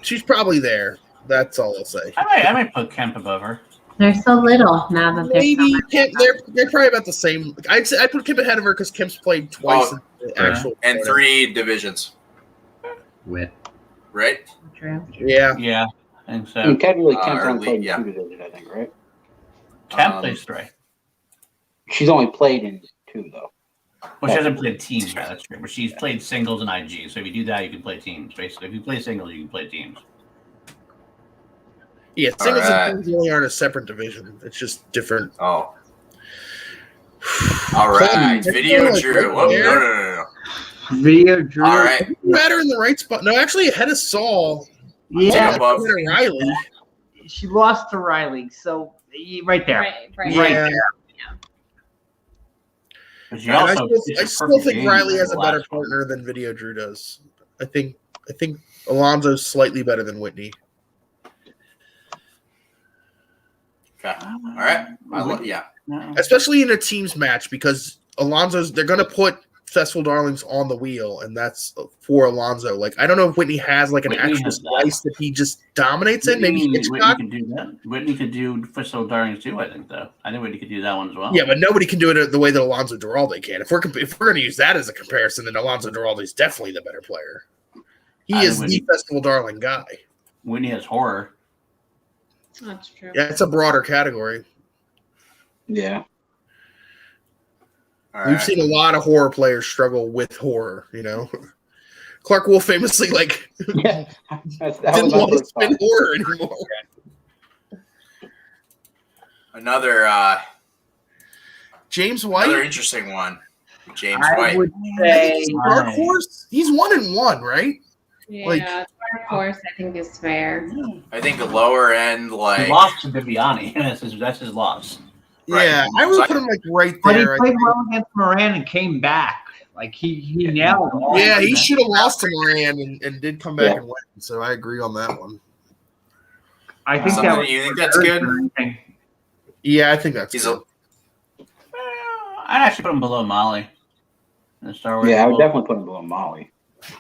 Speaker 5: She's probably there. That's all I'll say.
Speaker 7: I might put Kemp above her.
Speaker 4: They're so little now that
Speaker 5: Maybe Kemp. They're probably about the same. I'd put Kemp ahead of her because Kemp's played twice in the actual
Speaker 1: and
Speaker 5: order.
Speaker 1: 3 divisions.
Speaker 3: With
Speaker 1: Right?
Speaker 4: True.
Speaker 5: Yeah.
Speaker 7: Yeah, I think so.
Speaker 8: And technically, Kemp's only
Speaker 1: league,
Speaker 8: played
Speaker 1: yeah.
Speaker 8: 2 divisions, I think, right?
Speaker 7: Kemp plays 3.
Speaker 8: She's only played in 2, though.
Speaker 7: Well, she hasn't played teams yet, that's true. But she's played singles and IG. So if you do that, you can play teams. Basically, if you play singles, you can play teams.
Speaker 5: Yeah, singles
Speaker 1: Alright.
Speaker 5: and teams only are in a separate division. It's just different.
Speaker 1: Oh. All right. Video
Speaker 5: Like,
Speaker 1: Drew.
Speaker 5: right
Speaker 1: Whoa,
Speaker 5: there.
Speaker 1: no.
Speaker 3: Video Drew.
Speaker 1: All right.
Speaker 5: Better in the right spot. No, actually, ahead of Saul.
Speaker 3: Yeah,
Speaker 1: above.
Speaker 5: Ahead of Riley.
Speaker 3: she lost to Riley, so right there.
Speaker 4: Right.
Speaker 5: Yeah.
Speaker 7: But she
Speaker 5: And
Speaker 7: also
Speaker 5: I still think Riley has a better partner than Video Drew does. I think Alonzo's slightly better than Whitney.
Speaker 1: Okay. All right. Yeah.
Speaker 7: No.
Speaker 5: Especially in a teams match because they're going to put Festival Darlings on the wheel, and that's for Alonzo. Like, I don't know if Whitney has like an
Speaker 7: Whitney
Speaker 5: actual
Speaker 7: has that.
Speaker 5: slice that he just dominates in. Maybe
Speaker 7: Whitney
Speaker 5: Hitchcock.
Speaker 7: could do that. Whitney could do Festival Darlings too, I think, though. I think Whitney could do that one as well.
Speaker 5: Yeah, but nobody can do it the way that Alonzo Duralde can. If we're going to use that as a comparison, then Alonzo Duralde is definitely the better player. He is the Festival Darling guy.
Speaker 7: Whitney has horror.
Speaker 4: That's true.
Speaker 5: Yeah, it's a broader category.
Speaker 8: Yeah.
Speaker 1: All
Speaker 5: We've
Speaker 1: right.
Speaker 5: seen a lot of horror players struggle with horror, you know. Clark Wolf famously
Speaker 8: Yeah. That
Speaker 5: didn't
Speaker 8: was my
Speaker 5: want to
Speaker 8: first
Speaker 5: spin
Speaker 8: thought.
Speaker 5: horror anymore.
Speaker 1: Another
Speaker 5: James White,
Speaker 1: interesting one. James
Speaker 3: I
Speaker 1: White.
Speaker 3: would say
Speaker 5: Dark Horse. He's 1-1, right?
Speaker 4: Yeah,
Speaker 5: Like-
Speaker 4: Dark Horse I think is fair.
Speaker 1: I think the lower end,
Speaker 7: He
Speaker 1: like
Speaker 7: lost to Viviani. That's his loss.
Speaker 1: Right.
Speaker 5: Yeah, I would put him like right
Speaker 3: but he
Speaker 5: there. I
Speaker 3: played
Speaker 5: think.
Speaker 3: well against Moran and came back. Like he nailed all
Speaker 5: Yeah,
Speaker 3: of
Speaker 5: he
Speaker 3: them.
Speaker 5: should have lost to Moran and did come back
Speaker 8: Yeah.
Speaker 5: and win. So I agree on that one.
Speaker 3: I think
Speaker 1: Something
Speaker 3: that was
Speaker 1: you think that's good?
Speaker 5: Yeah, I think that's
Speaker 1: he's
Speaker 5: good.
Speaker 7: I'd actually put him below Molly. In the Star Wars.
Speaker 8: Yeah, I would
Speaker 7: Bowl.
Speaker 8: definitely put him below Molly.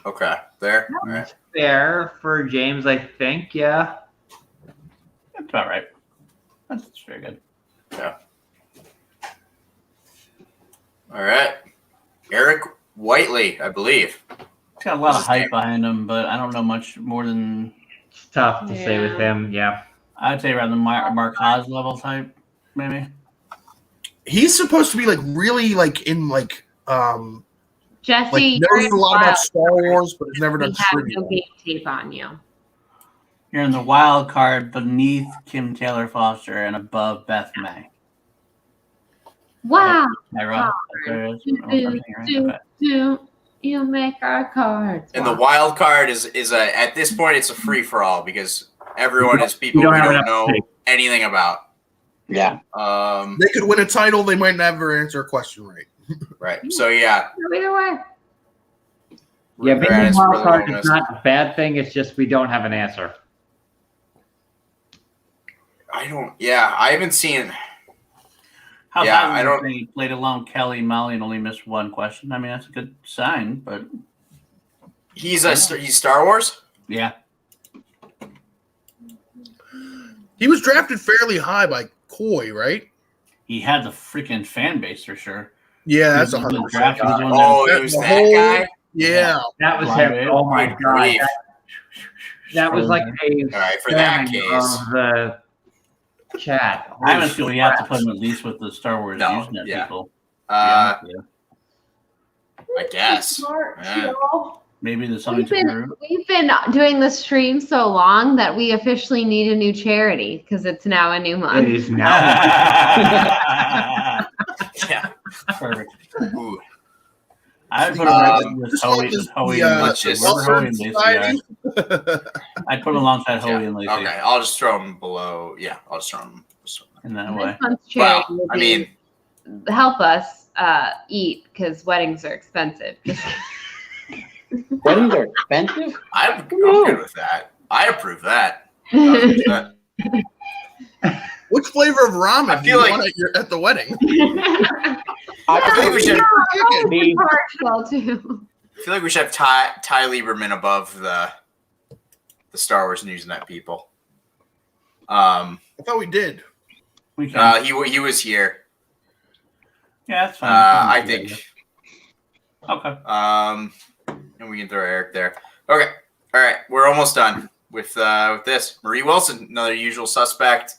Speaker 1: okay. There. All right.
Speaker 3: Fair for James, I think. Yeah.
Speaker 7: That's about right. That's very good.
Speaker 1: All right. Eric Whiteley, I believe.
Speaker 7: He's got a lot of hype behind him, but I don't know much more than
Speaker 3: It's tough to say with
Speaker 4: Yeah.
Speaker 3: him. Yeah.
Speaker 7: I'd say around the Mark Haas level type, maybe.
Speaker 5: He's supposed to be like really like in like
Speaker 4: Jesse,
Speaker 5: like
Speaker 4: you're
Speaker 5: knows
Speaker 4: in
Speaker 5: a lot
Speaker 4: wild.
Speaker 5: about Star Wars, but has never
Speaker 4: We
Speaker 5: done
Speaker 4: have
Speaker 5: trivia.
Speaker 4: no game tape on you.
Speaker 7: You're in the wild card beneath Kim Taylor Foster and above Beth May.
Speaker 4: Wow.
Speaker 7: Tyra, there it is.
Speaker 4: Do you make our cards?
Speaker 1: And the wild card is at this point it's a free for all because everyone is people
Speaker 3: You
Speaker 1: we
Speaker 3: don't have
Speaker 1: don't
Speaker 3: enough
Speaker 1: know
Speaker 3: tape.
Speaker 1: anything about.
Speaker 8: Yeah.
Speaker 5: They could win a title, they might never answer a question right.
Speaker 1: Right. So yeah.
Speaker 4: Either way.
Speaker 3: Yeah, being in
Speaker 1: Grannis,
Speaker 3: wild
Speaker 1: Brother
Speaker 3: card
Speaker 1: Loomis.
Speaker 3: is not a bad thing. It's just we don't have an answer.
Speaker 1: I haven't seen.
Speaker 7: How's
Speaker 1: Yeah,
Speaker 7: that
Speaker 1: I don't-
Speaker 7: They played along Kelly, Molly, and only missed one question. I mean, that's a good sign, but
Speaker 1: He's Star Wars.
Speaker 7: yeah.
Speaker 5: He was drafted fairly high by Coy, right?
Speaker 7: He had the freaking fan base for sure.
Speaker 5: Yeah, that's
Speaker 7: He was the
Speaker 5: 100%.
Speaker 7: draft, he was one of
Speaker 1: Oh,
Speaker 7: those-
Speaker 1: he was
Speaker 5: The
Speaker 1: that
Speaker 5: whole-
Speaker 1: guy.
Speaker 5: Yeah.
Speaker 3: That was
Speaker 7: Blonde
Speaker 3: him. Oh my
Speaker 1: Good
Speaker 3: god.
Speaker 1: grief.
Speaker 3: That was like a
Speaker 1: All right, for that
Speaker 3: spamming
Speaker 1: case.
Speaker 3: of the chat.
Speaker 7: I haven't feel you have to put him at least with the Star Wars
Speaker 1: No,
Speaker 7: Usenet
Speaker 1: yeah.
Speaker 7: people.
Speaker 1: I
Speaker 7: Yeah.
Speaker 1: guess. Yeah.
Speaker 7: Maybe there's
Speaker 4: We've
Speaker 7: something to
Speaker 4: been,
Speaker 7: root.
Speaker 4: we've been doing the stream so long that we officially need a new charity because it's now a new
Speaker 3: It
Speaker 4: month.
Speaker 3: is now.
Speaker 1: Yeah.
Speaker 7: Perfect.
Speaker 1: Ooh.
Speaker 7: I would put him right with
Speaker 5: This
Speaker 7: Hoey,
Speaker 5: one is
Speaker 7: Hoey
Speaker 5: the,
Speaker 7: and
Speaker 1: let's
Speaker 7: Lacey.
Speaker 1: just-
Speaker 7: Wherever Hoey and Lacey are.
Speaker 5: Society.
Speaker 7: I'd put him alongside Hoey
Speaker 1: Yeah.
Speaker 7: and Lacey
Speaker 1: Okay, I'll just throw him below. Yeah, I'll just throw him.
Speaker 7: in that way.
Speaker 4: This month's charity
Speaker 1: Well,
Speaker 4: will
Speaker 1: I
Speaker 4: be
Speaker 1: mean,
Speaker 4: help us eat because weddings are expensive. Just
Speaker 8: Weddings are expensive?
Speaker 1: I'm good with that. I approve that. 100%.
Speaker 5: Which flavor of ramen
Speaker 1: I
Speaker 5: do
Speaker 1: feel
Speaker 5: you
Speaker 1: like-
Speaker 5: want at the wedding?
Speaker 8: I
Speaker 1: think we should-
Speaker 8: Me.
Speaker 4: Too.
Speaker 1: I feel like we should have Ty Lieberman above the Star Wars Newsnet people.
Speaker 5: I thought we did.
Speaker 7: We can.
Speaker 1: He was here.
Speaker 7: Yeah, that's fine.
Speaker 1: I think.
Speaker 7: Okay.
Speaker 1: And we can throw Eric there. Okay. All right. We're almost done with this. Marie Wilson, another usual suspect.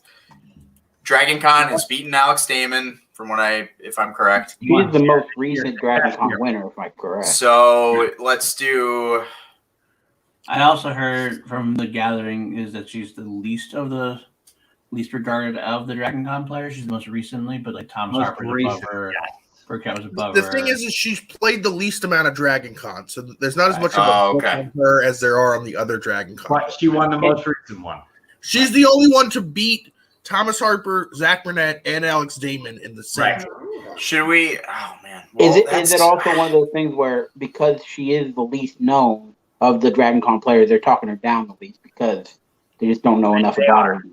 Speaker 1: Dragon Con has beaten Alex Damon, if I'm correct.
Speaker 8: She's the most recent Dragon Con winner, if I'm correct.
Speaker 1: So let's do.
Speaker 7: I also heard from the gathering is that she's the least regarded of the Dragon Con players. She's the most recently, but like Thomas
Speaker 3: Most
Speaker 7: Harper's
Speaker 3: recent,
Speaker 7: above her. Burkett was above
Speaker 5: The
Speaker 7: her.
Speaker 5: thing is she's played the least amount of Dragon Con, so there's not as much of
Speaker 1: Oh,
Speaker 5: a book
Speaker 1: okay.
Speaker 5: on her as there are on the other Dragon Con.
Speaker 3: But she won the most recent one.
Speaker 5: She's the only one to beat Thomas Harper, Zach Burnett, and Alex Damon in the same.
Speaker 3: Right.
Speaker 1: Should we? Oh man. Well,
Speaker 8: Is it also one of those things where because she is the least known of the Dragon Con players, they're talking her down the least because they just don't know enough about her.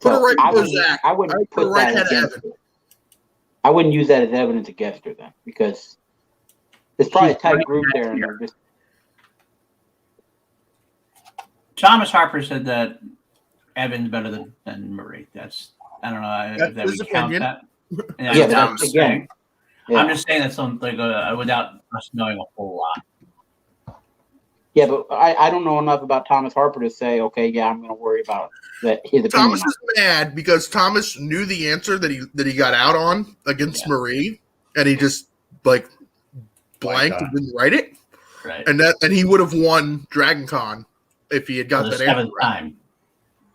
Speaker 5: Put her right
Speaker 8: I
Speaker 5: before
Speaker 8: wouldn't,
Speaker 5: Zach.
Speaker 8: I wouldn't
Speaker 5: I'd put her
Speaker 8: put
Speaker 5: right
Speaker 8: that
Speaker 5: ahead of
Speaker 8: against her. I wouldn't use that as evidence against her then because there's probably a tight group there and they're just
Speaker 7: Thomas Harper said that Evan's better than Marie. That's I don't know
Speaker 5: That's
Speaker 7: if that
Speaker 5: his
Speaker 7: would count
Speaker 5: opinion.
Speaker 7: that.
Speaker 8: Yeah,
Speaker 7: that's
Speaker 8: but
Speaker 7: what I'm
Speaker 8: again,
Speaker 7: saying.
Speaker 8: yeah.
Speaker 7: I'm just saying that something without us knowing a whole lot.
Speaker 8: Yeah, but I don't know enough about Thomas Harper to say, okay, yeah, I'm going to worry about that. His opinion.
Speaker 5: Thomas is mad because Thomas knew the answer that he got out on against Marie, and he just like blanked and didn't write it,
Speaker 7: Right.
Speaker 5: and he would have won Dragon Con if he had
Speaker 7: For
Speaker 5: got
Speaker 7: the
Speaker 5: that answer
Speaker 7: seventh
Speaker 5: right.
Speaker 7: time.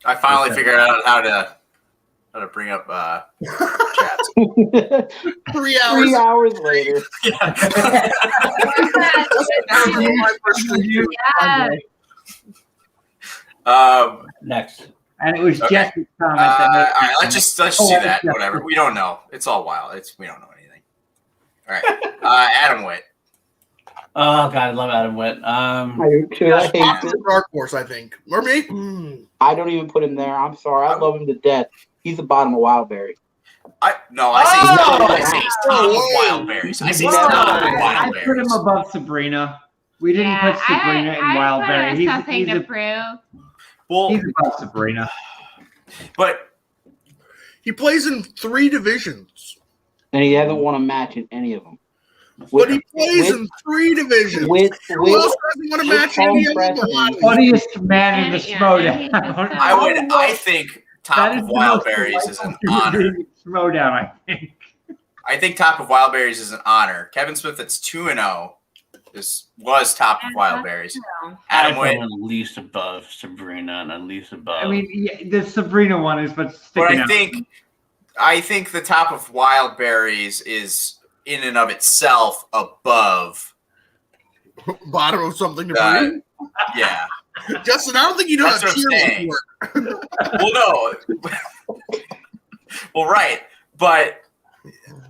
Speaker 1: I finally figured out how to bring up chats.
Speaker 5: 3 hours.
Speaker 8: 3 hours later.
Speaker 4: Yeah.
Speaker 7: Next.
Speaker 3: And it was
Speaker 1: Okay.
Speaker 3: Jesse's comment
Speaker 1: All
Speaker 3: that made
Speaker 1: right, let's just do that.
Speaker 3: yeah.
Speaker 1: Whatever. We don't know. It's all wild. We don't know anything. All right. Adam Witt.
Speaker 7: Oh God, I love Adam Witt.
Speaker 8: I do too. I hate
Speaker 5: Spock's
Speaker 8: it.
Speaker 5: a dark horse, I think. Or maybe.
Speaker 8: I don't even put him there. I'm sorry. I love him to death. He's the bottom of Wildberry.
Speaker 1: I say he's top of Wildberries. I say he's top of
Speaker 3: I put him
Speaker 1: Wildberries.
Speaker 3: above Sabrina. We didn't
Speaker 4: Yeah,
Speaker 3: put Sabrina in Wildberry.
Speaker 4: He's something to prove.
Speaker 1: Well,
Speaker 3: He's above Sabrina.
Speaker 1: but
Speaker 5: He plays in 3 divisions,
Speaker 8: And he hasn't won a match in any of them.
Speaker 5: but he plays in 3 divisions. Who else doesn't want to match any of them?
Speaker 3: Funniest man in the
Speaker 4: Yeah,
Speaker 3: Schmoedown.
Speaker 1: I think top
Speaker 3: That is
Speaker 1: of
Speaker 3: the most
Speaker 1: Wildberries is an
Speaker 3: delightful human
Speaker 1: honor.
Speaker 3: being in Schmoedown, I think.
Speaker 1: I think top of Wildberries is an honor. Kevin Smith, that's 2-0, was top of Wildberries.
Speaker 7: I
Speaker 1: Adam
Speaker 7: put
Speaker 1: Witt.
Speaker 7: him at least above Sabrina and at least above.
Speaker 3: I mean, yeah, the Sabrina one is what's
Speaker 1: But
Speaker 3: sticking out.
Speaker 1: I think the top of Wildberries is in and of itself above.
Speaker 5: Bottom of something to
Speaker 1: the-
Speaker 5: prove.
Speaker 1: Yeah.
Speaker 5: Justin, I don't think you know
Speaker 1: That's
Speaker 5: how
Speaker 1: what I'm saying.
Speaker 5: cheerleading works.
Speaker 1: Well, no. Well, right, but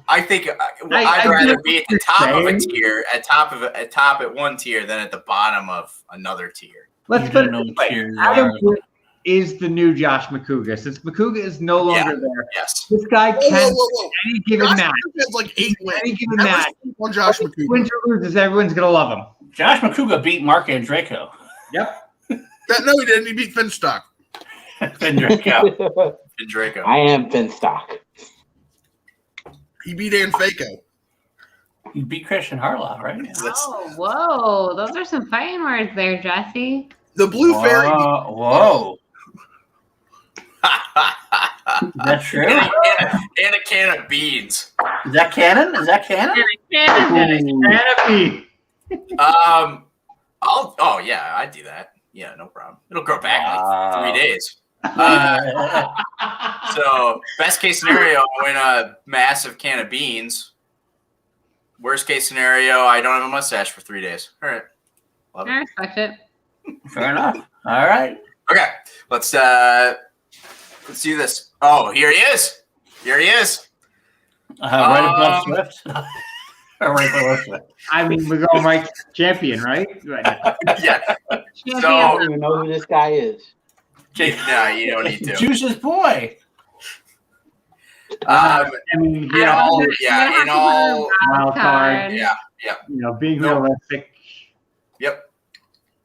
Speaker 1: I think I'd
Speaker 3: I
Speaker 1: rather
Speaker 3: get
Speaker 1: be at
Speaker 3: what
Speaker 1: the top of a
Speaker 3: you're
Speaker 1: tier, at top at one tier, than at the bottom of another tier.
Speaker 3: Let's
Speaker 7: You
Speaker 3: put
Speaker 7: don't
Speaker 3: it
Speaker 7: know
Speaker 3: this
Speaker 7: what
Speaker 3: way.
Speaker 7: tiers
Speaker 3: Adam
Speaker 7: are.
Speaker 3: Witt is the new Josh McCouga. Since McCouga is no longer there,
Speaker 1: Yes.
Speaker 3: this guy
Speaker 5: Whoa,
Speaker 3: can
Speaker 5: whoa.
Speaker 3: any given
Speaker 5: Josh
Speaker 3: match.
Speaker 5: McCouga has like 8 wins.
Speaker 3: Any given
Speaker 5: Never
Speaker 3: match.
Speaker 5: sleep on Josh
Speaker 3: Wins
Speaker 5: McCouga.
Speaker 3: or loses, everyone's gonna love him.
Speaker 7: Josh McCouga beat Mark Andreyko.
Speaker 3: Yep.
Speaker 5: No, he didn't. He beat Finstock.
Speaker 7: Andreyko.
Speaker 1: And Draco.
Speaker 8: I am Finstock.
Speaker 5: He beat Anfaco.
Speaker 7: You beat Christian Harloff, right?
Speaker 4: Oh, whoa. Those are some fighting words there, Jesse.
Speaker 5: The Blue Fairy.
Speaker 7: Whoa. Is that true?
Speaker 1: and a can of beans.
Speaker 7: Is that canon? Is that canon?
Speaker 3: Canopy.
Speaker 1: Oh yeah, I'd do that. Yeah, no problem. It'll grow back in
Speaker 7: Wow.
Speaker 1: like 3 days. So best case scenario, I win a massive can of beans. Worst case scenario, I don't have a mustache for 3 days. All right. Love
Speaker 4: I
Speaker 1: it.
Speaker 4: respect it.
Speaker 7: Fair enough. All right.
Speaker 1: Okay. Let's do this. Oh, here he is. Here he is.
Speaker 7: Right above Swift.
Speaker 3: I mean, we're going right champion, right?
Speaker 1: Yeah.
Speaker 8: I
Speaker 1: So,
Speaker 8: don't even know who this guy is.
Speaker 1: no, you don't need to.
Speaker 7: Juice's boy.
Speaker 3: I mean,
Speaker 1: In all, yeah, in all,
Speaker 3: wild card.
Speaker 1: yeah.
Speaker 3: Being
Speaker 1: Nope.
Speaker 3: realistic.
Speaker 1: Yep.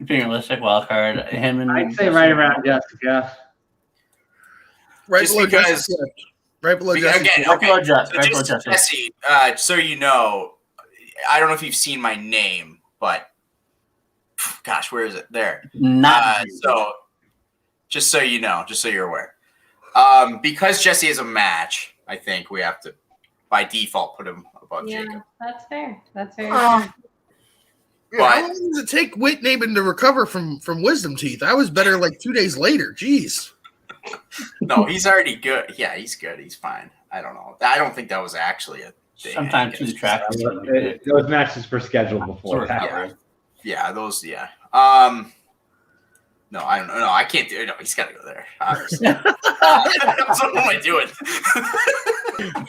Speaker 7: Being realistic, wild card. Him and
Speaker 3: I'd say right around Jessica.
Speaker 5: Right
Speaker 1: Just
Speaker 5: below
Speaker 1: because-
Speaker 5: Jessica. Right below Jessica.
Speaker 1: Again,
Speaker 7: Right
Speaker 1: okay.
Speaker 7: below Jess-
Speaker 1: So
Speaker 7: right below
Speaker 1: just,
Speaker 7: Jesse.
Speaker 1: Jesse, so you know, I don't know if you've seen my name, but gosh, where is it? There.
Speaker 7: Not
Speaker 1: So, just so you know, just so you're aware, because Jesse has a match, I think we have to, by default, put him above
Speaker 4: Yeah,
Speaker 1: Jacob.
Speaker 4: that's fair. That's fair.
Speaker 5: Yeah,
Speaker 1: But-
Speaker 5: how long does it take Whit Nabin to recover from wisdom teeth? I was better like 2 days later. Jeez.
Speaker 1: No, he's already good. Yeah, he's good. He's fine. I don't know. I don't think that was actually a thing.
Speaker 7: sometimes to the track.
Speaker 3: Those matches were scheduled before.
Speaker 7: Sort of
Speaker 3: that.
Speaker 7: power.
Speaker 1: Yeah, those. Yeah. No, I don't know. No, I can't do it. No, he's got to go there. Obviously. So what am I doing?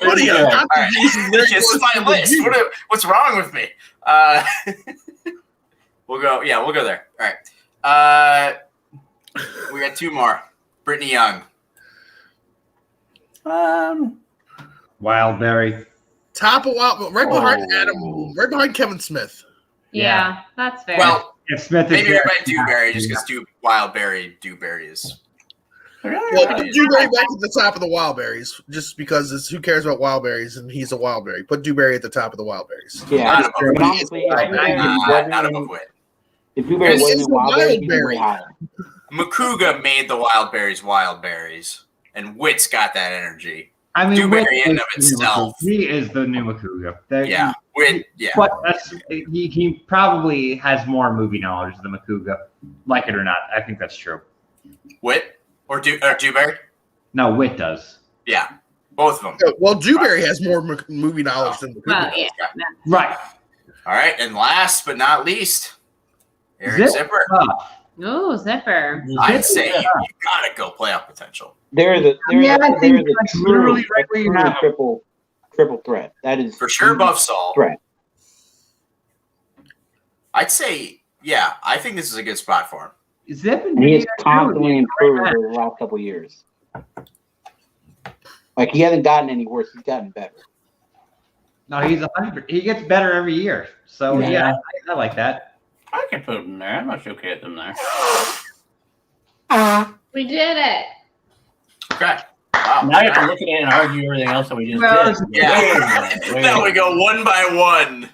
Speaker 5: What are you?
Speaker 7: Yeah.
Speaker 5: Not
Speaker 1: All right.
Speaker 5: this is very
Speaker 1: This is
Speaker 5: close
Speaker 1: my
Speaker 5: to the
Speaker 1: list.
Speaker 5: view.
Speaker 1: What's wrong with me? We'll go. Yeah, we'll go there. All right. We got two more. Brittany Young.
Speaker 3: Wildberry.
Speaker 5: Top of wild, right behind
Speaker 1: Oh.
Speaker 5: Adam, right behind Kevin Smith.
Speaker 4: Yeah, that's fair.
Speaker 1: Well,
Speaker 3: If Smith is
Speaker 1: maybe
Speaker 3: there,
Speaker 1: right Dewberry, just because Dewberry is.
Speaker 5: Well, put Dewberry back at the top of the Wildberries, just because who cares about Wildberries and he's a Wildberry. Put Dewberry at the top of the Wildberries.
Speaker 8: Yeah,
Speaker 1: Not above
Speaker 8: but
Speaker 1: Whit.
Speaker 8: honestly,
Speaker 1: Not above Whit.
Speaker 8: if Dewberry
Speaker 5: This
Speaker 8: wasn't
Speaker 5: is
Speaker 8: in Wildberry, he'd be
Speaker 5: Wildberry.
Speaker 8: way higher.
Speaker 1: Makuga made the Wildberries, and Whit's got that energy.
Speaker 3: I mean,
Speaker 1: Dewberry
Speaker 3: Whit
Speaker 1: in
Speaker 3: is
Speaker 1: of
Speaker 3: the new
Speaker 1: itself.
Speaker 3: Makuga. He is the new Makuga.
Speaker 1: Yeah, Whit. Yeah,
Speaker 3: But he probably has more movie knowledge than Makuga. Like it or not, I think that's true.
Speaker 1: Whit or Dewberry.
Speaker 3: No, Whit does.
Speaker 1: Yeah, both of them.
Speaker 5: Well, Dewberry has more movie knowledge than the
Speaker 4: well, yeah.
Speaker 3: Right.
Speaker 1: All right, and last but not least, Eric Zipper.
Speaker 4: Ooh, Zipper.
Speaker 1: I'd say you gotta go playoff potential.
Speaker 8: They're the
Speaker 3: I think
Speaker 8: the
Speaker 3: that's literally right where you
Speaker 8: true
Speaker 3: have him.
Speaker 8: triple threat. That is
Speaker 1: For sure above Saul.
Speaker 8: threat.
Speaker 1: I'd say, yeah, I think this is a good spot for him.
Speaker 3: Zip and
Speaker 8: And he has
Speaker 3: Junior too.
Speaker 8: constantly improved
Speaker 3: Right.
Speaker 8: over the last couple of years. Like he hasn't gotten any worse; he's gotten better.
Speaker 3: No, he's 100. He gets better every year. So
Speaker 7: Yeah.
Speaker 3: yeah, I like that.
Speaker 7: I can put him there. I'm not okay with him there.
Speaker 4: We did it.
Speaker 1: Okay. Wow.
Speaker 7: Now you have to look at it and argue everything else that we just
Speaker 3: Well,
Speaker 7: did.
Speaker 1: Yeah.
Speaker 7: Wait a minute.
Speaker 1: Now we go one by one.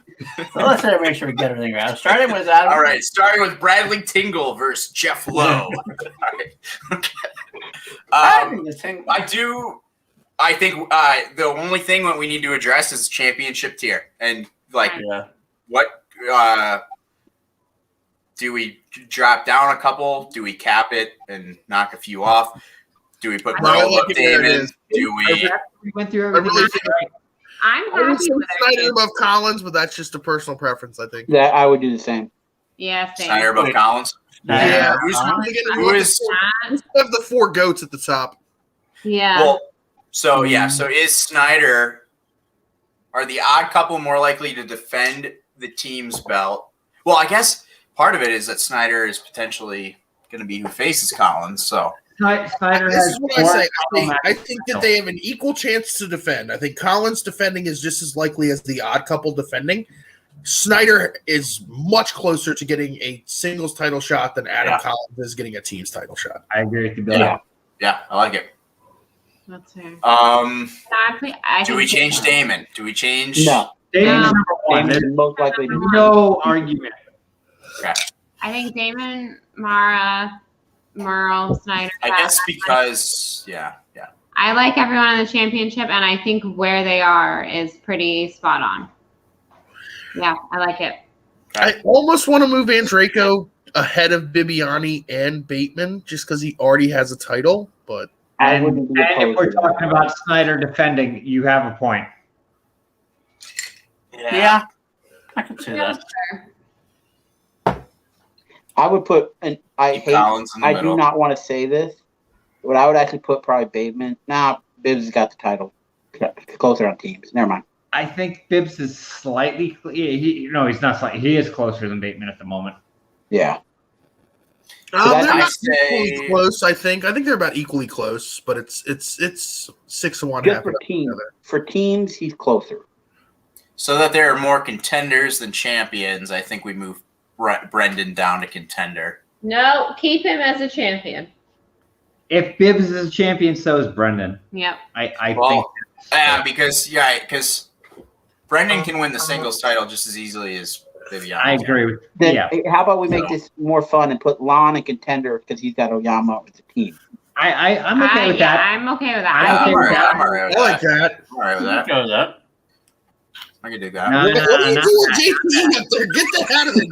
Speaker 7: So let's make sure we get everything right. Starting with Adam.
Speaker 1: All right, starting with Bradley Tingle versus Jeff Lowe. All right. Okay.
Speaker 7: I think this thing.
Speaker 1: I think the only thing that we need to address is championship tier. And, like,
Speaker 7: Yeah.
Speaker 1: what do we drop down a couple? Do we cap it and knock a few off? Do we put
Speaker 5: No, I
Speaker 1: Bro
Speaker 5: like
Speaker 1: above
Speaker 5: it where it
Speaker 1: Damon?
Speaker 5: is.
Speaker 1: Do we?
Speaker 3: We went through
Speaker 5: I
Speaker 3: everything.
Speaker 5: really think
Speaker 4: I'm
Speaker 5: I would
Speaker 4: happy
Speaker 5: say
Speaker 4: with
Speaker 5: Snyder
Speaker 4: it.
Speaker 5: above Collins, but that's just a personal preference, I think.
Speaker 8: That I would do the same.
Speaker 4: Yeah, same.
Speaker 1: Snyder above
Speaker 7: Wait.
Speaker 1: Collins?
Speaker 5: Yeah.
Speaker 1: Who's-
Speaker 5: Who
Speaker 1: who
Speaker 5: is
Speaker 1: is-
Speaker 5: have the four goats at the top?
Speaker 4: Yeah.
Speaker 1: Well, so is Snyder, are the odd couple more likely to defend the team's belt? Well, I guess part of it is that Snyder is potentially going to be who faces Collins. So
Speaker 3: Snyder
Speaker 5: This
Speaker 3: has
Speaker 5: is what I
Speaker 3: more
Speaker 5: say.
Speaker 3: title
Speaker 5: I think that they have an equal chance to defend. I think Collins defending is just as likely as the odd couple defending. Snyder is much closer to getting a singles title shot than Adam
Speaker 1: Yeah.
Speaker 5: Collins is getting a team's title shot.
Speaker 3: I agree with you, Bill.
Speaker 1: yeah, I like it.
Speaker 4: That's fair.
Speaker 1: Do
Speaker 4: Do
Speaker 1: we change Damon? Do we change?
Speaker 8: No,
Speaker 3: Damon's
Speaker 4: No.
Speaker 3: number one.
Speaker 8: Damon's
Speaker 3: There's
Speaker 8: most likely to
Speaker 3: no argument.
Speaker 1: Okay.
Speaker 4: I think Damon, Mara, Merle, Snyder.
Speaker 1: I guess because
Speaker 4: I like everyone in the championship, and I think where they are is pretty spot on. Yeah, I like it.
Speaker 5: I almost want to move Andraco ahead of Bibiani and Bateman just because he already has a title, but
Speaker 8: I
Speaker 3: And,
Speaker 8: wouldn't be
Speaker 3: and if
Speaker 8: opposed
Speaker 3: we're
Speaker 8: to that.
Speaker 3: talking about Snyder defending, you have a point.
Speaker 7: Yeah. I can see that.
Speaker 8: I would put, and I
Speaker 1: Keep
Speaker 8: hate,
Speaker 1: Collins in the
Speaker 8: I
Speaker 1: middle.
Speaker 8: do not want to say this, but I would actually put probably Bateman. Nah, Bibbs got the title. Closer on teams. Never mind.
Speaker 3: I think Bibbs is slightly. He's not slightly. He is closer than Bateman at the moment.
Speaker 8: Yeah.
Speaker 5: They're
Speaker 8: I
Speaker 5: not
Speaker 1: say-
Speaker 5: equally close. I think they're about equally close, but it's 6-1.
Speaker 8: Just
Speaker 5: half
Speaker 8: for
Speaker 5: of
Speaker 8: teams.
Speaker 5: together.
Speaker 8: For teams, he's closer.
Speaker 1: So that there are more contenders than champions, I think we move Brendan down to contender.
Speaker 4: No, keep him as a champion.
Speaker 3: If Bibbs is a champion, so is Brendan.
Speaker 4: Yep.
Speaker 3: I
Speaker 1: Well,
Speaker 3: think.
Speaker 1: because Brendan can win the singles title just as easily as Vivian.
Speaker 3: I agree with.
Speaker 8: Then,
Speaker 3: Yeah,
Speaker 8: how about we make this more fun and put Lon in contender because he's got Oyama with the team?
Speaker 3: I'm okay with
Speaker 4: Yeah,
Speaker 3: that.
Speaker 4: I'm okay with that.
Speaker 3: I'm
Speaker 4: I
Speaker 3: okay
Speaker 4: think
Speaker 3: with that.
Speaker 1: I'm all right with
Speaker 5: I like
Speaker 1: that.
Speaker 5: that.
Speaker 1: I'm all right with that.
Speaker 7: Go with that.
Speaker 1: I can do that.
Speaker 3: No,
Speaker 5: What
Speaker 3: no,
Speaker 5: are you
Speaker 3: no.
Speaker 5: doing, JP, up there? Get that out of there.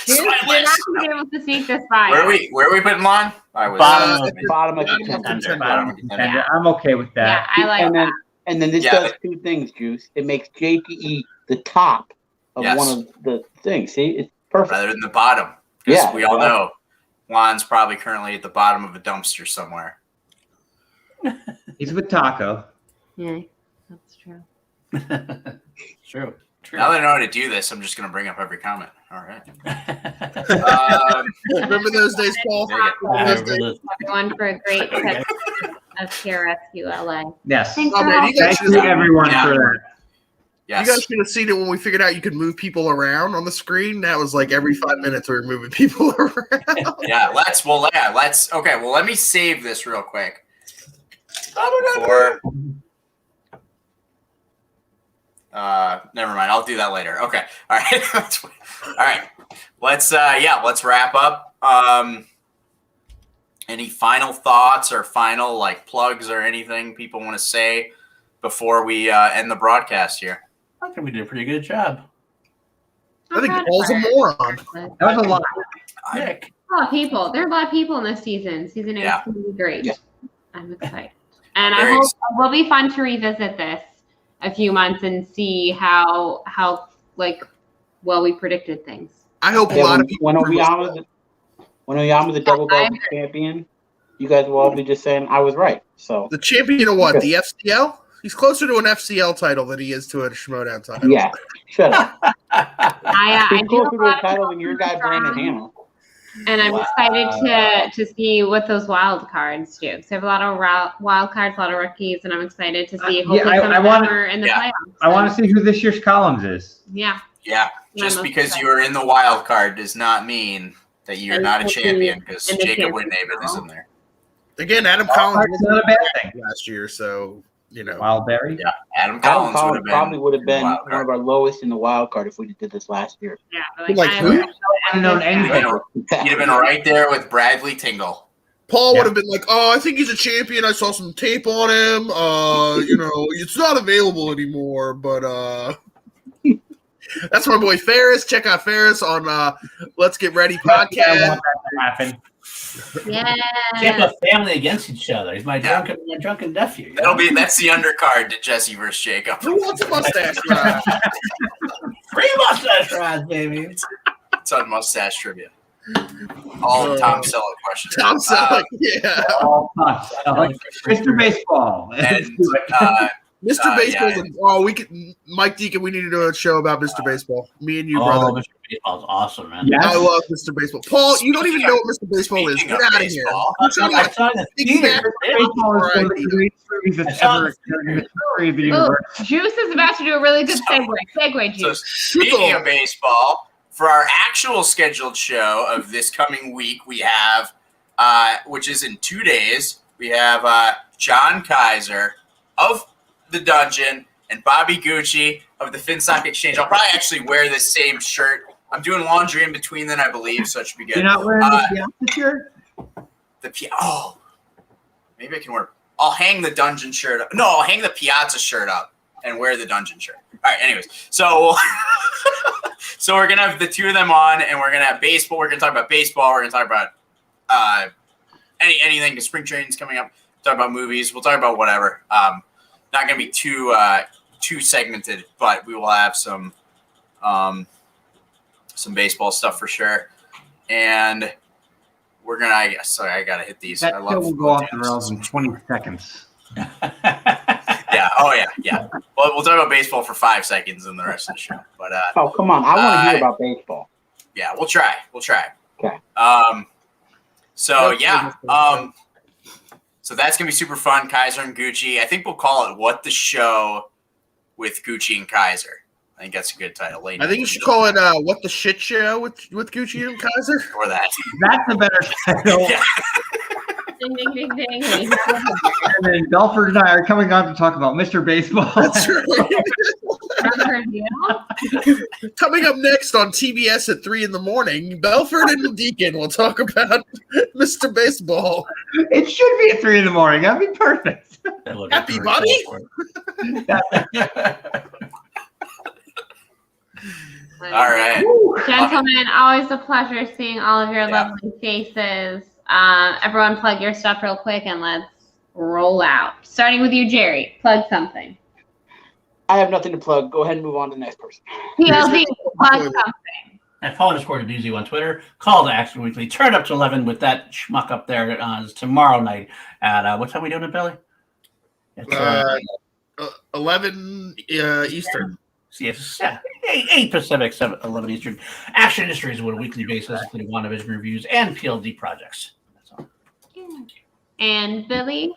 Speaker 4: You're not going to be able to sneak this by.
Speaker 1: Where are we putting Lon? I was
Speaker 7: Bottom of
Speaker 8: Bottom of
Speaker 5: Bottom
Speaker 8: the
Speaker 5: of
Speaker 8: contender.
Speaker 5: contender.
Speaker 1: bottom of contender.
Speaker 3: And I'm okay with
Speaker 4: Yeah,
Speaker 3: that.
Speaker 4: I like
Speaker 8: and
Speaker 4: that.
Speaker 8: then this
Speaker 1: Yeah,
Speaker 8: does two things, Juice. It makes JPE the top of
Speaker 1: Yes.
Speaker 8: one of the things. See, it's perfect.
Speaker 1: Rather than the bottom. Because
Speaker 8: Yeah,
Speaker 1: we all
Speaker 8: right.
Speaker 1: know Lon's probably currently at the bottom of a dumpster somewhere.
Speaker 3: He's with Taco.
Speaker 4: Yeah, that's true.
Speaker 7: True.
Speaker 1: Now that I know how to do this, I'm just going to bring up every comment. All right.
Speaker 5: Remember those days, Paul?
Speaker 1: There you
Speaker 5: Remember those days?
Speaker 4: Everyone for a great tip of KRSQ LA.
Speaker 3: Yes.
Speaker 4: Thanks
Speaker 5: Oh,
Speaker 4: for
Speaker 5: man,
Speaker 4: helping.
Speaker 5: you guys
Speaker 3: Thank you, everyone,
Speaker 1: Yeah.
Speaker 3: for that.
Speaker 1: Yes.
Speaker 5: You guys should have seen it when we figured out you could move people around on the screen. That was like every 5 minutes we were moving people around.
Speaker 1: Okay, well, let me save this real quick. For, never mind. I'll do that later. Okay. All right. All right. Let's wrap up. Any final thoughts or final like plugs or anything people want to say before we end the broadcast here?
Speaker 7: I think we did a pretty good job.
Speaker 5: I think Paul's a moron.
Speaker 3: That was a lot.
Speaker 7: Nick.
Speaker 4: A lot of people. There are a lot of people in this season. Season 8
Speaker 1: Yeah.
Speaker 4: is going to be great.
Speaker 8: Yeah.
Speaker 4: I'm excited. And
Speaker 1: Very
Speaker 4: I hope it will be fun to revisit this a few months and see how like well we predicted things.
Speaker 5: I hope a
Speaker 8: Yeah,
Speaker 5: lot
Speaker 8: when,
Speaker 5: of people.
Speaker 8: when Oyama's the double double champion, you guys will all be just saying I was right. So
Speaker 5: The champion of what? The FCL? He's closer to an FCL title than he is to a Schmoedown title.
Speaker 8: yeah, shut up.
Speaker 4: I
Speaker 8: He's
Speaker 4: do
Speaker 8: closer
Speaker 4: have a
Speaker 8: to
Speaker 4: lot
Speaker 8: a
Speaker 4: of
Speaker 8: title
Speaker 4: people
Speaker 8: than your guy Brandon
Speaker 4: strong,
Speaker 8: Hamill.
Speaker 4: and I'm excited to see what those wild cards do. So I have a lot of wild cards, a lot of rookies, and I'm excited to see.
Speaker 3: Yeah,
Speaker 4: Hopefully, some
Speaker 3: I
Speaker 4: of
Speaker 3: wanna-
Speaker 4: them are in the
Speaker 1: Yeah.
Speaker 4: playoffs.
Speaker 3: I want to see who this year's columns is.
Speaker 4: Yeah.
Speaker 1: Yeah.
Speaker 4: Yeah,
Speaker 1: Just
Speaker 4: I'm
Speaker 1: because
Speaker 4: excited.
Speaker 1: you are in the wild card does not mean that you're
Speaker 4: And
Speaker 1: not a
Speaker 4: we'll see
Speaker 1: champion because
Speaker 4: in the
Speaker 1: Jacob
Speaker 4: championship
Speaker 1: Whitnabin is
Speaker 4: role.
Speaker 1: in there.
Speaker 5: Again, Adam Collins
Speaker 3: It's not a bad thing.
Speaker 5: last year, so
Speaker 3: Wildberry.
Speaker 1: Yeah. Adam
Speaker 8: Adam
Speaker 1: Collins
Speaker 8: Collins probably would have been
Speaker 1: wild
Speaker 8: one
Speaker 1: card.
Speaker 8: of our lowest in the wild card if we did this last year.
Speaker 4: Yeah. But
Speaker 5: Like who?
Speaker 3: Wouldn't have known anything.
Speaker 1: You'd have been right there with Bradley Tingle.
Speaker 5: Paul
Speaker 3: Yeah.
Speaker 5: would have been like, "Oh, I think he's a champion. I saw some tape on him. It's not available anymore." But that's my boy Ferris. Check out Ferris on Let's Get Ready
Speaker 3: I want
Speaker 5: podcast.
Speaker 3: that to happen.
Speaker 4: Yeah.
Speaker 7: Can't put family against each other. He's my drunken nephew. you know?
Speaker 1: That's the undercard to Jesse versus Jacob.
Speaker 5: Who wants a mustache ride?
Speaker 7: Free mustache rides, baby.
Speaker 1: It's on mustache trivia. All Tom Selleck questions.
Speaker 5: Tom Selleck, yeah.
Speaker 3: All nuts. Mr. Baseball.
Speaker 1: And
Speaker 5: Mr. Baseball's
Speaker 1: yeah.
Speaker 5: we could Mike Deacon, we need to do a show about Mr. Baseball. Me and you,
Speaker 7: Oh,
Speaker 5: brother.
Speaker 7: Mr. Baseball's awesome, man.
Speaker 3: Yeah.
Speaker 5: I love Mr. Baseball. Paul, you don't even know what Mr. Baseball is.
Speaker 1: Speaking
Speaker 5: Get
Speaker 1: of
Speaker 5: out of here.
Speaker 1: baseball,
Speaker 5: You're trying to,
Speaker 7: I
Speaker 5: like,
Speaker 7: saw the
Speaker 5: think
Speaker 7: theater.
Speaker 5: back-
Speaker 3: Baseball is one of the greatest movies that's ever occurred in the history of the
Speaker 4: Oh,
Speaker 3: universe.
Speaker 4: Juice is about to do a really good segue. Segue,
Speaker 1: So
Speaker 4: Juice.
Speaker 1: speaking of baseball, for our actual scheduled show of this coming week, we have, which is in 2 days, we have John Kaiser of The Dungeon and Bobby Gucci of the FinStock Exchange. I'll probably actually wear this same shirt. I'm doing laundry in between then, I believe, so it should be good.
Speaker 3: You're not wearing the Piazza shirt?
Speaker 1: Maybe I can wear. I'll hang the Dungeon shirt up. No, I'll hang the Piazza shirt up and wear the Dungeon shirt. All right. Anyways, so so we're gonna have the two of them on, and we're gonna have baseball. We're gonna talk about baseball. We're gonna talk about anything. The spring training's coming up. Talk about movies. We'll talk about whatever. Not gonna be too segmented, but we will have some baseball stuff for sure. And we're gonna. I gotta hit these.
Speaker 3: That
Speaker 1: I
Speaker 3: show
Speaker 1: love.
Speaker 3: will go off the rails in 20 seconds.
Speaker 1: Yeah. Oh yeah. Yeah. Well, we'll talk about baseball for 5 seconds in the rest of the show. But
Speaker 8: Oh, come on. I want to hear about baseball.
Speaker 1: yeah, we'll try. We'll try.
Speaker 8: Okay.
Speaker 1: So yeah. So that's gonna be super fun. Kaiser and Gucci. I think we'll call it "What the Show" with Gucci and Kaiser. I think that's a good title.
Speaker 5: I think you should call it "What the Shit Show" with Gucci and Kaiser.
Speaker 1: Or that.
Speaker 3: That's a better title.
Speaker 1: Yeah.
Speaker 4: Ding, ding, ding, ding.
Speaker 3: And then Belford and I are coming on to talk about Mr. Baseball.
Speaker 5: That's right. Coming up next on TBS at 3 a.m, Belford and the Deacon will talk about Mr. Baseball.
Speaker 3: It should be at 3 a.m. That'd be perfect.
Speaker 5: Happy buddy.
Speaker 1: All right.
Speaker 4: Gentlemen, always a pleasure seeing all of your lovely faces. Everyone plug your stuff real quick and let's roll out. Starting with you, Jerry. Plug something.
Speaker 8: I have nothing to plug. Go ahead and move on to the next person.
Speaker 4: PLD, plug something.
Speaker 7: And follow the Sport of Doozy on Twitter. Call to Action Weekly. Turn up to 11 with that schmuck up there tomorrow night at what time are we doing it, Billy? It's
Speaker 5: 11 Eastern.
Speaker 7: Yes, 8 Pacific, 11 Eastern. Action Industries on a weekly basis, including WandaVision reviews and PLD projects. That's all.
Speaker 4: And Billy?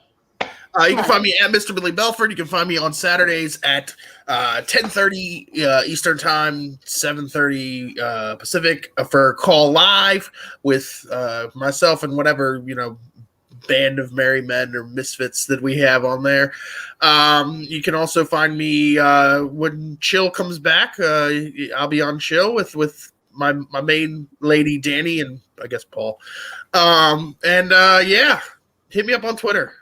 Speaker 5: You can find me at Mr. Billy Belford. You can find me on Saturdays at 10:30 Eastern Time, 7:30 Pacific for Call Live with myself and whatever, band of merry men or misfits that we have on there. You can also find me when Chill comes back. I'll be on Chill with my main lady Danny and I guess Paul. Hit me up on Twitter,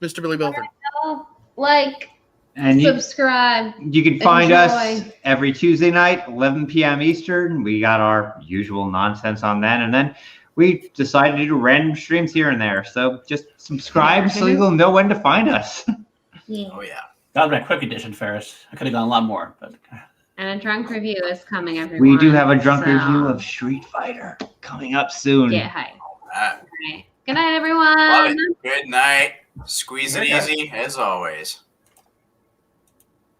Speaker 5: Mr. Billy Belford.
Speaker 3: And
Speaker 4: subscribe.
Speaker 3: You can find us
Speaker 4: Enjoy.
Speaker 3: every Tuesday night, 11 p.m. Eastern. We got our usual nonsense on then, and then we decided to do random streams here and there. So just subscribe so you'll know when to find us.
Speaker 4: Yeah.
Speaker 1: Oh yeah.
Speaker 7: That was my quick edition, Ferris. I could have gone a lot more, but
Speaker 4: And a drunk review is coming, everyone.
Speaker 3: We do have a drunk
Speaker 4: so
Speaker 3: review of Street Fighter coming up soon.
Speaker 4: Get hype.
Speaker 1: All right.
Speaker 4: All right. Good night, everyone.
Speaker 1: Love it. Good night. Squeeze it easy as always.